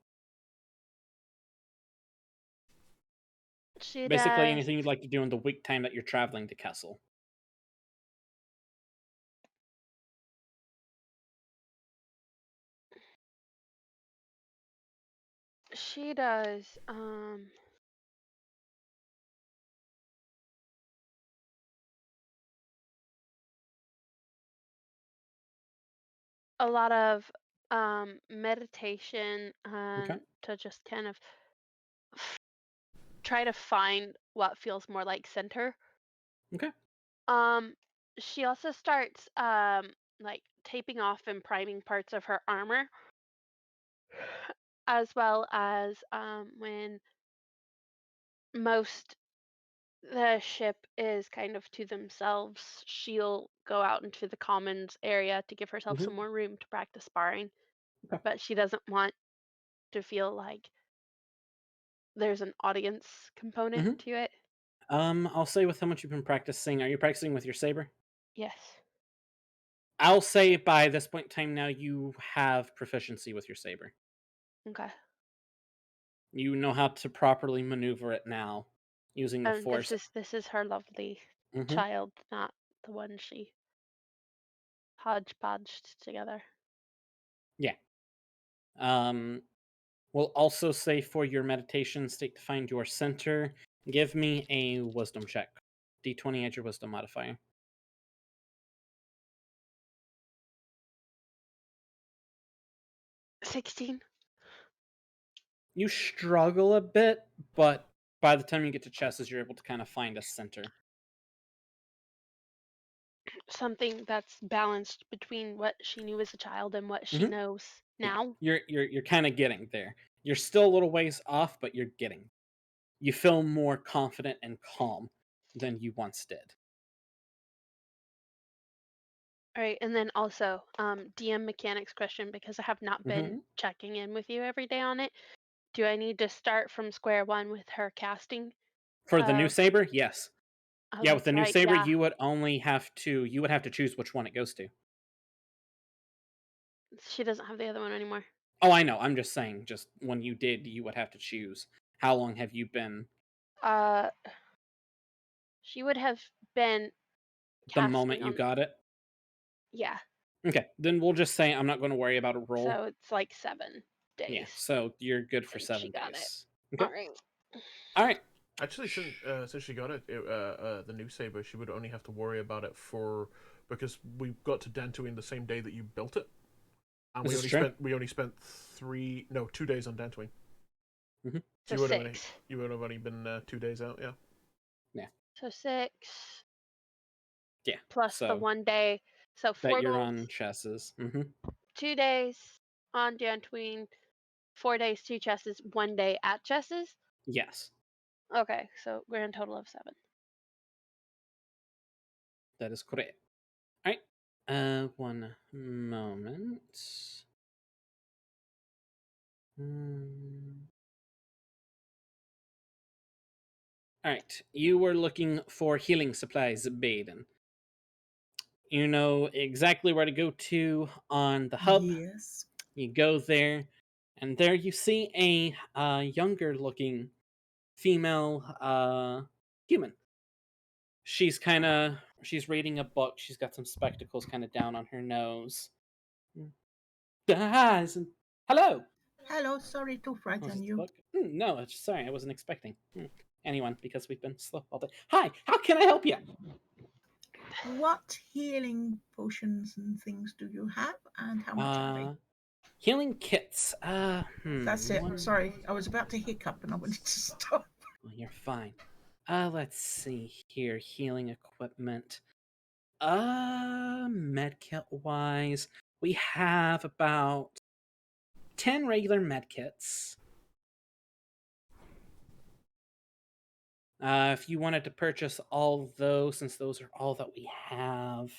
Basically, anything you'd like to do in the week time that you're traveling to Kessel. She does a lot of meditation Okay. to just kind of try to find what feels more like center. Okay. She also starts like taping off and priming parts of her armor, as well as when most the ship is kind of to themselves, she'll go out into the commons area to give herself some Mm-hmm. more room to practice sparring. Okay. But she doesn't want to feel like there's an audience component Mm-hmm. to it. I'll say with how much you've been practicing. Are you practicing with your saber? Yes. I'll say by this point in time now you have proficiency with your saber. Okay. You know how to properly maneuver it now using the And force. this is her lovely Mm-hmm. child, not the one she hodgepodged together. Yeah. We'll also say for your meditation state to find your center, give me a wisdom check. D20 add your wisdom modifier. 16. You struggle a bit, but by the time you get to chesses, you're able to kind of find a center. Something that's balanced between what she knew as a child and what she Mhm. knows Yeah, now. you're kind of getting there. You're still a little ways off, but you're getting. You feel more confident and calm than you once did. All right, and then also DM mechanics question, because I have not been Mhm. checking in with you every day on it. Do I need to start from square one with her casting? For the new Of saber, yes. oh, Yeah, with the that's new right. saber, Yeah. you would have to choose which one it goes to. She doesn't have the other one anymore. Oh, I know. I'm just saying, just when you did, you would have to choose. How long have you been Uh, she would have been the moment casting you on. got it? Yeah. Okay, then we'll just say I'm not going to worry about a roll. So it's like 7 Yeah, days so you're good for since she 7 got it. days. Okay. All right. All right. Actually, since she got the new saber, she would only have to worry about it because we got to Dantooine the same day that you built it, and This is true. we only spent 2 days on Dantooine. Mhm. So You would have 6. only been 2 days out, yeah. Yeah. So 6 Yeah. plus the So 1 day. So that 4 you're days. on chesses. 2 days on Dantooine. 4 days, 2 chesses, 1 day at chesses. Yes, Okay, so grand total of 7. that is correct. All right. One moment. All right. You were looking for healing supplies, Baeden. You know exactly where to go to on the hub. Yes. You go there, and there you see a younger-looking female human. She's reading a book. She's got some spectacles kind of down on her nose. Guys, and hello. Hello, sorry to Oh, is frighten this the you. book? No, sorry, I wasn't expecting anyone because we've been slow all day. Hi, how can I help you? What healing potions and things do you have, and how much are they? Healing kits. That's it. Sorry, I was about to hiccup and I wanted to stop. Oh, you're fine. Let's see here. Healing equipment. Medkit wise, we have about 10 regular medkits. If you wanted to purchase all those, since those are all that we have,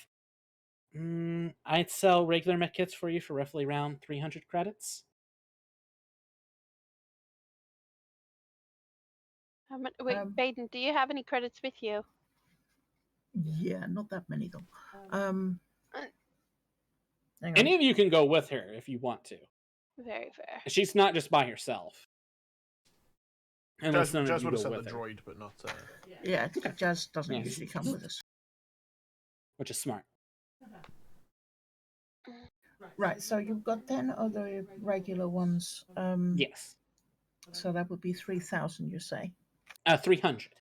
I'd sell regular medkits for you for roughly around 300 credits. Wait, Baeden, do you have any credits with you? Yeah, not that many though. Hang on. Any of you can go with her if you want to. Very fair. She's not just by herself. Unless Jazz none of you would go have sent with the her, droid, but not. Yeah, Jazz doesn't Yeah. usually come with us. which is smart. Right, so you've got 10 other regular ones. Yes. So that would be 3,000, you say? 300.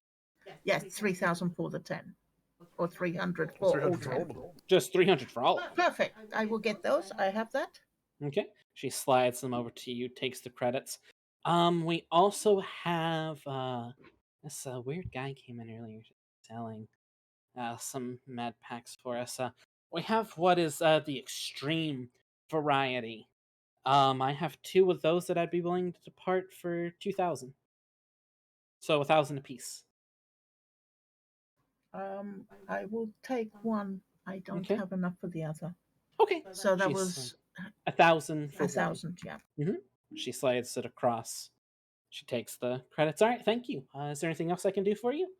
Yes, 3,000 for the 10. Or 300 for all 300 for all 10. of them. Just 300 for all of them. Perfect. I will get those. I have that. Okay. She slides them over to you, takes the credits. We also have this weird guy came in earlier selling some med packs for us. We have what is the extreme variety. I have 2 of those that I'd be willing to depart for 2,000. So 1,000 apiece. I will take one. I don't Okay. have enough for the other. Okay. So that She's, was 1,000 for 1,000, yeah. She slides it across. She takes the credits. All right, thank you. Is there anything else I can do for you?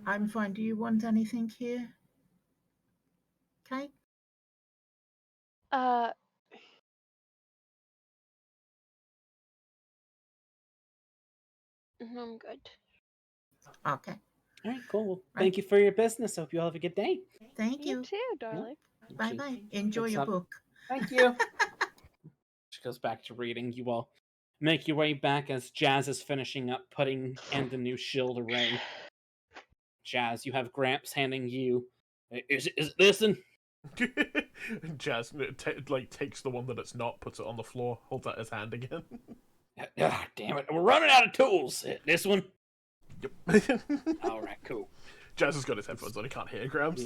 I'm fine. Do you want anything here? Okay. I'm good. Okay. All right, cool. Well, Right. thank you for your business. Hope you all have a good day. Thank You you. too, darling. Bye bye. Enjoy picks your up- book. Thank you. She goes back to reading. You all make your way back as Jazz is finishing up putting in the new shield array. Jazz, you have Gramps handing you. Is it this one? Jazz takes the one that it's not, puts it on the floor, holds out his hand again. Damn it, we're running out of tools. This one? Yep. All right, cool. Jazz has got his headphones on, he can't hear Grams.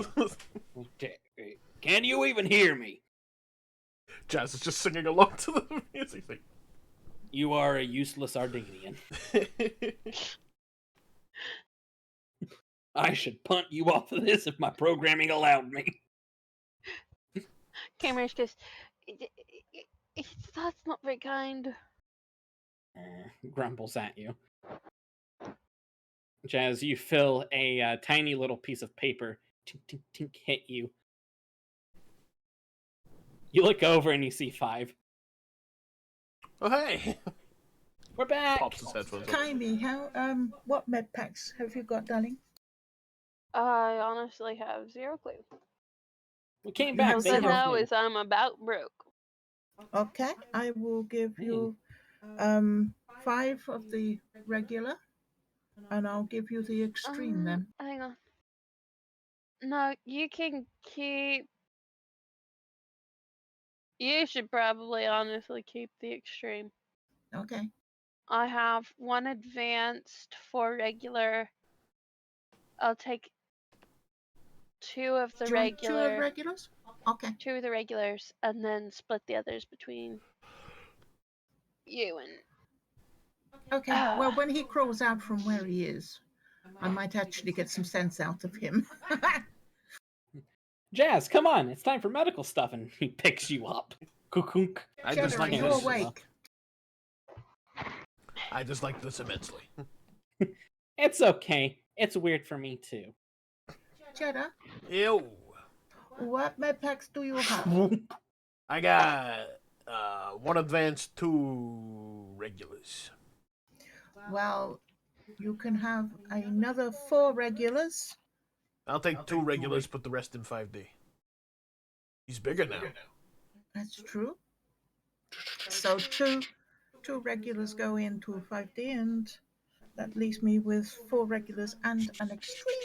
Can you even hear me? Jazz is just singing along to the music thing. You are a useless Ardanian. I should punt you off of this if my programming allowed me. Kymeresh just. That's not very kind. Grumbles at you. Jazz, you feel a tiny little piece of paper tink, tink, tink, hit you. You look over and you see 5. Oh, hey! We're back! Pops his headphones on. Kylie, what med packs have you got, darling? I honestly have 0 clue. We came You back. have All I Thank you. know is I'm about broke. Okay, I will give you 5 of the regular, and I'll give you the extreme then. Hang on. No, you can keep. You should probably honestly keep the extreme. Okay. I have 1 advanced, 4 regular. I'll take 2 of the Do you want 2 of regular. regulars? Okay. 2 of the regulars, and then split the others between you and. Okay. Well, when he crawls out from where he is, I might actually get some sense out of him. Jazz, come on. It's time for medical stuff. And he picks you up. Kukunk. I just like You're this. awake. I just like this immensely. It's okay. It's weird for me too. Jeddah, Ew. what med packs do you have? I got one advanced, two regulars. Well, you can have another 4 regulars. I'll take two regulars, put the rest in 5D. He's bigger now. That's true. So two regulars go into 5D, and that leaves me with 4 regulars and an extreme.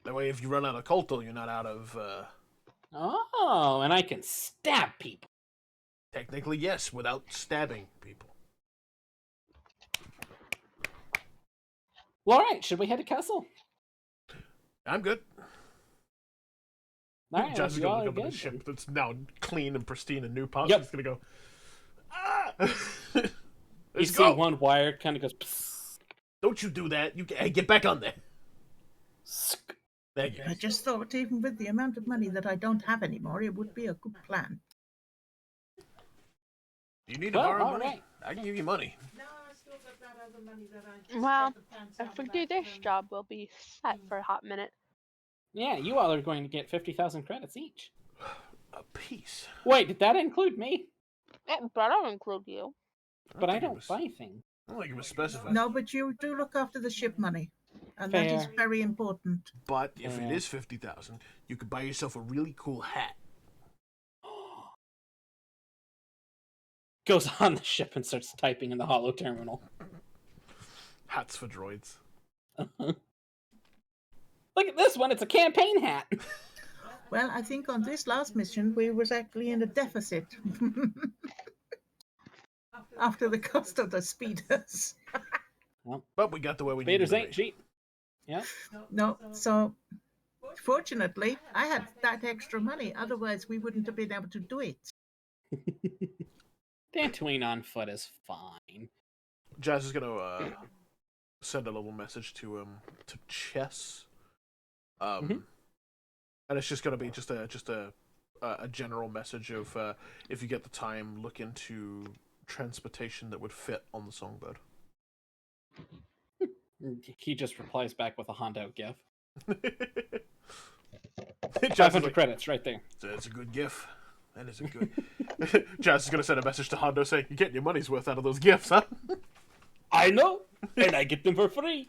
That way, if you run out of Colto, you're not out of. Oh, and I can stab people. Technically, yes, without stabbing people. Well, all right. Should we head to castle? I'm good. All right. Josh is you all gonna are look up at good, the ship then. that's now clean and pristine and new parts. Yep. He's gonna go. Ah! You Let's see go. one wire kind of goes. Psst, Don't you do that. Hey, get back on there. psst. There you go. I just thought, even with the amount of money that I don't have anymore, it would be a good plan. You need to Well, borrow all money? right. I can give you money. No, I still got that other money that I Well, if we do this job, we'll be set for a hot minute. Yeah, you all are going to get 50,000 credits each. A piece. Wait, did that include me? But I'll include you. But I think it don't was- buy things. I don't think it was specified. No, but you do look after the ship money, and that is Fair. very important. But if it Yeah. is 50,000, you could buy yourself a really cool hat. Goes on the ship and starts typing in the holo terminal. Hats for droids. Look at this one, it's a campaign hat. Well, I think on this last mission we was actually in a deficit after the cost of the speeders. But we got the way we needed Speeders to ain't be. cheap. Yeah. No, so fortunately I had that extra money. Otherwise, we wouldn't have been able to do it. Dantooine on foot is fine. Jazz is gonna send a little message to Chess. Mhm. And it's just gonna be just a general message of if you get the time, look into transportation that would fit on the Songbird. He just replies back with a Hondo gif. Jazz 500 is like, credits right there. That's a good gif. That is a good. Jazz is gonna send a message to Hondo saying, "You're getting your money's worth out of those gifts, huh?" I know, and I get them for free.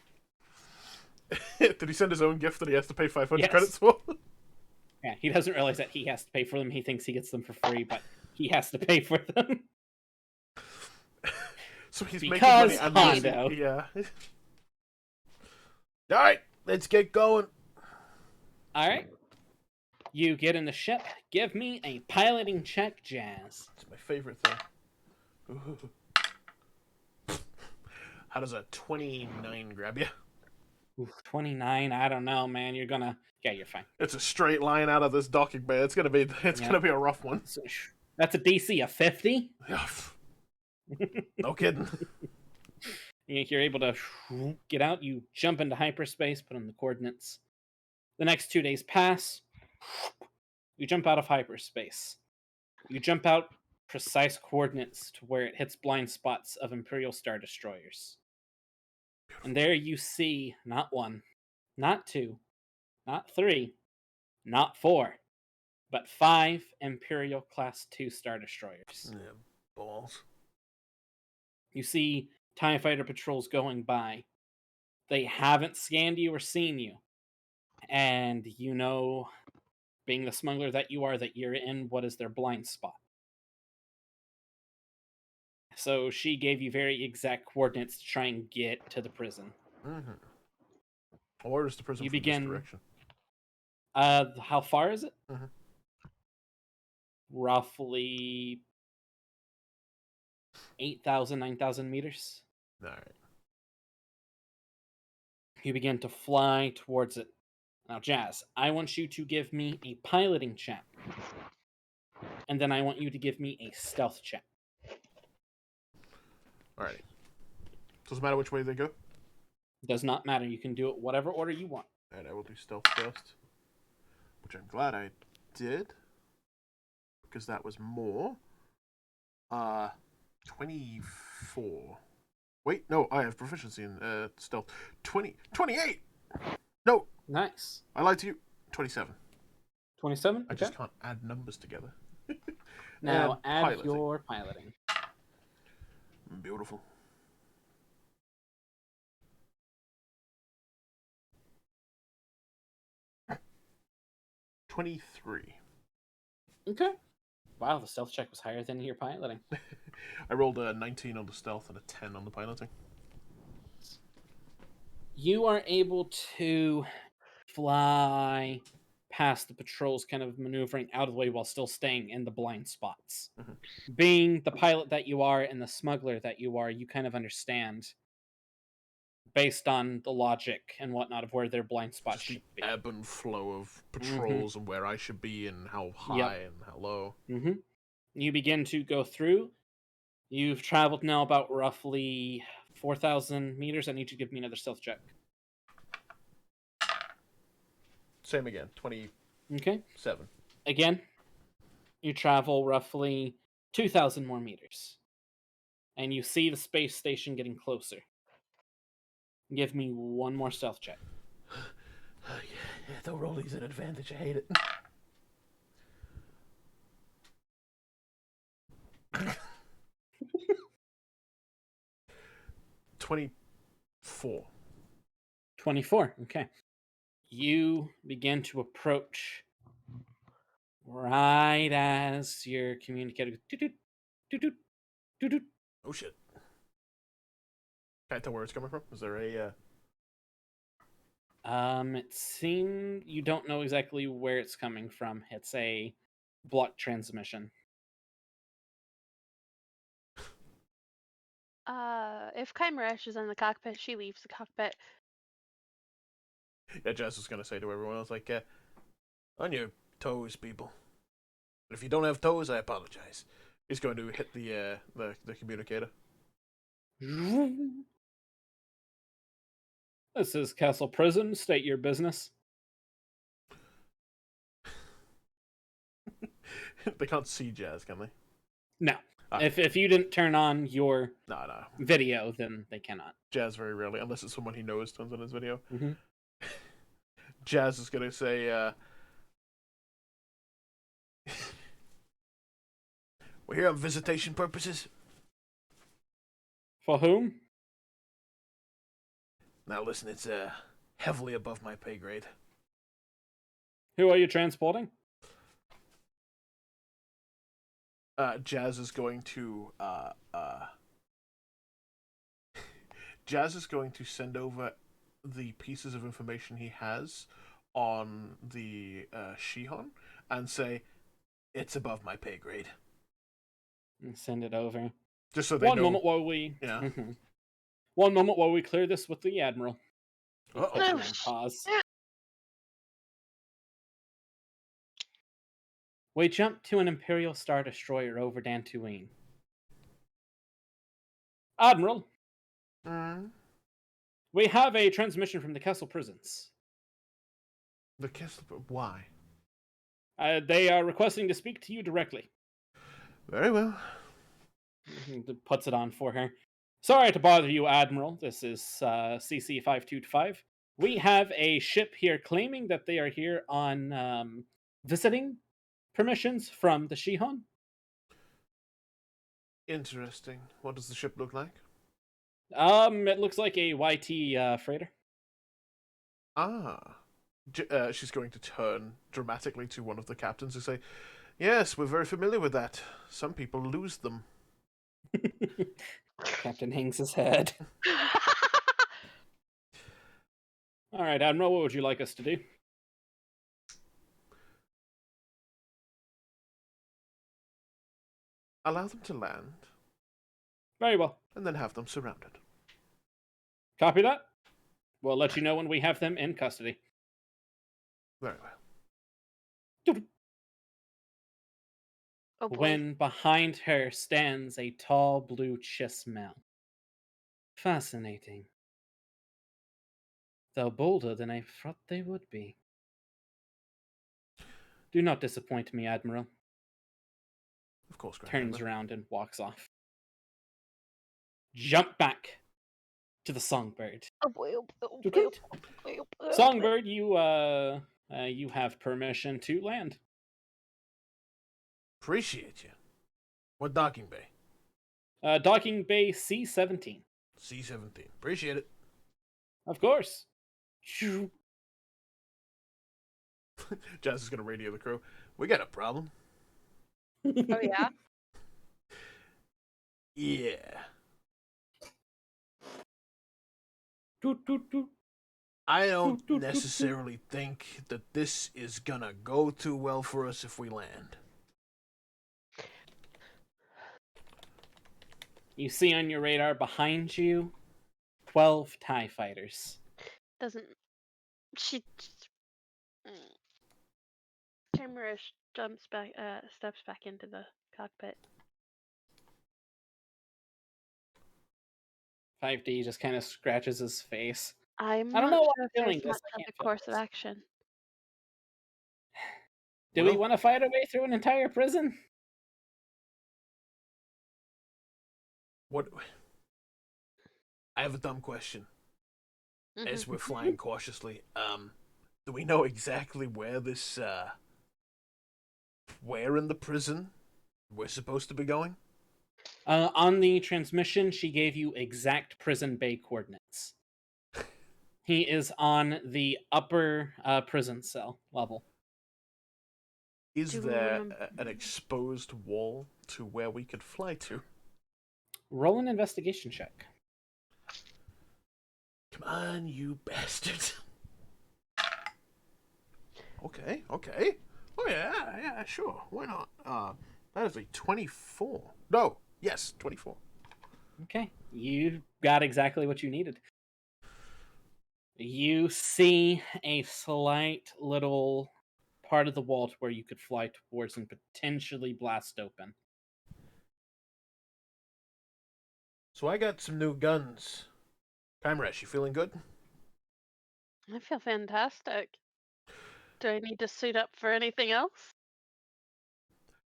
Did he send his own gift that he has to pay 500 Yes. credits for? Yeah, he doesn't realize that he has to pay for them. He thinks he gets them for free, but he has to pay for them. So he's Because making money and Hondo. yeah. All right, let's get going. All right. You get in the ship. Give me a piloting check, Jazz. It's my favorite thing. Ooh. How does a 29 grab you? Ooh, 29. I don't know, man. You're gonna. Yeah, you're fine. It's a straight line out of this docking bay. It's gonna be Yeah. gonna be a rough one. So, that's a DC of 50. No kidding. You're able to get out. You jump into hyperspace, put in the coordinates. The next 2 days pass. You jump out of hyperspace. You jump out precise coordinates to where it hits blind spots of Imperial Star Destroyers. And there you see not one, not two, not three, not four, but 5 Imperial Class 2 Star Destroyers. Yeah, balls. You see TIE Fighter patrols going by. They haven't scanned you or seen you. And you know, being the smuggler that you are, that you're in what is their blind spot. So she gave you very exact coordinates to try and get to the prison. Mm-hmm. Where is the prison You from begin- this direction? How far is it? Mhm. Roughly 8,000, 9,000 meters. All right. You begin to fly towards it. Now, Jazz, I want you to give me a piloting check. And then I want you to give me a stealth check. All right. Doesn't matter which way they go. Does not matter. You can do it whatever order you want. All right, I will do stealth first, which I'm glad I did, because that was more. 24. Wait, no, I have proficiency in stealth. 28. No, Nice. I lied to you. 27. 27? I just can't add numbers together. Now And add piloting. your piloting. Beautiful. $23. Okay. Wow, the stealth check was higher than your piloting. I rolled a 19 on the stealth and a 10 on the piloting. You are able to fly past the patrols, kind of maneuvering out of the way while still staying in the blind spots. Mhm. Being the pilot that you are and the smuggler that you are, you kind of understand, based on the logic and whatnot, of where their blind spots Just the should be. ebb and flow of patrols and where I should be and how high and how low. You begin to go through. You've traveled now about roughly 4,000 meters. I need you to give me another stealth check. Same again, 27. Okay. Again, you travel roughly 2,000 more meters. And you see the space station getting closer. Give me one more stealth check. Yeah, the rolling's an advantage. I hate it. $24. 24. Okay. You begin to approach right as your communicator goes, "Toot, toot, toot, toot, toot." Oh shit. Can I tell where it's coming from? Is there a It seems you don't know exactly where it's coming from. It's a block transmission. If Kymeresh is in the cockpit, she leaves the cockpit. Yeah, Jazz was gonna say to everyone else, like, on your toes, people. But if you don't have toes, I apologize. He's going to hit the communicator. This is Castle Prison. State your business. They can't see Jazz, can they? No. Ah. If you didn't turn on your No. video, then they cannot. Jazz very rarely, unless it's someone he knows, turns on his video. Mm-hmm. Jazz is gonna say, we're here on visitation purposes. For whom? Now listen, it's heavily above my pay grade. Who are you transporting? Jazz is going to Jazz is going to send over the pieces of information he has on the Shihon and say it's above my pay grade. And send it over. Just so they One know. moment while we. Yeah. Mm-hmm. One moment while we clear this with the admiral. Uh-oh. Pause. We jump to an Imperial Star Destroyer over Dantooine. Admiral, we have a transmission from the Castle prisons. The Kessel. Why? They are requesting to speak to you directly. Very well. Puts it on for her. Sorry to bother you, Admiral. This is CC-525. We have a ship here claiming that they are here on visiting permissions from the Shihon. Interesting. What does the ship look like? It looks like a YT freighter. Ah. She's going to turn dramatically to one of the captains and say, yes, we're very familiar with that. Some people lose them. Captain hangs his head. All right, Admiral, what would you like us to do? Allow them to land, Very well. and then have them surrounded. Copy that. We'll let you know when we have them in custody. Very well. Oh boy. When behind her stands a tall blue chismel. Fascinating. Though bolder than I thought they would be. Do not disappoint me, Admiral. Of course, Grand Turns Admiral. around and walks off. Jump back to the songbird. Songbird, you have permission to land. Appreciate you. What docking bay? Docking bay C-17. C-17. Appreciate it. Of course. Jazz is gonna radio the crew. We got a problem. Oh yeah. Yeah. Toot, toot, toot. I don't necessarily think that this is gonna go too well for us if we land. You see on your radar behind you 12 TIE fighters. Doesn't she? Kymeresh steps back into the cockpit. 5D just kind of scratches his face. I'm I don't not know what sure I'm if feeling there's this. much I of can't a feel course this. of action. Do we Well- want to fight our way through an entire prison? What? I have a dumb question. As we're flying cautiously, do we know exactly where this, where in the prison we're supposed to be going? On the transmission, she gave you exact prison bay coordinates. He is on the upper prison cell level. Is Do we there remember- an exposed wall to where we could fly to? Roll an investigation check. Come on, you bastard. Okay. Oh yeah, sure. Why not? That is a 24. No, yes, 24. Okay, you got exactly what you needed. You see a slight little part of the wall to where you could fly towards and potentially blast open. So I got some new guns. Kymeresh, you feeling good? I feel fantastic. Do I need to suit up for anything else?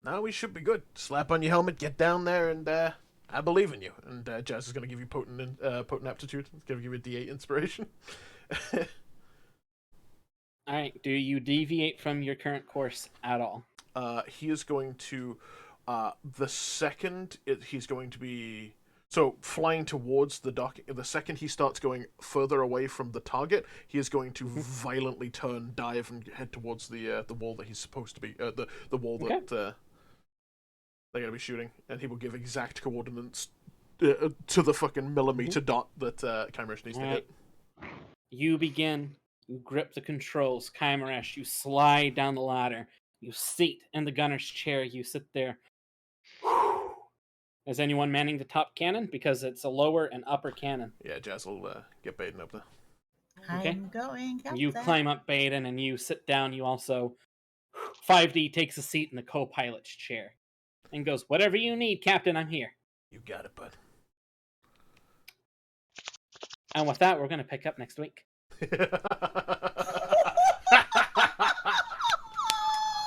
No, we should be good. Slap on your helmet, get down there, and I believe in you. And Jazz is going to give you potent aptitude. It's going to give you a D8 inspiration. All right, do you deviate from your current course at all? He is going to, the second he's going to be, so flying towards the dock, the second he starts going further away from the target, he is going to violently turn, dive, and head towards the wall that he's supposed to be, the wall that they're going to be shooting, and he will give exact coordinates to the fucking millimeter dot that Kymeresh needs to hit. You begin. You grip the controls. Kymeresh, you slide down the ladder. You seat in the gunner's chair. You sit there. Is anyone manning the top cannon? Because it's a lower and upper cannon. Yeah, Jazz will get Baeden up there. Okay. I'm going up You there. climb up Baeden and you sit down. You also 5D takes a seat in the co-pilot's chair and goes, "Whatever you need, Captain, I'm here." You got it, bud. And with that, we're going to pick up next week.